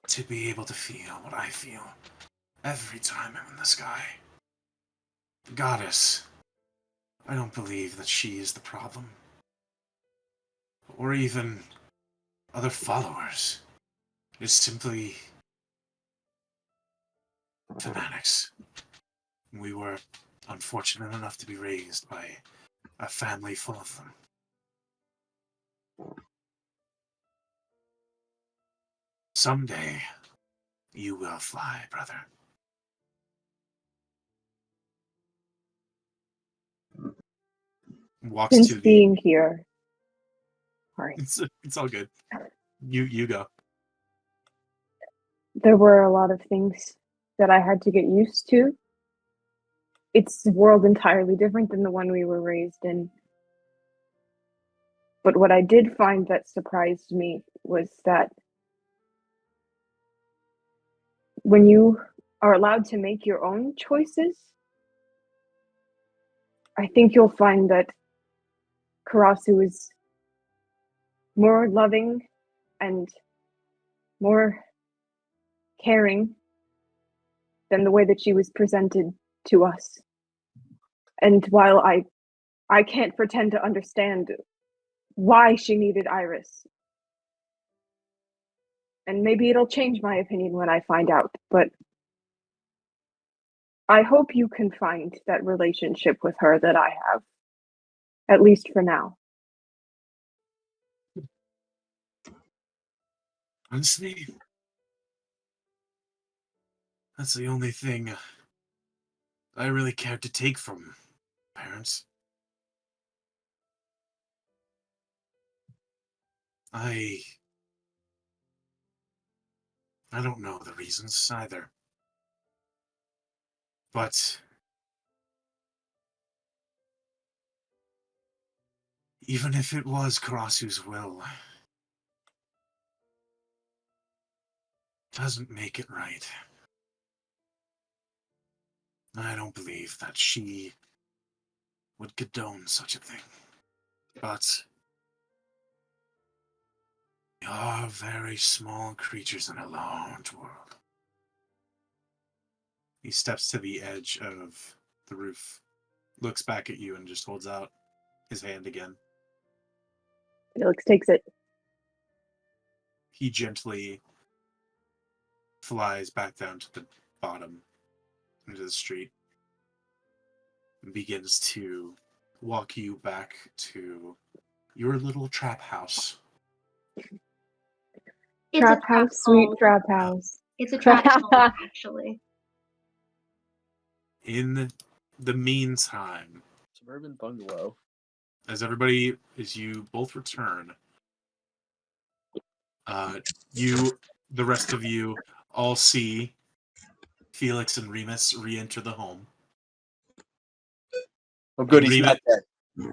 to be able to feel what I feel every time I'm in the sky. The goddess, I don't believe that she is the problem. Or even other followers. It's simply fanatics. We were unfortunate enough to be raised by a family full of them. Someday, you will fly, brother. Walks Since to the being here, All right. It's all good. You go. There were a lot of things that I had to get used to. It's a world entirely different than the one we were raised in. But what I did find that surprised me was that when you are allowed to make your own choices, I think you'll find that Karasu is more loving and more caring than the way that she was presented to us. And while I can't pretend to understand why she needed Iris, and maybe it'll change my opinion when I find out, but I hope you can find that relationship with her that I have, at least for now. Honestly, that's the only thing I really cared to take from parents. I don't know the reasons either. But even if it was Karasu's will, doesn't make it right. I don't believe that she would condone such a thing. But we are very small creatures in a large world. He steps to the edge of the roof, looks back at you, and just holds out his hand again. Felix takes it. He gently flies back down to the bottom into the street and begins to walk you back to your little trap house. It's Trap a trap house, sweet home. trap house. It's a trap home, actually. In the meantime, Suburban bungalow. as you both return, the rest of you all see Felix and Remus re-enter the home. Oh, good, And he's not dead.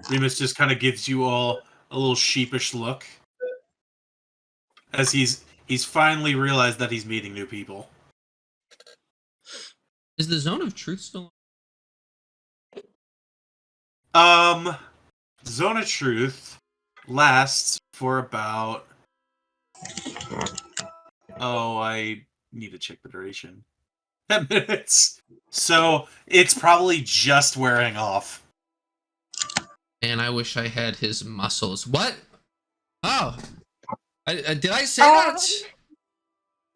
Remus just kind of gives you all a little sheepish look as he's finally realized that he's meeting new people. Is the zone of truth still? Zone of Truth lasts for about... Oh, I need to check the duration. 10 minutes. So it's probably just wearing off. And I wish I had his muscles. What? Oh, did I say that?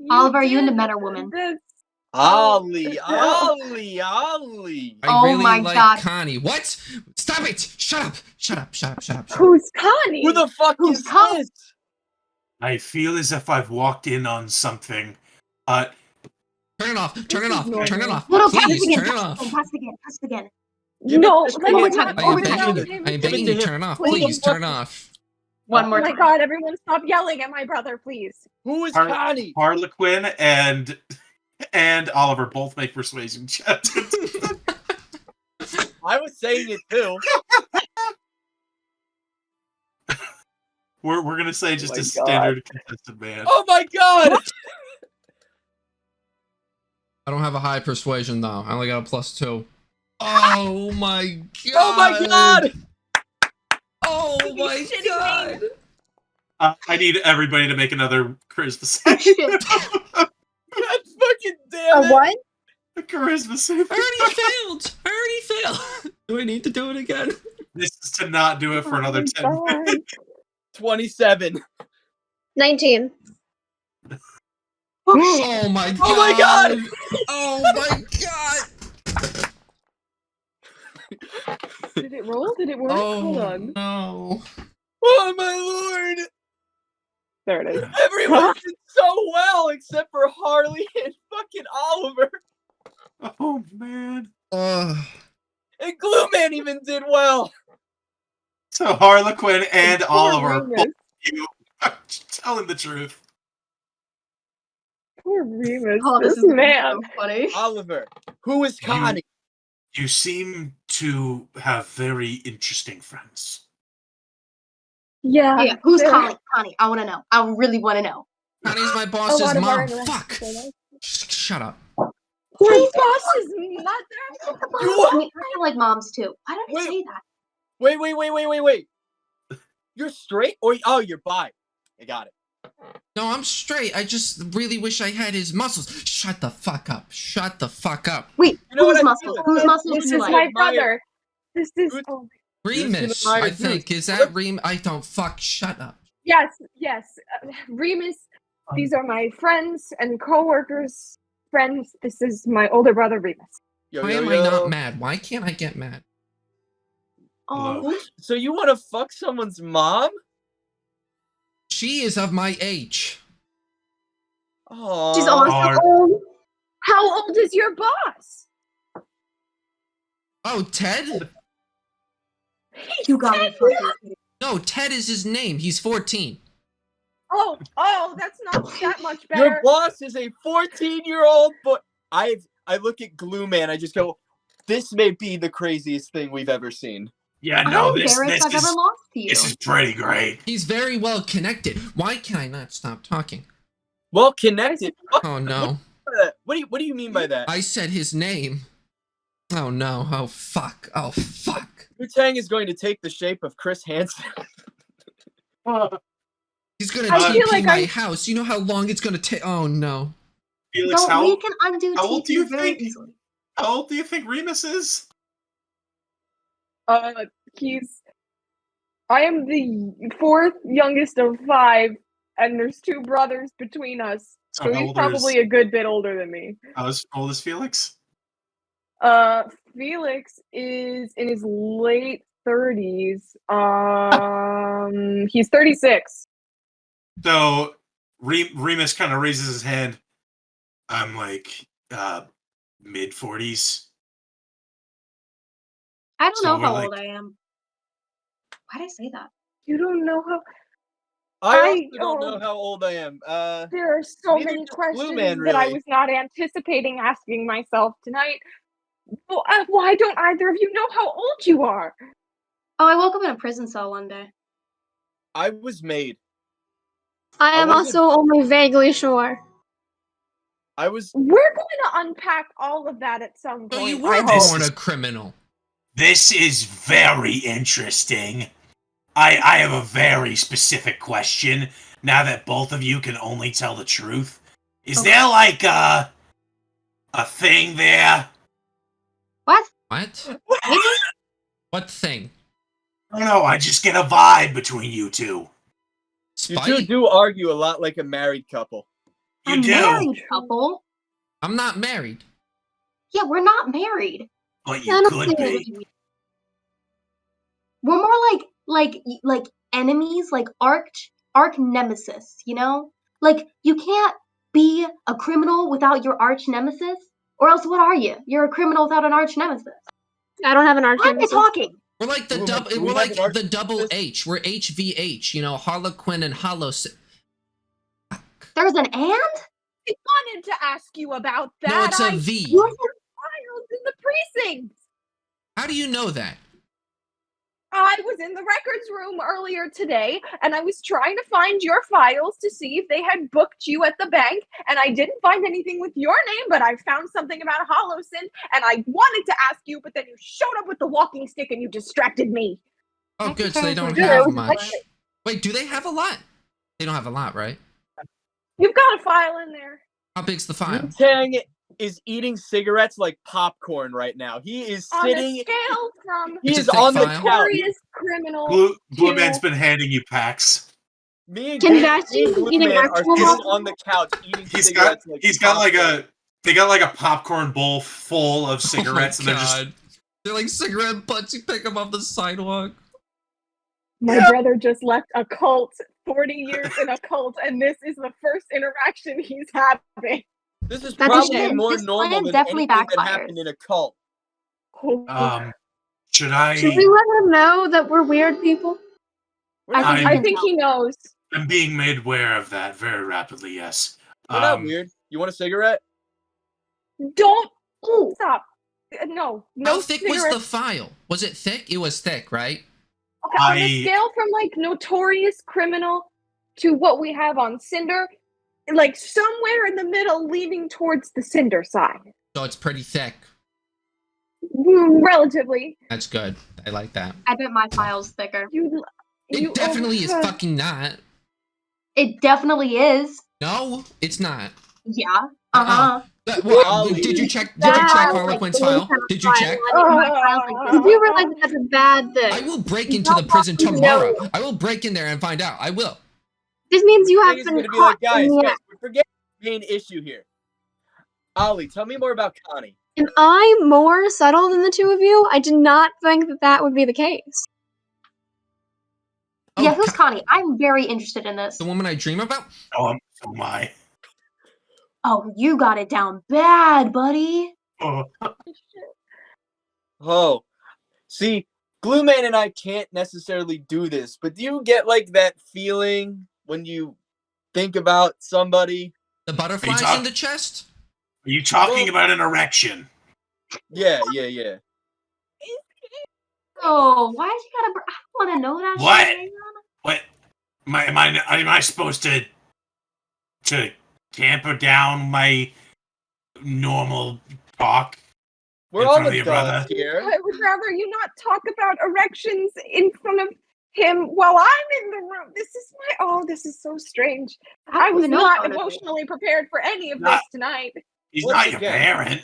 Oliver, are you into men or women? Ollie. I Oh really my like God. Connie. What? Stop it! Shut up! Who's Connie? Who the fuck Who's is Connie? this? I feel as if I've walked in on something. Turn it off! Turn it off! Turn it off! No, Please, pass turn it it off! again. Pass it again. No, Give it let to me him. not. I Over am to begging him. you. I am Give it begging to you. him. Turn it off. Please. Please, turn it off. One Oh more my time. God! Everyone, stop yelling at my brother, please. Who is Connie? Harlequin and Oliver both make persuasion checks. I was saying it too. We're gonna say just my a God. standard contested man. Oh my God! I don't have a high persuasion though. I only got a +2. Oh my god! Oh my God! Oh my god! I need everybody to make another charisma Oh, save. shit. God fucking damn A it! what? A charisma save. I already failed. Do I need to do it again? This is to not do it for another 10 God. minutes. 27. 19. Oh my god! Oh my God! Oh my god! Did it roll? Did it work? Hold Oh on. no! Oh my lord! There it is. Everyone did so well except for Harley and fucking Oliver. Oh man. And Glue Man even did well. So Harlequin and Poor Oliver Remus. both you. I'm just telling the truth. Poor Remus, Oh, this this is man. so funny. Oliver, who is You- Connie? You seem to have very interesting friends. Yeah. Who's they're- Connie? Connie, I want to know. I really want to know. Connie's my A boss's lot of our mom. interactions Fuck. are like- Shut up. Your boss's mother? I mean, I feel like moms too. Why don't Wait. I say that? Wait. You're straight or you're bi? I got it. No, I'm straight. I just really wish I had his muscles. Shut the fuck up. Shut the fuck up. Wait, You know whose what I muscles? feel Whose like? muscles This do you is like? my Admire- brother. This is. Who's- Oh, Remus, admire I Zeus. think. Is that Remus? I don't. Fuck. Shut up. yes. Remus, these are my friends and coworkers. Friends, this is my older brother, Remus. Why am I not mad? Why can't I get mad? Oh, So you want to fuck someone's mom? She is of my age. Oh, she's also Are- old. How old is your boss? Oh, Ted? You got me fucking kidding. No, Ted is his name. He's 14. Oh, that's not that much your better. boss is a 14-year-old boy. I look at Glue Man. I just go, this may be the craziest thing we've ever seen. Yeah, I'm no, this embarrassed I've ever lost to you. is pretty great. He's very well connected. Why can I not stop talking? Well connected. Oh no. What do you mean by that? I said his name. Oh no. Oh fuck. Oh fuck. Wu-Tang is going to take the shape of Chris Hansen. He's gonna I feel TP like my house. You know how long it's gonna take? Oh no. Felix, We can undo how old do TP you very think? easily. How old do you think Remus is? I am the fourth youngest of 5, and there's 2 brothers between us. So So how he's old probably a good bit older than me. How old is Felix? Felix is in his late 30s. He's 36. So Remus kind of raises his hand. I'm like mid 40s. I don't So know we're how like- old I am. Why did I say that? You don't know how. I also don't know how old I am. There are so neither many does Blue questions Man, that I really. was not anticipating asking myself tonight. Well, why don't either of you know how old you are? Oh, I woke up in a prison cell one day. I was made. I am wasn't- also only vaguely sure. I was. We're going to unpack all of that at some So point. you I were hope. born a criminal. This is very interesting. I have a very specific question. Now that both of you can only tell the truth, is Okay. there like a thing there? What? What? Maybe? What thing? I don't know. I just get a vibe between you two. You two Spite? do argue a lot like a married couple. You A do, married couple? I'm not married. Yeah, we're not married. but I you don't could think- be. We're more like enemies, like arch nemesis, you know? Like you can't be a criminal without your arch nemesis, or else what are you? You're a criminal without an arch nemesis. I don't have an arch Why am I nemesis. talking? We're like the Ooh, double. do we We're have like an arch the double nemesis? H. We're HVH. You know, Harlequin and Hollow. There's an and? I wanted to ask you about that. No, it's a I V. You filed in the precinct. How do you know that? I was in the records room earlier today, and I was trying to find your files to see if they had booked you at the bank, and I didn't find anything with your name, but I found something about Hollowson, and I wanted to ask you, but then you showed up with the walking stick and you distracted me. Oh, I good. So prefer they to don't do have it. much. Wait, do they have a lot? They don't have a lot, right? You've got a file in there. How big's the file? Wu-Tang is eating cigarettes like popcorn right now. He is On a sitting. scale from He It's a is thick on the file. couch. notorious criminal Blue to- Man's been handing you packs. Me and Can Glue- Vash me and Glue eating Man are actual sitting popcorn? on the couch eating He's got cigarettes. they got like a popcorn bowl full of cigarettes, and Oh they're my just God. They're like cigarette butts. You pick them off the sidewalk. My Yeah. brother just left a cult, 40 years in a cult, and this is the first interaction he's having. This is That's a probably shame. more This normal plan than definitely anything that backfires. happened in a cult. should I Should we let him know that we're weird people? We're not I think I'm- I think he knows. I'm being made aware of that very rapidly, yes. We're not weird. You want a cigarette? Don't Ooh, stop. No, no How thick was the cigarettes. file? Was it thick? It was thick, right? Okay, on the scale from like notorious criminal to what we have on Cinder, like somewhere in the middle, leaning towards the Cinder side. So it's pretty thick. Relatively. That's good. I like that. I bet my file's thicker. It definitely is fucking not. It definitely is. No, it's not. Yeah. Uh-huh. Did you check? Did you check Harlequin's file? Did you check? Did you realize that's a bad thing? I will break into the prison tomorrow. I will break in there and find out. I will. This means you have Thing is been gonna be like, caught in guys, the guys, act. we're forgetting the main issue here. Ollie, tell me more about Connie. Am I more subtle than the two of you? I did not think that that would be the case. Oh, Yeah, who's Connie? I'm very interested in this. the woman I dream about? Oh my. Oh, you got it down bad, buddy. Oh, see, Glue Man and I can't necessarily do this, but do you get like that feeling when you think about somebody? The butterflies in the chest? Are you talking about an erection? Yeah. Oh, why did you gotta? I want to know that. What? shit, man. What? Am I supposed to tamper down my normal talk? We're in all front of your brother? adults here. I would rather you not talk about erections in front of him while I'm in the room. This is so strange. I was even know not about it. emotionally prepared for any of this tonight. He's Once not your again, parent.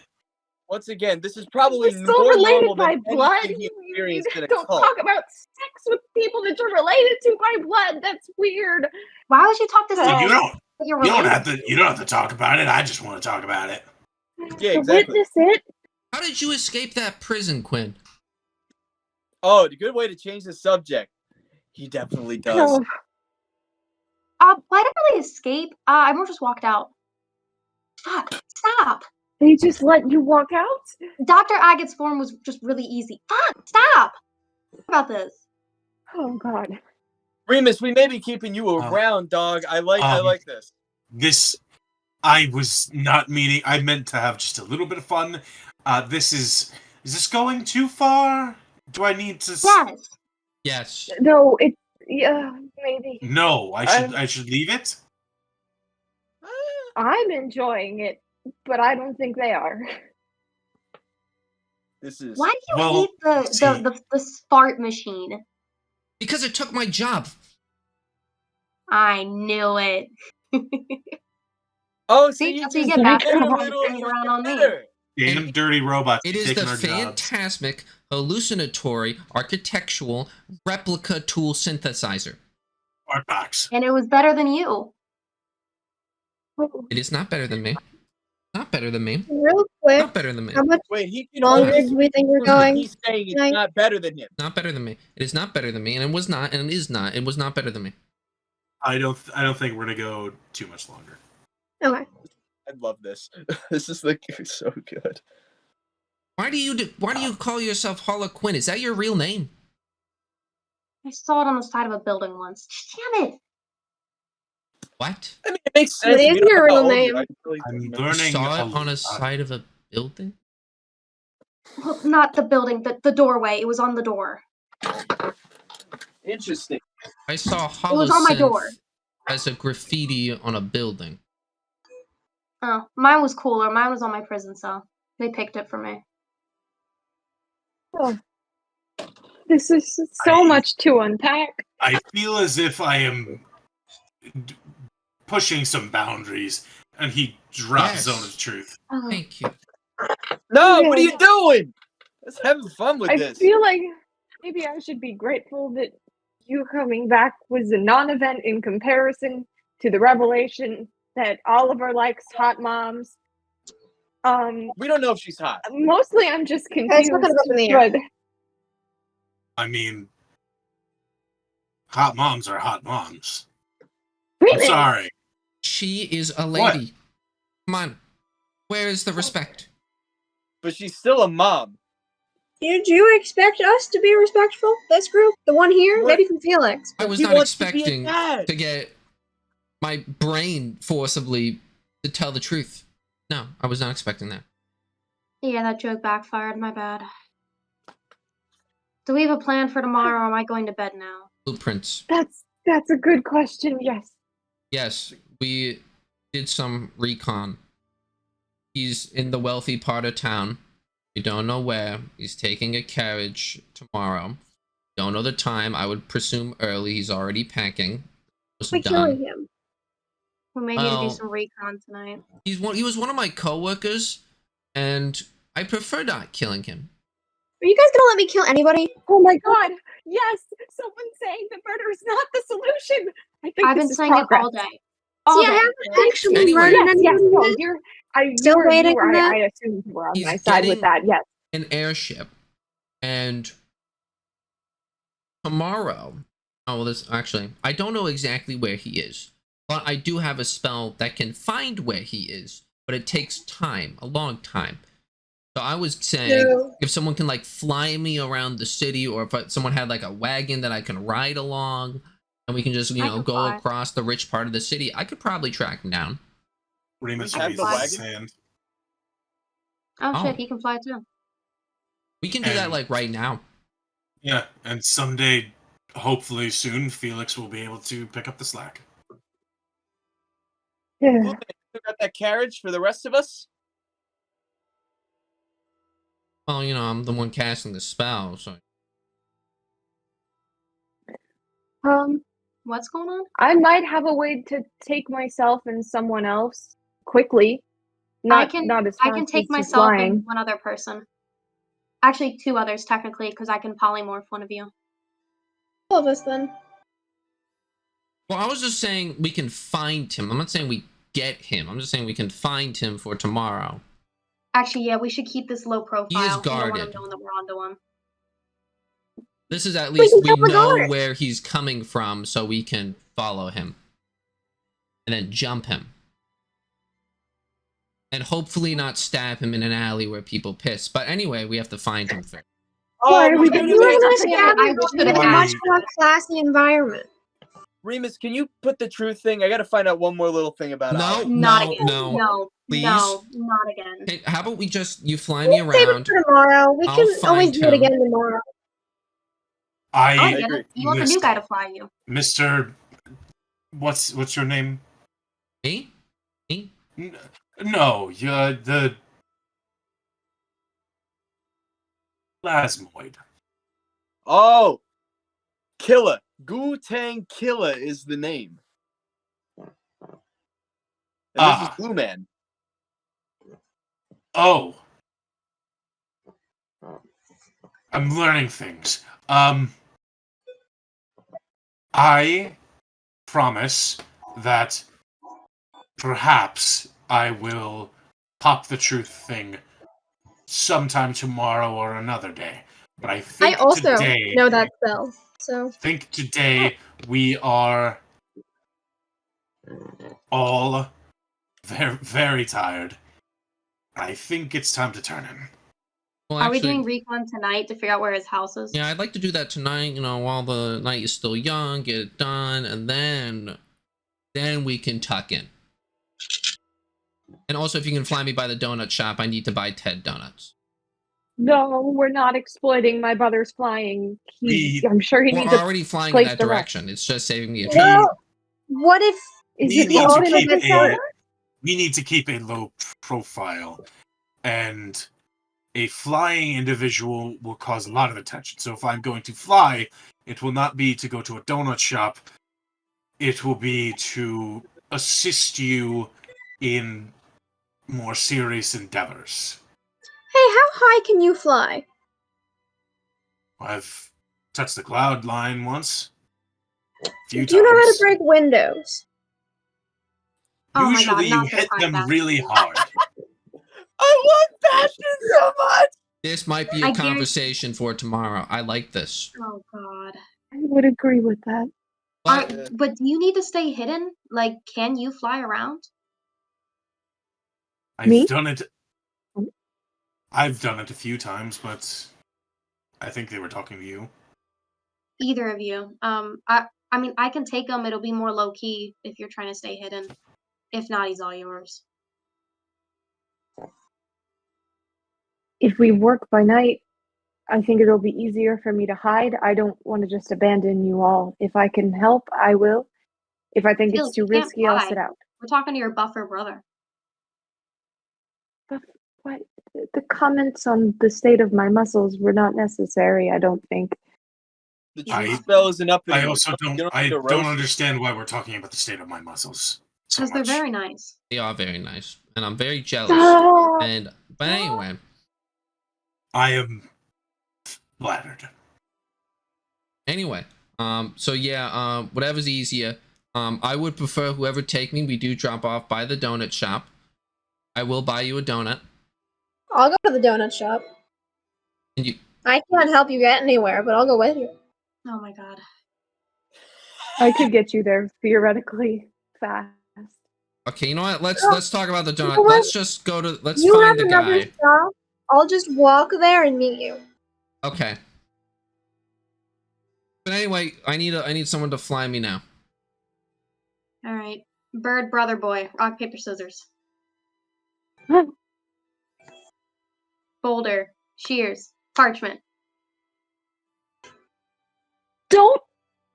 Once again, this is probably We're still more related normal by than blood. anything he experienced in a Don't cult. talk about sex with people that you're related to by blood. That's weird. Why would you talk to someone You don't. that you're You don't related have to. You don't have to talk about it. I just want to talk about it. Yeah, To exactly. witness it. How did you escape that prison, Quinn? Oh, a good way to change the subject. He definitely does. Oh, Well, I didn't really escape. I more just walked out. Fuck! Stop! they just let you walk out? Dr. Agate's form was just really easy. Fuck! Stop! What about this? Oh God. Remus, we may be keeping you around, dog. I like this. This, I was not meaning. I meant to have just a little bit of fun. Is this going too far? Do I need to? Yes. Yes. No, yeah, maybe. No, I should leave it. I'm enjoying it, but I don't think they are. This is Why do you Well, hate the fart machine? Because it took my job. I knew it. Oh, so See, you that's what you just get, get bastard. a You little hang around on me. bitter. Damn dirty robots. It is taking the our jobs. phantasmic, hallucinatory, architectural replica tool synthesizer. Art box. And it was better than you. It is not better than me. Not better than me. Real quick, Not better than me. how much Wait, he can longer only do we think we're speak going? He's saying it's tonight? not better than him. Not better than me. It is not better than me, and it was not, and it is not. It was not better than me. I don't think we're gonna go too much longer. Okay. I love this. This is like so good. Why do you call yourself Harlequin? Is that your real name? I saw it on the side of a building once. Damn it! What? I mean, it makes sense. What is We don't your know real how old you name? are. I really I'm don't know. You learning. saw it on a side of a building? Well, not the building, the doorway. It was on the door. Interesting. I saw It was on my door. Holosynth as a graffiti on a building. Oh, mine was cooler. Mine was on my prison cell. They picked it for me. Oh. This is so much to unpack. I feel as if I am pushing some boundaries, and he drops Yes. Zone of Truth. Oh, Thank you. No, what are you doing? Let's have fun with I this. feel like maybe I should be grateful that you coming back was a non-event in comparison to the revelation that Oliver likes hot moms. We don't know if she's hot. Mostly I'm just Guys, confused. look at it up in the air. but I mean, hot moms are hot moms. I'm really, sorry. She is a lady. Come on. Where is the respect? But she's still a mom. Did you expect us to be respectful? This group? The one here? What? Maybe from Felix. I was He not wants to be expecting attached. to get my brain forcibly to tell the truth. No, I was not expecting that. Yeah, that joke backfired. My bad. Do we have a plan for tomorrow, or am I going to bed now? Blueprints. That's a good question. Yes. Yes, we did some recon. He's in the wealthy part of town. We don't know where. He's taking a carriage tomorrow. Don't know the time. I would presume early. He's already packing. By killing him. We may need to do Well- some recon tonight. He was one of my coworkers, and I prefer not killing him. Are you guys gonna let me kill anybody? Oh my God. Yes. Someone's saying that murder is not the solution. I think I've this been is saying progress. it all day. All See, I day. haven't actually Anyway. murdered Yes, yes. anybody No, yet. you were, waiting on that? I assumed you were on He's my side with getting- that. Yes. An airship, and tomorrow. Oh, well, this actually, I don't know exactly where he is, but I do have a spell that can find where he is, but it takes time, a long time. So I was saying, No. if someone can like fly me around the city, or if someone had like a wagon that I can ride along, and we can just I can go fly. across the rich part of the city, I could probably track him down. Remus have raises the his wagon? hand. Oh, Oh. shit, he can fly too. We can do that And- like right now. Yeah, and someday, hopefully soon, Felix will be able to pick up the slack. Yeah. Blue Man, you got that carriage for the rest of us? Well, I'm the one casting the spell, so What's going on? I might have a way to take myself and someone else quickly. Not as I fast can take as you myself flying. and one other person. Actually, two others technically, because I can polymorph one of you. All of us then. Well, I was just saying we can find him. I'm not saying we get him. I'm just saying we can find him for tomorrow. Actually, yeah, we should keep this low profile. We don't want guarded. him knowing that we're onto him. This is at We least can we kill the know guard. where he's coming from, so we can follow him. And then jump him. And hopefully not stab him in an alley where people piss. But anyway, we have to find him first. Why are we If doing you live in a this? cabin, I you should live in a have much asked. more classy environment. Remus, can you put the truth thing? I gotta find out one more little thing about No. Alex. Not No, again. no. No. Please? No, not again. Hey, how about you fly We me can save it around? for tomorrow. We I'll can always find do it him. again tomorrow. I I, get agree. it. You want the new guy to fly you. Mr. What's your name? Me? Me? No, you're the Plasmoid. Oh, Killa. Gu-Tang Killa is the name. And this is Ah. Blue Man. Oh. I'm learning things. I promise that perhaps I will pop the truth thing sometime tomorrow or another day. But I I think also today, know that spell. So we are all very, very tired. I think it's time to turn in. Well, Are we actually, doing recon tonight to figure out where his house is? yeah, I'd like to do that tonight, while the night is still young, get it done, and then we can tuck in. And also, if you can fly me by the donut shop, I need to buy Ted donuts. No, we're not exploiting my brother's flying. I'm sure he We're needs a already flying in place that to rest. direction. It's just saving me a trip. well, what if Is We it need all to in a keep good a summer? we need to keep a low profile, and a flying individual will cause a lot of attention. So if I'm going to fly, it will not be to go to a donut shop. It will be to assist you in more serious endeavors. Hey, how high can you fly? I've touched the cloud line once. A few Do you know how to times. break windows? Oh my God, Usually you not this hit time, them Beth. really hard. I love Bastion so much. This might be I a guarantee- conversation for tomorrow. I like this. Oh God. I would agree with that. But But do you need to stay hidden? Like, can you fly around? I've Me? done it. I've done it a few times, but I think they were talking to you. Either of you. I mean, I can take him. It'll be more low key if you're trying to stay hidden. If not, he's all yours. If we work by night, I think it'll be easier for me to hide. I don't want to just abandon you all. If I can help, I will. If I think Still, it's too you can't risky, I'll fly. sit out. We're talking to your buffer brother. But what? The comments on the state of my muscles were not necessary, I don't think. The I- truth spell isn't up in I you. also You don't. need I to don't roast it. understand why we're talking about the state of my muscles so Because they're much. very nice. They are very nice, and I'm very jealous. Stop! But anyway, I am flattered. So yeah, whatever's easier. I would prefer whoever take me. We do drop off by the donut shop. I will buy you a donut. I'll go to the donut shop. And you, I can't help you get anywhere, but I'll go with you. Oh my god. I could get you there theoretically fast. okay, you know what? Let's talk about the donut. know what? Let's just go to. Let's You find have a another guy. shop. I'll just walk there and meet you. Okay. But anyway, I need someone to fly me now. All right. Bird, brother, boy. Rock, paper, scissors. Boulder, shears, parchment. Don't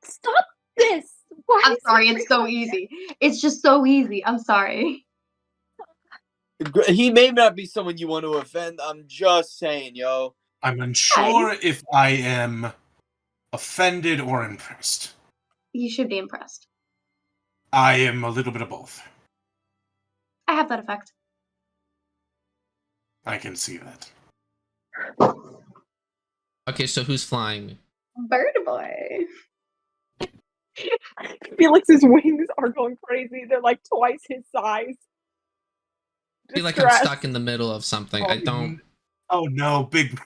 stop this! Why I'm is sorry, it's so everyone- easy. It's just so easy. I'm sorry. He may not be someone you want to offend. I'm just saying, yo. I'm unsure if I am offended or impressed. You should be impressed. I am a little bit of both. I have that effect. I can see that. Okay, so who's flying me? Bird boy. Felix's wings are going crazy. They're like twice his size. I feel like I'm Distressed. stuck in the middle of something. I don't. Oh no, big.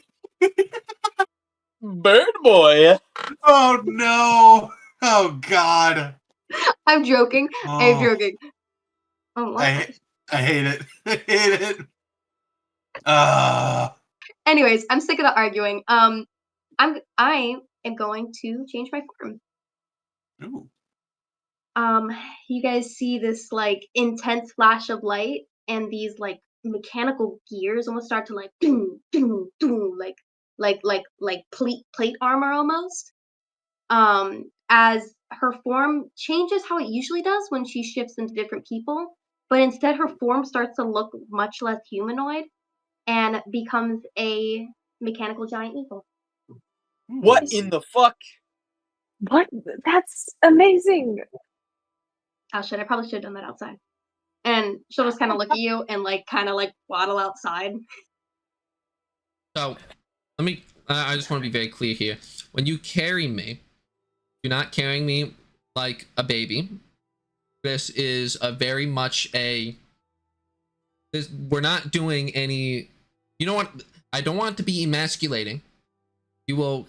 Bird boy. Oh no. Oh god. I'm joking. I'm Oh, joking. Oh, what? I hate it. I hate it. Anyways, I'm sick of the arguing. I am going to change my form. Ooh. You guys see this like intense flash of light, and these like mechanical gears almost start to like doom, doom, doom, like plate armor almost. As her form changes how it usually does when she shifts into different people, but instead her form starts to look much less humanoid and becomes a mechanical giant eagle. What in the fuck? What? That's amazing. Oh shit, I probably should have done that outside. And she'll just kind of look at you and like kind of like waddle outside. So, let me. I just want to be very clear here. When you carry me, you're not carrying me like a baby. This is a very much a. We're not doing any. You know what? I don't want it to be emasculating. You will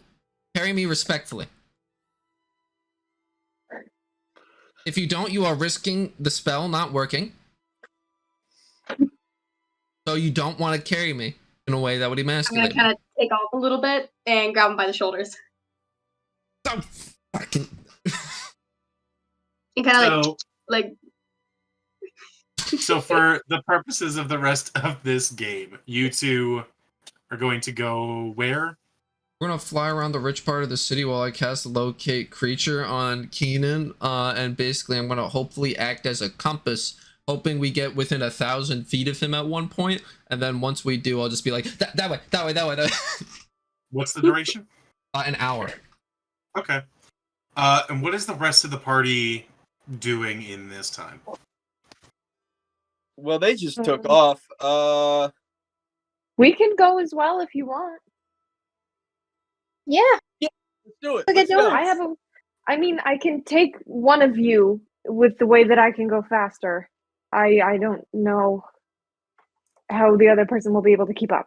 carry me respectfully. If you don't, you are risking the spell not working. So you don't want to carry me in a way that would I'm emasculate gonna me. kind of take off a little bit and grab him by the shoulders. Oh, fucking. And kind of So, like so for the purposes of the rest of this game, you two are going to go where? We're gonna fly around the rich part of the city while I cast locate creature on Keenan, and basically I'm gonna hopefully act as a compass, hoping we get within 1,000 feet of him at one point, and then once we do, I'll just be like that way. What's the duration? An hour. Okay. And what is the rest of the party doing in this time? Well, they just took off. We can go as well if you want. Yeah. Let's do it. Look Let's at go. donuts. I mean, I can take one of you with the way that I can go faster. I don't know how the other person will be able to keep up.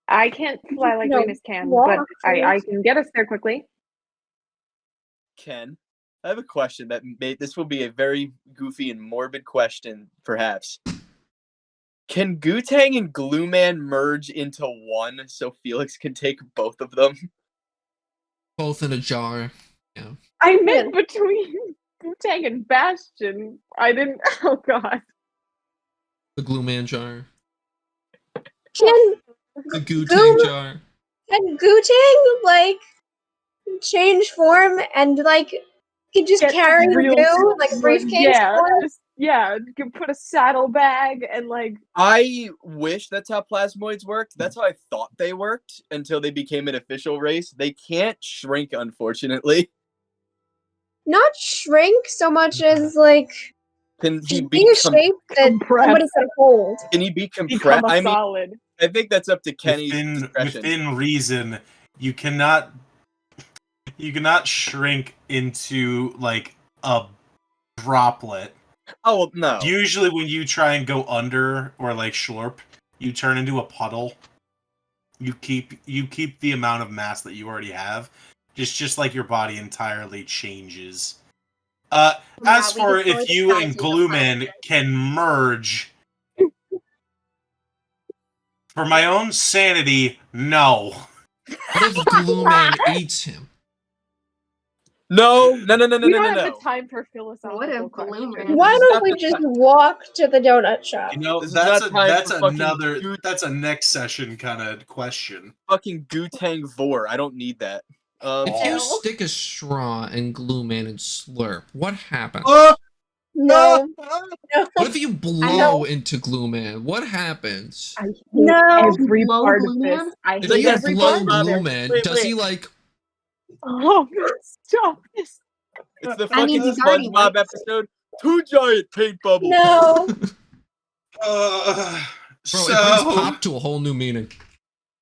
I can't fly like No, Remus can, walk, but I please. can get us there quickly. Ken, I have a question that this will be a very goofy and morbid question, perhaps. Can Gutang and Glue Man merge into one so Felix can take both of them? Both in a jar. Yeah. I meant between Wu-Tang and Bastion. I didn't. Oh god. The Glue Man jar. Can The Goo Tang jar. can Gutang like change form and like could just Get carry real Goo like a briefcase? Yeah, form? you can put a saddlebag and like. I wish that's how plasmoids worked. That's how I thought they worked until they became an official race. They can't shrink, unfortunately. Not shrink so much as like Can he just be be a shape that compressed. somebody can hold. Can he be Become compressed? a I mean, solid. I think that's up to Kenny's discretion. Within reason, you cannot shrink into like a droplet. Oh well, no. Usually when you try and go under or like slurp, you turn into a puddle. You keep the amount of mass that you already have. Just like your body entirely changes. As we for destroyed if the you skies and with the Glooman planet. can merge, for my own sanity, no. What if Glue Man eats him? No. We don't have No. the time for philosophical What if questions. Gloom Why This is don't not we the just time. walk to the donut shop? You know, This is that's not time for fucking another Goo- that's a next session kind of question. Fucking Gutang Vor. I don't need that. If you Ew. stick a straw in Glue Man and slurp, what happens? No. What if you blow into Glue Man? What happens? I hate No. every Blow part of Glue this. Man? I If hate you every blow part of Glue this. Man, Wait, does wait. he like? Oh, stop this. It's the I mean, fucking he's already SpongeBob wiped. episode. 2 giant paint bubbles. No. Bro, it brings So pop to a whole new meaning.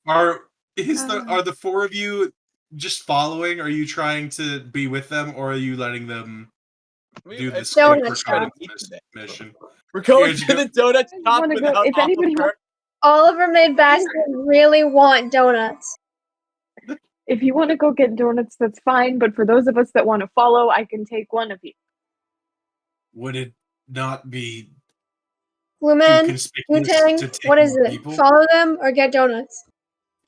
are the four of you just following? Are you trying to be with them, or are you letting them do this Donut quick shop. mission? We're going Here, to the donut I shop wanna go- without if anybody Oliver. Oliver made Bastion really want donuts. If you want to go get donuts, that's fine. But for those of us that want to follow, I can take one of you. Would it not be too Lumen, conspicuous Wu-Tang, to take what is more it? people? Follow them or get donuts?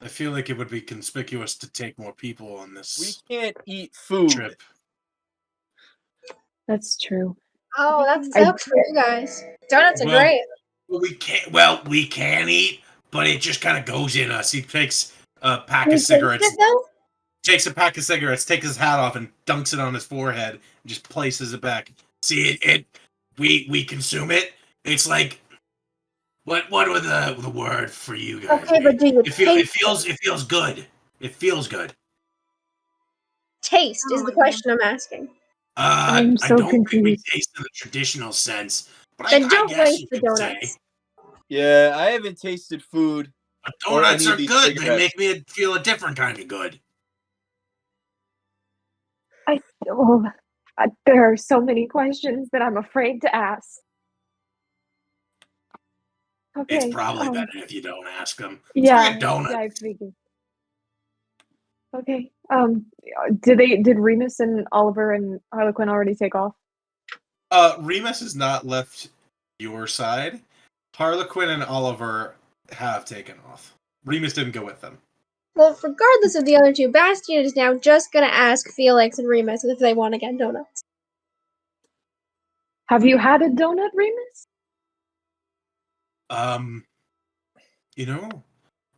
I feel like it would be conspicuous to take more people on We this can't eat food. trip. That's true. Oh, that sucks for you guys. Donuts are Well, great. We can eat, but it just kind of goes in us. He takes a pack Can you of taste cigarettes, it though? Takes a pack of cigarettes, takes his hat off, and dunks it on his forehead, and just places it back. See we consume it. It's like what were the word for you guys? Okay, but do you it taste feels good. It feels good. Taste is Oh the my question I'm asking. I'm I so don't think we confused. taste in the traditional sense, but Then I don't guess waste you the could say. donuts. Yeah, I haven't tasted food. But Or donuts any of are these good. They cigarettes. make me feel a different kind of good. There are so many questions that I'm afraid to ask. Okay. It's probably better if you don't ask them. Yeah, Let's go get donuts. yeah, I figured. Okay. Did Remus and Oliver and Harlequin already take off? Remus has not left your side. Harlequin and Oliver have taken off. Remus didn't go with them. Well, regardless of the other two, Bastion is now just gonna ask Felix and Remus if they want to get donuts. Have you had a donut, Remus? You know,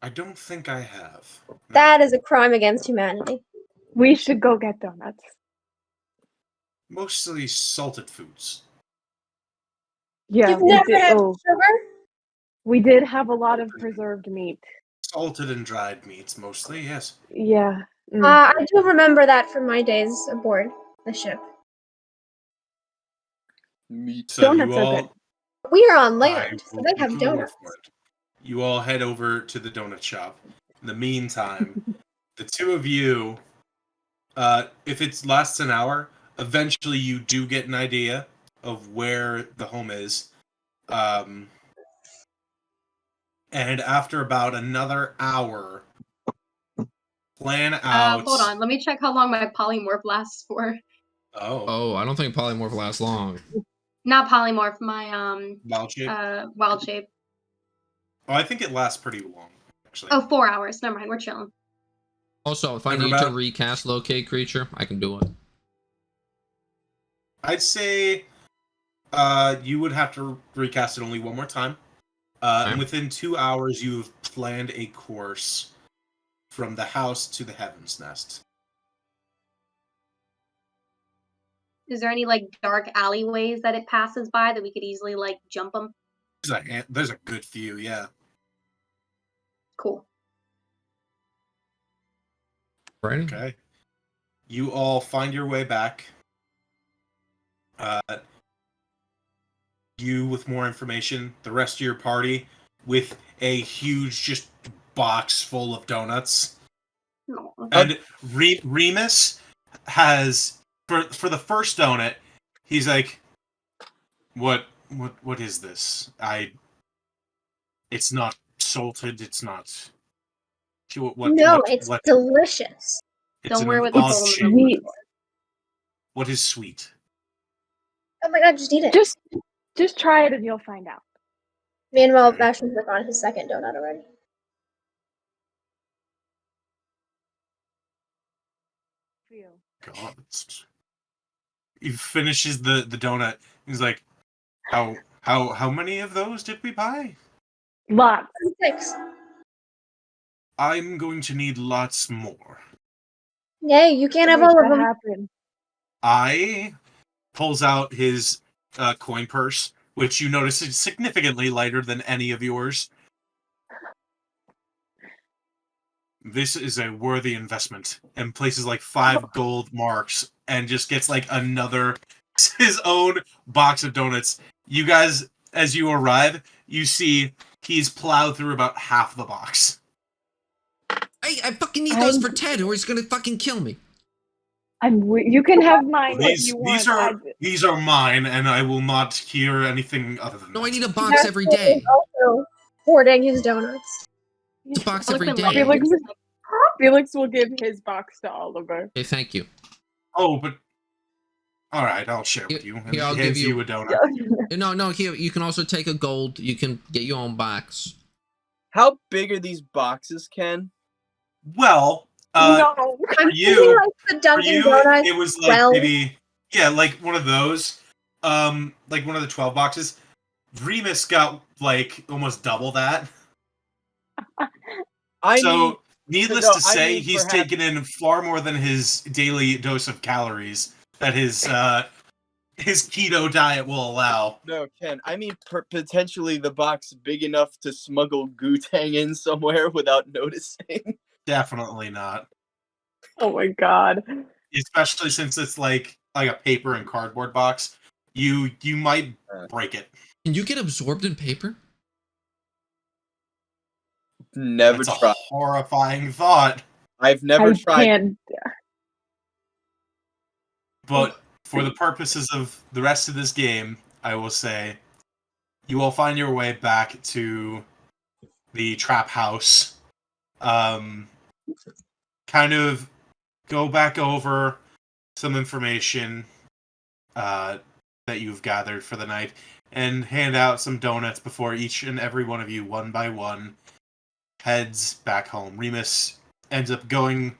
I don't think I have. No. That is a crime against humanity. We should go get donuts. Mostly salted foods. Yeah, You've never had sugar? we did have a lot of preserved meat. Salted and dried meats, mostly, yes. Yeah. I do remember that from my days aboard the ship. Meat. So Donuts you are all, good. We are on I land, so will they take have your word donuts. for it. You all head over to the donut shop. In the meantime, the two of you, if it lasts an hour, eventually you do get an idea of where the home is. And after about another hour, plan out. Hold on, let me check how long my polymorph lasts for. Oh, I don't think polymorph lasts long. Not polymorph, my Wild shape. wild shape. Oh, I think it lasts pretty long, actually. Oh, 4 hours. Never mind, we're chilling. Also, if I Never need to mind. recast locate creature, I can do it. I'd say you would have to recast it only one more time. And within 2 hours, you've planned a course from the house to the Heaven's Nest. Is there any like dark alleyways that it passes by that we could easily like jump them? There's a good few, yeah. Cool. Right? Okay. You all find your way back. You with more information, the rest of your party with a huge just box full of donuts. No. And Remus has for the first donut, he's like, what is this? It's not salted, it's not No, it's what delicious. it's Don't an worry what the odd hole in the shape. middle is. Sweet. What is sweet? Oh my god, just eat it. Just try it and you'll find out. Meanwhile, Okay. Ashton's like on his second donut already. God. He finishes the donut. He's like, how many of those did we buy? Lots. 6. I'm going to need lots more. Yay, you can't have Make all of that them. happen. I pulls out his coin purse, which you notice is significantly lighter than any of yours. This is a worthy investment, and places like 5 gold marks, and just gets like another his own box of donuts. You guys, as you arrive, you see he's plowed through about half the box. I fucking need those for Ted, or he's gonna fucking kill me. You can have mine if you want. These are mine, and I will not hear anything other than No, that. I need a box every day. He's also hoarding his donuts. It's a box Look every at day. Felix will give his box to Oliver. Okay, thank you. Oh, but all right, I'll share with you. And Here, I'll he give hands you you a donut. No, here, you can also take a gold. You can get your own box. How big are these boxes, Ken? Well, No. for you, like the Dunkin' for Donuts. you, it was like 12. maybe like one of those, like one of the 12 boxes. Remus got like almost double that. Needless to say, he's taken in far more than his daily dose of calories that his keto diet will allow. No, Ken. I mean, potentially the box big enough to smuggle Gootang in somewhere without noticing. Definitely not. Oh my god. Especially since it's like a paper and cardboard box. You might break it. Can you get absorbed in paper? Never That's tried. a horrifying thought. I've never tried. But for the purposes of the rest of this game, I will say you will find your way back to the trap house. Kind of go back over some information that you've gathered for the night and hand out some donuts before each and every one of you, one by one, heads back home. Remus ends up going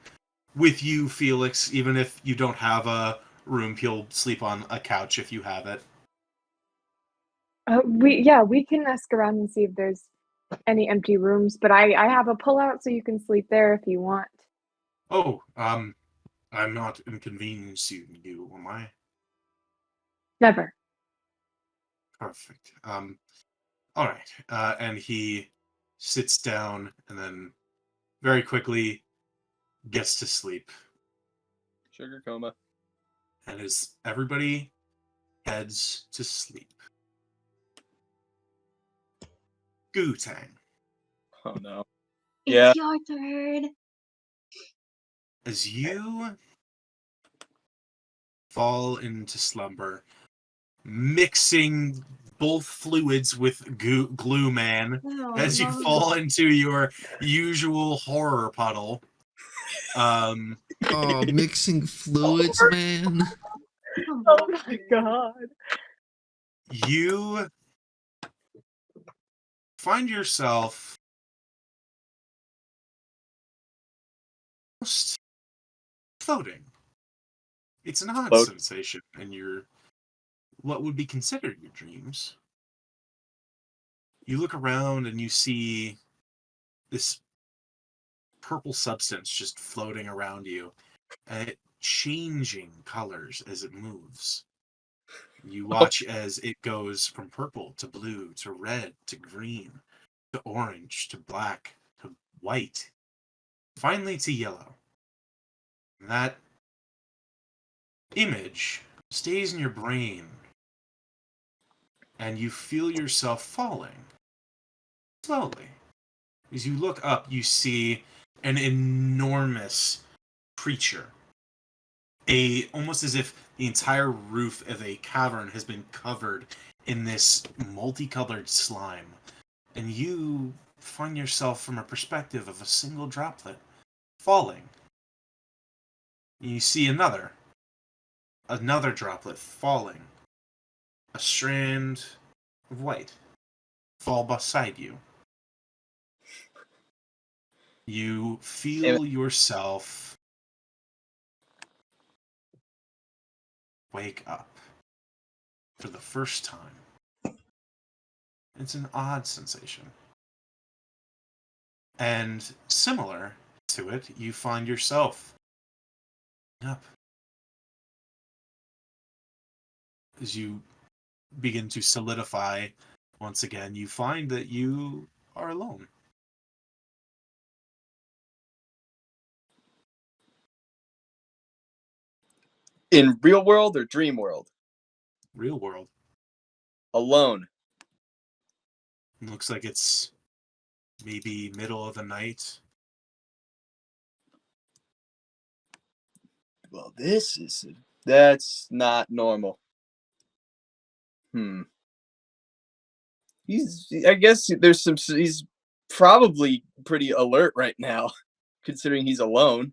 with you, Felix, even if you don't have a room. He'll sleep on a couch if you have it. We can ask around and see if there's any empty rooms, but I have a pullout so you can sleep there if you want. Oh, I'm not inconveniencing you, am I? Never. Perfect. All right. And he sits down and then very quickly gets to sleep. Sugar coma. And as everybody heads to sleep, Gootang. Oh no. It's your turn. As you fall into slumber, mixing both fluids with glue man, as you fall into your usual horror puddle. Oh, mixing fluids, man. Oh my god. You find yourself almost floating. It's an odd Float. sensation in your what would be considered your dreams. You look around and you see this purple substance just floating around you, and it changing colors as it moves. You watch as it goes from purple to blue to red to green to orange to black to white, finally to yellow. And that image stays in your brain, and you feel yourself falling slowly. As you look up, you see an enormous creature. Almost as if the entire roof of a cavern has been covered in this multicolored slime. And you find yourself from a perspective of a single droplet falling. You see another droplet falling. A strand of white fall beside you. You feel yourself wake up for the first time. It's an odd sensation. And similar to it, you find yourself up. As you begin to solidify once again, you find that you are alone. In real world or dream world? Real world. Alone. Looks like it's maybe middle of the night. Well, that's not normal. I guess he's probably pretty alert right now, considering he's alone.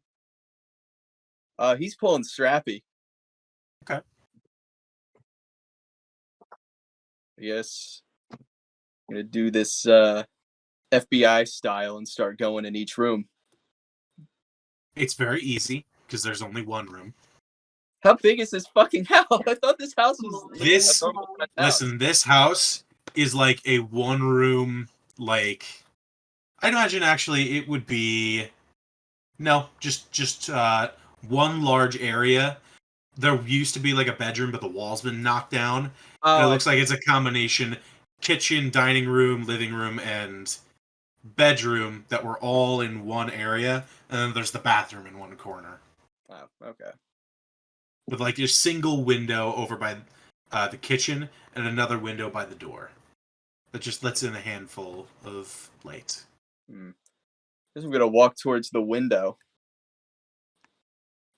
He's pulling Strappy. Okay. Yes. I'm gonna do this FBI style and start going in each room. It's very easy because there's only one room. How big is this fucking house? I thought this house was This a normal size house. listen, this house is like a one room, like I'd imagine actually it would be just one large area. There used to be like a bedroom, but the wall's been knocked down. And it looks like it's a combination kitchen, dining room, living room, and bedroom that were all in one area. And then there's the bathroom in one corner. Oh, okay. With like a single window over by the kitchen and another window by the door. That just lets in a handful of light. Guess I'm gonna walk towards the window.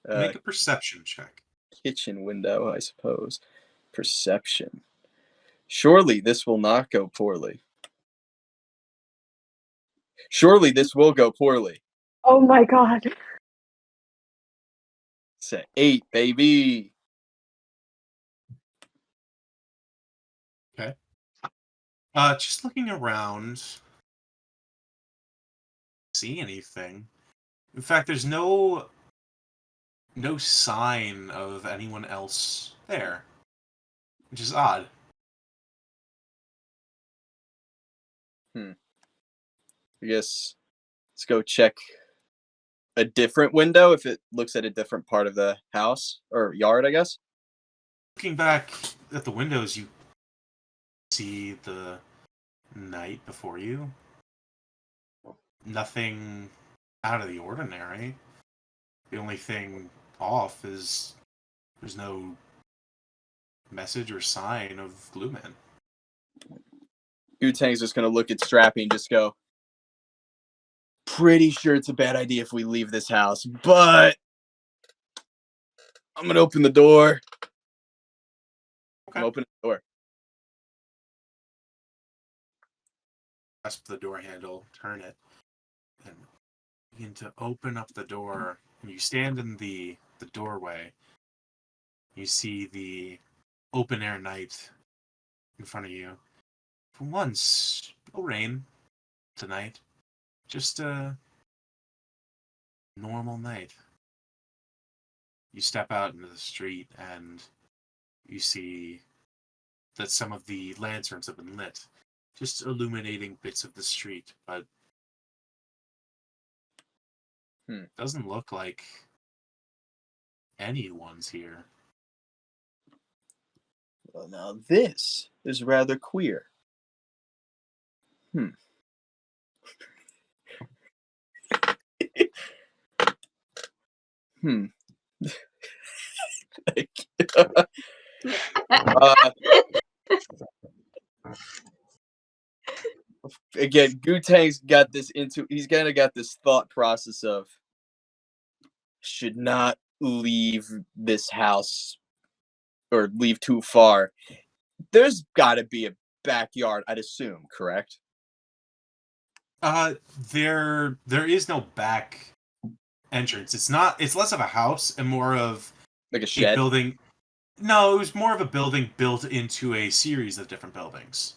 Make a perception check. Kitchen window, I suppose. Perception. Surely this will not go poorly. Surely this will go poorly. Oh my god. It's an 8, baby. Okay. Just looking around. See anything? In fact, there's no sign of anyone else there, which is odd. I guess let's go check a different window if it looks at a different part of the house or yard, I guess. Looking back at the windows, you see the night before you. Nothing out of the ordinary. The only thing off is there's no message or sign of Glueman. Gutang's just gonna look at Strappy and just go, pretty sure it's a bad idea if we leave this house, but I'm gonna open the door. Okay. I'm opening the door. Grasp the door handle, turn it, and begin to open up the door. And you stand in the doorway. You see the open air night in front of you. For once, no rain tonight. Just a normal night. You step out into the street and you see that some of the lanterns have been lit, just illuminating bits of the street, but doesn't look like anyone's here. Well, now this is rather queer. Again, Gutang's got this he's kind of got this thought process of should not leave this house or leave too far. There's got to be a backyard, I'd assume, correct? There is no back entrance. It's less of a house and more of Like a shed? building. No, it was more of a building built into a series of different buildings.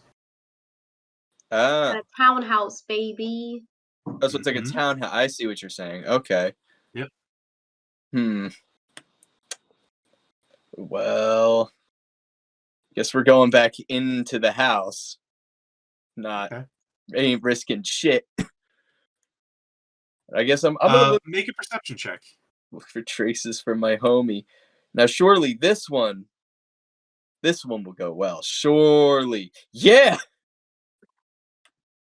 Ah, A townhouse, baby. oh, so it's like a townhouse. I see what you're saying. Okay. Yep. Well, guess we're going back into the house. Ain't risking shit. I guess I'm gonna look Make a perception check. for traces from my homie. Now, surely this one will go well. Surely, yeah.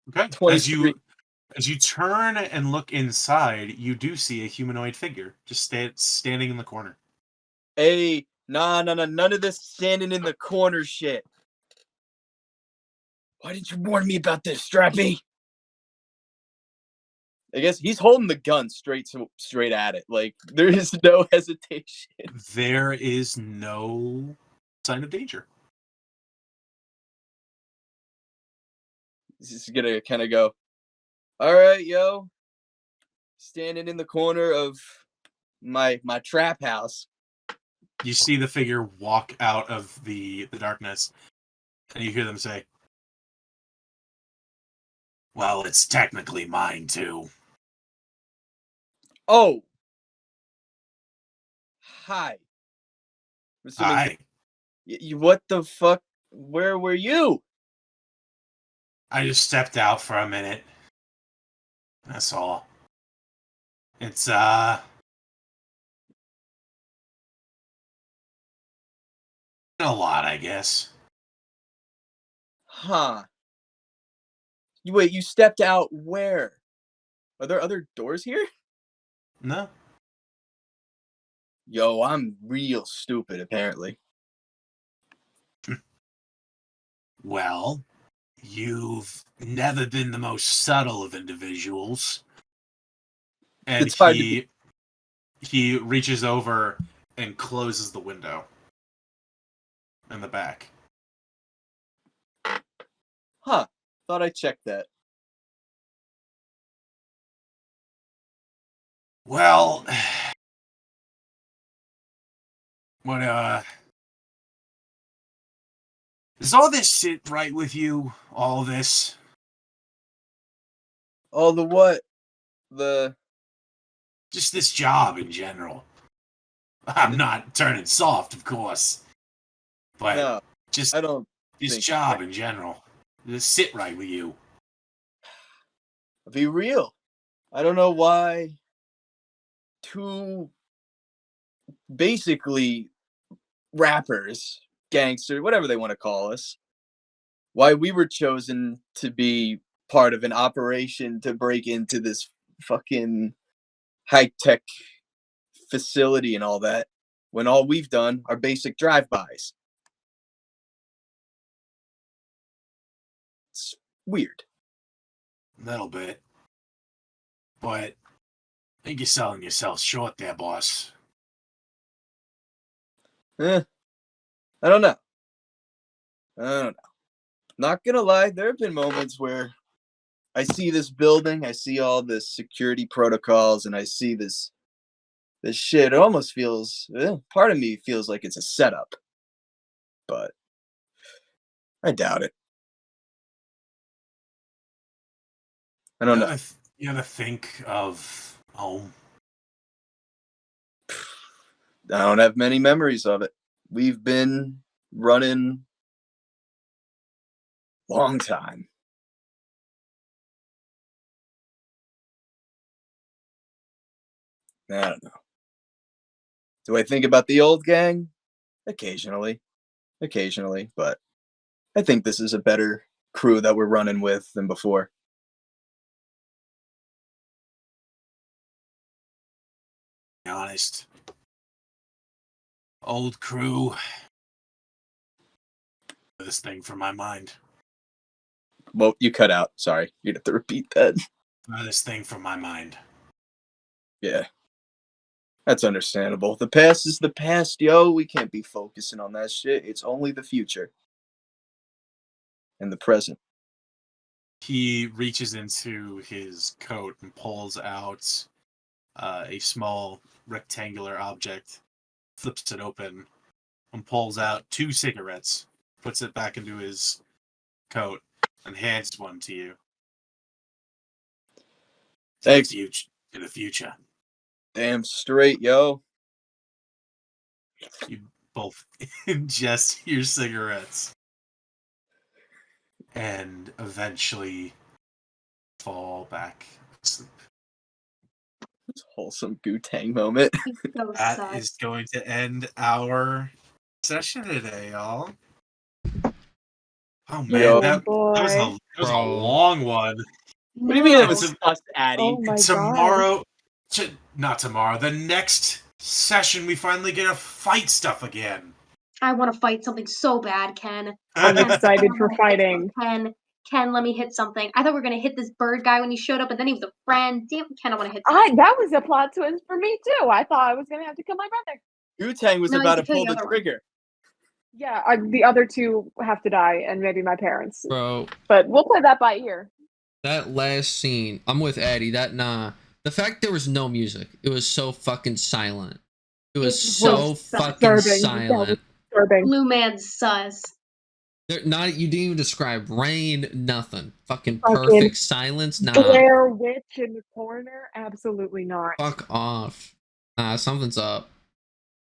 Okay. 23. As you turn and look inside, you do see a humanoid figure just standing in the corner. Hey, nah, none of this standing in the corner shit. Why didn't you warn me about this, Strappy? I guess he's holding the gun straight at it. Like, there is no hesitation. There is no sign of danger. He's just gonna kind of go, all right, yo. Standing in the corner of my trap house. You see the figure walk out of the darkness, and you hear them say, "Well, it's technically mine, too." Oh. Hi. Hi. What the fuck? Where were you? I just stepped out for a minute. That's all. It's, a lot, I guess. Huh. Wait, you stepped out where? Are there other doors here? No. Yo, I'm real stupid, apparently. Well, you've never been the most subtle of individuals. And It's hard to he reaches over and closes the window in the back. Huh. Thought I checked that. Well, what, does all this sit right with you? All this? Oh, the what? The... Just this job in general. I'm not turning soft, of course. But No, just I don't this think job in general. Does it sit right with you? Be real. I don't know why two basically rappers, gangsters, whatever they want to call us, why we were chosen to be part of an operation to break into this fucking high-tech facility and all that, when all we've done are basic drive-bys. It's weird. A little bit. But I think you're selling yourself short there, boss. I don't know. Not gonna lie, there have been moments where I see this building, I see all the security protocols, and I see this shit. It almost feels, part of me feels like it's a setup, but I doubt it. I don't know. You ever think of home? I don't have many memories of it. We've been running long time. I don't know. Do I think about the old gang? Occasionally, but I think this is a better crew that we're running with than before. Be honest. Old crew. This thing from my mind. Well, you cut out. Sorry. You'd have to repeat that. This thing from my mind. Yeah. That's understandable. The past is the past, yo. We can't be focusing on that shit. It's only the future. And the present. He reaches into his coat and pulls out a small rectangular object, flips it open, and pulls out 2 cigarettes, puts it back into his coat, and hands one to you. Thanks. In the future. Damn straight, yo. You both ingest your cigarettes and eventually fall back asleep. Wholesome Gu-Tang moment. So That sus. is going to end our session today, y'all. Oh man, Yo. that was boy. a Bro. long one. What do you mean it No. was us, Addy? Oh my god. Tomorrow, not tomorrow, the next session we finally get to fight stuff again. I want to fight something so bad, Ken. I'm Ken, excited I for wanna hit fighting. Ken, let me hit something. I thought we were gonna hit this bird guy when he showed up, and then he was a friend. Damn, Ken, I want to hit something. That was a plot twist for me too. I thought I was gonna have to kill my brother. Gu-Tang was No, you about to can kill pull the the other one. trigger. Yeah, the other 2 have to die, and maybe my parents. Bro, But we'll play that by ear. that last scene, I'm with Addy. The fact there was no music, it was so fucking silent. It was It so was fucking disturbing. That was silent. disturbing. Blue man's sus. You didn't even describe rain, nothing. Fucking Fucking perfect silence. Nah, Blair Witch in the corner? Absolutely not. fuck off. Something's up.